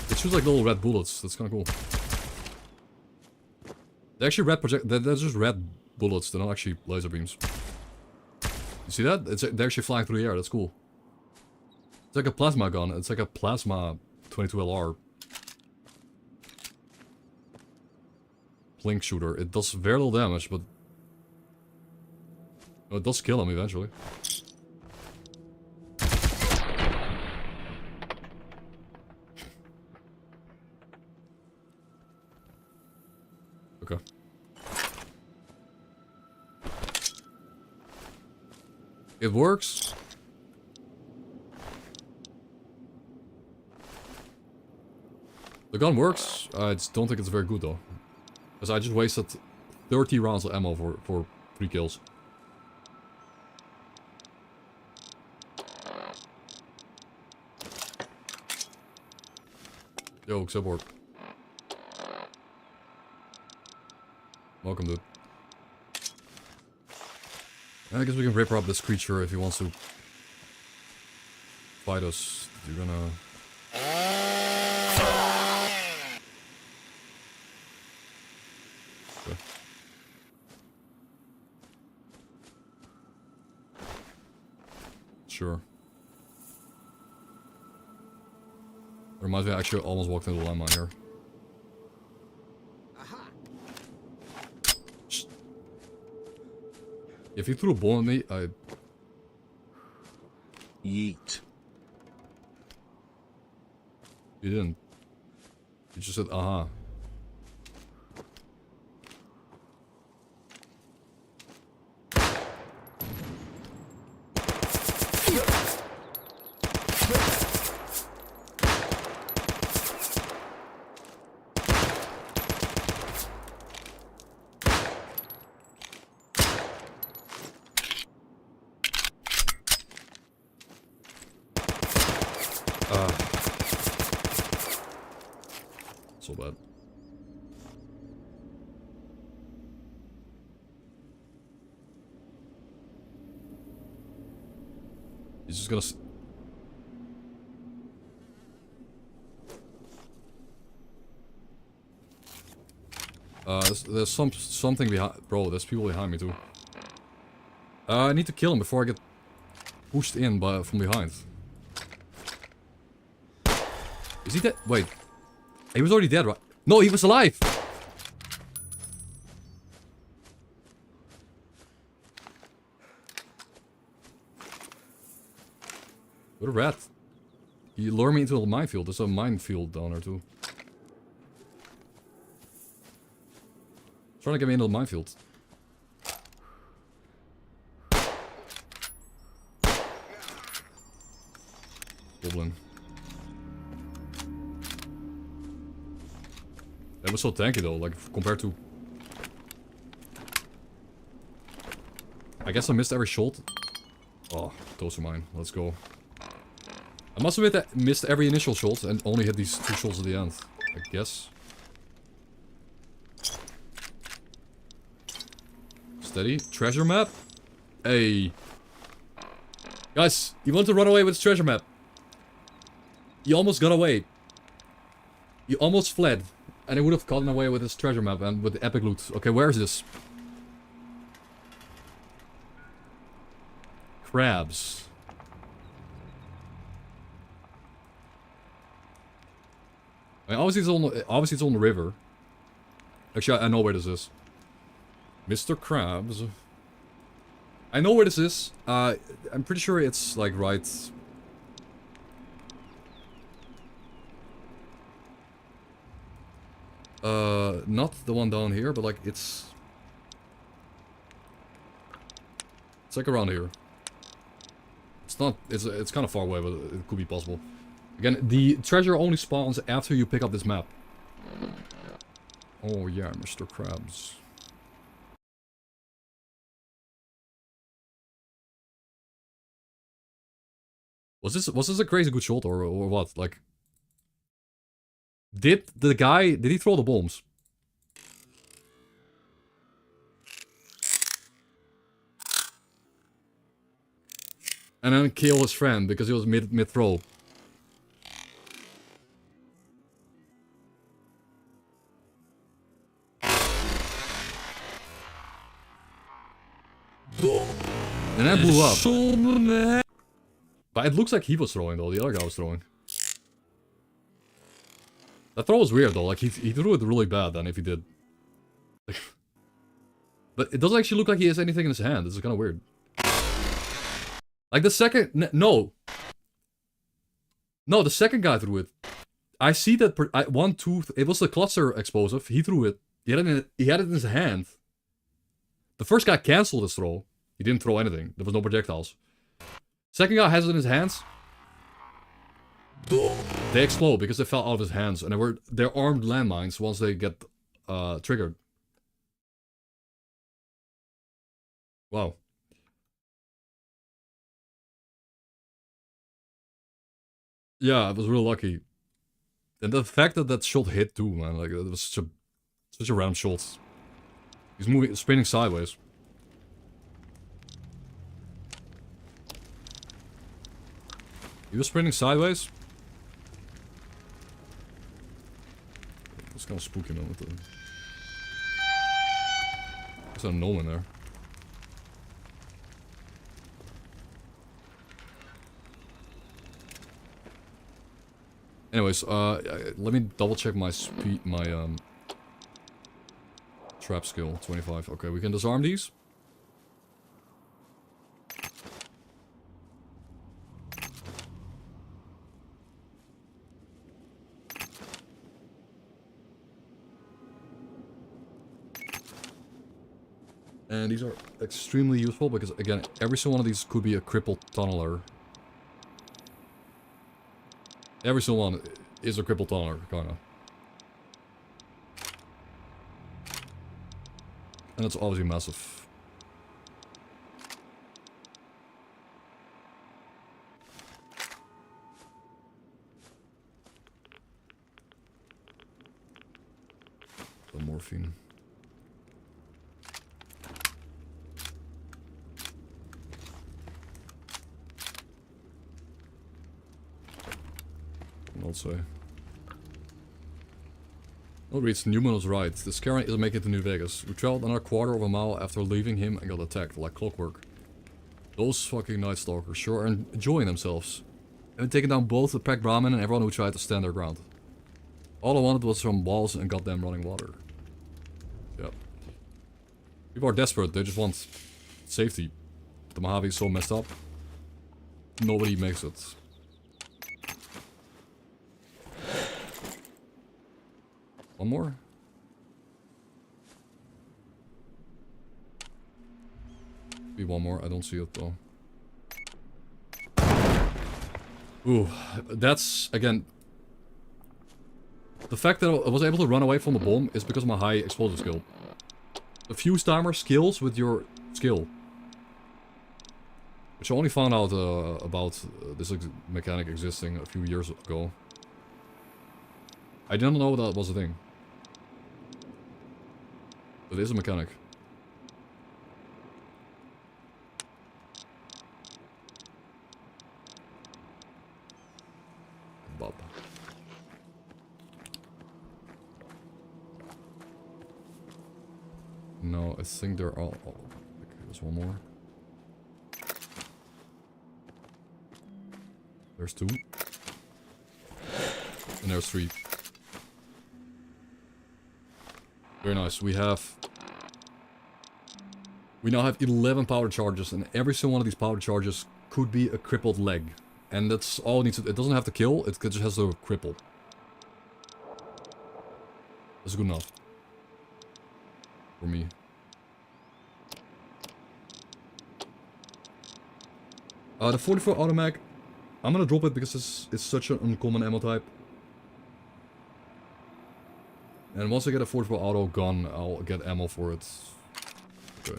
It shoots like little red bullets. That's kind of cool. They're actually they're just red bullets. They're not actually laser beams. You see that? They're actually flying through the air. That's cool. It's like a plasma gun. It's like a plasma 22 LR. Blink shooter. It does very little damage, but... Oh, it does kill him eventually. Okay. It works. The gun works. I just don't think it's very good though. Because I just wasted 30 rounds of ammo for 3 kills. Yo, support. Welcome, dude. I guess we can rip up this creature if he wants to fight us. You're gonna... Okay. Sure. Reminds me, I actually almost walked into the landmine here. If you threw a ball at me, I... Yeet. You didn't. You just said, aha. So bad. He's just gonna... there's something behind... Bro, there's people behind me too. I need to kill him before I get pushed in from behind. Is he dead? Wait. He was already dead, right? No, he was alive! What a rat. He lured me into a minefield. There's a minefield down there too. Trying to get me into the minefield. Goblin. It was so tanky though, like compared to... I guess I missed every shot. Oh, those are mine. Let's go. I must admit that I missed every initial shot and only hit these 2 shots at the end. I guess. Steady. Treasure map? Hey. Guys, you want to run away with this treasure map? You almost got away. You almost fled. And I would have gotten away with this treasure map and with the epic loot. Okay, where is this? Crabs. I mean, obviously it's on the river. Actually, I know where this is. Mr. Krabs. I know where this is. I'm pretty sure it's like right... not the one down here, but like it's... It's like around here. It's not... It's kind of far away, but it could be possible. Again, the treasure only spawns after you pick up this map. Oh yeah, Mr. Krabs. Was this a crazy good shot or what? Like, did he throw the bombs? And then kill his friend because he was mid throw. And that blew up. But it looks like he was throwing though, the other guy was throwing. That throw was weird though, like he threw it really bad then if he did. But it doesn't actually look like he has anything in his hand, this is kind of weird. Like the second, no. No, the second guy threw it. I see that, it was the cluster explosive, he threw it. He had it in his hand. The first guy cancelled his throw. He didn't throw anything, there was no projectiles. Second guy has it in his hands. They explode because they fell out of his hands and they're armed landmines once they get triggered. Wow. Yeah, I was real lucky. And the fact that that shot hit too, man, like it was such a round shot. He's spinning sideways. He was sprinting sideways. It's kind of spooky, man. With the... There's a gnome in there. Anyways, let me double check my speed, trap skill, 25. Okay, we can disarm these. And these are extremely useful because, again, every single one of these could be a crippled tunneler. Every single one is a crippled tunneler, kinda. And it's obviously massive. The morphine. I'll say. Oh, reads Newman was right. The S.T.A.L.K.E.R isn't making it to New Vegas. We traveled another quarter of a mile after leaving him and got attacked like clockwork. Those fucking Night Stalkers sure are enjoying themselves. And taking down both the Pack Brahmin and everyone who tried to stand their ground. All I wanted was some walls and goddamn running water. Yep. People are desperate, they just want safety. The Mojave is so messed up. Nobody makes it. One more? Be one more, I don't see it though. Ooh, that's, again... The fact that I was able to run away from the bomb is because of my high explosive skill. The fuse timer scales with your skill. Which I only found out about this mechanic existing a few years ago. I didn't know that was a thing. It is a mechanic. Bob. No, I think they're all... Oh, okay, there's one more. There's 2. And there's 3. Very nice. We now have 11 powder charges, and every single one of these powder charges could be a crippled leg. And that's all it needs to... It doesn't have to kill, it just has to cripple. That's good enough. For me. The 44 automag, I'm gonna drop it because it's such an uncommon ammo type. And once I get a 44 auto gun, I'll get ammo for it. Okay.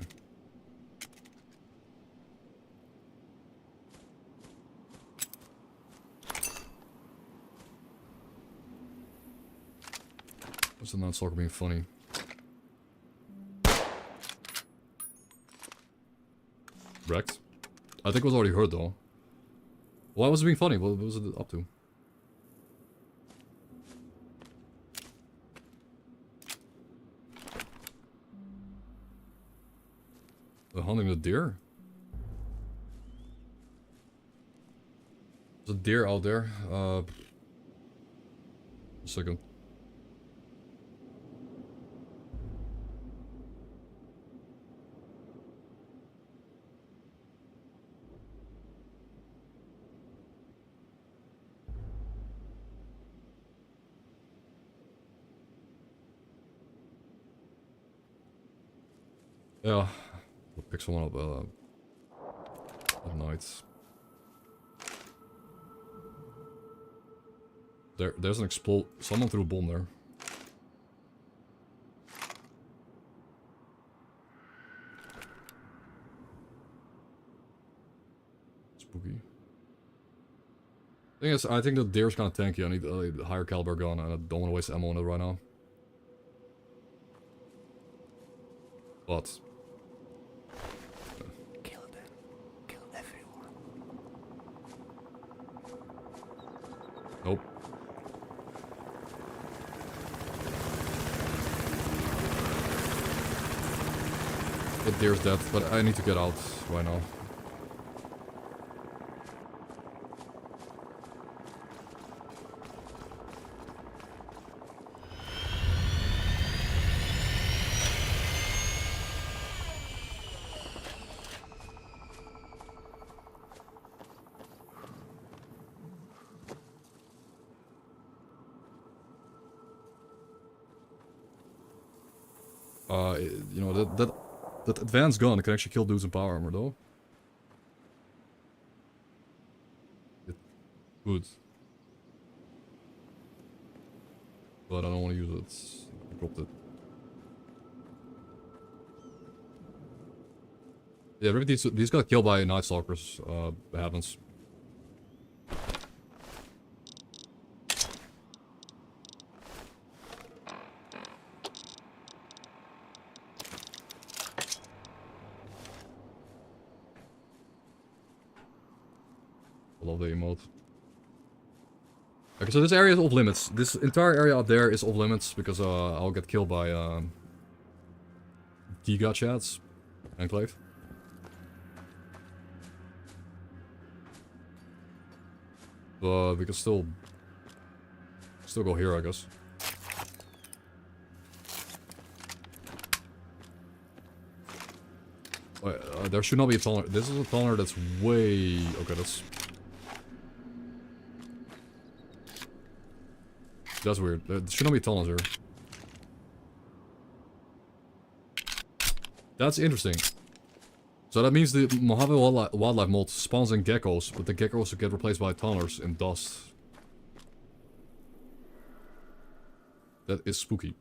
What's the non-stalker being funny? Wrecked? I think it was already hurt though. Why was it being funny? What was it up to? They're hunting the deer? There's a deer out there. A second. Yeah, we'll pick someone up at night. There's an explode. Someone threw a bomb there. Spooky. Thing is, I think the deer's kind of tanky. I need a higher caliber gun, and I don't want to waste ammo on it right now. But Kill them. Kill everyone. nope. The deer's dead, but I need to get out right now. You know, that advanced gun can actually kill dudes in power armor, though. It could. But I don't want to use it. I dropped it. Yeah, Rivet, these got killed by Night Stalkers. It happens. Love the emote. Okay, so this area is off limits. This entire area up there is off limits because I'll get killed by Giga Chats Enclave. But we can still go here, I guess. There should not be a tunnel. This is a tunnel that's way... Okay, that's weird. There should not be tunnels here. That's interesting. So that means the Mojave wildlife mold spawns in geckos, but the geckos get replaced by tunnelers in dust. That is spooky.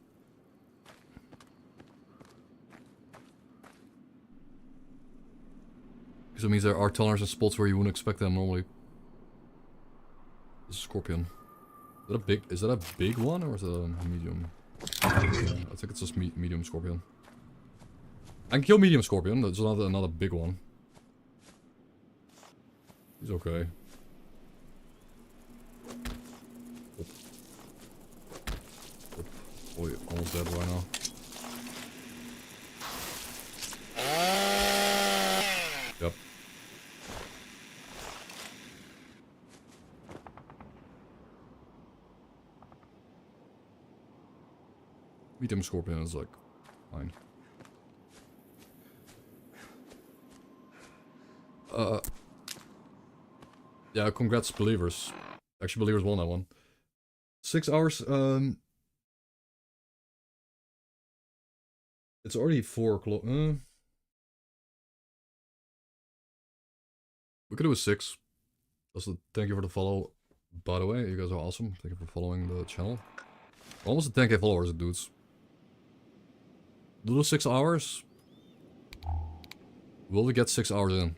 Because it means there are tunnels and spots where you wouldn't expect them normally. This is a scorpion. Is that a big one or is it a medium? I think it's just medium scorpion. I can kill medium scorpion, that's another big one. He's okay. Oop. Oop. Oh, yeah, almost dead right now. Yep. Medium scorpion is like fine. Yeah, congrats believers. Actually, believers won that one. 6 hours. It's already 4 o'clock. We could do a 6. Also, thank you for the follow. By the way, you guys are awesome. Thank you for following the channel. Almost 10k followers, dudes. Do the 6 hours. Will we get 6 hours in?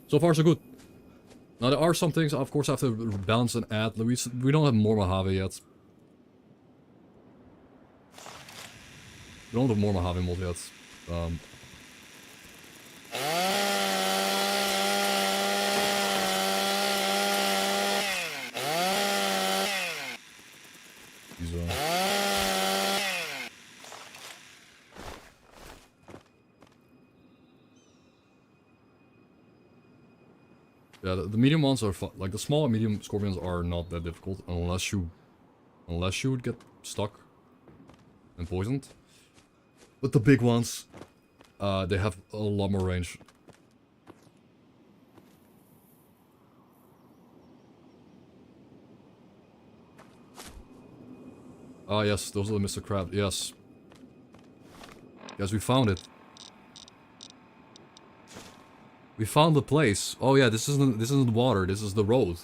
So far, so good. Now, there are some things, of course, I have to balance and add. We don't have more Mojave yet. We don't have more Mojave mod yet. Yeah, the medium ones are fun. Like the small and medium scorpions are not that difficult unless you would get stuck and poisoned. But the big ones, they have a lot more range. Ah yes, those are the Mr. Crab. Yes. Yes, we found it. We found the place. Oh yeah, this isn't water, this is the road.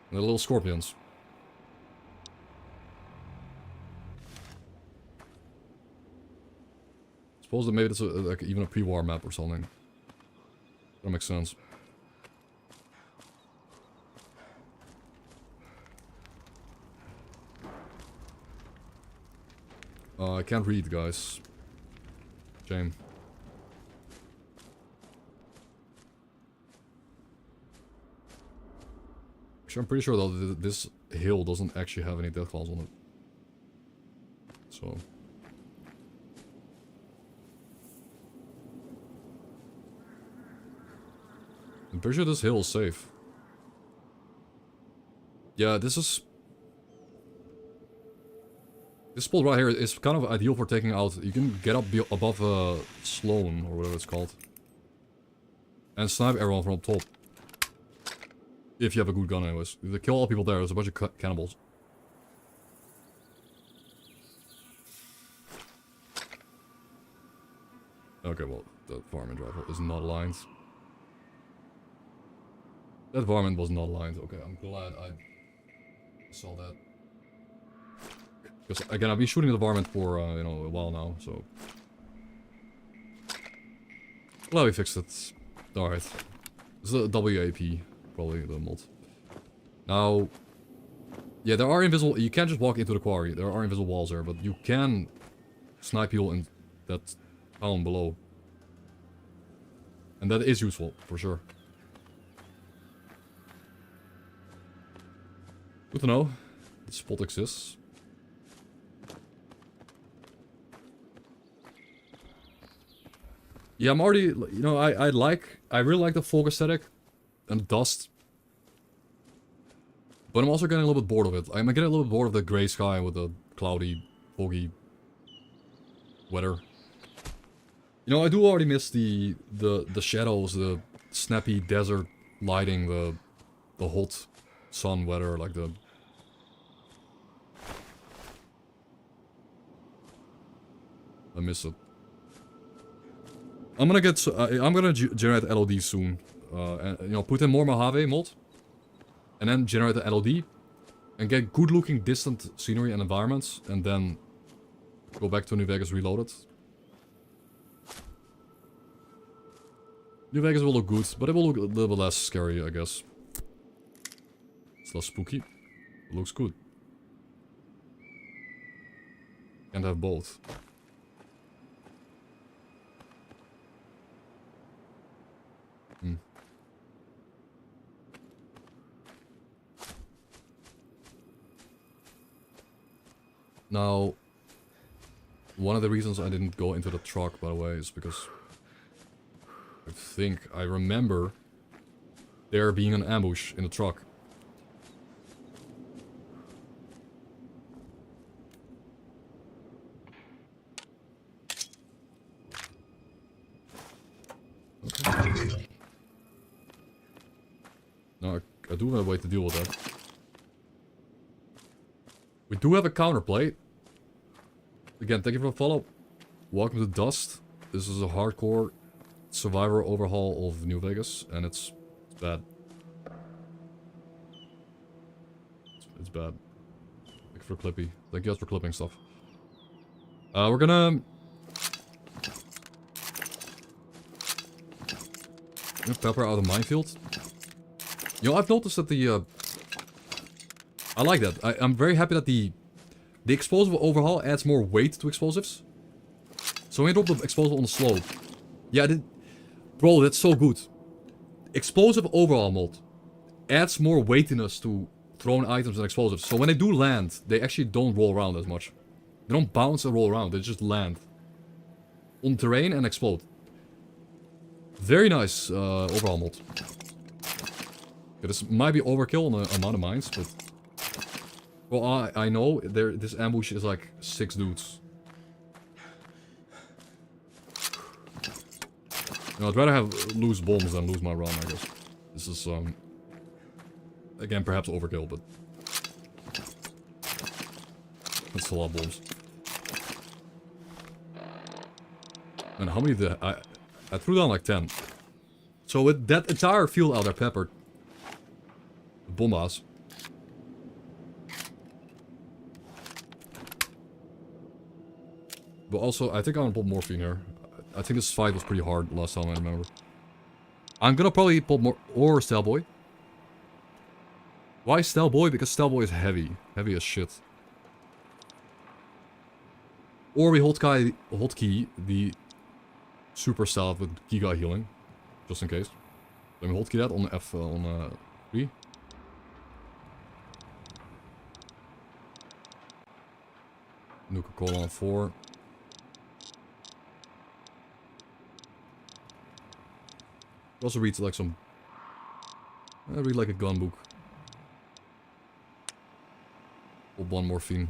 And the little scorpions. Suppose that maybe it's like even a pre-war map or something. That makes sense. I can't read, guys. Shame. I'm pretty sure though that this hill doesn't actually have any death claws on it. So. I'm pretty sure this hill is safe. Yeah, this spot right here is kind of ideal for taking out. You can get up above Sloan or whatever it's called. And snipe everyone from up top. If you have a good gun anyways. They kill all people there, there's a bunch of cannibals. Okay, well, the varmint rifle is not aligned. That varmint was not aligned. Okay, I'm glad I saw that. Because, again, I've been shooting the varmint for, you know, a while now, so... Well, we fixed it. Alright. This is a WAP. Probably the mod. Now, yeah, there are invisible. You can't just walk into the quarry. There are invisible walls there, but you can snipe people in that town below, and that is useful for sure. Good to know. The spot exists. Yeah, I'm already. You know, I really like the fog aesthetic. And dust. But I'm also getting a little bit bored of it. I'm getting a little bit bored of the grey sky with the cloudy, foggy weather. You know, I do already miss the shadows, the snappy desert lighting, the hot sun weather, like the... I miss it. I'm gonna generate LOD soon. And, you know, put in more Mojave mod. And then generate the LOD. And get good looking distant scenery and environments. And then go back to New Vegas Reloaded. New Vegas will look good, but it will look a little bit less scary, I guess. It's less spooky. It looks good. Can't have both. Now, one of the reasons I didn't go into the truck, by the way, is because I remember there being an ambush in the truck. Okay. Now, I do have a way to deal with that. We do have a counterplay. Again, thank you for the follow. Welcome to Dust. This is a hardcore survivor overhaul of New Vegas, and it's bad. It's bad. Thank you for Clippy. Thank you guys for clipping stuff. We're gonna pepper out of minefield. You know, I've noticed that the I like that. I'm very happy that the explosive overhaul adds more weight to explosives. So when you drop the explosive on the slope. Yeah, bro, that's so good. Explosive overhaul mod adds more weightiness to thrown items and explosives. So when they do land, they actually don't roll around as much. They don't bounce and roll around, they just land. On terrain and explode. Very nice overhaul mod. Okay, this might be overkill on the amount of mines, but... Well, I know this ambush is like 6 dudes. You know, I'd rather have loose bombs than lose my run, I guess. This is, again, perhaps overkill, but... That's a lot of bombs. And how many did I threw down like 10. So with that entire field out there peppered. The bombas. But also, I think I'm gonna put morphine here. I think this fight was pretty hard last time I remember. I'm gonna probably put more... Or S.T.A.L.K.E.R. Why S.T.A.L.K.E.R? Because S.T.A.L.K.E.R is heavy. Heavy as shit. Or we hotkey the super stealth with Giga healing. Just in case. Let me hotkey that on F... on 3. Nuka-Cola on 4. Also reads like some... I read like a gun book. Or one morphine.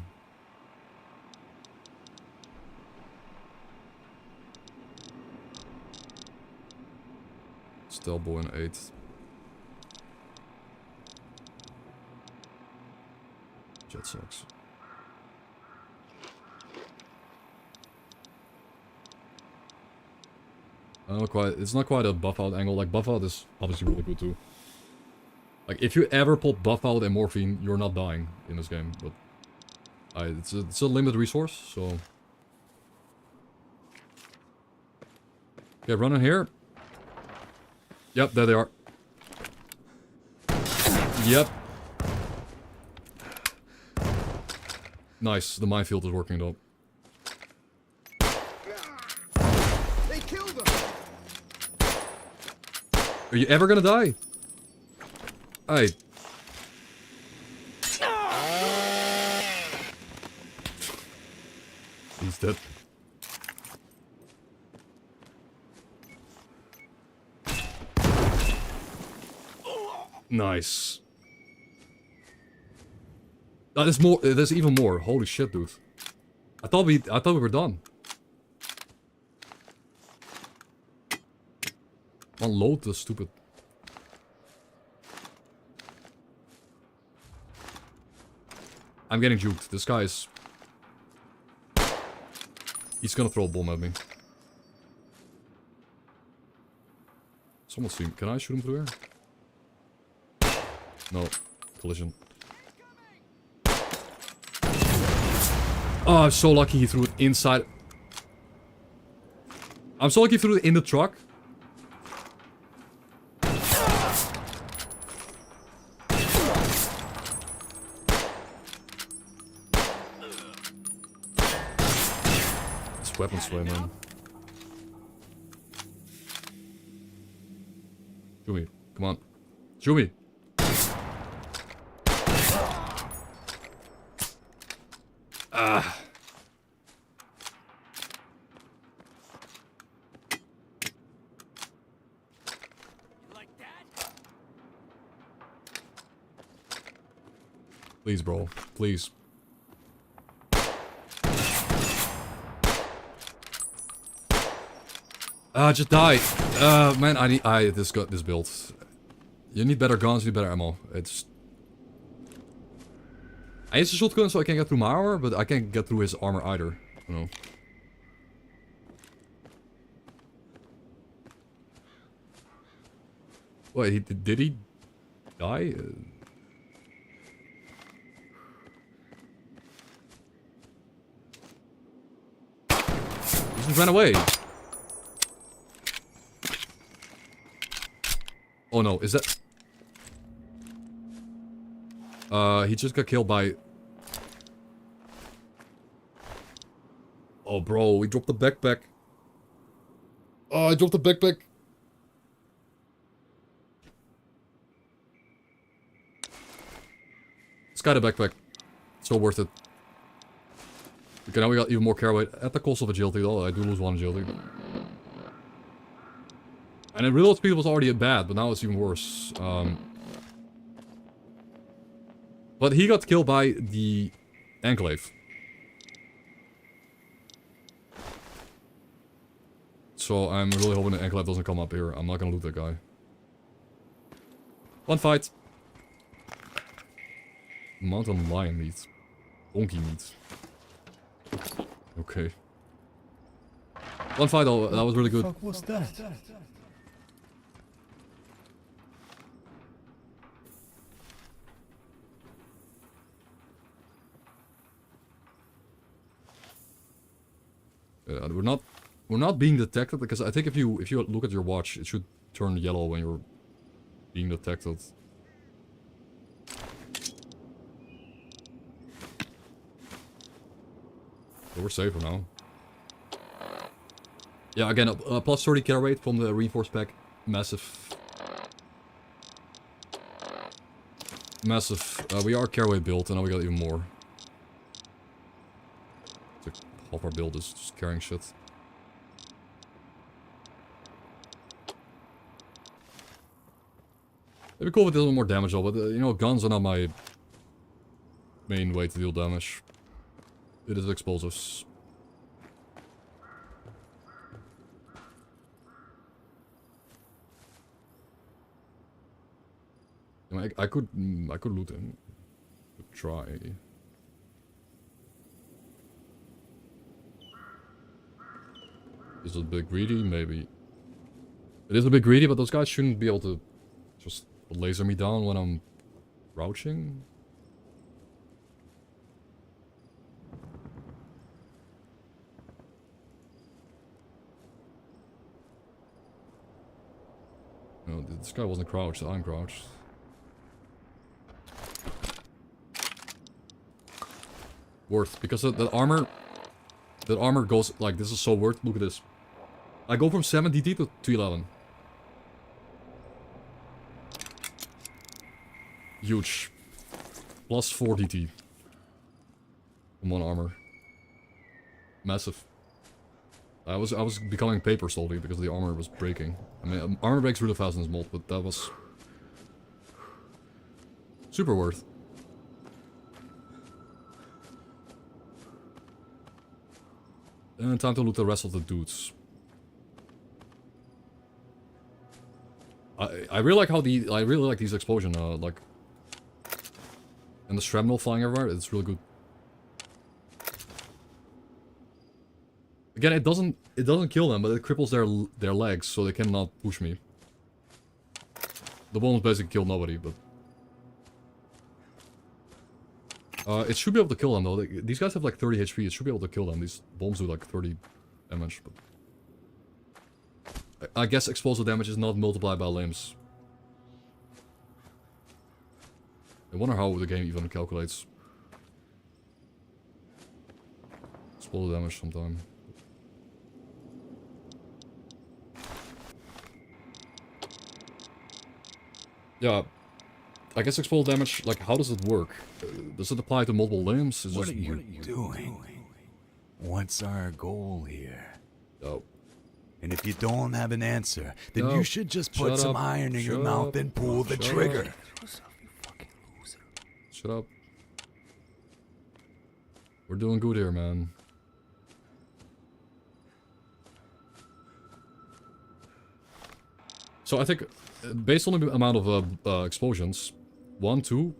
Stelboy in 8. Jet sucks. I don't quite, it's not quite a buff out angle. Like, buff out is obviously really good too. Like, if you ever pop buff out and morphine, you're not dying in this game. But it's a limited resource, so... Okay, running here. Yep, there they are. Yep. Nice, the minefield is working though. They killed him. Are you ever gonna die? Hey. He's dead. Nice. There's more. There's even more. Holy shit, dude! I thought we were done. Unload the stupid. I'm getting juked. This guy is. He's gonna throw a bomb at me. Someone see him. Can I shoot him through here? No. Collision. Oh, I'm so lucky he threw it inside. I'm so lucky he threw it in the truck. This weapon sway, man. Shoot me. Come on. Shoot me. Ah. Please, bro. Please. Just die. Man, I need this build. You need better guns, you need better ammo. It's... I need a shotgun so I can get through my armor, but I can't get through his armor either. You know. Wait, did he die? He just ran away. Oh no, is that... he just got killed by... Oh bro, he dropped the backpack. Oh, I dropped the backpack. It's got a backpack. So worth it. Okay, now we got even more caraway at the cost of agility though. I do lose one agility. And in reload speed was already bad, but now it's even worse. But he got killed by the Enclave. So I'm really hoping the Enclave doesn't come up here. I'm not gonna loot that guy. One fight. Mountain lion meat. Donkey meat. Okay. One fight though, that was really good. What was that? We're not being detected, because I think if you look at your watch, it should turn yellow when you're being detected. So we're safer now. Yeah, again, plus 30 care rate from the reinforced pack. Massive. Massive. We are care rate built, and now we got even more. It's like half our build is just carrying shit. It'd be cool if it did a little more damage though, but you know, guns are not my main way to deal damage. It is explosives. I mean, I could loot him. Could try. Is it a bit greedy? Maybe. It is a bit greedy, but those guys shouldn't be able to just laser me down when I'm crouching. No, this guy wasn't crouched, I'm crouched. Worth, because that armor goes like, this is so worth. Look at this. I go from 7 DT to 11. Huge. Plus 4 DT. From one armor. Massive. I was becoming paper slowly because the armor was breaking. I mean, armor breaks really fast in this mold, but that was super worth. And time to loot the rest of the dudes. I really like how I really like these explosion like, and the shrapnel flying everywhere. It's really good. Again, it doesn't kill them, but it cripples their legs, so they cannot push me. The bombs basically kill nobody, but It should be able to kill them though. These guys have like 30 HP. It should be able to kill them. These bombs do like 30 damage. But I guess explosive damage is not multiplied by limbs. I wonder how the game even calculates explosive damage sometime. Yeah, I guess explosive damage, like, how does it work? Does it apply to multiple limbs? What are you doing? What's our goal here? Oh. And if you don't have an answer, then No. you should just put Shut some up. iron in your Shut mouth up. and pull the Shut trigger. up. Shut up. We're doing good here, man. So I think, based on the amount of explosions, 1, 2,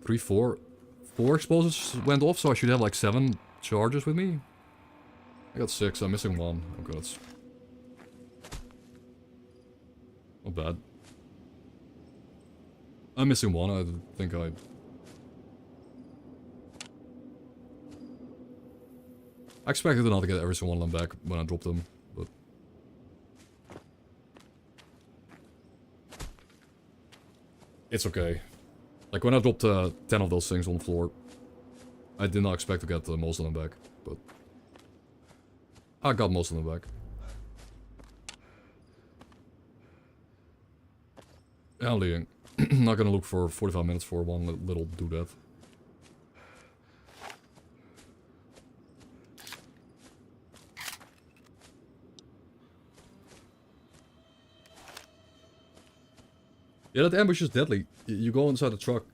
3, 4 explosives went off, so I should have like 7 charges with me. I got 6, I'm missing 1. Okay, that's not bad. I'm missing 1, I think I expected not to get every single one of them back when I dropped them, but it's okay. Like when I dropped 10 of those things on the floor, I did not expect to get most of them back, but I got most of them back. I'm not gonna look for 45 minutes for one little doodad. Yeah, that ambush is deadly. You go inside the truck,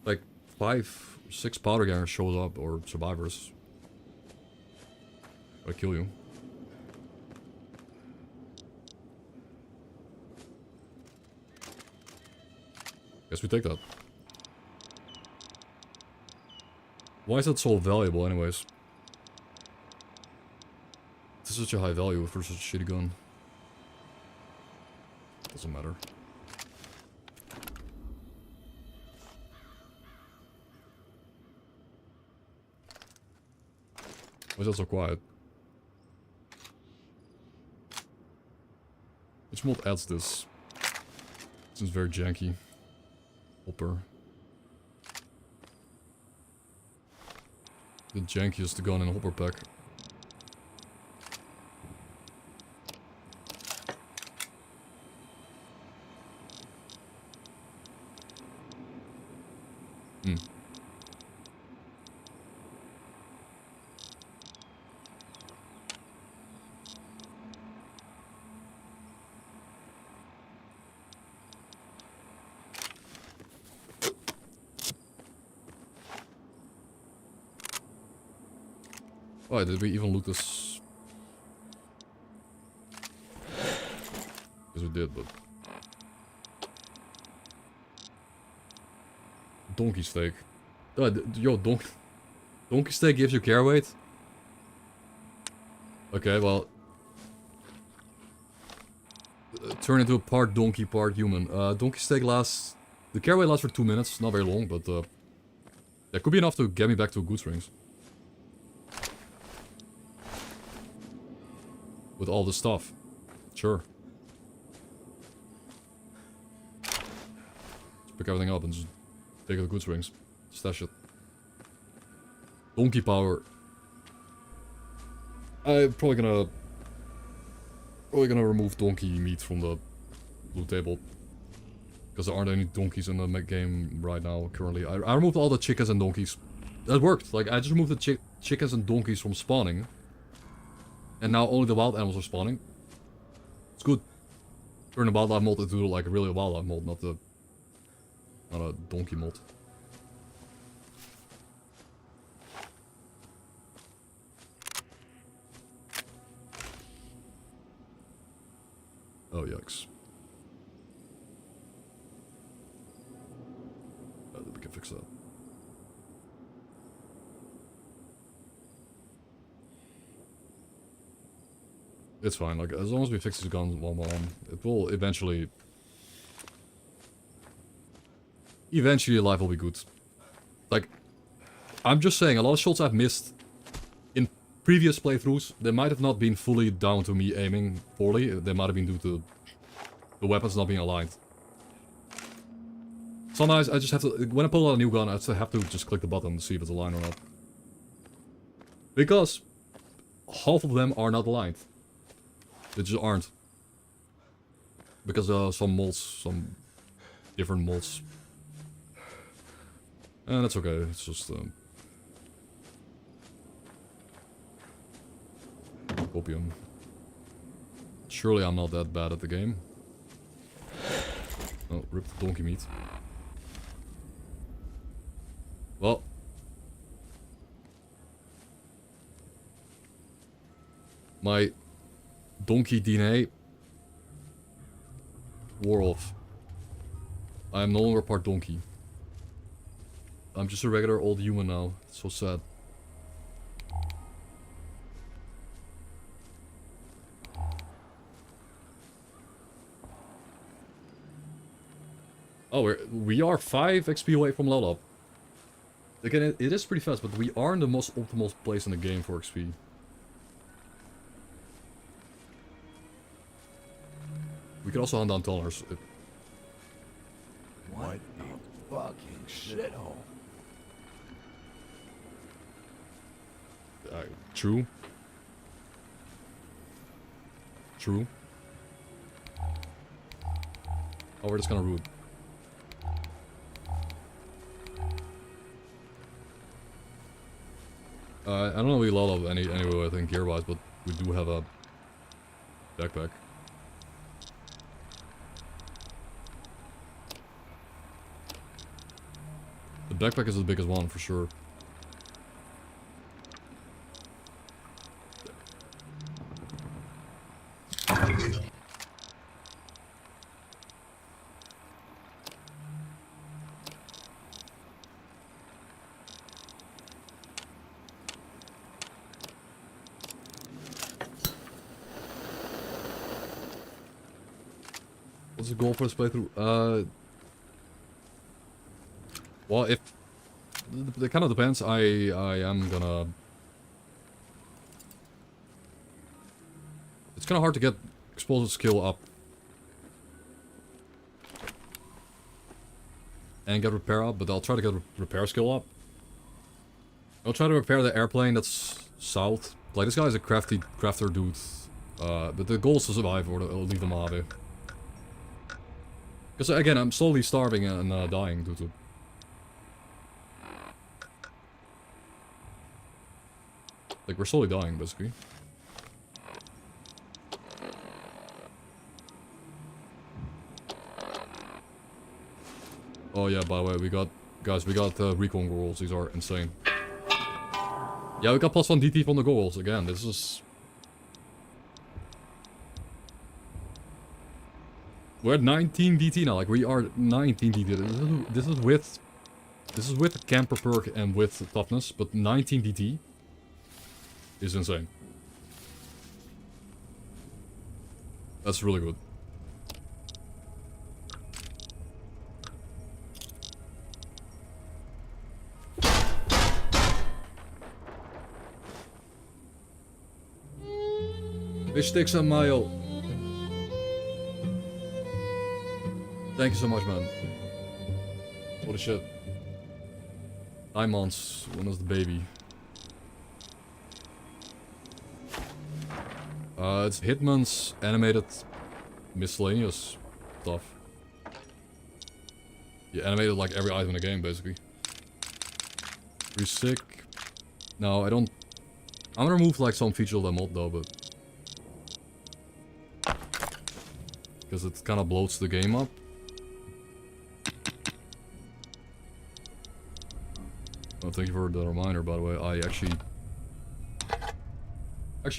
like 5, 6 powder gangers shows up, or survivors. They kill you. Guess we take that. Why is that so valuable anyways? It's such a high value for such a shitty gun. Doesn't matter. Why is that so quiet? Which mod adds this? Seems very janky. Hopper. The jankiest gun in a hopper pack. Hmm. Oh, did we even loot this? Yes, we did, but... Donkey steak. Yo, donkey steak gives you care weight? Okay, well... turn into a part donkey, part human. Donkey steak lasts... The care weight lasts for 2 minutes, not very long, but... that could be enough to get me back to good strings. With all this stuff. Sure. Just pick everything up and just take the good strings. Stash it. Donkey power. I'm probably gonna remove donkey meat from the loot table. Because there aren't any donkeys in the game right now, currently. I removed all the chickens and donkeys. That worked. Like, I just removed the chickens and donkeys from spawning. And now only the wild animals are spawning. It's good. Turn the wildlife mod into like really a wildlife mod, not a donkey mod. Oh yikes. We can fix that. It's fine, like, as long as we fix these guns one by one, it will eventually... Eventually life will be good. Like, I'm just saying, a lot of shots I've missed in previous playthroughs, they might have not been fully down to me aiming poorly. They might have been due to the weapons not being aligned. Sometimes I just have to, when I pull out a new gun, I have to just click the button to see if it's aligned or not. Because half of them are not aligned. They just aren't. Because some mods, some different mods. And that's okay, it's just opium. Surely I'm not that bad at the game. Oh, rip the donkey meat. Well. My donkey DNA wore off. I am no longer part donkey. I'm just a regular old human now. It's so sad. Oh, we are 5 XP away from level up. Again, it is pretty fast, but we are in the most optimal place in the game for XP. We could also hunt down tunnelers. What a fucking shithole. True. True. Oh, we're just gonna root. I don't know if we level up anyway, I think, gear-wise, but we do have a backpack. The backpack is the biggest one, for sure. What's the goal for this playthrough? Well, if it kind of depends. I am gonna. It's kind of hard to get explosive skill up and get repair up, but I'll try to get repair skill up. I'll try to repair the airplane that's south. Like, this guy is a crafter dude, but the goal is to survive or leave the mob. Because again, I'm slowly starving and dying due to. Like, we're slowly dying, basically. Oh yeah, by the way, we got recon goggles. These are insane. Yeah, we got +1 DT from the goggles again. This is. We're at 19 DT now. Like, we are 19 DT. This is with camper perk and with toughness, but 19 DT is insane. That's really good. Fish sticks and mayo. Thank you so much, man. Holy shit. 9 months. When was the baby? It's Hitman's animated miscellaneous stuff. You animated like every item in the game, basically. Pretty sick. No, I don't. I'm gonna remove like some feature of the mod though, but because it kind of bloats the game up. Oh, thank you for the reminder, by the way. I actually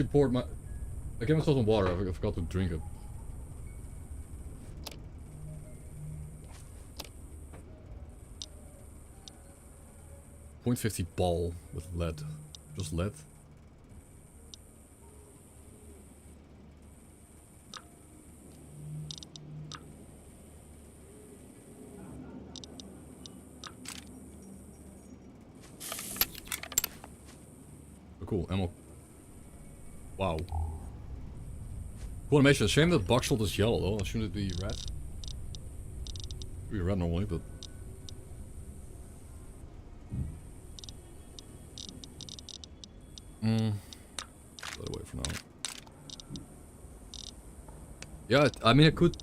poured my. I gave myself some water. I forgot to drink it. .50 ball with lead. Just lead. Oh, cool, ammo. Wow. Cool animation. Shame that buckshot is yellow though. Shouldn't it be red? It'd be red normally, but... Put it away for now. Yeah, I mean I could,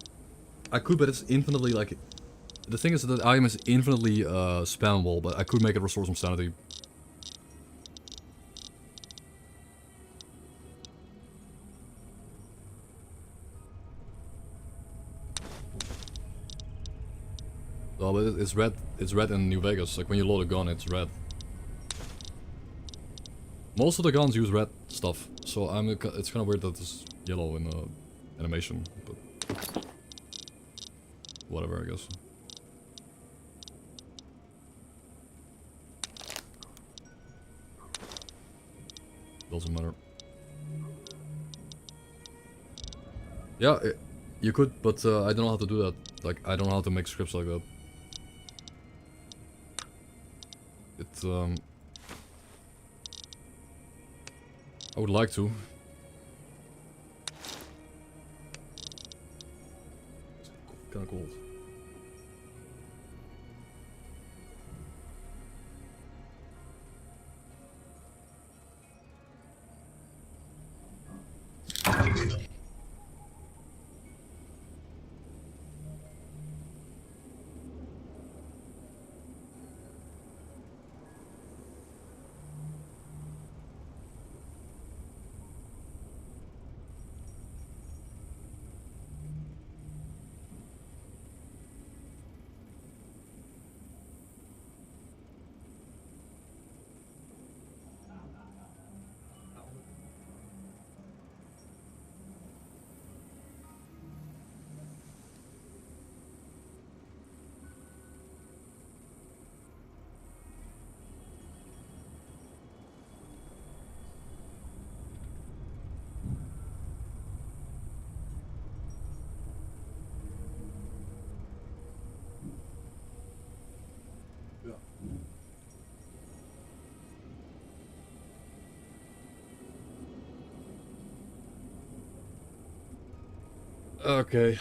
but it's infinitely like... The thing is that the item is infinitely spammable, but I could make it restore some sanity. Oh, but it's red. It's red in New Vegas. Like when you load a gun, it's red. Most of the guns use red stuff, so it's kind of weird that it's yellow in the animation, but whatever, I guess. Doesn't matter. Yeah, you could, but I don't know how to do that. Like, I don't know how to make scripts like that. I would like to. It's kinda cool. Okay.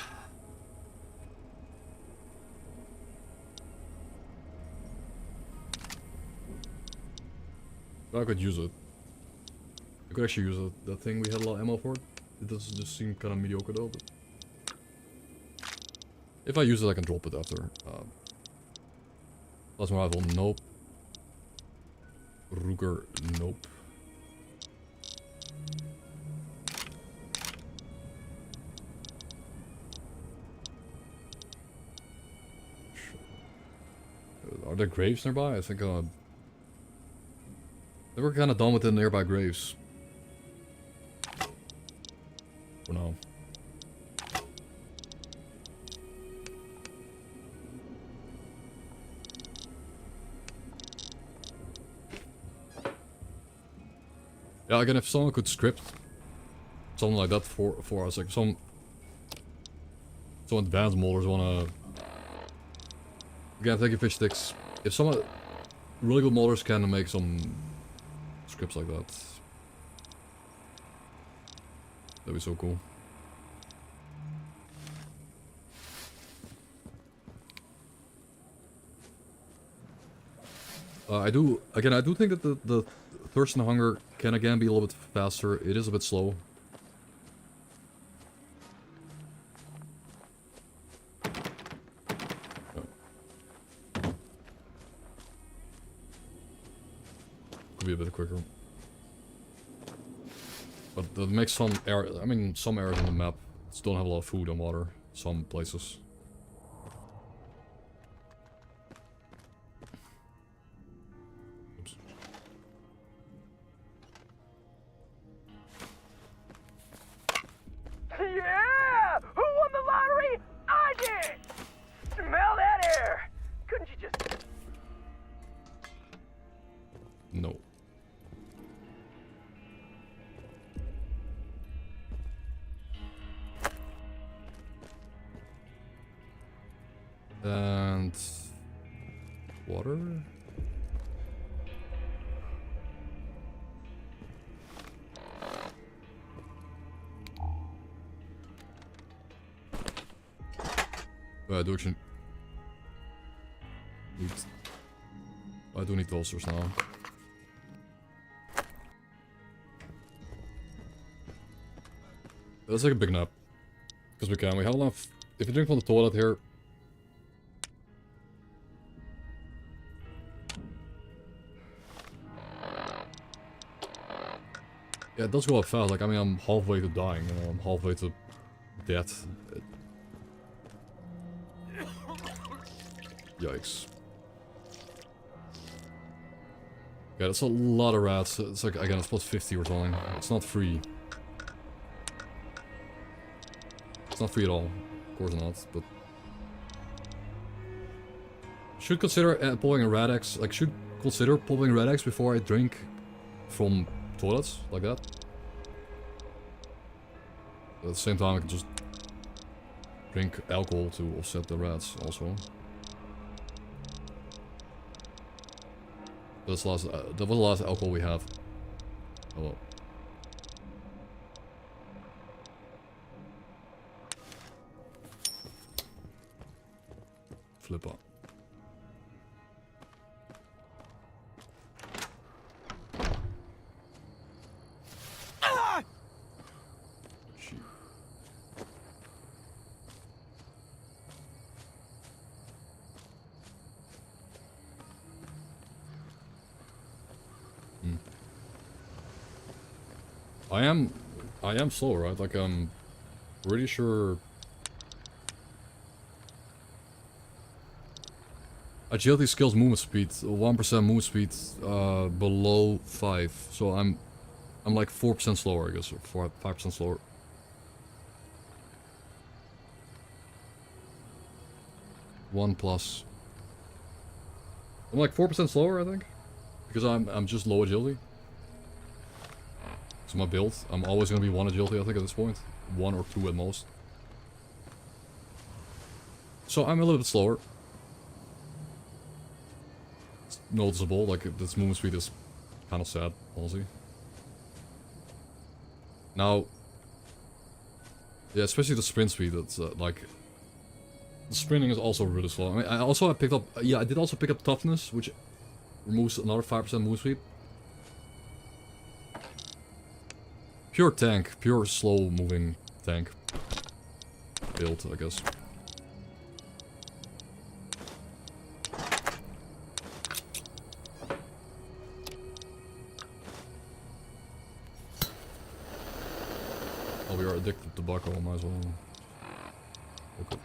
I could use it. I could actually use it. That thing we had a lot of ammo for it. It does just seem kind of mediocre though, but... If I use it, I can drop it after. Plasma rifle, nope. Ruger, nope. Are there graves nearby? I think they were kind of done with the nearby graves. For now. Yeah, again, if someone could script something like that for us, like some advanced modders wanna... Again, thank you, fish sticks. If some really good modders can make some scripts like that, that'd be so cool. I do think that the Thirst and Hunger can again be a little bit faster. It is a bit slow. Could be a bit quicker. But that makes some areas in the map still don't have a lot of food and water. Some places. Oops. Yeah! Who won the lottery? I did! Smell that air! Couldn't you just... No. And... water? I do actually need... I do need toasters now. Let's take a big nap. Because we can. We have enough... If you drink from the toilet here... Yeah, it does go up fast. Like, I mean, I'm halfway to dying, you know, I'm halfway to death. Yikes. Yeah, that's a lot of rats. It's like, again, it's plus 50 or something. It's not free. It's not free at all. Of course not, but... Should consider pulling a rat eggs. Like, should consider pulling rat eggs before I drink from toilets, like that. But at the same time, I can just drink alcohol to offset the rats, also. That's the last, that was the last alcohol we have. Oh well. Flip up. I am slow, right? Like, I'm pretty sure... Agility skills movement speed, 1% movement speed below 5. So I'm like 4% slower, I guess, or 5% slower. One plus. I'm like 4% slower, I think. Because I'm just low agility. So my build, I'm always gonna be 1 agility, I think, at this point. 1 or 2 at most. So I'm a little bit slower. It's noticeable, like this movement speed is kind of sad, honestly. Now, yeah, especially the sprint speed, it's like... The sprinting is also really slow. I mean, I picked up, yeah, I did also pick up toughness, which removes another 5% movement speed. Pure tank, pure slow moving tank build, I guess. Oh, we are addicted to tobacco, might as well. Okay.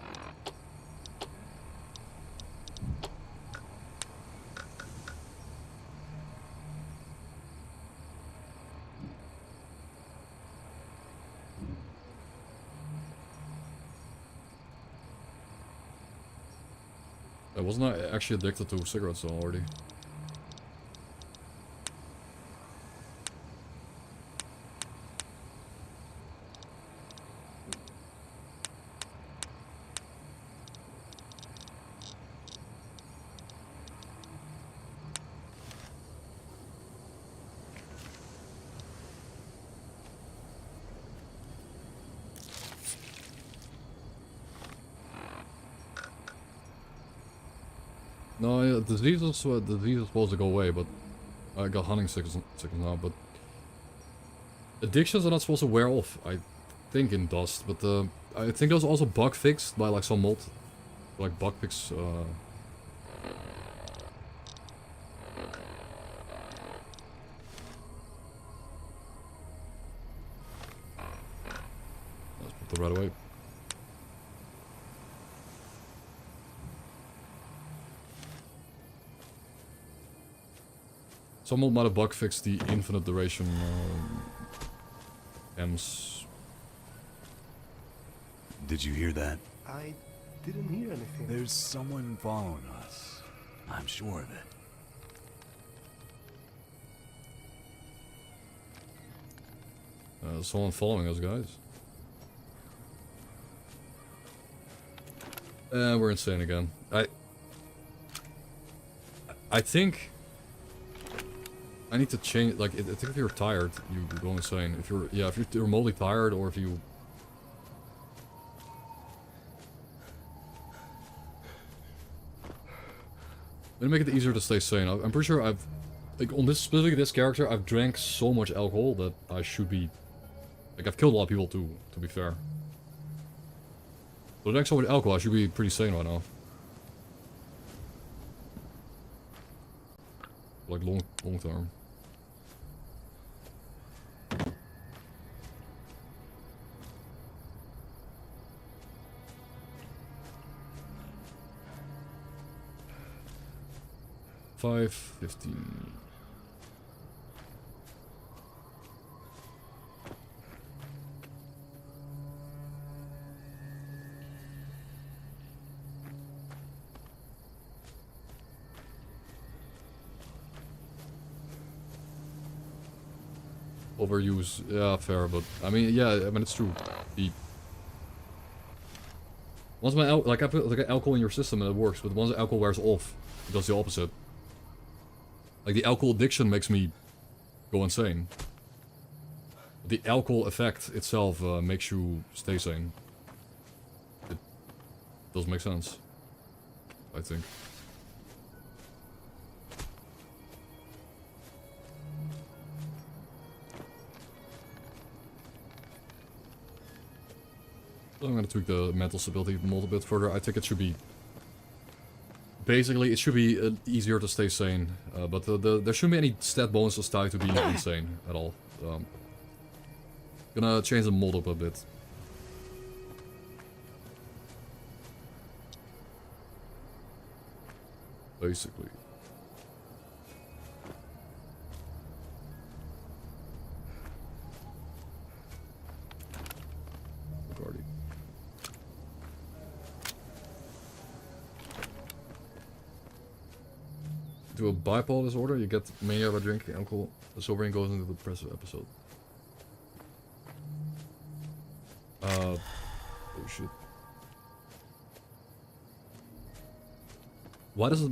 Wasn't I actually addicted to cigarettes though already? No, yeah, disease is supposed to go away, but I got hunting sickness now, but addictions are not supposed to wear off, I think, in Dust, but I think those are also bug fixed by like some mod, like bug fix, let's put the rat away. Someone might have bug fixed the infinite duration M's. Did you hear that? I didn't hear anything. There's someone following us. I'm sure of it. Someone following us, guys. We're insane again. I think I need to change. Like, I think if you're tired, you go insane. If you're, yeah, if you're remotely tired, or if you, Gonna make it easier to stay sane. I'm pretty sure I've... Like, on this, specifically this character, I've drank so much alcohol that I should be... Like, I've killed a lot of people too, to be fair. But next time with alcohol, I should be pretty sane right now. Like, long term. $5.15. Overuse, yeah, fair, but I mean, yeah, I mean, it's true. Once my like I put like alcohol in your system and it works, but once the alcohol wears off, it does the opposite. Like the alcohol addiction makes me go insane. The alcohol effect itself makes you stay sane. It does make sense, I think. I'm gonna tweak the mental stability mod a bit further. I think it should be... Basically, it should be easier to stay sane. But there shouldn't be any stat bonuses tied to being insane at all. Gonna change the mod up a bit. Basically. Do a bipolar disorder, you get mania by drinking alcohol. The sobering goes into the depressive episode. Oh shit. Why does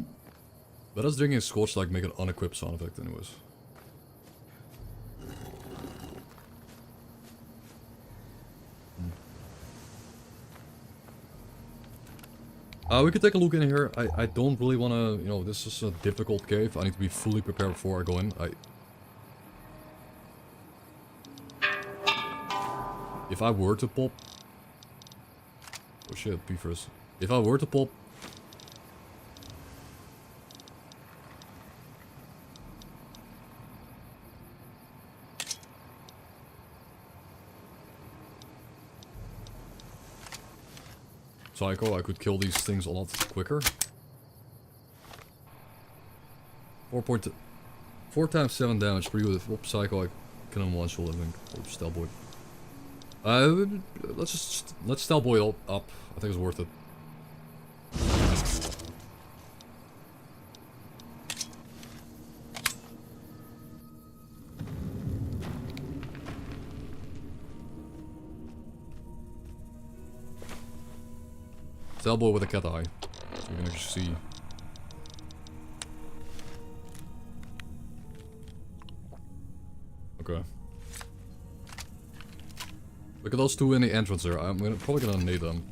drinking scotch like make an unequipped sound effect anyways? We could take a look in here. I don't really want to, you know, this is a difficult cave. I need to be fully prepared before I go in. If I were to pop... Oh shit, be first. If I were to pop... Psycho, I could kill these things a lot quicker. 4 times 7 damage per unit. Well, Psycho, I kill him one shot, I think. Or S.T.A.L.K.E.R. Let's S.T.A.L.K.E.R. up. I think it's worth it. S.T.A.L.K.E.R. with a cat eye. So you can actually see. Okay. Look at those two in the entrance there. I'm probably gonna nade them.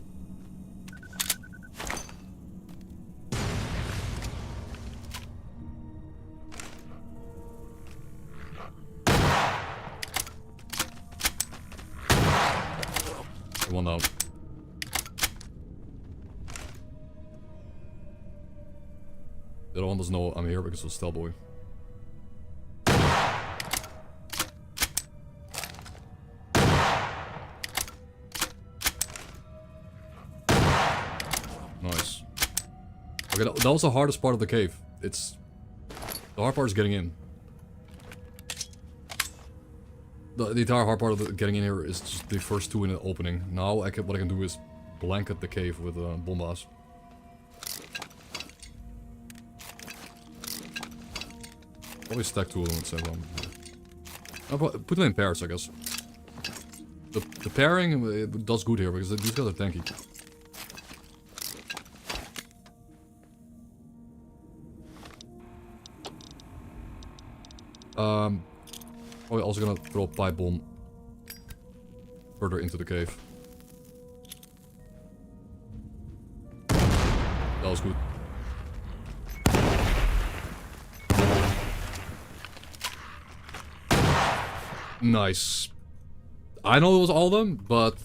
One down. The other one doesn't know I'm here because of S.T.A.L.K.E.R. Nice. Okay, that was the hardest part of the cave. The hard part is getting in. The entire hard part of getting in here is just the first two in the opening. Now what I can do is blanket the cave with bombas. Probably stack two of them at the same time. I'll put them in pairs, I guess. The pairing does good here because these guys are tanky. Probably also gonna throw a pipe bomb further into the cave. That was good. Nice. I know it was all of them, but...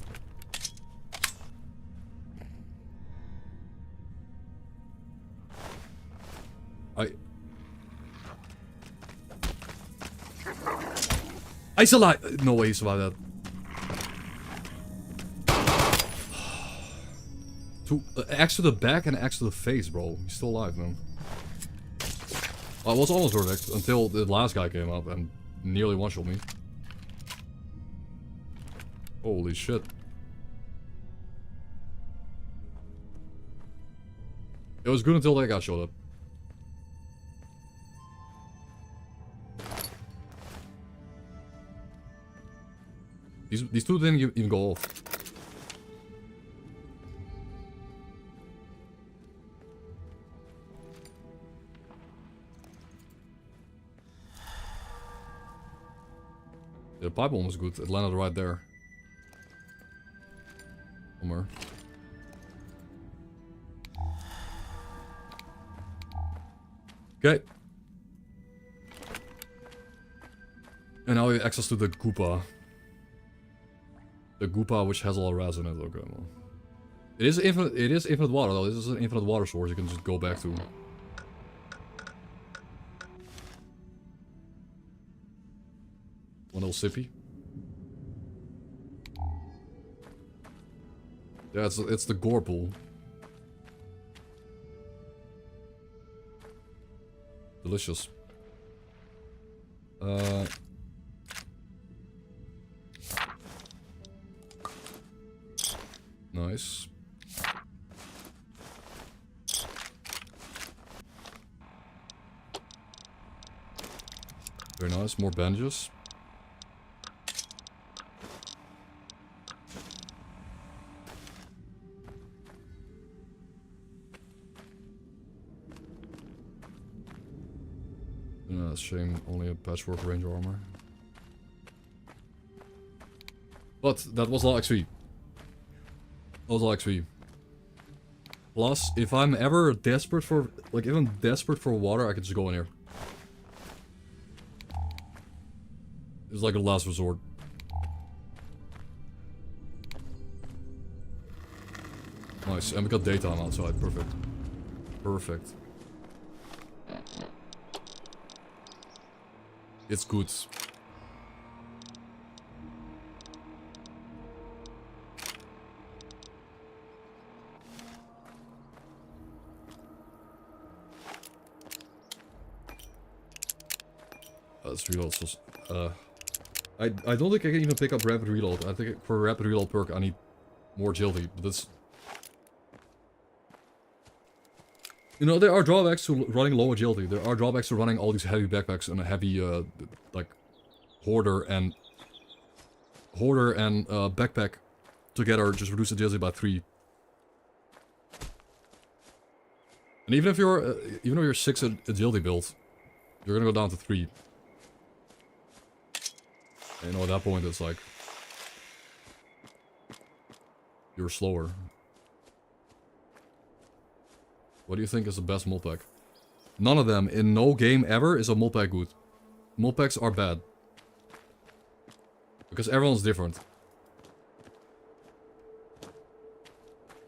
I still like... No way he survived that. Two axe to the back and axe to the face, bro. He's still alive, man. I was almost perfect until the last guy came up and nearly one-shot me. Holy shit. It was good until that guy showed up. These two didn't even go off. The pipe bomb was good. It landed right there. Somewhere. Okay. And now we have access to the Koopa. The Koopa, which has a lot of raz in it. Okay, well. It is infinite water though. This is an infinite water source you can just go back to. One little sippy. Yeah, it's the gore pool. Delicious. Nice. Very nice. More bandages. Yeah, it's a shame. Only a patchwork ranger armor. But that was all XP. That was all XP. Plus, if I'm ever desperate for, like, if I'm desperate for water, I can just go in here. It's like a last resort. Nice, and we got daytime outside. Perfect. Perfect. It's good. Let's reload. I don't think I can even pick up rapid reload. I think for rapid reload perk I need more agility, but that's... You know, there are drawbacks to running low agility. There are drawbacks to running all these heavy backpacks and a heavy, like, hoarder and backpack together just reduce agility by 3. And even if you're 6 agility build, you're gonna go down to 3. And, you know, at that point it's like you're slower. What do you think is the best multi-pack? None of them in no game ever is a multi-pack good. Multi-packs are bad. Because everyone's different.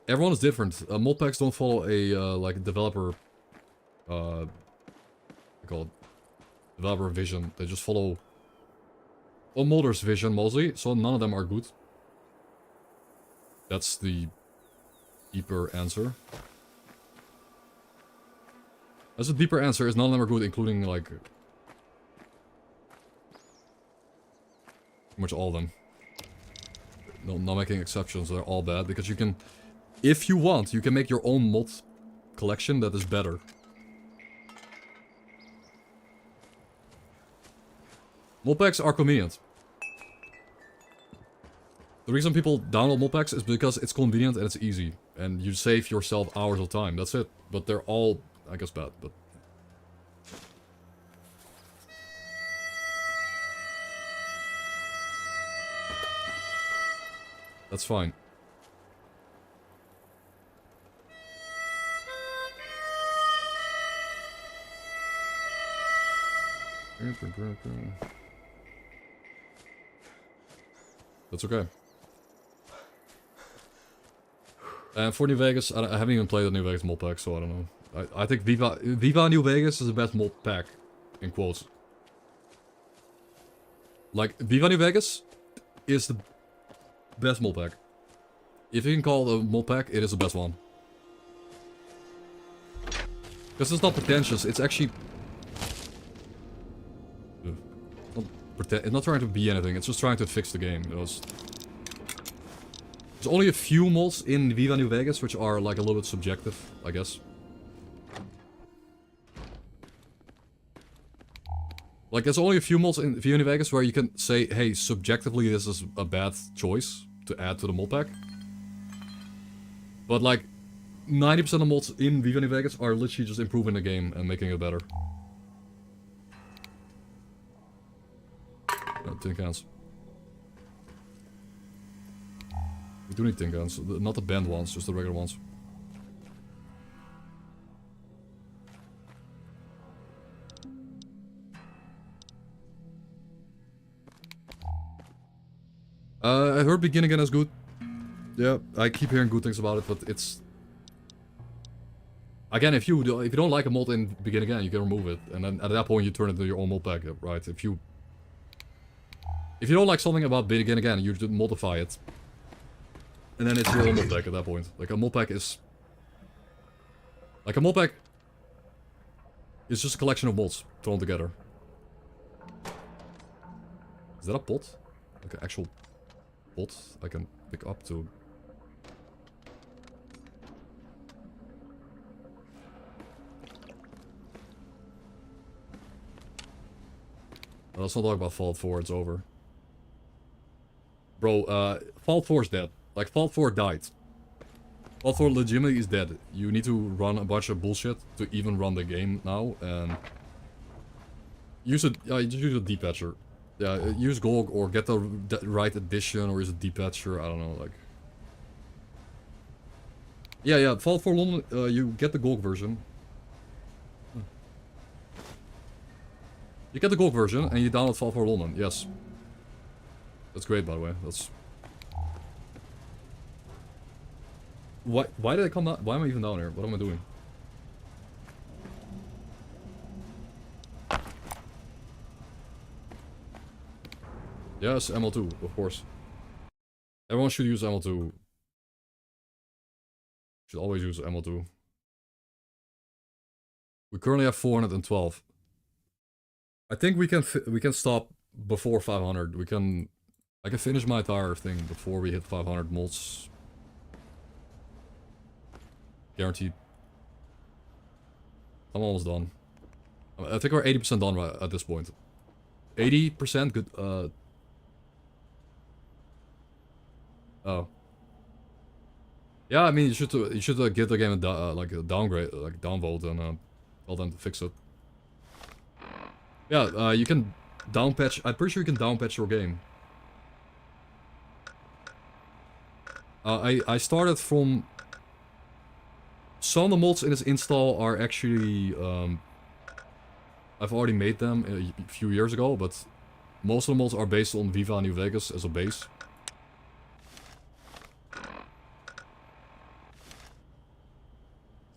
Everyone is different. Multi-packs don't follow a, like, developer... what do you call it? Developer vision. They just follow... Well, modder's vision, mostly. So none of them are good. That's the deeper answer. That's a deeper answer, is none of them are good, including, like... pretty much all of them. No, not making exceptions, they're all bad, because you can... If you want, you can make your own mod collection that is better. Mod packs are convenient. The reason people download mod packs is because it's convenient and it's easy. And you save yourself hours of time, that's it. But they're all... I guess bad, but... That's fine. That's okay. And for New Vegas, I haven't even played the New Vegas mod pack, so I don't know. I think Viva New Vegas is the best mod pack, in quotes. Like, Viva New Vegas is the best mod pack. If you can call it a mod pack, it is the best one. Because it's not pretentious, it's actually... It's not trying to be anything, it's just trying to fix the game. There's only a few mods in Viva New Vegas which are like a little bit subjective, I guess. Like, there's only a few mods in Viva New Vegas where you can say, hey, subjectively this is a bad choice to add to the mod pack. But like, 90% of mods in Viva New Vegas are literally just improving the game and making it better. Tin cans. We do need tin cans, not the banned ones, just the regular ones. I heard Begin Again is good. Yeah, I keep hearing good things about it, but it's... Again, if you don't like a mod in Begin Again, you can remove it, and then at that point you turn it into your own mod pack, right? If you don't like something about Begin Again, you just modify it. And then it's your own mod pack at that point. Like, a mod pack is... Like, a mod pack is just a collection of mods thrown together. Is that a pot? Like an actual pot I can pick up to... Let's not talk about Fallout 4, it's over. Bro, Fallout 4 is dead. Like, Fallout 4 died. Fallout 4 legitimately is dead. You need to run a bunch of bullshit to even run the game now, and... Use a depatcher. Yeah, use GOG or get the right edition or use a depatcher, I don't know, like... Yeah, Fallout 4 London, you get the GOG version. You get the GOG version and you download Fallout 4 London, yes. That's great, by the way. That's... Why did I come down? Why am I even down here? What am I doing? Yes, ML2, of course. Everyone should use ML2. Should always use ML2. We currently have 412. I think we can stop before 500. I can finish my entire thing before we hit 500 mods. Guaranteed. I'm almost done. I think we're 80% done right at this point. 80% good. Oh. Yeah, I mean you should give the game a like a downgrade, like downvote, and tell them to fix it. Yeah, you can downpatch. I'm pretty sure you can downpatch your game. I started from... Some of the mods in this install are actually... I've already made them a few years ago, but most of the mods are based on Viva New Vegas as a base.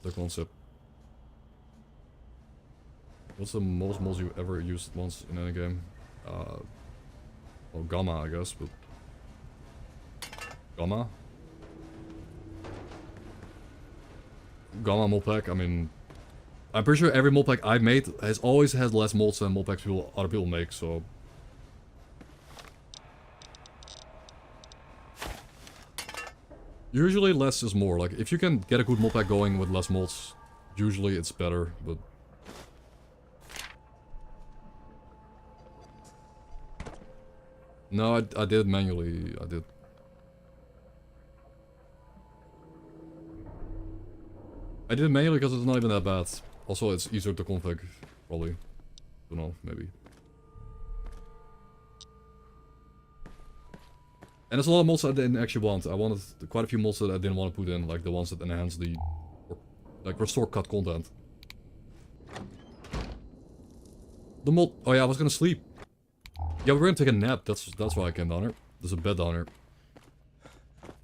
The concept. What's the most mods you ever used once in any game? Well, Gamma, I guess, but... Gamma? Gamma mod pack, I mean... I'm pretty sure every mod pack I've made has always had less mods than mod packs other people make, so... Usually less is more, like, if you can get a good mod pack going with less mods, usually it's better, but... No, I did it manually, I did. I did it manually because it's not even that bad. Also, it's easier to config, probably. Don't know, maybe. And there's a lot of mods I didn't actually want. I wanted quite a few mods that I didn't want to put in, like the ones that enhance the... like, restore cut content. The mod... Oh yeah, I was gonna sleep. Yeah, we're gonna take a nap, that's why I came down here. There's a bed down here.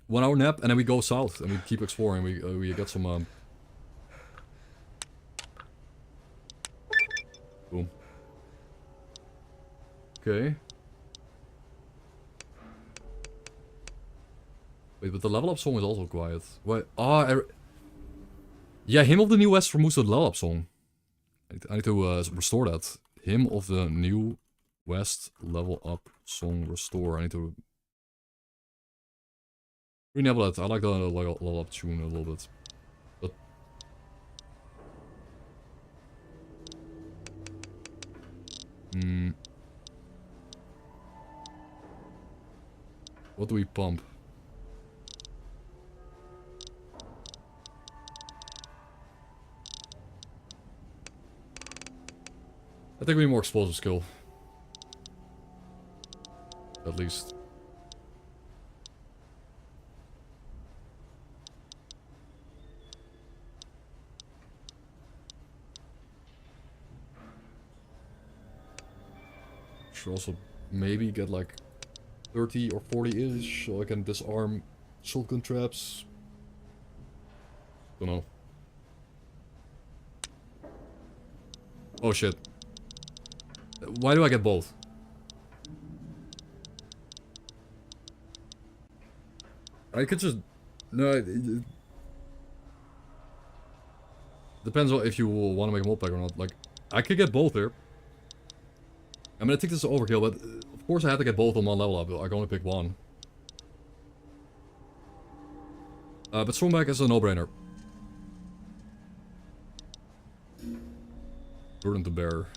1 hour nap, and then we go south, and we keep exploring. We get some, boom. Okay. Wait, but the level up song is also quiet. Wait, yeah, Hymn of the New West removes the level up song. I need to restore that. Hymn of the New West level up song restore. I need to renable that. I like the level up tune a little bit. But what do we pump? I think we need more explosive skill. At least. Should also maybe get like 30 or 40-ish so I can disarm shotgun traps. Don't know. Oh shit. Why do I get both? I could just... No, it depends on if you want to make a mod pack or not. Like, I could get both here. I mean, I think this is overkill, but of course I had to get both on one level up. I can only pick one. But Strongback is a no-brainer. Burden to bear.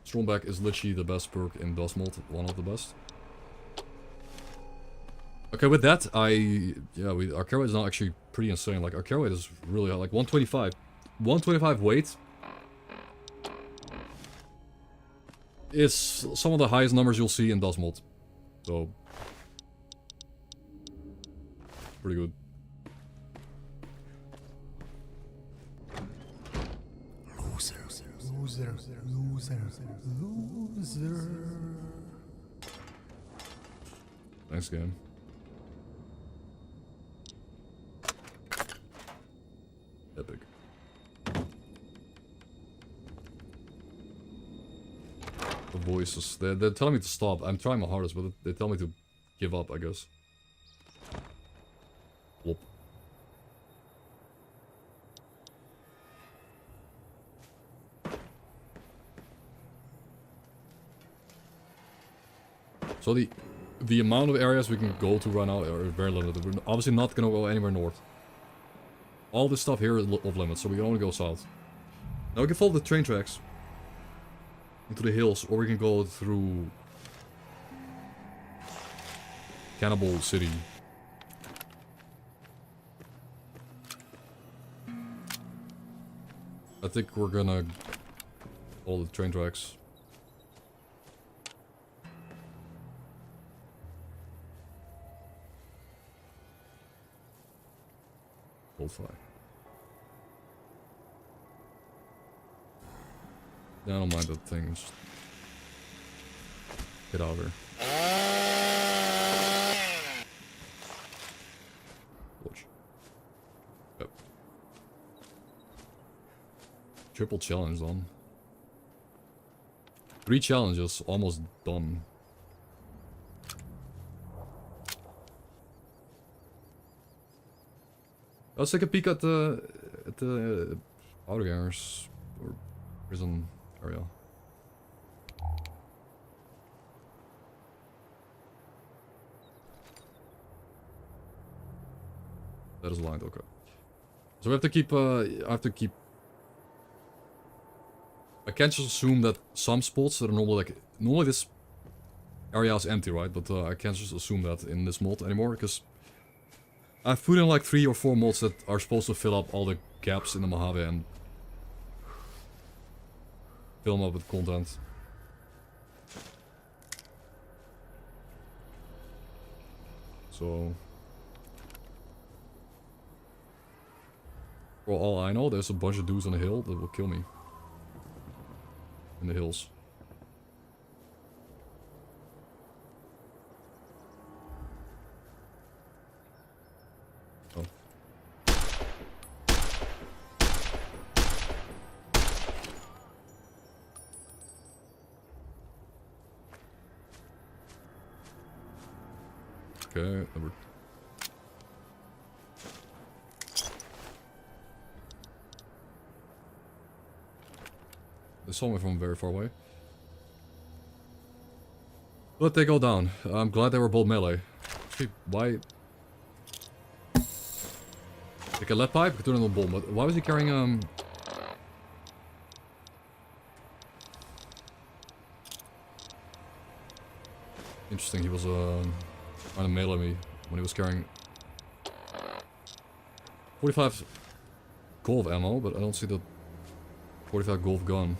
Strongback is literally the best perk in DOS mod, one of the best. Okay, with that, our carry weight is now actually pretty insane. Like, our carry weight is really high, like 125. 125 weight is some of the highest numbers you'll see in DOS mod. So, pretty good. Loser. Thanks, game. Epic. The voices, they're telling me to stop. I'm trying my hardest, but they tell me to give up, I guess. Whoop. So the amount of areas we can go to right now are very limited. We're obviously not gonna go anywhere north. All this stuff here is off limits, so we can only go south. Now we can follow the train tracks into the hills, or we can go through Cannibal City. I think we're gonna follow the train tracks. Hold fire. Yeah, I don't mind that thing. Just get out of here. Watch. Yep. Triple challenge done. 3 challenges almost done. Let's take a peek at the autogangers or prison area. That is lined, okay. So we have to keep, I can't just assume that some spots that are normally this area is empty, right? But I can't just assume that in this mod anymore, because I've put in like 3 or 4 mods that are supposed to fill up all the gaps in the Mojave and fill them up with content. So, for all I know, there's a bunch of dudes on the hill that will kill me. In the hills. Okay, number. They saw me from very far away. But they go down. I'm glad they were both melee. Actually, why? Like a lead pipe? Turn on a bomb. But why was he carrying Interesting, he was trying to melee me when he was carrying 45 golf ammo, but I don't see the 45 golf gun.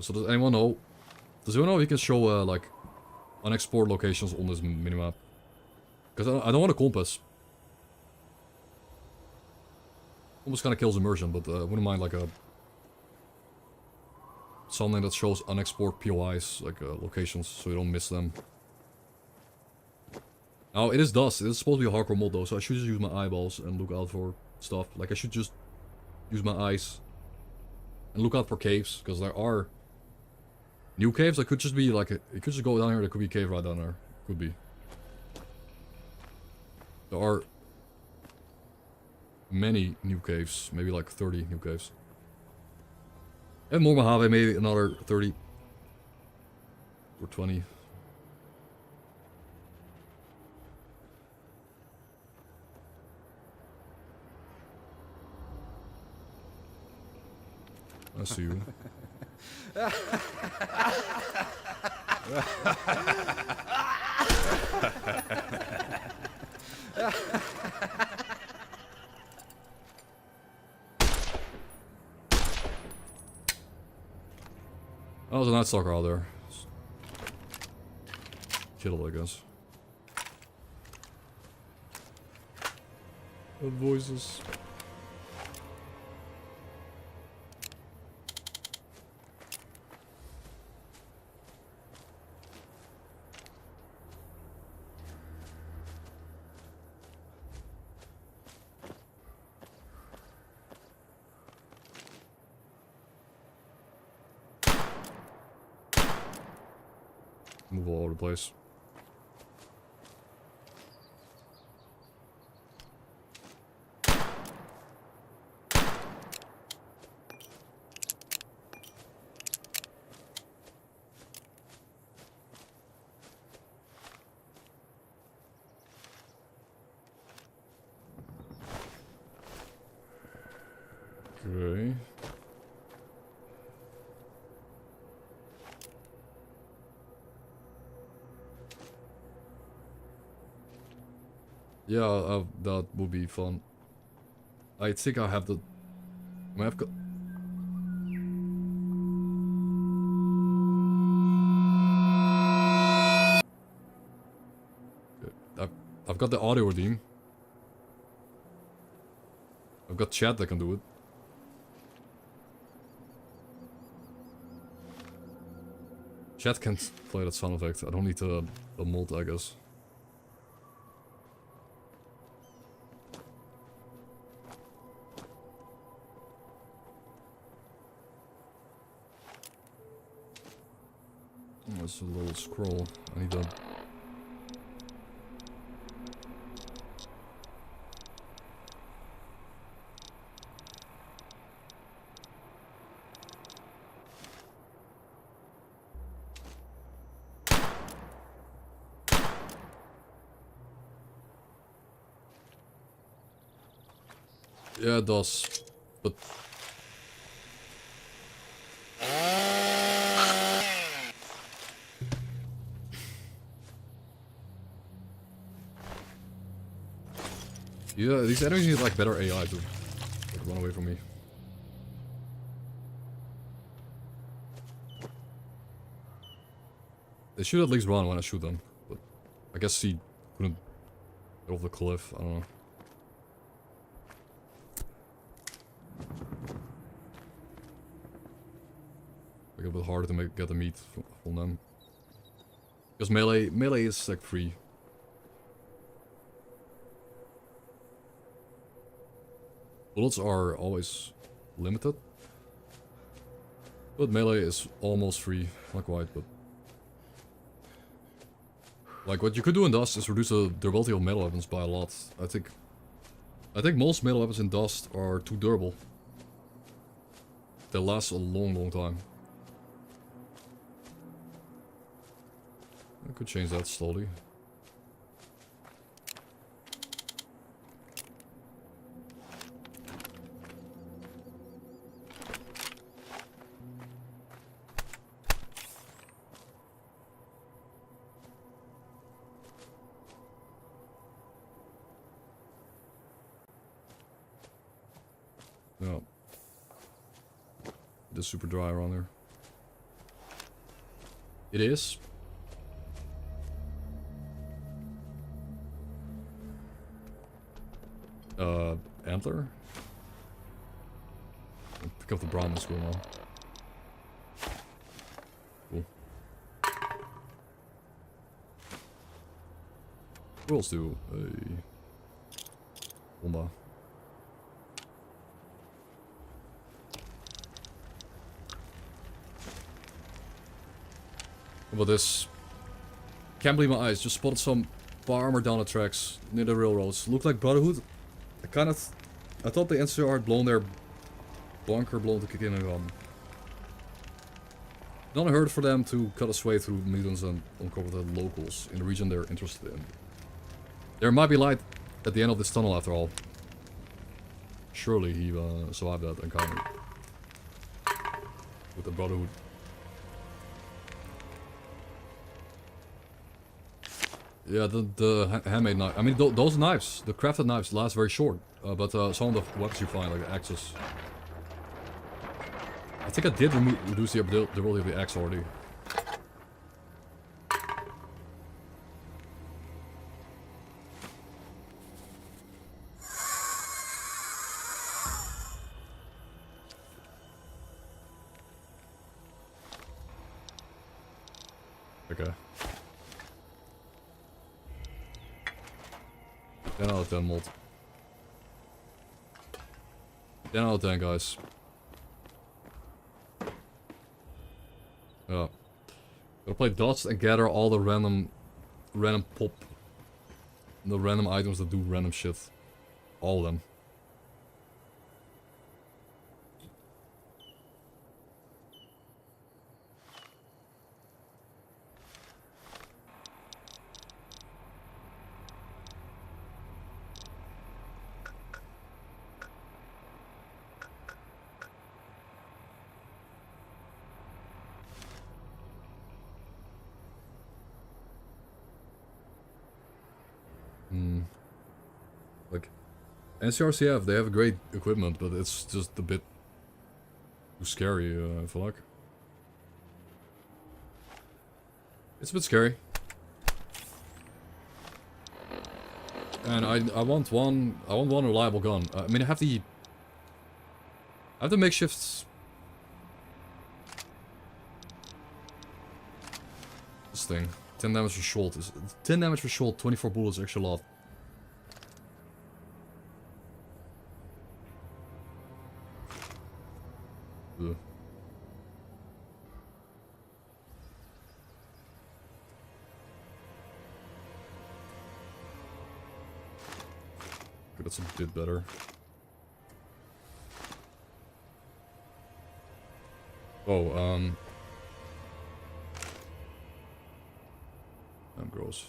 So does anyone know? Does anyone know if you can show like unexplored locations on this minimap? Because I don't want a compass. Almost kind of kills immersion, but I wouldn't mind like a something that shows unexplored POIs, like locations, so you don't miss them. Now it is dust. It is supposed to be a hardcore mod though, so I should just use my eyeballs and look out for stuff. Like I should just use my eyes and look out for caves, because there are new caves. That could just be like it could just go down here. There could be a cave right down there. Could be. There are many new caves, maybe like 30 new caves. And more Mojave, maybe another 30 or 20. I see you. Oh, there's a Night Stalker out there. Kill it, I guess. The voices. Move all over the place. Okay. Yeah, that would be fun. I think I have the... I've got... I've got the audio redeem. I've got chat that can do it. Chat can play that sound effect. I don't need the mod, I guess. There's a little scroll. I need that. Yeah, it does. But... yeah, these enemies need like better AI to like, run away from me. They should at least run when I shoot them, but I guess he couldn't get off the cliff, I don't know. Like a bit harder to get the meat from them. Because melee is like free. Bullets are always limited. But melee is almost free. Not quite, but... Like, what you could do in Dust is reduce the durability of melee weapons by a lot. I think most melee weapons in Dust are too durable. They last a long time. I could change that slowly. No. It is super dry around there. It is. Antler? I'll pick up the Brahmin school now. Cool. Who else do a bomba? How about this? Can't believe my eyes. Just spotted some bar armor down the tracks near the railroads. Looked like Brotherhood. I thought the NCR had blown their bunker blown to kick in again. Not unheard for them to cut a way through mutants and uncover the locals in the region they're interested in. There might be light at the end of this tunnel after all. Surely he survived that encounter with the Brotherhood. Yeah, the handmade knife. I mean, those knives, the crafted knives, last very short. But some of the weapons you find, like axes. I think I did reduce the durability of the axe already. Okay. 10 out of 10 mold. 10 out of 10, guys. Yeah. Gotta play dots and gather all the random pop. The random items that do random shit. All of them. Like, NCRCF, they have great equipment, but it's just a bit too scary, I feel like. It's a bit scary. And I want one reliable gun. I mean, I have the makeshifts. This thing. 10 damage for short. 10 damage for short, 24 bullets, actually a lot. Ugh. Okay, that's a bit better. Oh, I'm gross.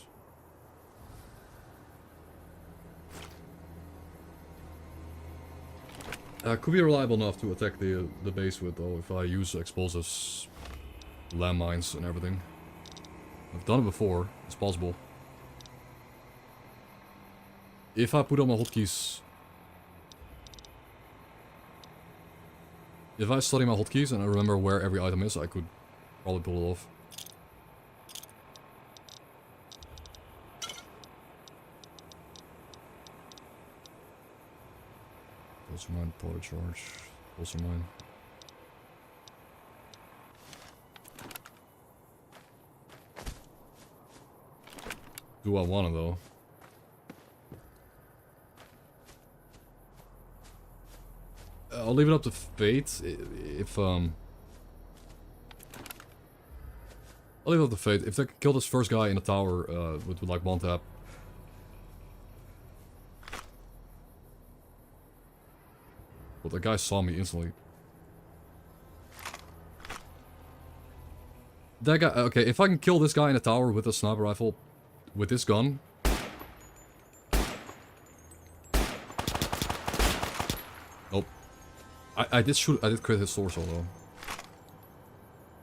Could be reliable enough to attack the base with, though, if I use explosives, landmines, and everything. I've done it before. It's possible. If I put on my hotkeys... If I study my hotkeys and I remember where every item is, I could probably pull it off. Also mine, powder charge. Also mine. Do I wanna though? I'll leave it up to fate. If I'll leave it up to fate. If they kill this first guy in the tower with like one tap. But that guy saw me instantly. That guy, okay, if I can kill this guy in the tower with a sniper rifle, with this gun. Nope. I did crit his torso though.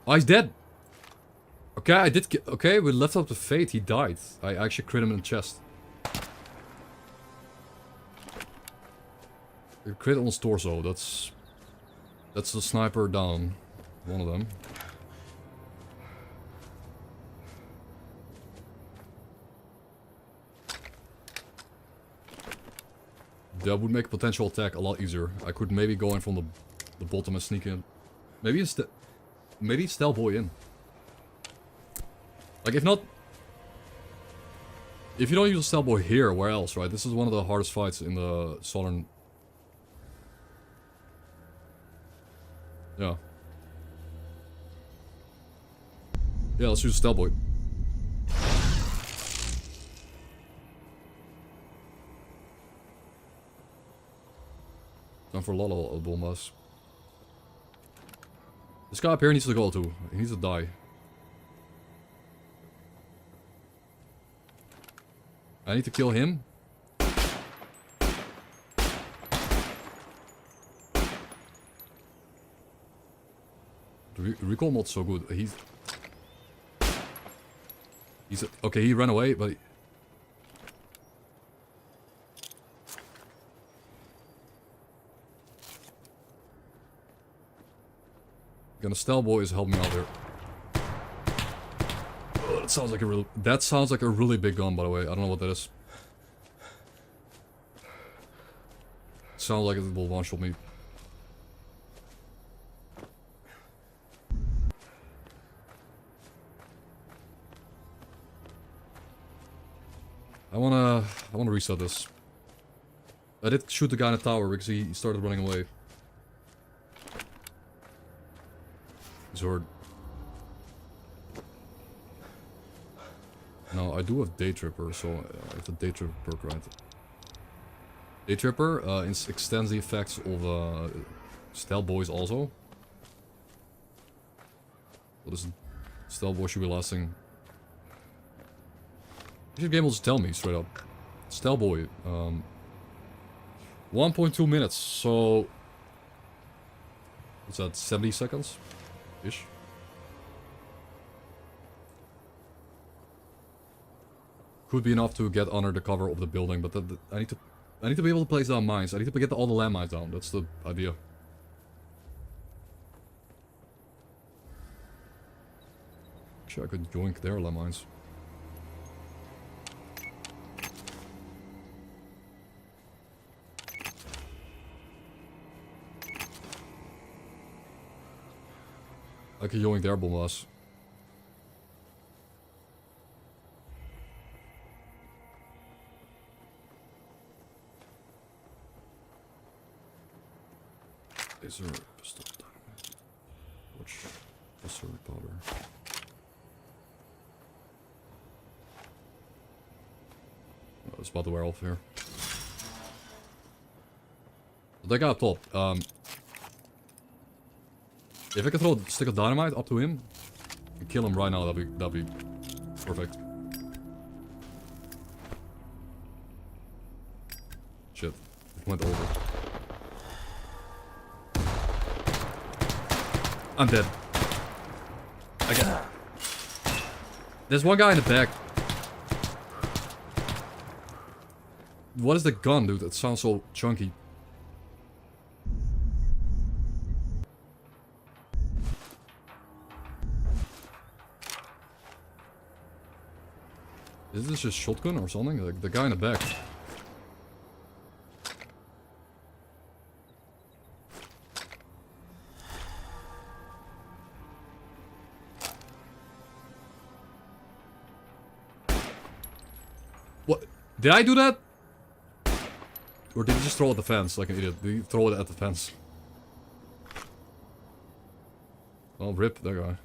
Oh, he's dead! Okay, okay, we left up to fate, he died. I actually crit him in the chest. I crit on his torso, that's the sniper down. One of them. That would make a potential attack a lot easier. I could maybe go in from the bottom and sneak in. Maybe S.T.A.L.K.E.R boy in. Like if not, if you don't use S.T.A.L.K.E.R boy here, where else, right? This is one of the hardest fights in the southern. Yeah. Yeah, let's use S.T.A.L.K.E.R boy. Time for a lot of bombas. This guy up here needs to go too. He needs to die. I need to kill him. The recall mod's so good. He's okay, he ran away, but gonna S.T.A.L.K.E.R boy is helping me out there. Oh, that sounds like a really big gun, by the way. I don't know what that is. Sounds like it will one-shot me. I wanna reset this. I did shoot the guy in the tower because he started running away. Zord. No, I do have Day Tripper, so it's a Day Tripper perk, right? Day Tripper extends the effects of S.T.A.L.K.E.R boys also. So this S.T.A.L.K.E.R boy should be lasting. This game will just tell me straight up. S.T.A.L.K.E.R boy. 1.2 minutes, so what's that, 70 seconds? Ish. Could be enough to get under the cover of the building, but I need to be able to place down mines. I need to get all the landmines down. That's the idea. Actually, I could joink their landmines. I could joink their bombas. Laser pistol dynamite. Watch pistol powder. Oh, it's about to wear off here. But that guy up top. If I can throw a stick of dynamite up to him and kill him right now, that'd be perfect. Shit, it went over. I'm dead. I got. There's one guy in the back. What is the gun, dude? That sounds so chunky. Is this just shotgun or something? Like the guy in the back. Did I do that? Or did he just throw it at the fence like an idiot? Did he throw it at the fence? Oh, rip that guy.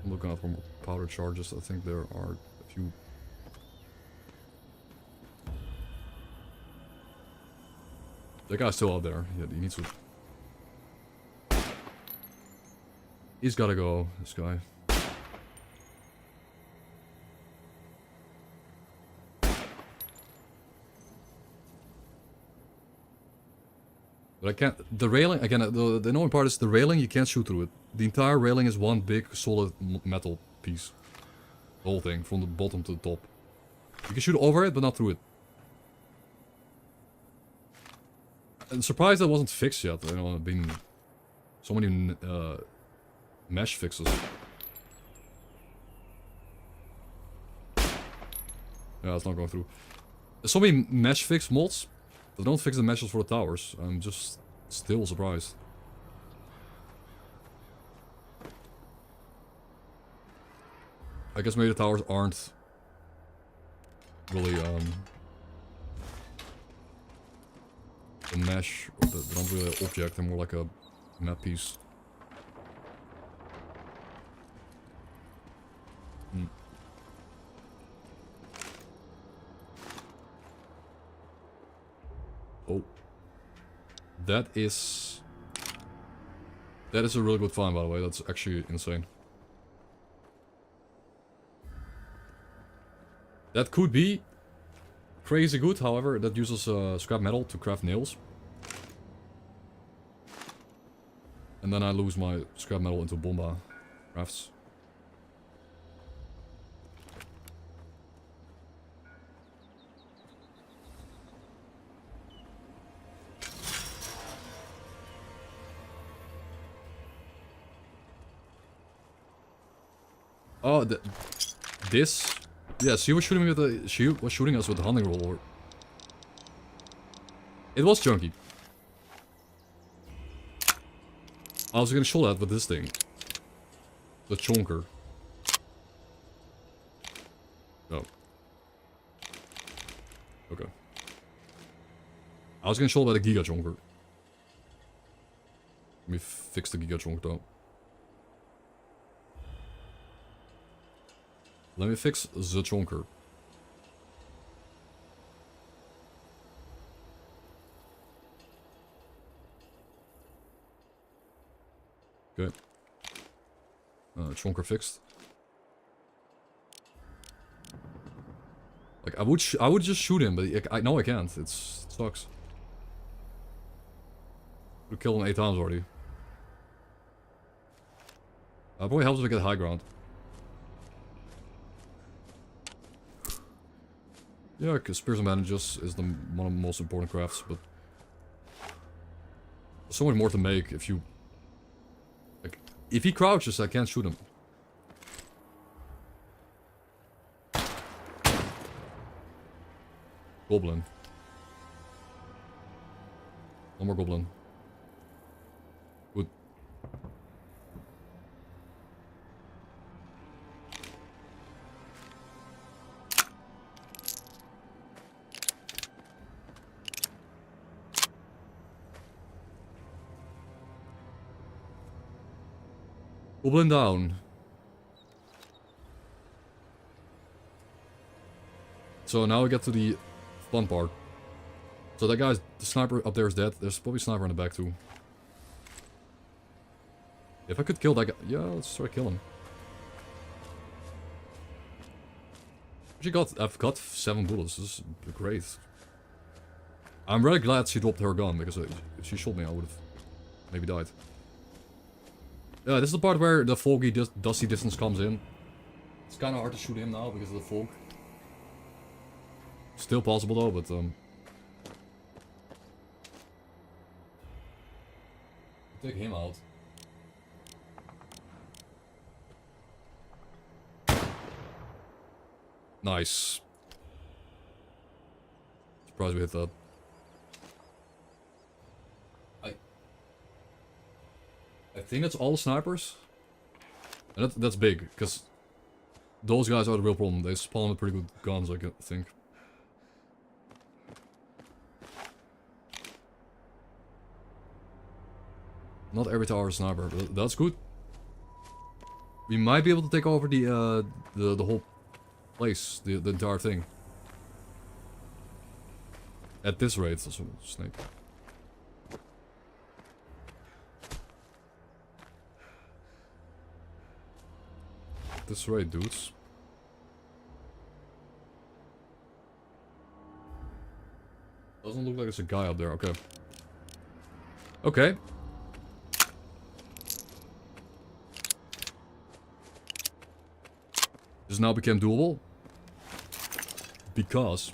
I'm looking out for more powder charges. I think there are a few. That guy's still out there. Yeah, he needs to. He's gotta go, this guy. But I can't. The railing, again, the annoying part is the railing, you can't shoot through it. The entire railing is one big solid metal piece. The whole thing, from the bottom to the top. You can shoot over it, but not through it. I'm surprised that wasn't fixed yet. You know, been so many mesh fixes. Yeah, it's not going through. There's so many mesh fix mods that don't fix the meshes for the towers. I'm just still surprised. I guess maybe the towers aren't really a mesh, or they're not really an object, they're more like a map piece. Oh. That is a really good find, by the way. That's actually insane. That could be crazy good, however, that uses scrap metal to craft nails. And then I lose my scrap metal into bomba crafts. Oh, this? Yeah, she was shooting me with the. She was shooting us with the hunting roll. It was chunky. I was gonna show that with this thing. The chonker. Oh. Okay. I was gonna show that the giga chonker. Let me fix the giga chonk though. Let me fix the chonker. Okay. Chonker fixed. Like I would just shoot him, but I know I can't. It sucks. We killed him 8 times already. Probably helps if we get high ground. Yeah, because Spears and Bandages is one of the most important crafts, but there's so much more to make if you... Like, if he crouches, I can't shoot him. Goblin. One more goblin. Good. Goblin down. So now we get to the fun part. So that guy's, the sniper up there is dead. There's probably a sniper in the back too. If I could kill that guy, yeah, let's try to kill him. I've got 7 bullets. This is great. I'm really glad she dropped her gun because if she shot me, I would have maybe died. Yeah, this is the part where the foggy, dusty distance comes in. It's kind of hard to shoot him now because of the fog. Still possible though, but take him out. Nice. Surprised we hit that. I think that's all the snipers. And that's big, because those guys are the real problem. They spawn with pretty good guns, I think. Not every tower is sniper, but that's good. We might be able to take over the whole place, the entire thing. At this rate, that's a snake. At this rate, dudes. Doesn't look like there's a guy up there. Okay. Okay. This now became doable. Because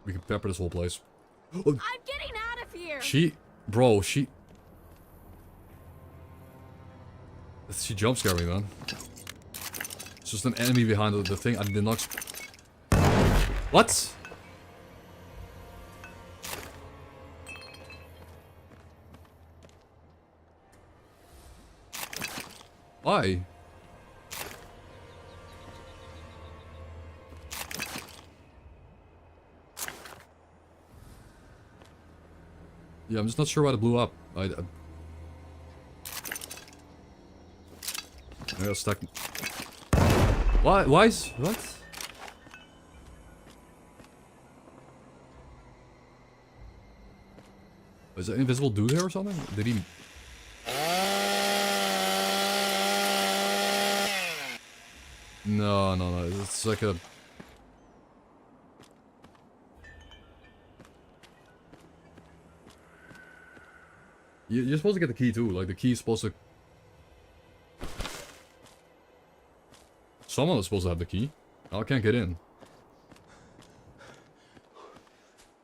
we can pepper this whole place. I'm getting out of here. She jump scared me, man. It's just an enemy behind the thing. I did not. What? Why? Yeah, I'm just not sure why it blew up. I got stuck. Why? Why is what? Is there an invisible dude here or something? Did he? No. It's like a. You're supposed to get the key too. Like the key is supposed to. Someone is supposed to have the key. I can't get in.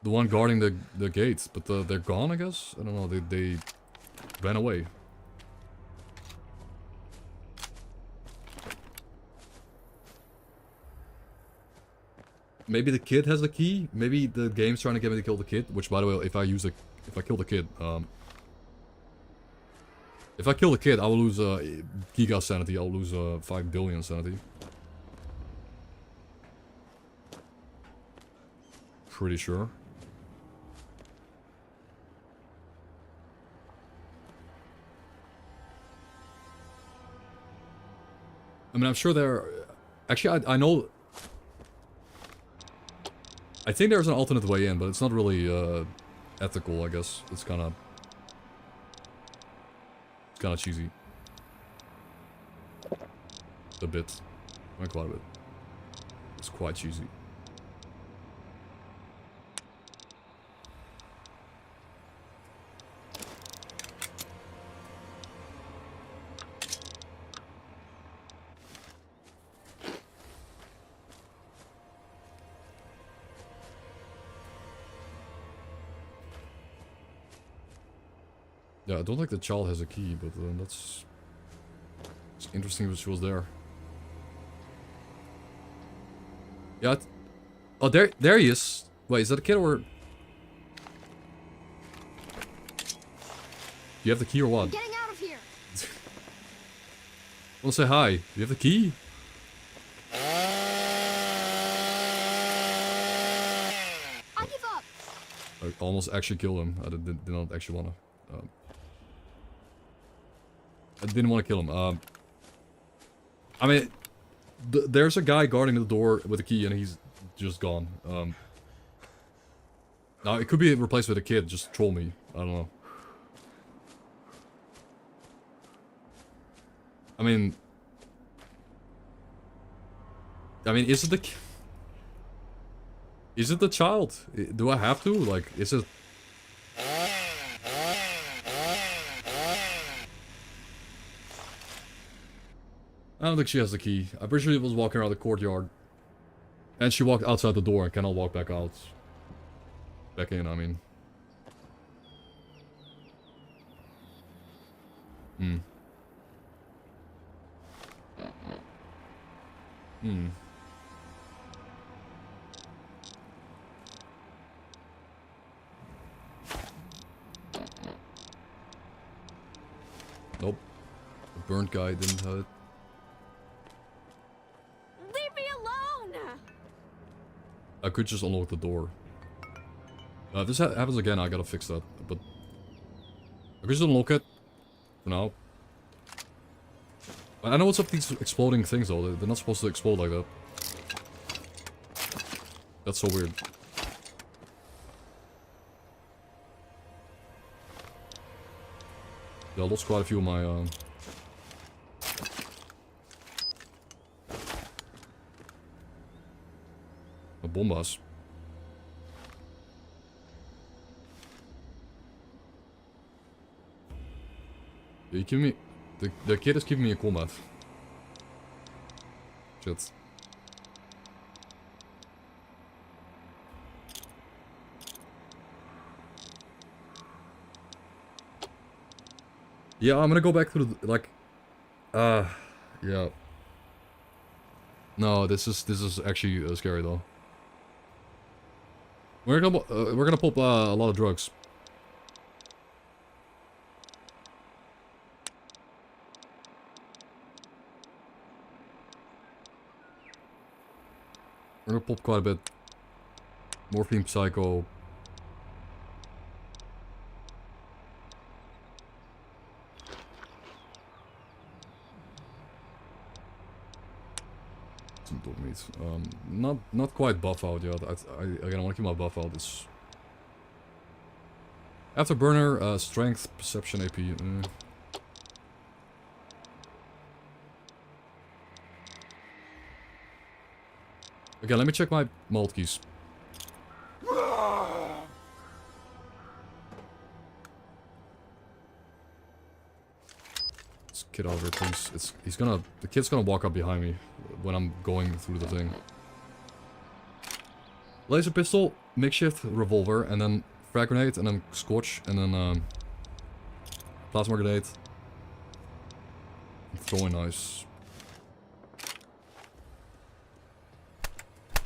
The one guarding the gates, but they're gone, I guess. I don't know. They ran away. Maybe the kid has the key. Maybe the game's trying to get me to kill the kid. Which, by the way, if I kill the kid, if I kill the kid, I will lose Giga sanity. I'll lose 5 billion sanity. Pretty sure. I mean, I'm sure there. Actually, I know. I think there's an alternate way in, but it's not really ethical. I guess it's kind of cheesy. A bit, not quite a bit. It's quite cheesy. Yeah, I don't think the child has a key, but it's interesting that she was there. Yeah. Oh, there he is. Wait, is that a kid or? Do you have the key or what? I'm getting out of here. Wanna say hi? Do you have the key? I give up. I almost actually killed him. I did not actually wanna. I didn't want to kill him. I mean, there's a guy guarding the door with a key, and he's just gone. Now it could be replaced with a kid. Just troll me. I don't know. I mean, is it the child? Do I have to? Like, is it? I don't think she has the key. I'm pretty sure she was walking around the courtyard. And she walked outside the door and cannot walk back out. Back in, I mean. Hmm. Nope. The burnt guy didn't have it. Leave me alone! I could just unlock the door. If this happens again, I gotta fix that. But I could just unlock it for now. I know what's up with these exploding things though. They're not supposed to explode like that. That's so weird. Yeah, I lost quite a few of my bombas. Yeah, you give me the kid is keeping me in combat. Shit. Yeah, I'm gonna go back to the, like, yeah. No, this is actually scary though. We're gonna pop a lot of drugs. We're gonna pop quite a bit. Morphine, Psycho. Some dog meat. Not quite buff out yet. Again, I want to keep my buff out. It's Afterburner, strength, perception, AP. Okay, let me check my malt keys. Let's get over it, please. The kid's gonna walk up behind me when I'm going through the thing. Laser pistol, makeshift revolver, and then frag grenade, and then scorch, and then plasma grenade. Throwing knives.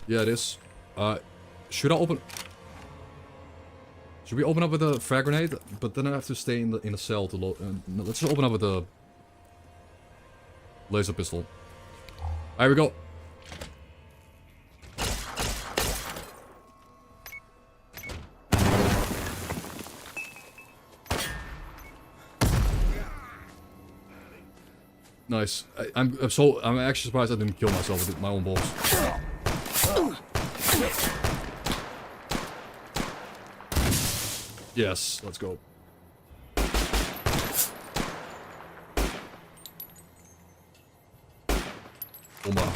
Yeah, it is. Should I open? Should we open up with a frag grenade? But then I have to stay in the cell to load. No, let's just open up with the laser pistol. Here we go. Nice. I'm actually surprised I didn't kill myself with my own balls. Yes, let's go. Bomba.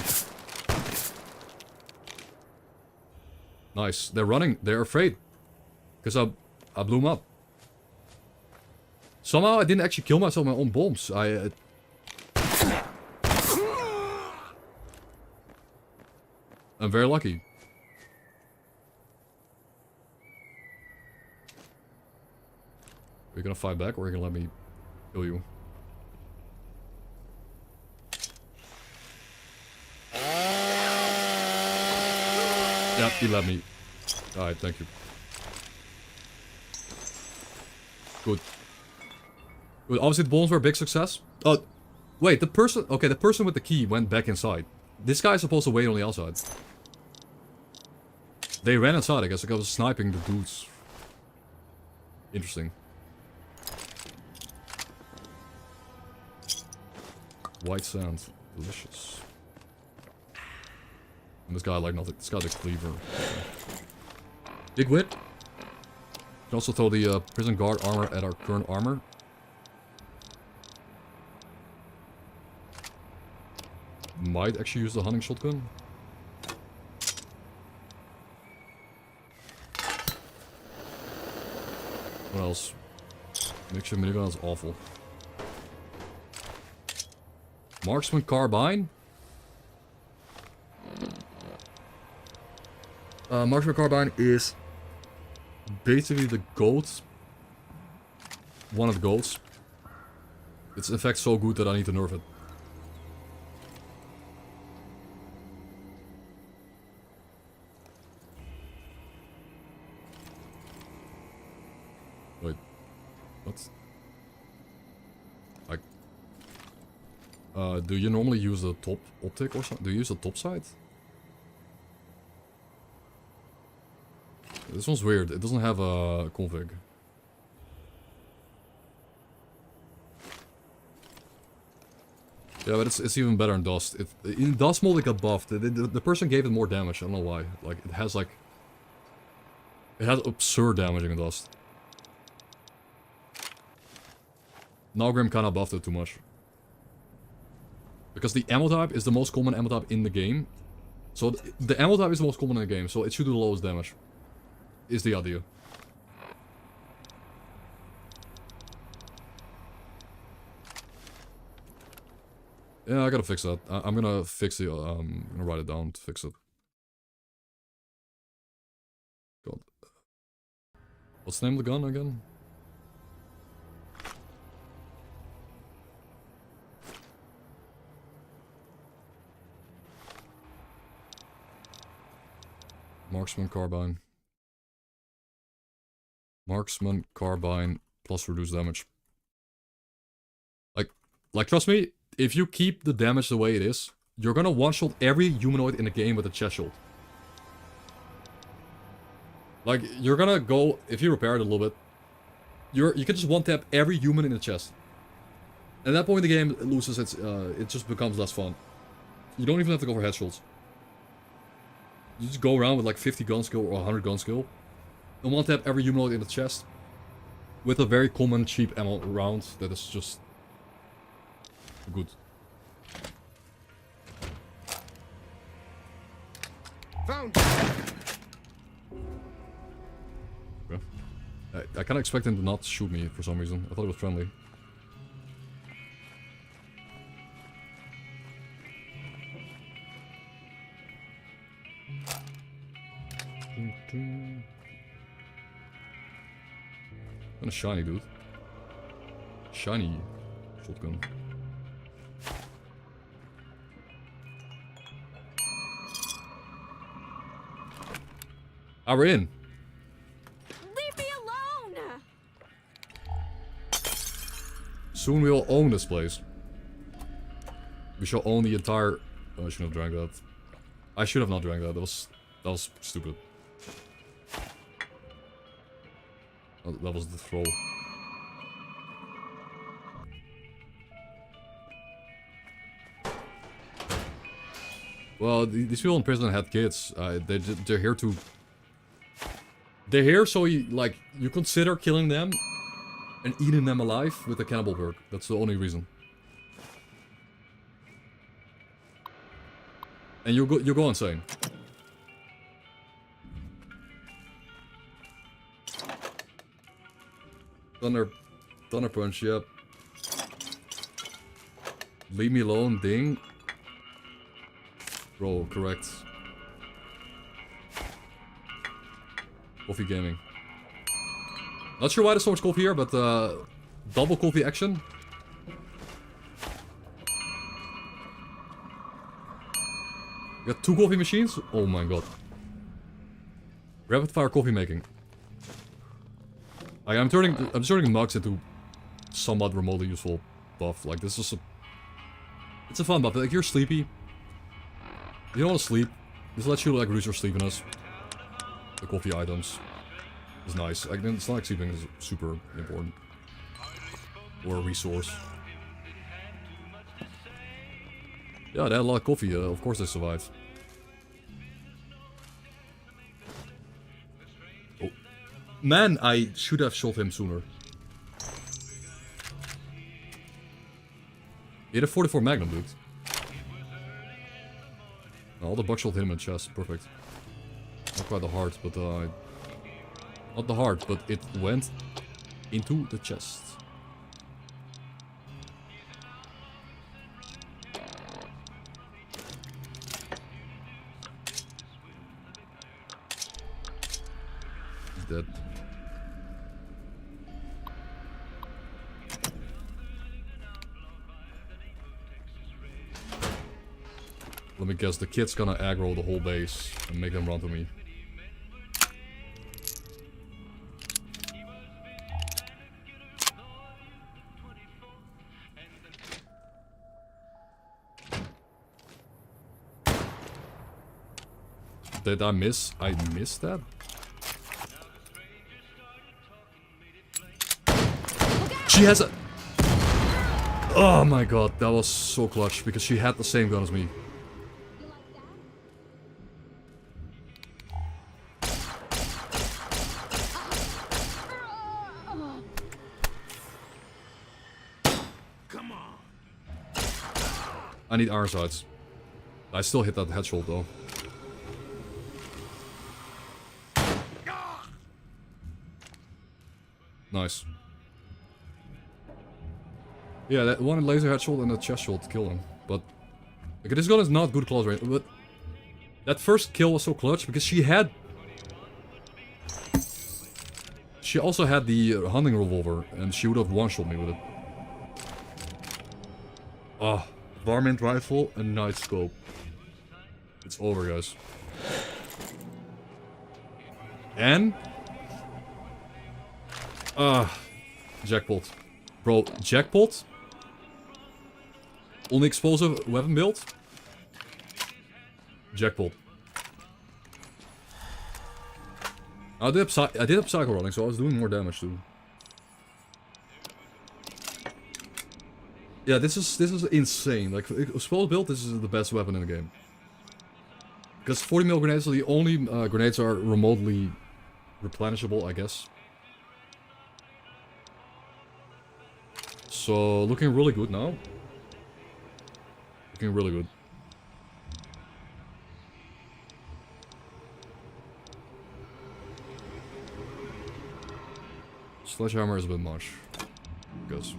Nice. They're running. They're afraid. Because I blew them up. Somehow I didn't actually kill myself with my own bombs. I'm very lucky. Are you gonna fight back or are you gonna let me kill you? Yep, he let me. Alright, thank you. Good. Good. Obviously the bombs were a big success. Oh, wait, the person with the key went back inside. This guy is supposed to wait on the outside. They ran inside, I guess, like I was sniping the dudes. Interesting. White sand. Delicious. And this guy, like, nothing. This guy's a cleaver. Big win. Can also throw the prison guard armor at our current armor. Might actually use the hunting shotgun. What else? Makeshift minigun is awful. Marksman carbine? Marksman carbine is basically the GOAT. One of the GOATs. It's in fact so good that I need to nerf it. Do you normally use the top optic or something? Do you use the top side? This one's weird. It doesn't have a config. Yeah, but it's even better in Dust. In Dust mode it got buffed. The person gave it more damage. I don't know why. Like, it has like... It has absurd damaging in Dust. Nalgrim kinda buffed it too much. Because the ammo type is the most common ammo type in the game. So the ammo type is the most common in the game, so it should do the lowest damage. Is the idea. Yeah, I gotta fix that. I'm gonna fix it. I'm gonna write it down to fix it. God. What's the name of the gun again? Marksman Carbine. Marksman Carbine plus reduced damage. Like trust me, if you keep the damage the way it is, you're gonna one-shot every humanoid in the game with a chest shot. Like, you're gonna go, if you repair it a little bit, you can just one-tap every human in the chest. And at that point the game loses its, it just becomes less fun. You don't even have to go for headshots. You just go around with like 50 gun skill or 100 gun skill. And one-tap every humanoid in the chest. With a very common cheap ammo round that is just... good. Found. Okay. I kinda expect him to not shoot me for some reason. I thought it was friendly. And a shiny dude. Shiny shotgun. Ah, we're in. Leave me alone! Soon we will own this place. We shall own the entire... Oh, I shouldn't have drank that. I should have not drank that. That was stupid. That was the throw. Well, these people in prison had kids. They're here to... They're here so you consider killing them and eating them alive with the cannibal perk. That's the only reason. And you go insane. Thunder punch, yep. Leave me alone, ding. Bro, correct. Coffee gaming. Not sure why there's so much coffee here, but double coffee action. We got 2 coffee machines? Oh my god. Rapid fire coffee making. Like, I'm turning mugs into somewhat remotely useful buff. Like, this is it's a fun buff. Like, you're sleepy. You don't want to sleep. This lets you like reduce your sleepiness. The coffee items is nice. Like, it's not like sleeping is super important. Or a resource. Yeah, they had a lot of coffee. Of course they survived. Oh. Man, I should have shot him sooner. He had a 44 Magnum, dude. All the buckshot hit him in the chest. Perfect. Not quite the heart, but not the heart, but it went into the chest. He's dead. Let me guess, the kid's gonna aggro the whole base and make them run to me. did I miss? I missed that? She has a... Oh my god, that was so clutch, because she had the same gun as me. Come on. I need iron sights. I still hit that headshot though. Nice. Yeah, that one laser headshot and a chest shot kill him. But okay, this gun is not good close range. But that first kill was so clutch because she had. She also had the hunting revolver, and she would have one-shot me with it. Ah, varmint rifle and night scope. It's over, guys. And jackpot, bro. Jackpot. Only explosive weapon build. Jackpot. I did have cycle running, so I was doing more damage too. Yeah, this is insane. Like explosive build, this is the best weapon in the game. Because 40mm grenades are the only grenades are remotely replenishable, I guess. So looking really good now. Looking really good. Sledgehammer is a bit much, I guess.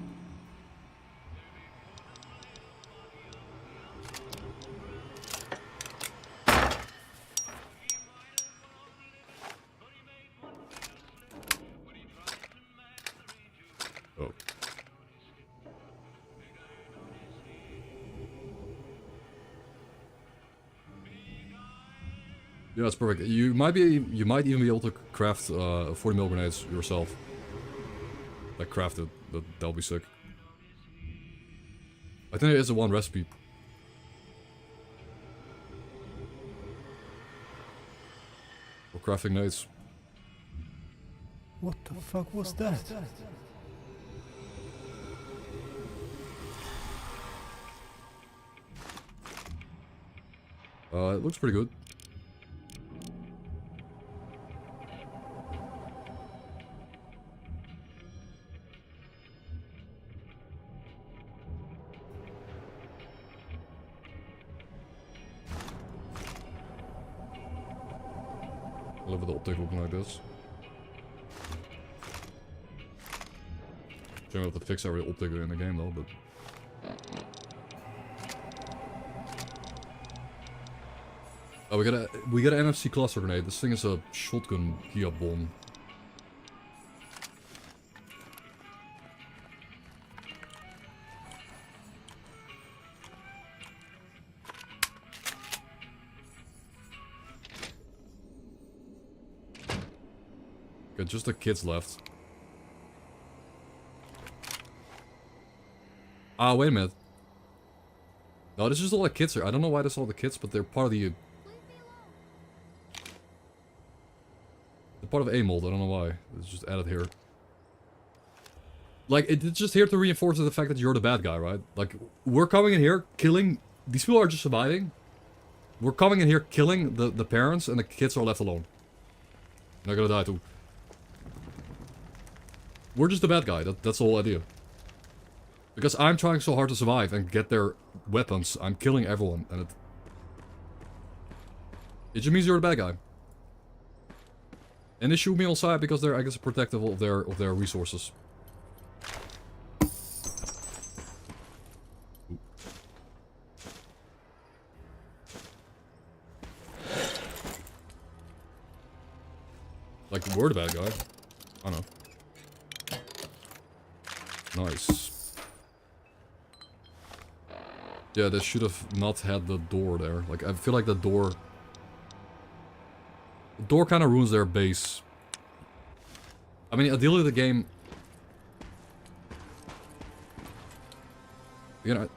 Oh. Yeah, it's perfect. You might even be able to craft 40mm grenades yourself. Like crafted. That'll be sick. I think there is a one recipe. For crafting nades. What the fuck was that? It looks pretty good. I love the optic looking like this. Don't have to fix every optic in the game though, but... Oh, we got an NFC cluster grenade. This thing is a shotgun Kia bomb. Okay, just the kids left. Ah, wait a minute. No, this is just all the kids here. I don't know why there's all the kids, but they're part of the... They're part of A-mold, I don't know why. It's just added here. Like, it's just here to reinforce the fact that you're the bad guy, right? Like, we're coming in here, killing... These people are just surviving. We're coming in here, killing the parents, and the kids are left alone. They're gonna die too. We're just the bad guy, that's the whole idea. Because I'm trying so hard to survive and get their weapons, I'm killing everyone, and it just means you're the bad guy. And they shoot me on side because they're, I guess, protective of their resources. Like, we're the bad guy. I don't know. Nice. Yeah, they should have not had the door there. Like, I feel like the door... The door kind of ruins their base. I mean, ideally the game... You know...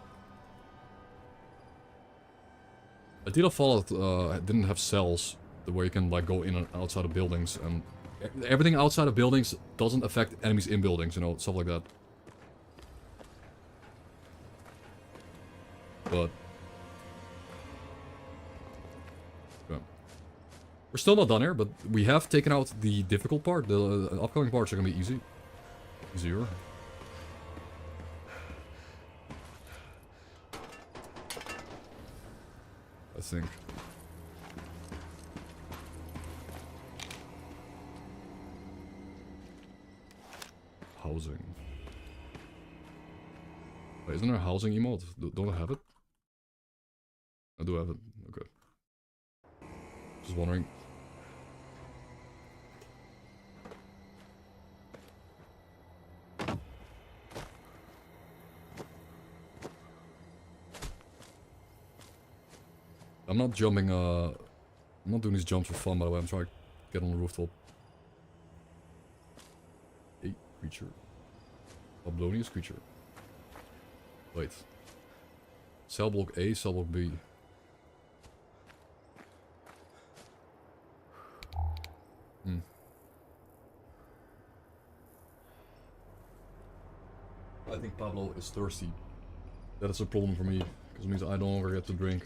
Ideally Fallout didn't have cells. where you can like go in and outside of buildings, and everything outside of buildings doesn't affect enemies in buildings, you know, stuff like that. But yeah. We're still not done here, but we have taken out the difficult part. The upcoming parts are gonna be easier. I think. Housing. Wait, isn't there a housing emote? Don't I have it? I do have it. Okay. Just wondering. I'm not jumping, I'm not doing these jumps for fun, by the way. I'm trying to get on the rooftop. 8 creature. Oblonious creature. Wait. Cell block A, cell block B. I think Pablo is thirsty. That is a problem for me, because it means I no longer get to drink.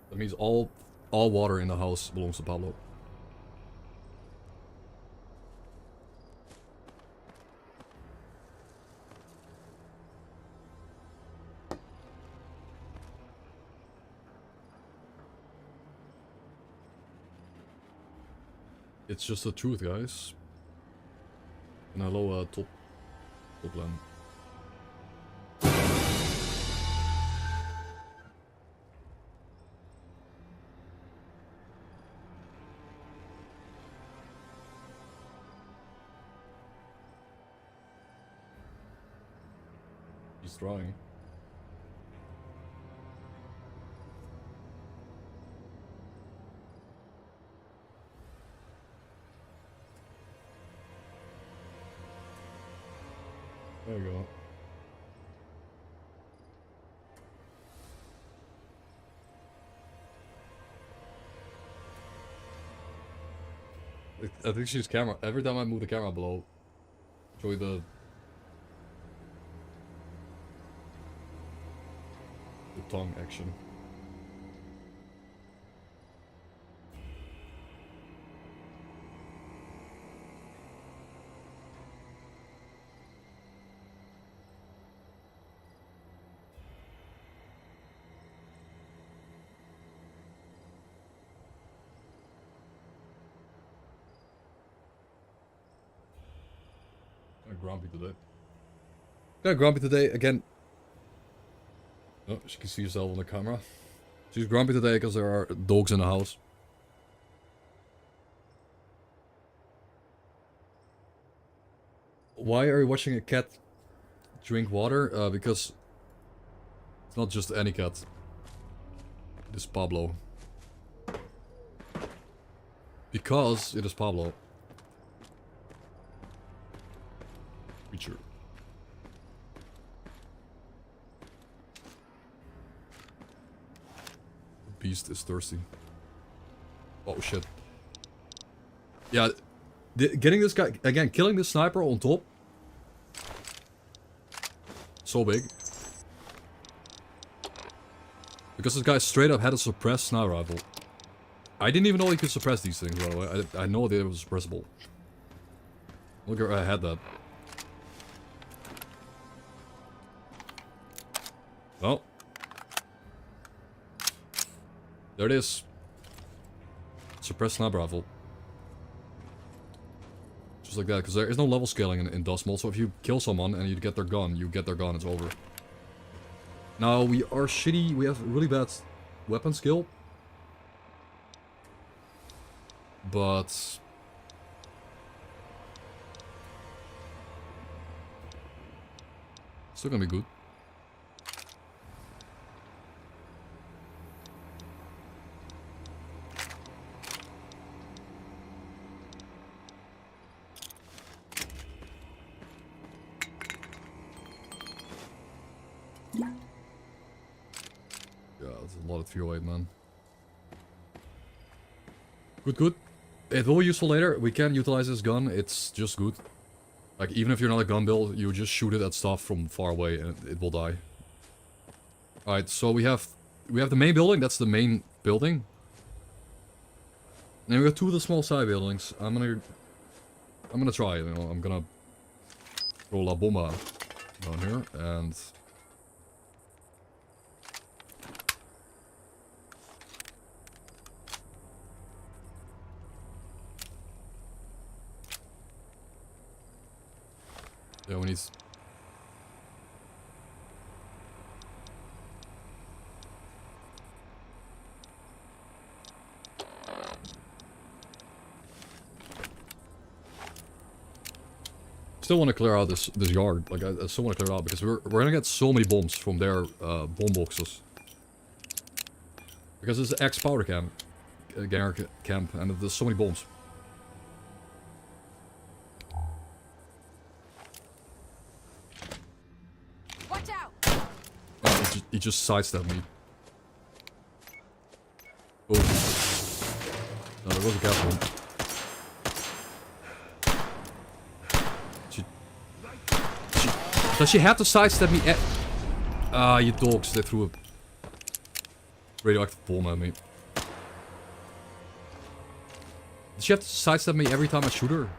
That means all water in the house belongs to Pablo. It's just the truth, guys. And hello, top lane. He's trying. There you go. I think she's camera. Every time I move the camera below, show you the tongue action. Grumpy today. Yeah, grumpy today again. Oh, she can see herself on the camera. She's grumpy today because there are dogs in the house. Why are you watching a cat drink water? Because it's not just any cat. It is Pablo. Because it is Pablo. Creature. The beast is thirsty. Oh shit. Yeah, getting this guy again, killing this sniper on top. So big. Because this guy straight up had a suppressed sniper rifle. I didn't even know he could suppress these things, by the way. I know that it was suppressible. Look, I had that. Well. There it is. Suppressed sniper rifle. Just like that, because there is no level scaling in Dust Mode, so if you kill someone and you get their gun, it's over. Now, we are shitty, we have really bad weapon skill. But... still gonna be good. Yeah, that's a lot of 308, man. Good, good. It will be useful later. We can utilize this gun. It's just good. Like, even if you're not a gun build, you just shoot it at stuff from far away and it will die. Alright, so we have the main building. That's the main building. And we got two of the small side buildings. I'm gonna try, you know, I'm gonna throw La Bomba down here and... Yeah, we need... Still want to clear out this yard. Like, I still want to clear it out because we're gonna get so many bombs from their bomb boxes. Because it's an ex-powder camp, Ganger camp, and there's so many bombs. Watch out! Oh, he just sidestepped me. Oh. No, there was a gas bomb. Does she have to sidestep me at... Ah, you dogs, they threw a radioactive bomb at me. Does she have to sidestep me every time I shoot her?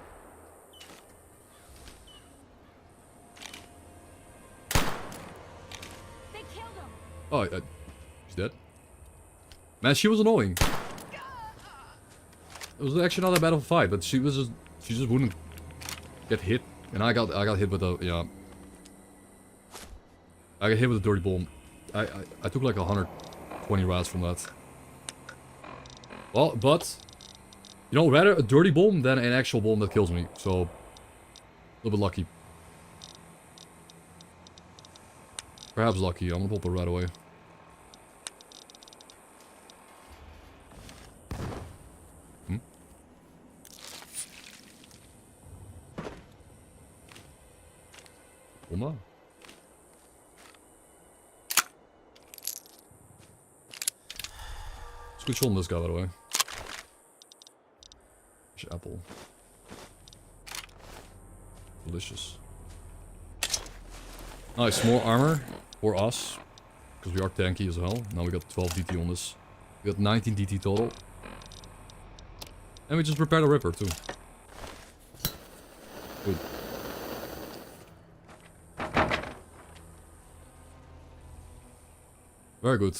They killed him. Oh, she's dead. Man, she was annoying. It was actually not that bad of a fight, but she just wouldn't get hit. And I got hit with a, yeah. I got hit with a dirty bomb. I took like 120 rats from that. Well, but you know, rather a dirty bomb than an actual bomb that kills me. So a little bit lucky. Perhaps lucky. I'm gonna pop it right away. Hmm? Bomba? Good shot on this guy, by the way. Apple. Delicious. Nice, more armor for us. Because we are tanky as well. Now we got 12 DT on this. We got 19 DT total. And we just repaired the Ripper too. Good. Very good.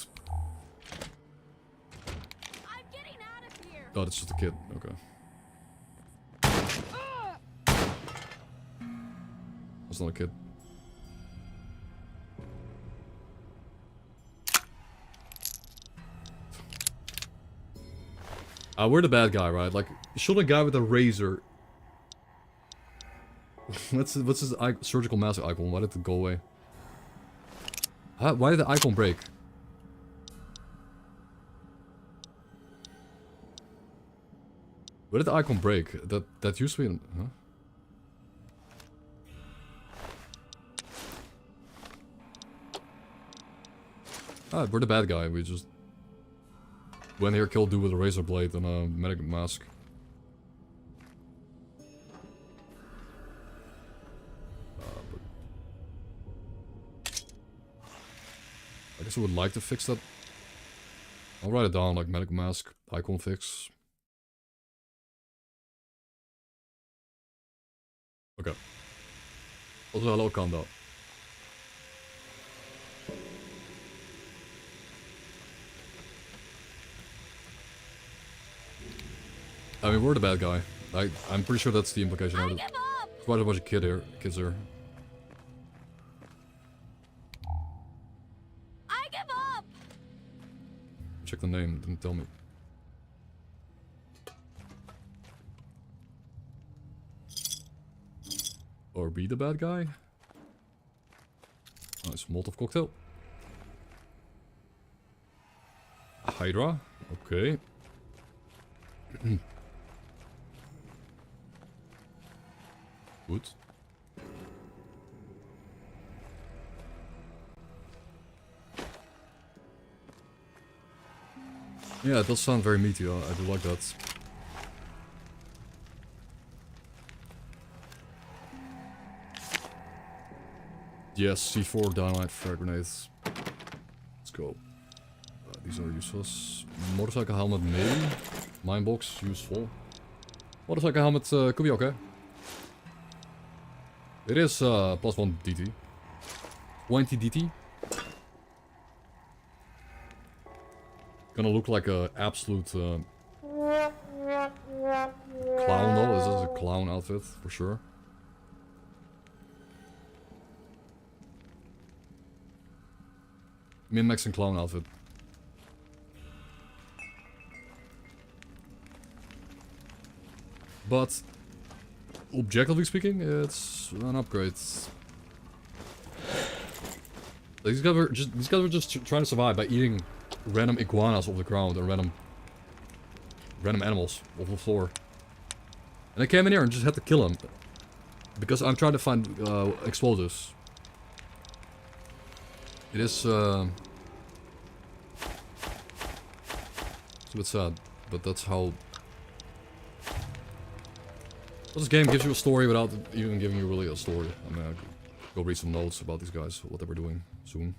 Oh, that's just a kid. Okay. That's not a kid. We're the bad guy, right? Like, shoot a guy with a razor. what's his surgical mask icon? Why did it go away? Why did the icon break? Where did the icon break? That used to be in... Huh? Ah, we're the bad guy. We just went here, killed dude with a razor blade and a medic mask. But I guess I would like to fix that. I'll write it down, like medic mask, icon fix. Okay. Also, hello, Kanda. I mean, we're the bad guy. I'm pretty sure that's the implication of it. There's quite a bunch of kids here. I give up. Check the name, didn't tell me. Or be the bad guy? Nice, Molotov cocktail. Hydra, okay. Good. Yeah, it does sound very meaty, I do like that. Yes, C4, dynamite, frag grenades. Let's go. These are useless. Motorcycle helmet, maybe. Mine box, useful. Motorcycle helmet could be okay. It is +1 DT. 20 DT. Gonna look like a absolute clown though. This is a clown outfit for sure. Min-maxing clown outfit. But objectively speaking, it's an upgrade. These guys were just trying to survive by eating random iguanas off the ground and random animals off the floor. And I came in here and just had to kill them because I'm trying to find explosives. It is it's a bit sad, but that's how. This game gives you a story without even giving you really a story. I mean, I'll go read some notes about these guys, what they were doing soon.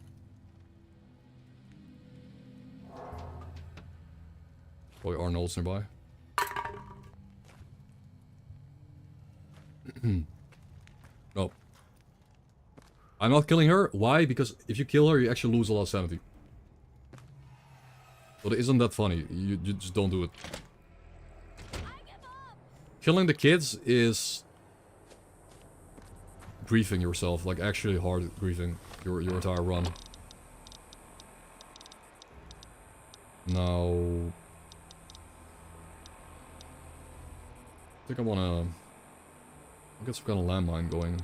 Probably are notes nearby. No. I'm not killing her. Why? Because if you kill her, you actually lose a lot of sanity. But it isn't that funny. You just don't do it. Killing the kids is griefing yourself, like actually hard griefing your entire run. Now, I think I wanna get some kind of landmine going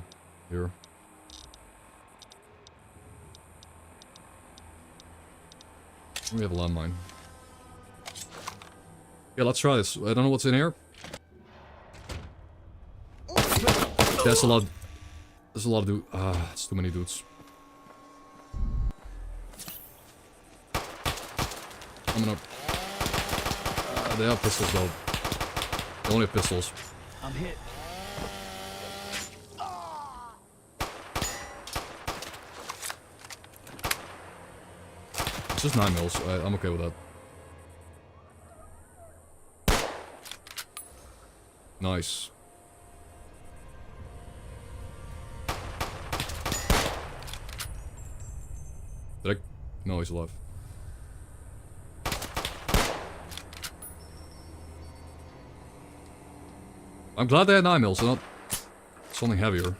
here. We have a landmine. Yeah, let's try this. I don't know what's in here. That's a lot. There's a lot of dudes. It's too many dudes. I'm gonna. They have pistols though. They only have pistols. I'm hit. It's just 9 mils. I'm okay with that. Nice. Did I? No, he's alive. I'm glad they had 9 mils, so not something heavier.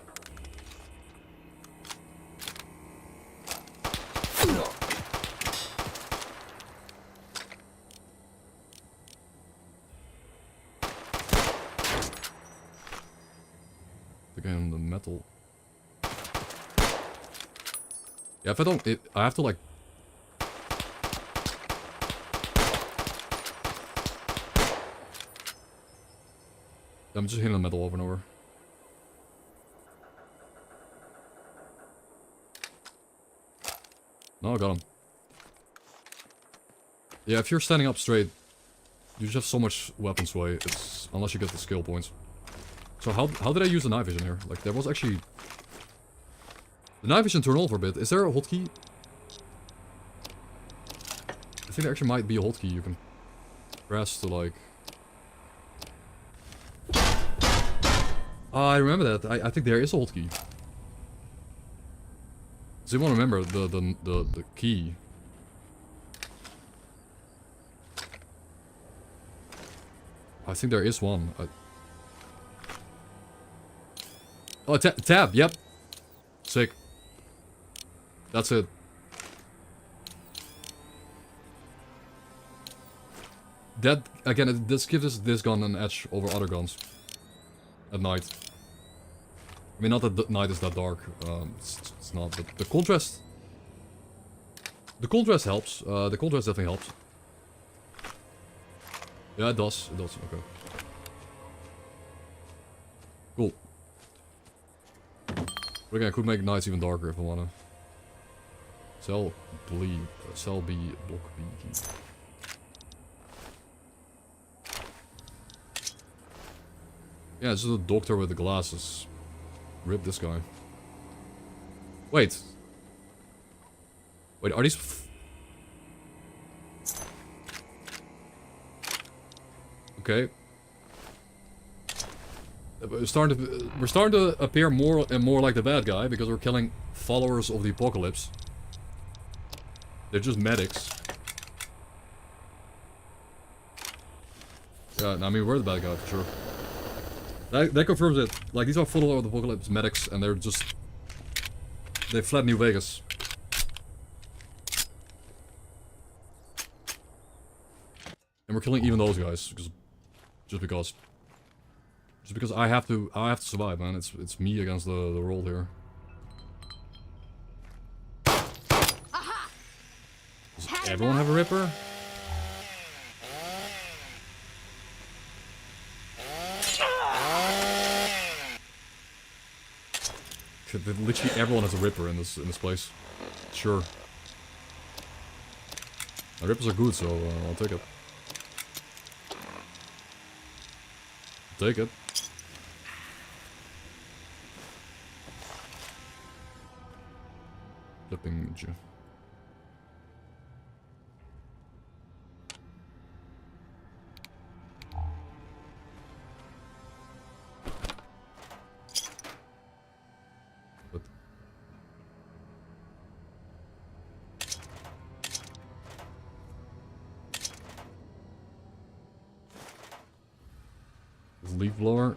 Again, the metal. Yeah, if I don't, I have to like. I'm just hitting the metal over and over. No, I got him. Yeah, if you're standing up straight, you just have so much weapon sway. It's unless you get the skill points. So how did I use the night vision here? Like there was actually. The night vision turned on for a bit. Is there a hotkey? I think there actually might be a hotkey you can press to like... I remember that. I think there is a hotkey. Does anyone remember the key? I think there is one. Oh, tab, yep. Sick. That's it. That, again, this gives this gun an edge over other guns. At night. I mean, not that the night is that dark. It's not, but the contrast... The contrast helps. The contrast definitely helps. Yeah, it does. It does, okay. Cool. But again, I could make nights even darker if I wanna. Cell B, block B key. Yeah, this is the doctor with the glasses. Rip this guy. Wait. Wait, are these... Okay. We're starting to appear more and more like the bad guy because we're killing followers of the apocalypse. They're just medics. Yeah, I mean, we're the bad guy for sure. That confirms it. Like, these are followers of the apocalypse medics, and they're just... They fled New Vegas. And we're killing even those guys, because... Just because I have to survive, man. It's me against the world here. Does everyone have a Ripper? Literally everyone has a Ripper in this place. Sure. The Rippers are good, so I'll take it. Take it. Flipping you. What? Leaf blower.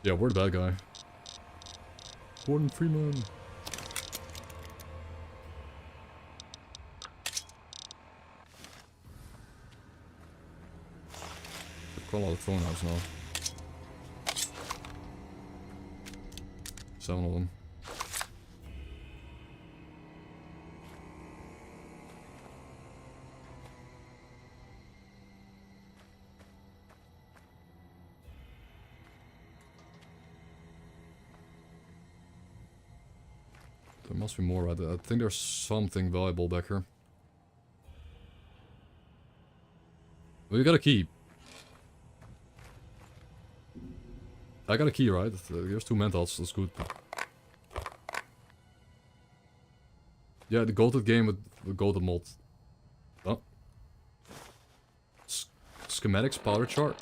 Yeah, we're the bad guy. Gordon Freeman. Call all the phone house now. 7 of them. There must be more right there. I think there's something valuable back here. Well, you got a key. I got a key, right? Here's 2 mentals, that's good. Yeah, the goated game with the goated mod. Oh. Schematics powder chart.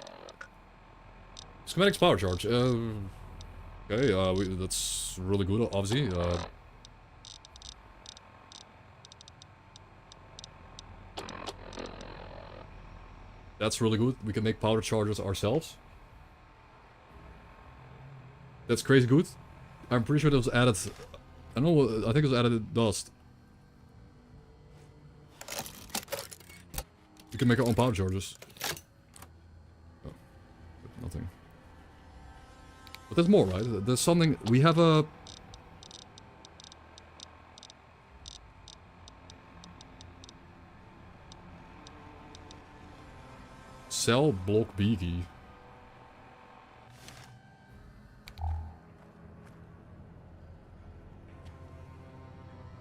Schematics power charge. Okay, that's really good, obviously. That's really good. We can make powder charges ourselves. That's crazy good. I'm pretty sure that was added... I don't know, I think it was added in Dust. You can make our own powder charges. Oh, nothing. But there's more, right? There's something... We have a... Cell block B key.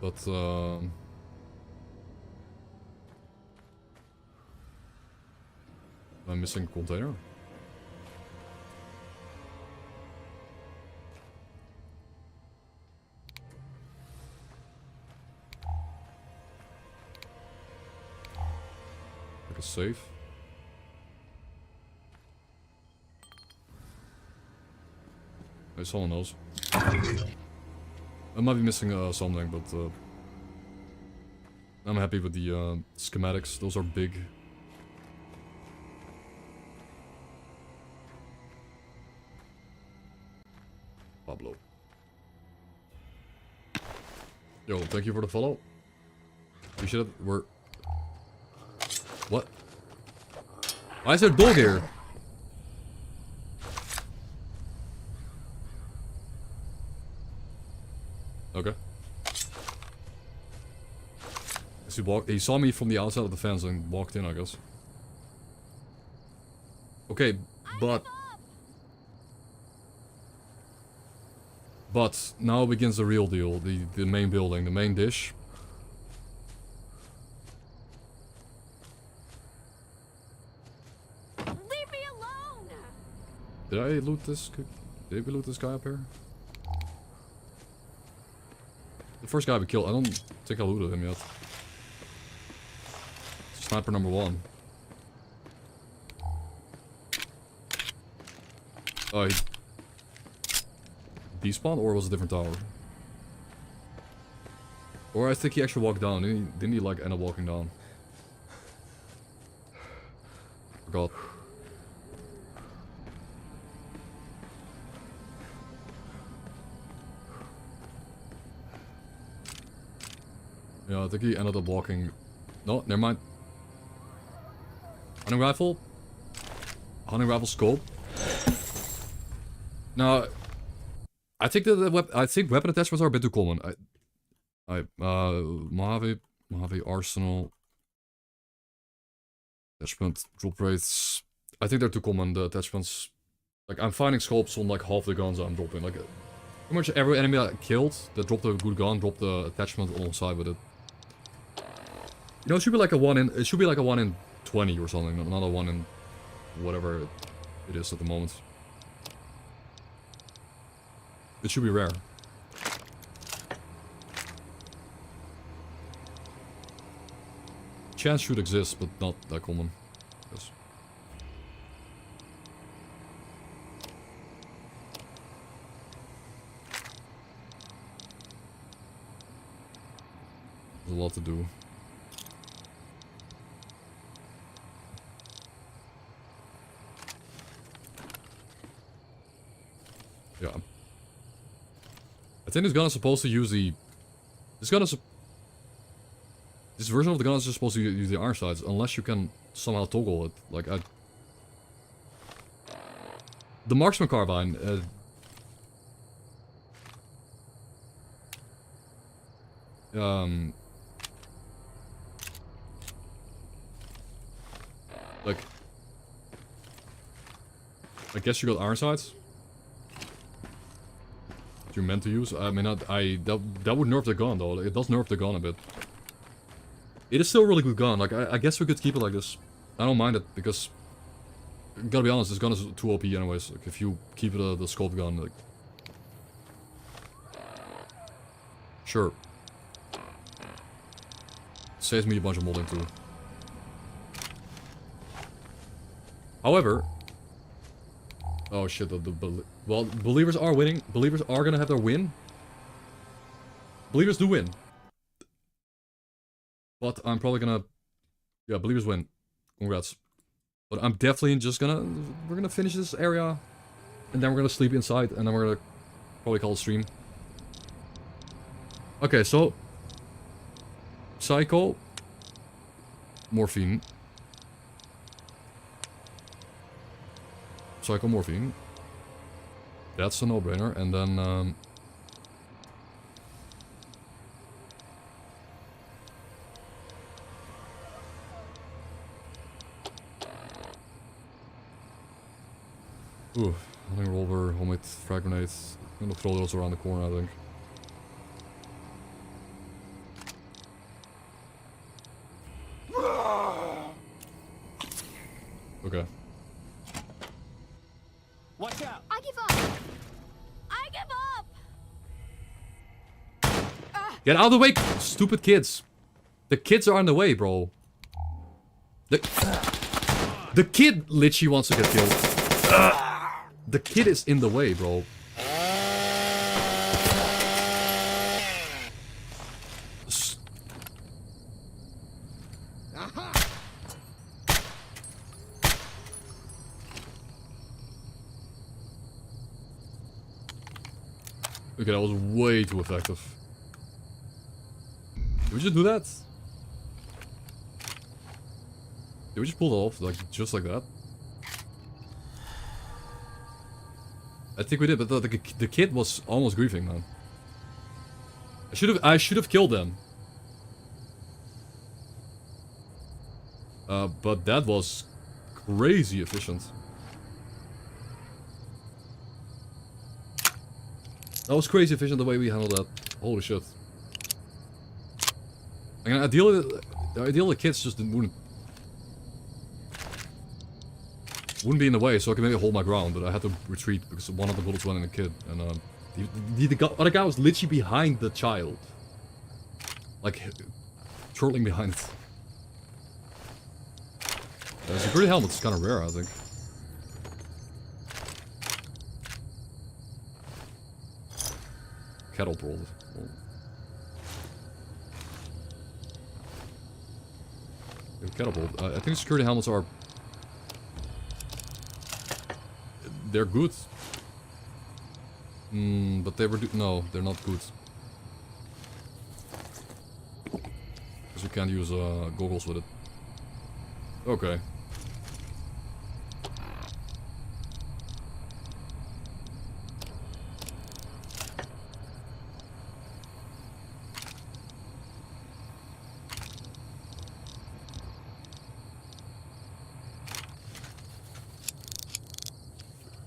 But, I'm missing a container. Like a safe. Hey, someone knows. I might be missing something, but I'm happy with the schematics. Those are big. Pablo. Yo, thank you for the follow. Appreciate it. We're... What? Why is there a dog here? Okay. He saw me from the outside of the fence and walked in, I guess. Okay, but now begins the real deal. The main building, the main dish. Did I loot this? Did we loot this guy up here? The first guy we killed, I don't think I looted him yet. Sniper number 1. Oh, he despawned, or was it a different tower? Or I think he actually walked down. Didn't he like end up walking down? Forgot. Yeah, I think he ended up walking. No, never mind. Hunting rifle. Hunting rifle scope. Now, I think that weapon attachments are a bit too common. Mojave arsenal attachment drop rates. I think they're too common. The attachments, like I'm finding scopes on like half the guns I'm dropping. Like pretty much every enemy I killed that dropped a good gun dropped the attachment alongside with it. You know, it should be like a 1 in. It should be like a 1 in 20 or something, not a 1 in whatever it is at the moment. It should be rare. Chance should exist, but not that common. Yes. There's a lot to do. Yeah. I think this gun is supposed to use the... This version of the gun is just supposed to use the iron sights, unless you can somehow toggle it. Like, the marksman carbine, like, I guess you got iron sights. You're meant to use. I mean, that would nerf the gun though. It does nerf the gun a bit. It is still a really good gun. Like I guess we could keep it like this. I don't mind it because, gotta be honest, this gun is too OP anyways. Like if you keep it the scope gun, like sure, saves me a bunch of modding too. However. Oh shit, well, believers are winning. Believers are gonna have their win. Believers do win. But I'm probably gonna... Yeah, believers win. Congrats. But I'm definitely just gonna... We're gonna finish this area. And then we're gonna sleep inside. And then we're gonna probably call a stream. Okay, so... Psycho. Morphine. Psychomorphine. That's a no-brainer. And then, ooh, hunting revolver, homemade frag grenades. I'm gonna throw those around the corner, I think. Okay. Watch out! I give up! I give up! Get out of the way, stupid kids! The kids are in the way, bro. The kid literally wants to get killed. The kid is in the way, bro. Okay, that was way too effective. Did we just do that? Did we just pull it off, like, just like that? I think we did, but the kid was almost griefing, man. I should have killed them. But that was crazy efficient. That was crazy efficient the way we handled that. Holy shit. I mean, ideally the kids just wouldn't. wouldn't be in the way, so I could maybe hold my ground, but I had to retreat because one of the bullets went in the kid, and the other guy was literally behind the child. Like, twirling behind it. Security helmet's kind of rare, I think. Kettle brawled. Kettle brawled. I think security helmets are... They're good. But they were... No, they're not good. Because you can't use goggles with it. Okay.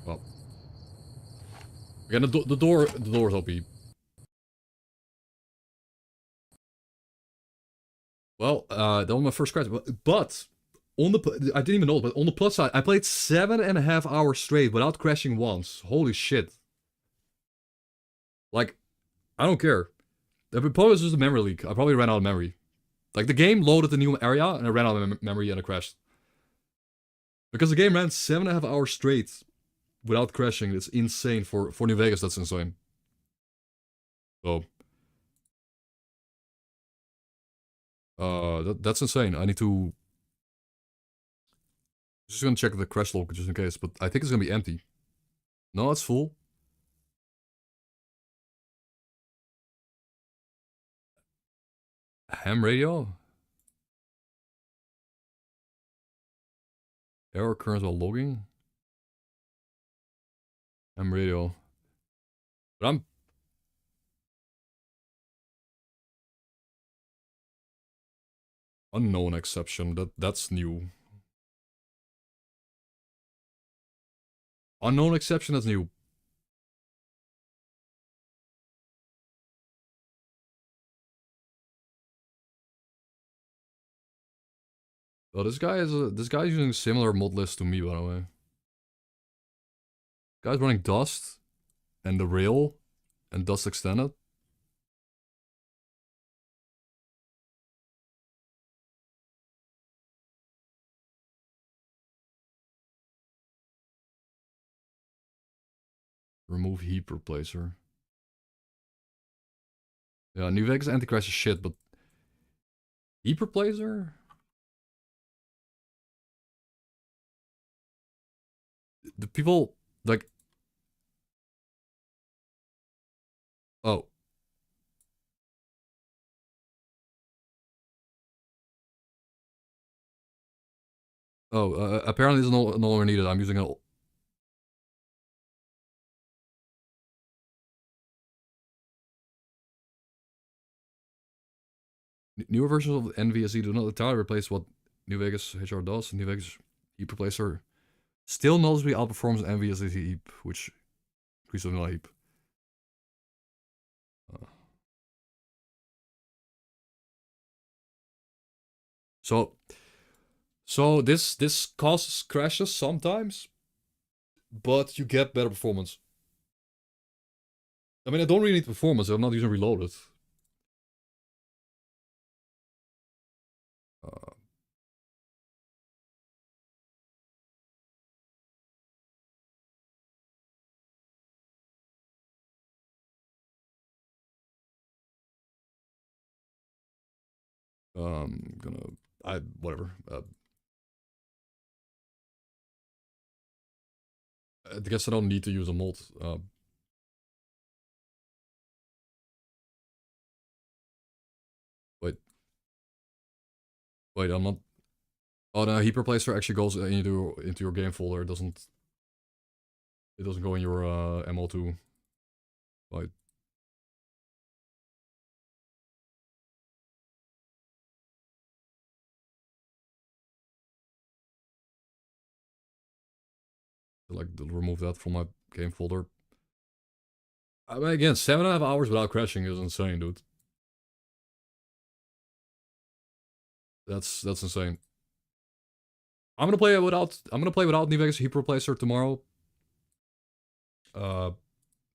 Well. Again, the door's OP. Well, that was my first crash, but on the I didn't even know it, but on the plus side, I played 7.5 hours straight without crashing once. Holy shit! Like, I don't care. The probably was just a memory leak. I probably ran out of memory. Like the game loaded the new area and I ran out of memory and I crashed. Because the game ran 7.5 hours straight without crashing. It's insane for New Vegas. That's insane. So. That's insane. I need to... Just gonna check the crash log just in case, but I think it's gonna be empty. No, it's full. Ham radio? Error occurs while logging? Ham radio. But I'm... Unknown exception. That's new. Unknown exception, that's new. Oh, this guy's using a similar mod list to me, by the way. Guy's running Dust and the rail and Dust extended. Remove heap replacer. Yeah, New Vegas anti-crash is shit, but heap replacer? The people like... Oh. Oh, apparently it's no longer needed. I'm using a... Newer versions of NVSE do not entirely replace what New Vegas HR does. New Vegas heap replacer still noticeably outperforms NVSE heap, which increases vanilla heap. So this causes crashes sometimes, but you get better performance. I mean, I don't really need performance. I'm not using reloaded. Whatever. I guess I don't need to use a mod. Wait, I'm not... Oh, no, heap replacer actually goes into your game folder. It doesn't go in your ML2. Right. Like, remove that from my game folder. I mean, again, 7.5 hours without crashing is insane, dude. That's insane. I'm gonna play without New Vegas Heap Replacer tomorrow.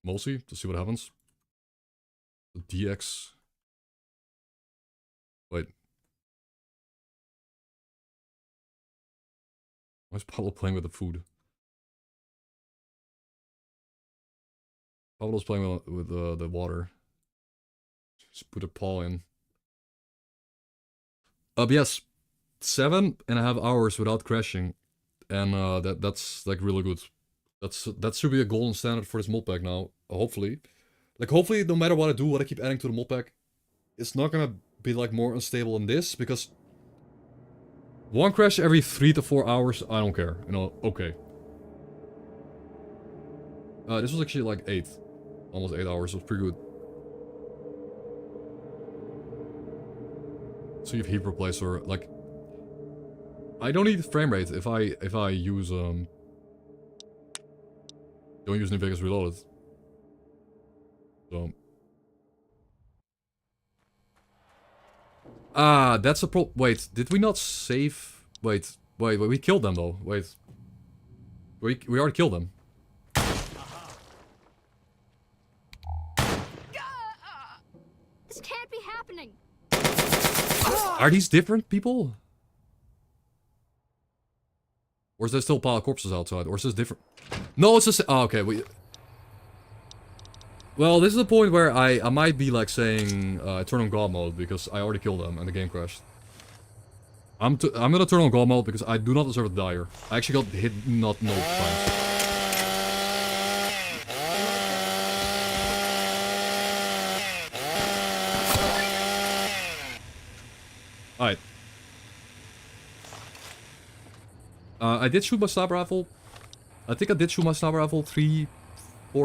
Mostly to see what happens. The DX. Wait. Why is Pablo playing with the food? Pablo's playing with the water. Just put a paw in. Yes. 7.5 hours without crashing. And that's like really good. That should be a golden standard for this mod pack now. Hopefully. Like hopefully no matter what I do, what I keep adding to the mod pack, it's not gonna be like more unstable than this, because one crash every 3 to 4 hours, I don't care. You know, okay. This was actually like 8. Almost 8 hours, it was pretty good. So you have heap replacer, like I don't need frame rate if I use don't use New Vegas Reloaded. So that's a pro. Wait, did we not save? Wait, we killed them though. Wait, we already killed them. This can't be happening. Are these different people? Or is there still a pile of corpses outside? Or is this different? No, it's just... Oh, okay. Well, this is the point where I might be like saying turn on God mode, because I already killed them and the game crashed. I'm gonna turn on God mode because I do not deserve to die here. I actually got hit no times. Alright. I did shoot my sniper rifle. I think I did shoot my sniper rifle 3-4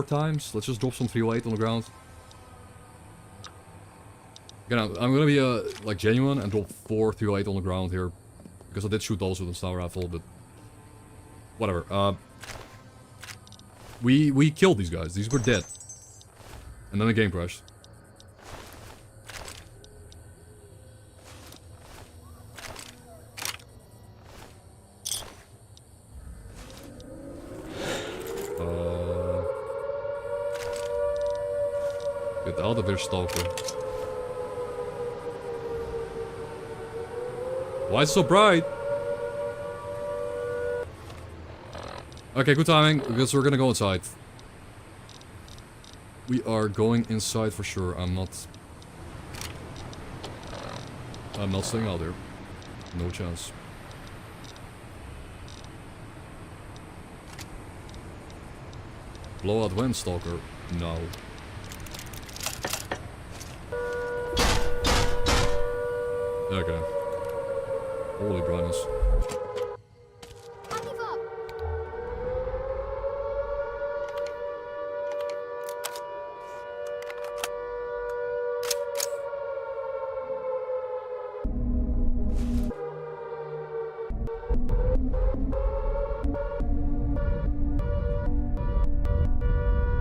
times. Let's just drop some 308 on the ground. Again, I'm gonna be like genuine and drop 4 308 on the ground here, because I did shoot those with the sniper rifle, but whatever. We killed these guys. These were dead, and then the game crashed. Get out of here, S.T.A.L.K.E.R. Why is it so bright? Okay, good timing, because we're gonna go inside. We are going inside for sure. I'm not staying out there. No chance. Blow out when, S.T.A.L.K.E.R? No. Okay. Holy brightness. I give up.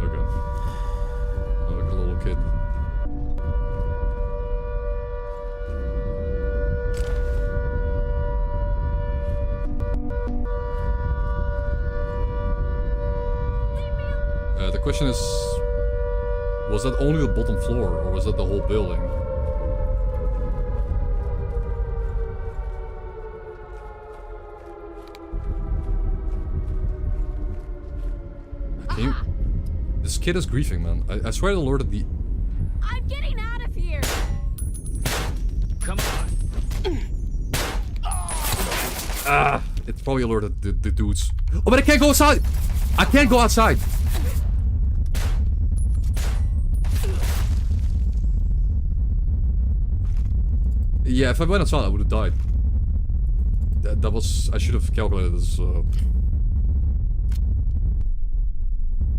Okay. I'm like a little kid. The question is, was that only the bottom floor, or was that the whole building? This kid is griefing, man. I swear it alerted the... I'm getting out of here. Come on. It's probably alerted the dudes. Oh, but I can't go outside! I can't go outside! Yeah, if I went outside, I would have died. That was... I should have calculated this.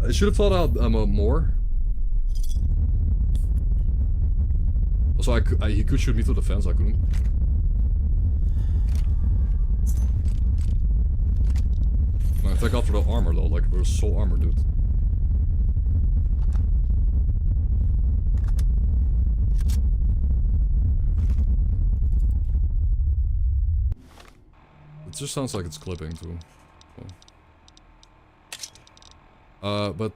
I should have thought out more. Also, he could shoot me through the fence, I couldn't. Man, thank God for the armor though, like, we were so armored, dude. just sounds like it's clipping too. But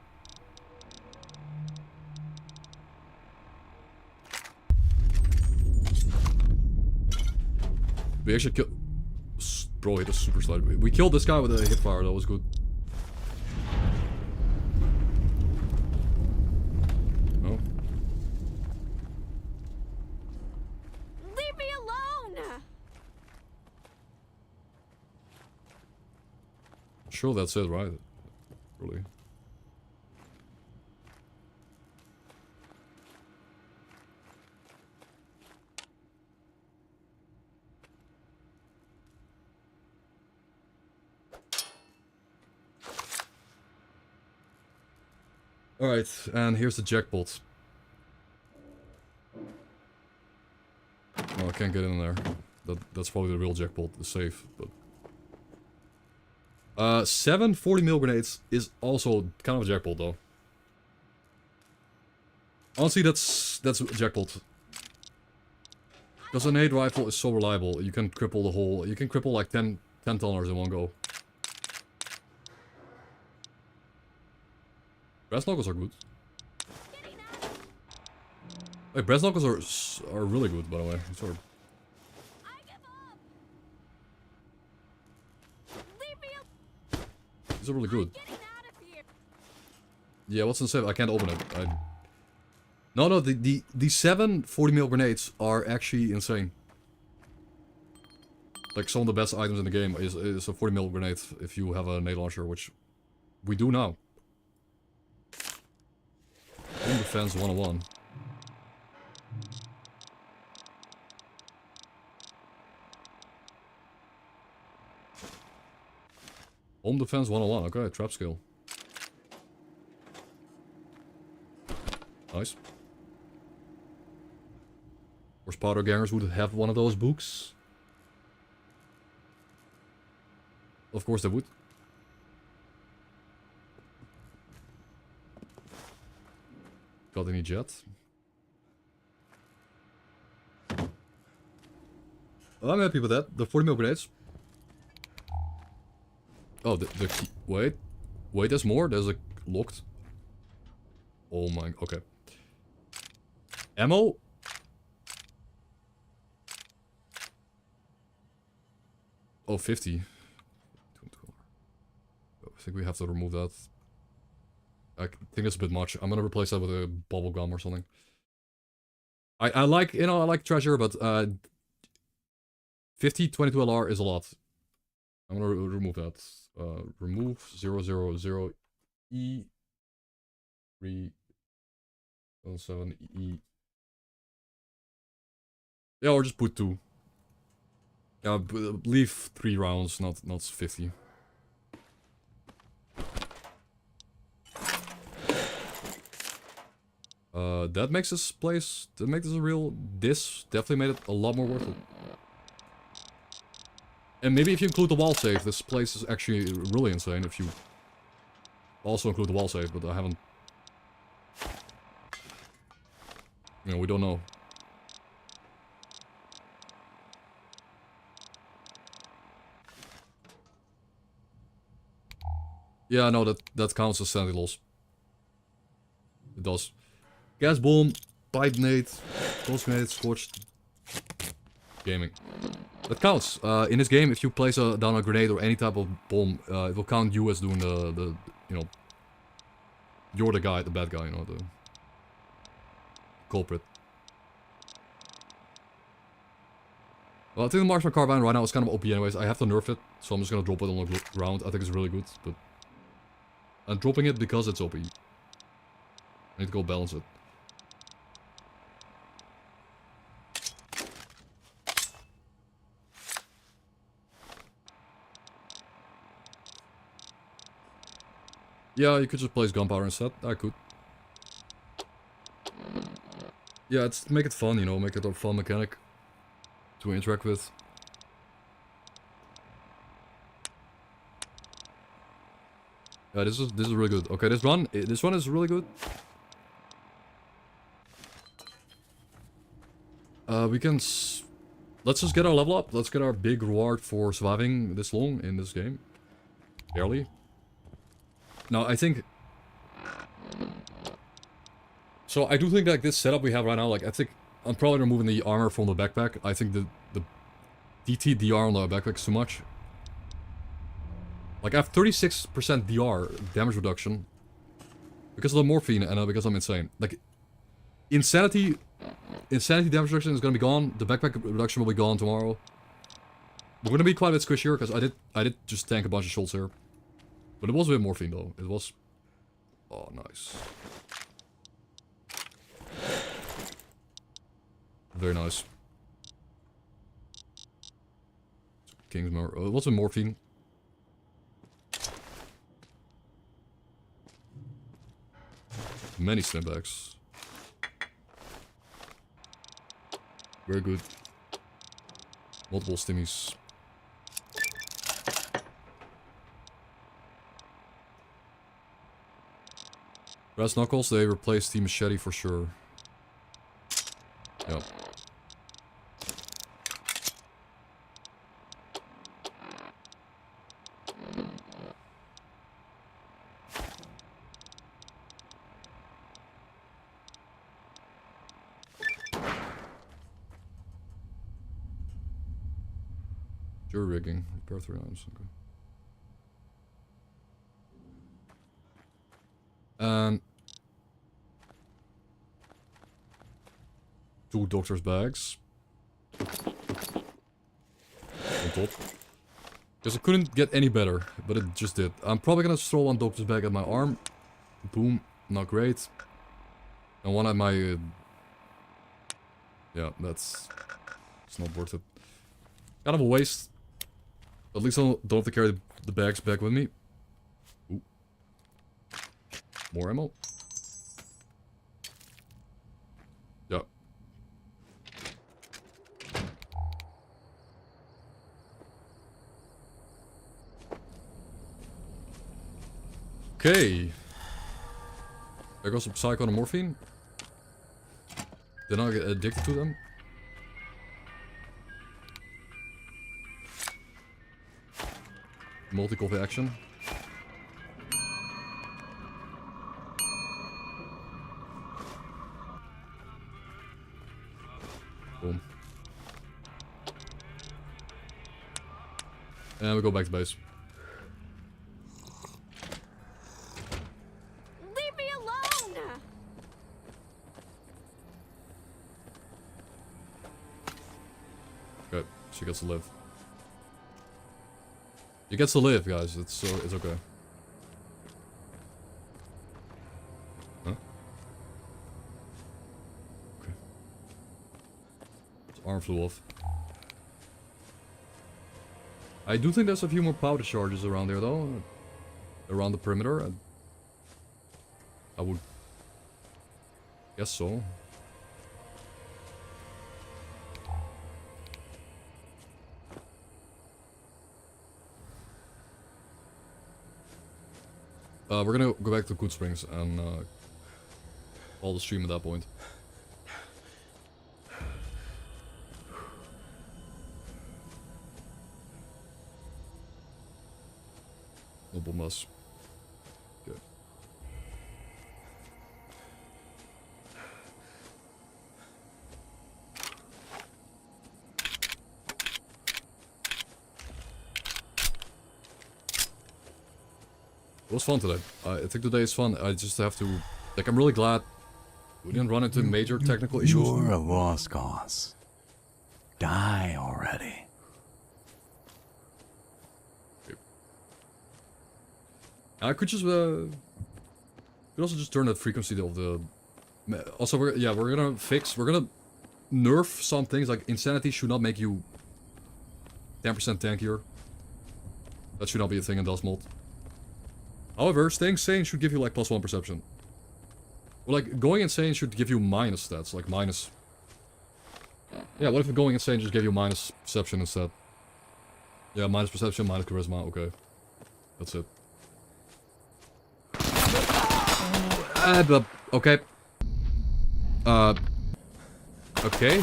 we actually killed. Bro hit a super slide. We killed this guy with a hip fire. That was good. No. Leave me alone! Sure, that's it, right? Really. Alright, and here's the jackpot. Oh, I can't get in there. That's probably the real jackpot, the safe, but... 7 40mm grenades is also kind of a jackpot, though. Honestly, that's a jackpot. Because a nade rifle is so reliable, you can cripple the whole... You can cripple like 10 tonners in one go. Brass knuckles are good. Wait, brass knuckles are really good, by the way. Sort of. These are really good. Yeah, what's in the safe? I can't open it. No, the 7 40mm grenades are actually insane. Like, some of the best items in the game is a 40mm grenade if you have a nade launcher, which we do now. Home defense 101. Home defense 101, okay, trap skill. Nice. Of course, powder gangers would have one of those books. Of course they would. Got any jet? Oh, I'm happy with that. The 40mm grenades. Oh, the key. Wait, there's more. There's a locked. Oh my. Okay. Ammo. Oh, 50. I think we have to remove that. I think it's a bit much. I'm gonna replace that with a bubble gum or something. I like, you know, I like treasure, but 50 22 LR is a lot. I'm gonna remove that. Remove 000 E 317 E. Yeah, or just put 2. Yeah, leave 3 rounds, not 50. That makes this place, that makes this a real, this definitely made it a lot more worth it. And maybe if you include the wall save, this place is actually really insane if you also include the wall save, but I haven't, you know, we don't know. Yeah, no, that counts as sanity loss. It does. Gas bomb, pipe nade, ghost grenade, scorched. Gaming. That counts. In this game, if you place down a grenade or any type of bomb, it will count you as doing the you know, you're the guy, the bad guy, you know, the culprit. Well, I think the marksman carbine right now is kind of OP anyways. I have to nerf it, so I'm just gonna drop it on the ground. I think it's really good, but I'm dropping it because it's OP. I need to go balance it. Yeah, you could just place gunpowder instead. I could. Yeah, it's make it fun, you know, make it a fun mechanic to interact with. Yeah, this is really good. Okay, this one is really good. let's just get our level up. Let's get our big reward for surviving this long in this game. Barely. Now, I think... So, I do think like this setup we have right now, like, I think I'm probably removing the armor from the backpack. I think the DTDR on the backpack is too much. Like, I have 36% DR damage reduction because of the morphine and because I'm insane. Like, insanity damage reduction is gonna be gone. The backpack reduction will be gone tomorrow. We're gonna be quite a bit squishier because I did just tank a bunch of shots here. But it was a bit morphine though. It was... Oh, nice. Very nice. King's Mower. It was a morphine. Many snapbacks. Very good. Multiple stimmies. Brass knuckles, they replaced the machete for sure. Yep. Jury rigging. Repair 3 items. Okay. And 2 doctor's bags. On top. Because it couldn't get any better, but it just did. I'm probably gonna throw 1 doctor's bag at my arm. Boom. Not great. And 1 at my... yeah, that's... It's not worth it. Kind of a waste. At least I don't have to carry the bags back with me. Ooh. More ammo. Yeah. Okay. There goes some psycho and morphine. Did I get addicted to them? Multi-coffee action. Boom. And we go back to base. Leave me alone! Good. She gets to live. She gets to live, guys. It's okay. Huh? Okay. His arm flew off. I do think there's a few more powder charges around there, though. Around the perimeter. I would guess so. We're gonna go back to Good Springs and call the stream at that point. No bombas. Okay. It was fun today. I think today is fun. I just have to... Like, I'm really glad we didn't run into major technical issues. You're a lost cause. Die already. Okay. I could just... could also just turn that frequency of the... Also, we're gonna fix... We're gonna nerf some things. Like, insanity should not make you 10% tankier. That should not be a thing in Dust Mold. However, staying sane should give you like +1 perception. Well, like, going insane should give you minus stats, like minus... Yeah, what if going insane just gave you minus perception instead? Yeah, minus perception, minus charisma, okay. That's it. Okay. Okay.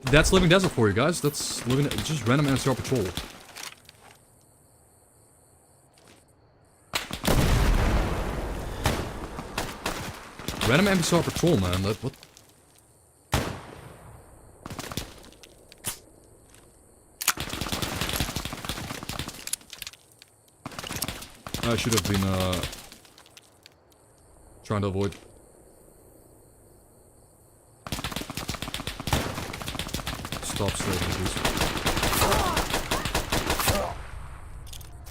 That's Living Desert for you guys. That's living just random NCR patrol. Random NCR patrol, man. What? I should have been trying to avoid. Stop slowly, please.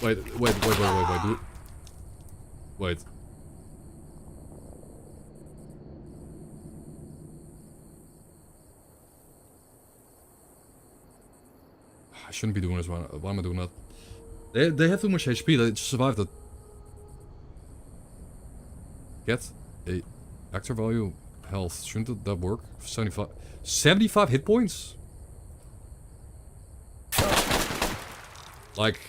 Wait, do it. Wait. I shouldn't be doing this. Why am I doing that? They have too much HP. They just survived it. Get a actor value health. Shouldn't that work? 75 hit points? Like,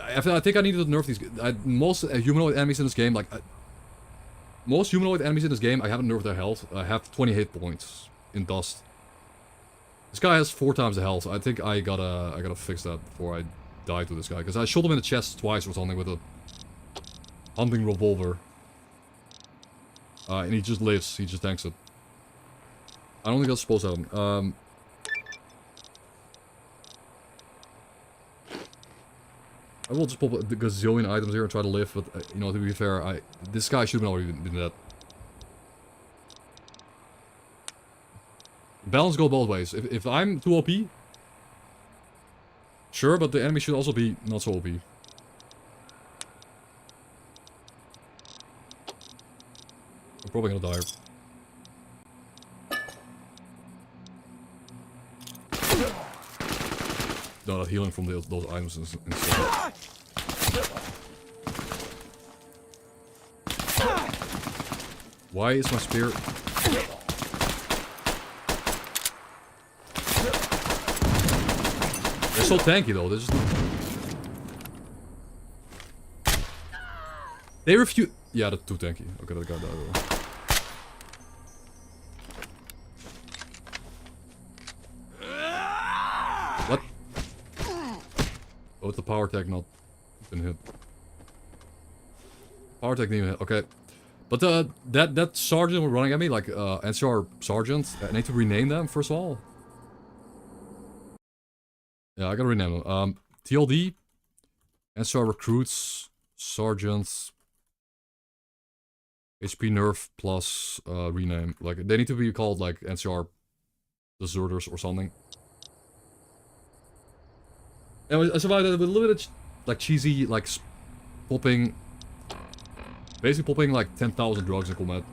I think I need to nerf these. Most humanoid enemies in this game, like most humanoid enemies in this game, I haven't nerfed their health. I have 20 hit points in dust. This guy has 4 times the health. I think I gotta fix that before I die to this guy, because I shot him in the chest twice or something with a hunting revolver, and he just lives. He just tanks it. I don't think that's supposed to happen. I will just pop a gazillion items here and try to live, but you know, to be fair, this guy should have already been dead. Balance go both ways. If I'm too OP, sure, but the enemy should also be not so OP. I'm probably gonna die. No, that healing from those items is insane. Why is my spear... They're so tanky though, they refuse... Yeah, that's too tanky. Okay, that guy died though. What? Oh, it's the power tech not been hit. Power tech didn't even hit. Okay. But that sergeant was running at me, like NCR sergeant. I need to rename them first of all. Yeah, I gotta rename them. TLD, NCR recruits, sergeants, HP nerf plus rename. Like they need to be called like NCR deserters or something. And I survived it with a little bit of like cheesy, like popping. Basically popping like 10,000 drugs in combat.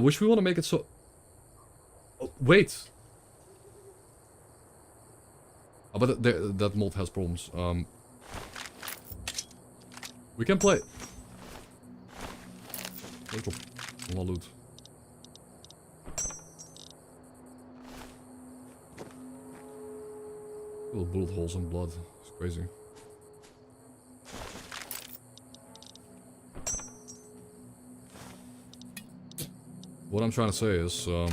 Which we want to make it so... Oh, wait! Oh, but that mod has problems. We can play... Let's go. A lot of loot. Little bullet holes in blood. It's crazy. What I'm trying to say is, what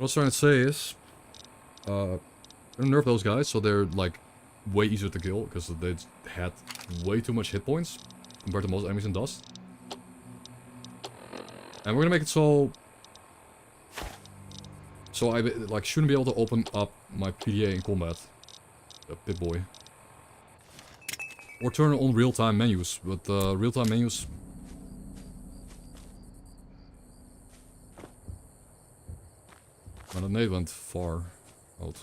I was trying to say is, I'm gonna nerf those guys so they're like way easier to kill because they had way too much hit points compared to most enemies in Dust. And we're gonna make it so I like shouldn't be able to open up my PDA in combat. Pip-Boy. Or turn on real-time menus, but real-time menus... Well, the nade went far out.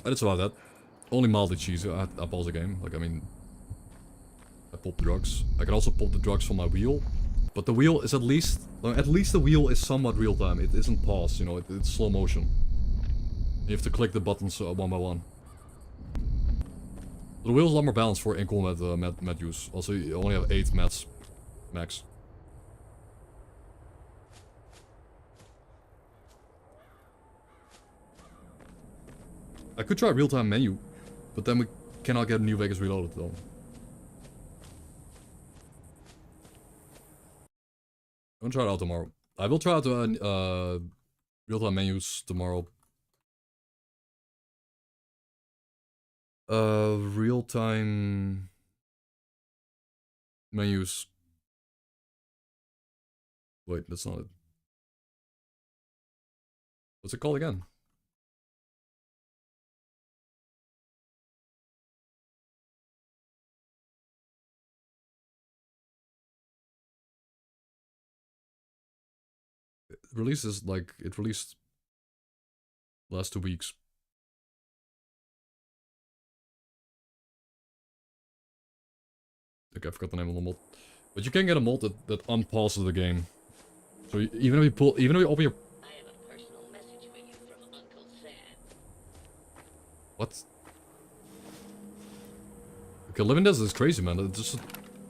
But it's about that. Only mildly cheesy. I paused the game. Like, I mean... I popped drugs. I can also pop the drugs from my wheel. But the wheel is at least the wheel is somewhat real time. It isn't paused, you know, it's slow motion. You have to click the buttons one by one. The wheel is a lot more balanced for in combat mat use. Also, you only have 8 mats max. I could try real-time menu, but then we cannot get New Vegas Reloaded though. I'm gonna try it out tomorrow. I will try out the real-time menus tomorrow. Real-time menus. Wait, that's not it. What's it called again? It releases like it released last 2 weeks. Okay, I forgot the name of the mod. But you can get a mod that unpauses the game. So even if you open your... I have a personal message for you from Uncle Sam. What? Okay, living this is crazy, man. It's just... I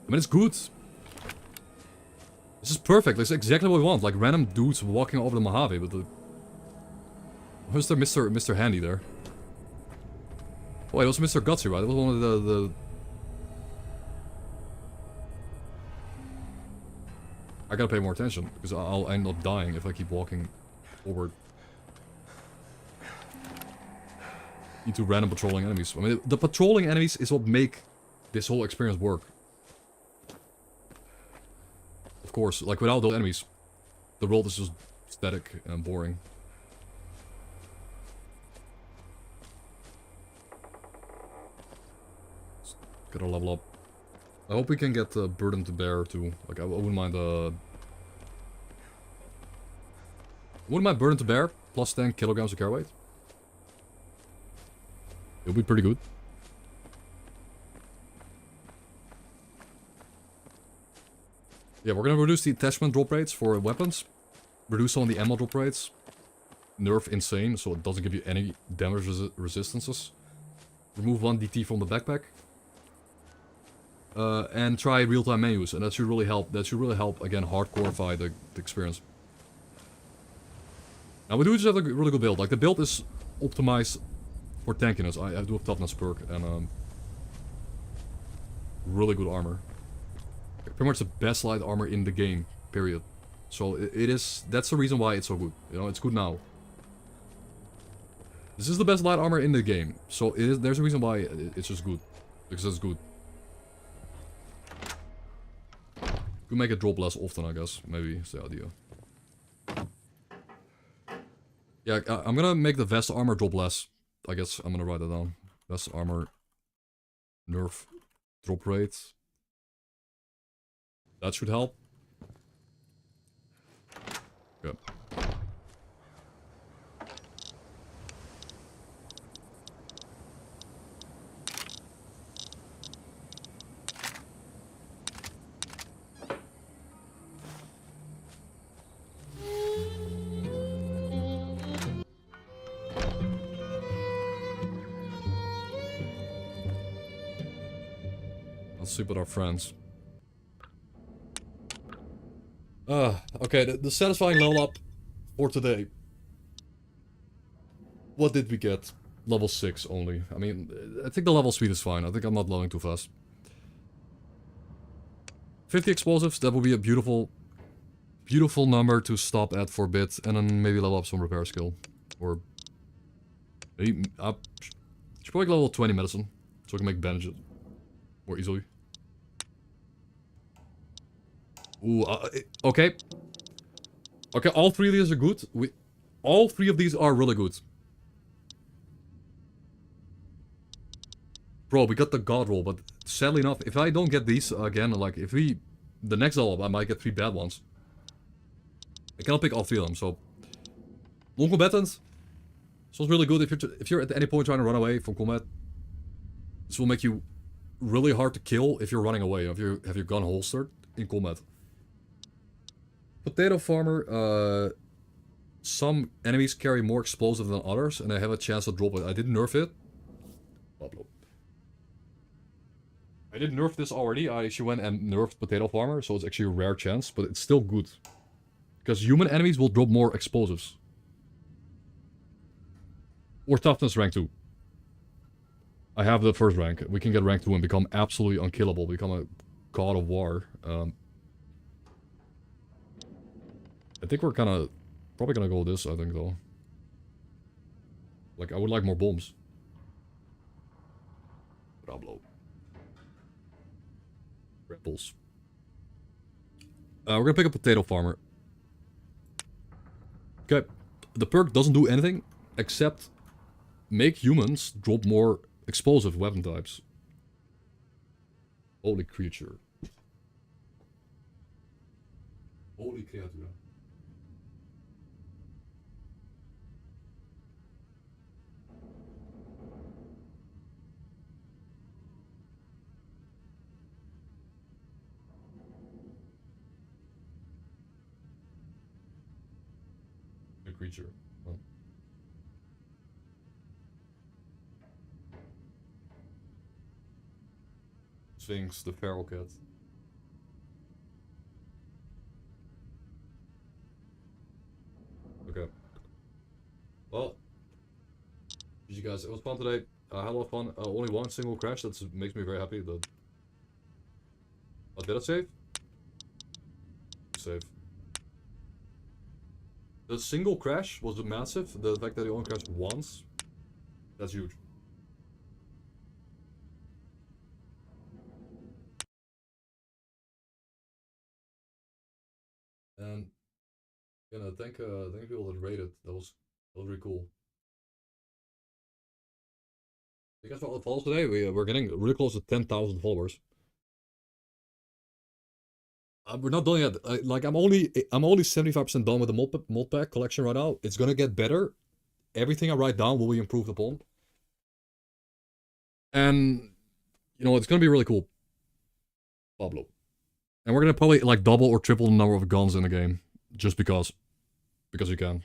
mean, it's good. This is perfect. It's exactly what we want. Like random dudes walking over the Mojave, but the... Where's the Mr. Handy there? Oh, it was Mr. Gutsy, right? It was one of the... I gotta pay more attention, because I'll end up dying if I keep walking forward. Into random patrolling enemies. I mean, the patrolling enemies is what make this whole experience work. Of course, like without those enemies, the world is just static and boring. Just gotta level up. I hope we can get the burden to bear too. Like I wouldn't mind burden to bear plus 10 kilograms of carry weight. It'll be pretty good. Yeah, we're gonna reduce the attachment drop rates for weapons. Reduce some of the ammo drop rates. Nerf insane, so it doesn't give you any damage resistances. Remove 1 DT from the backpack. And try real-time menus, and that should really help. That should really help, again, hardcorify the experience. Now, we do just have a really good build. Like, the build is optimized for tankiness. I do have toughness perk, and really good armor. Pretty much the best light armor in the game, period. So, it is... That's the reason why it's so good. You know, it's good now. This is the best light armor in the game. So, there's a reason why it's just good. Because it's good. Could make it drop less often, I guess. Maybe is the idea. Yeah, I'm gonna make the vest armor drop less. I guess I'm gonna write it down. Vest armor nerf drop rate. That should help. Good. Sleep with our friends. Okay, the satisfying level up for today. What did we get? Level 6 only. I mean, I think the level speed is fine. I think I'm not leveling too fast. 50 explosives, that would be a beautiful number to stop at for a bit. And then maybe level up some repair skill. Or... maybe, should probably level 20 medicine. So I can make bandages more easily. Ooh, okay. Okay, all 3 of these are good. All 3 of these are really good. Bro, we got the god roll, but sadly enough, if I don't get these again, like, if we... the next level up, I might get 3 bad ones. I cannot pick all 3 of them, so... Non-combatant. This was really good if you're at any point trying to run away from combat. This will make you really hard to kill if you're running away, if you have your gun holstered in combat. Potato Farmer, some enemies carry more explosive than others, and I have a chance to drop it. I did nerf it. I did nerf this already. I actually went and nerfed Potato Farmer, so it's actually a rare chance, but it's still good. Because human enemies will drop more explosives. Or toughness rank 2. I have the first rank. We can get rank 2 and become absolutely unkillable. Become a god of war. I think we're kind of probably gonna go this. I think though. Like I would like more bombs. Bravo. Rebels. We're gonna pick up Potato Farmer. Okay, the perk doesn't do anything except make humans drop more explosive weapon types. Holy creature. Holy creatura. A creature. Oh. Sphinx, the feral cat. Okay. Well, GG guys, it was fun today. I had a lot of fun. Only one single crash, that makes me very happy. Did I save? Save. The single crash was massive. The fact that it only crashed once, that's huge. And thank people that rated. That was really cool. You guys for all the follows today. We're getting really close to 10,000 followers. We're not done yet. Like I'm only 75% done with the mod pack collection right now. It's gonna get better. Everything I write down will be improved upon. And you know it's gonna be really cool. Pablo. And we're gonna probably like double or triple the number of guns in the game. Just because you can.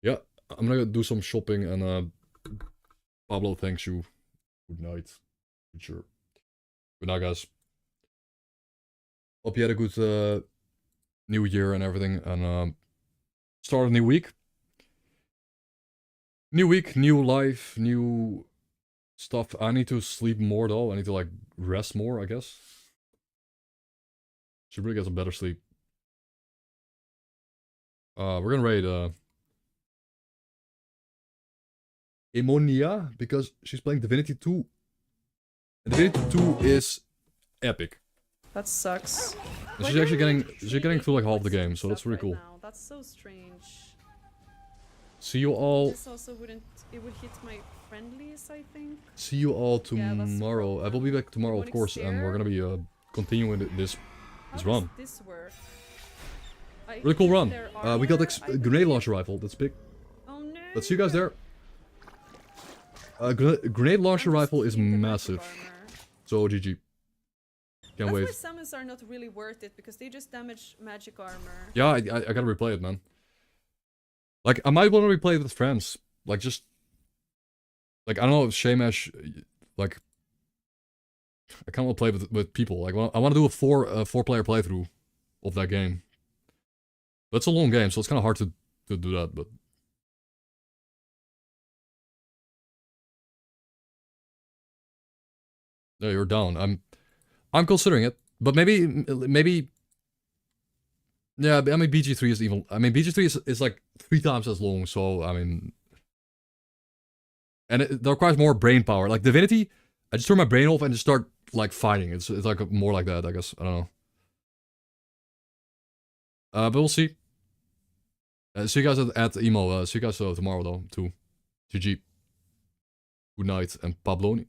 Yeah, I'm gonna do some shopping and Pablo, thanks you. Good night. Sure. Good night, guys. Hope you had a good new year and everything, and start a new week. New week, new life, new stuff. I need to sleep more though. I need to like rest more, I guess. Should really get some better sleep. We're gonna raid Emonia because she's playing Divinity 2. And Divinity 2 is epic. That sucks. And she's actually getting through like half the game, so that's really cool. Now. That's so strange. See you all. This also wouldn't. It would hit my friendlies, I think. See you all tomorrow. I will be back tomorrow, of course, and we're gonna be continuing this run. Does this work? Really cool run. We got this grenade launcher rifle. That's big. Oh no! Let's see you guys there. Grenade launcher rifle is massive. So GG. Can't wait. That's why summons are not really worth it because they just damage magic armor. Yeah, I gotta replay it, man. Like I might want to replay it with friends. Like just like I don't know if Shamesh like I can't play with people. Like I want to do a four player playthrough of that game. That's a long game, so it's kind of hard to do that, but yeah, you're down. I'm considering it, but maybe yeah, I mean BG3 is even. I mean BG3 is like 3 times as long, so I mean, and it requires more brain power. Like Divinity, I just turn my brain off and just start like fighting. It's like more like that, I guess. I don't know. But we'll see. See you guys at emo. See you guys tomorrow though too. GG. Good night and Pabloni.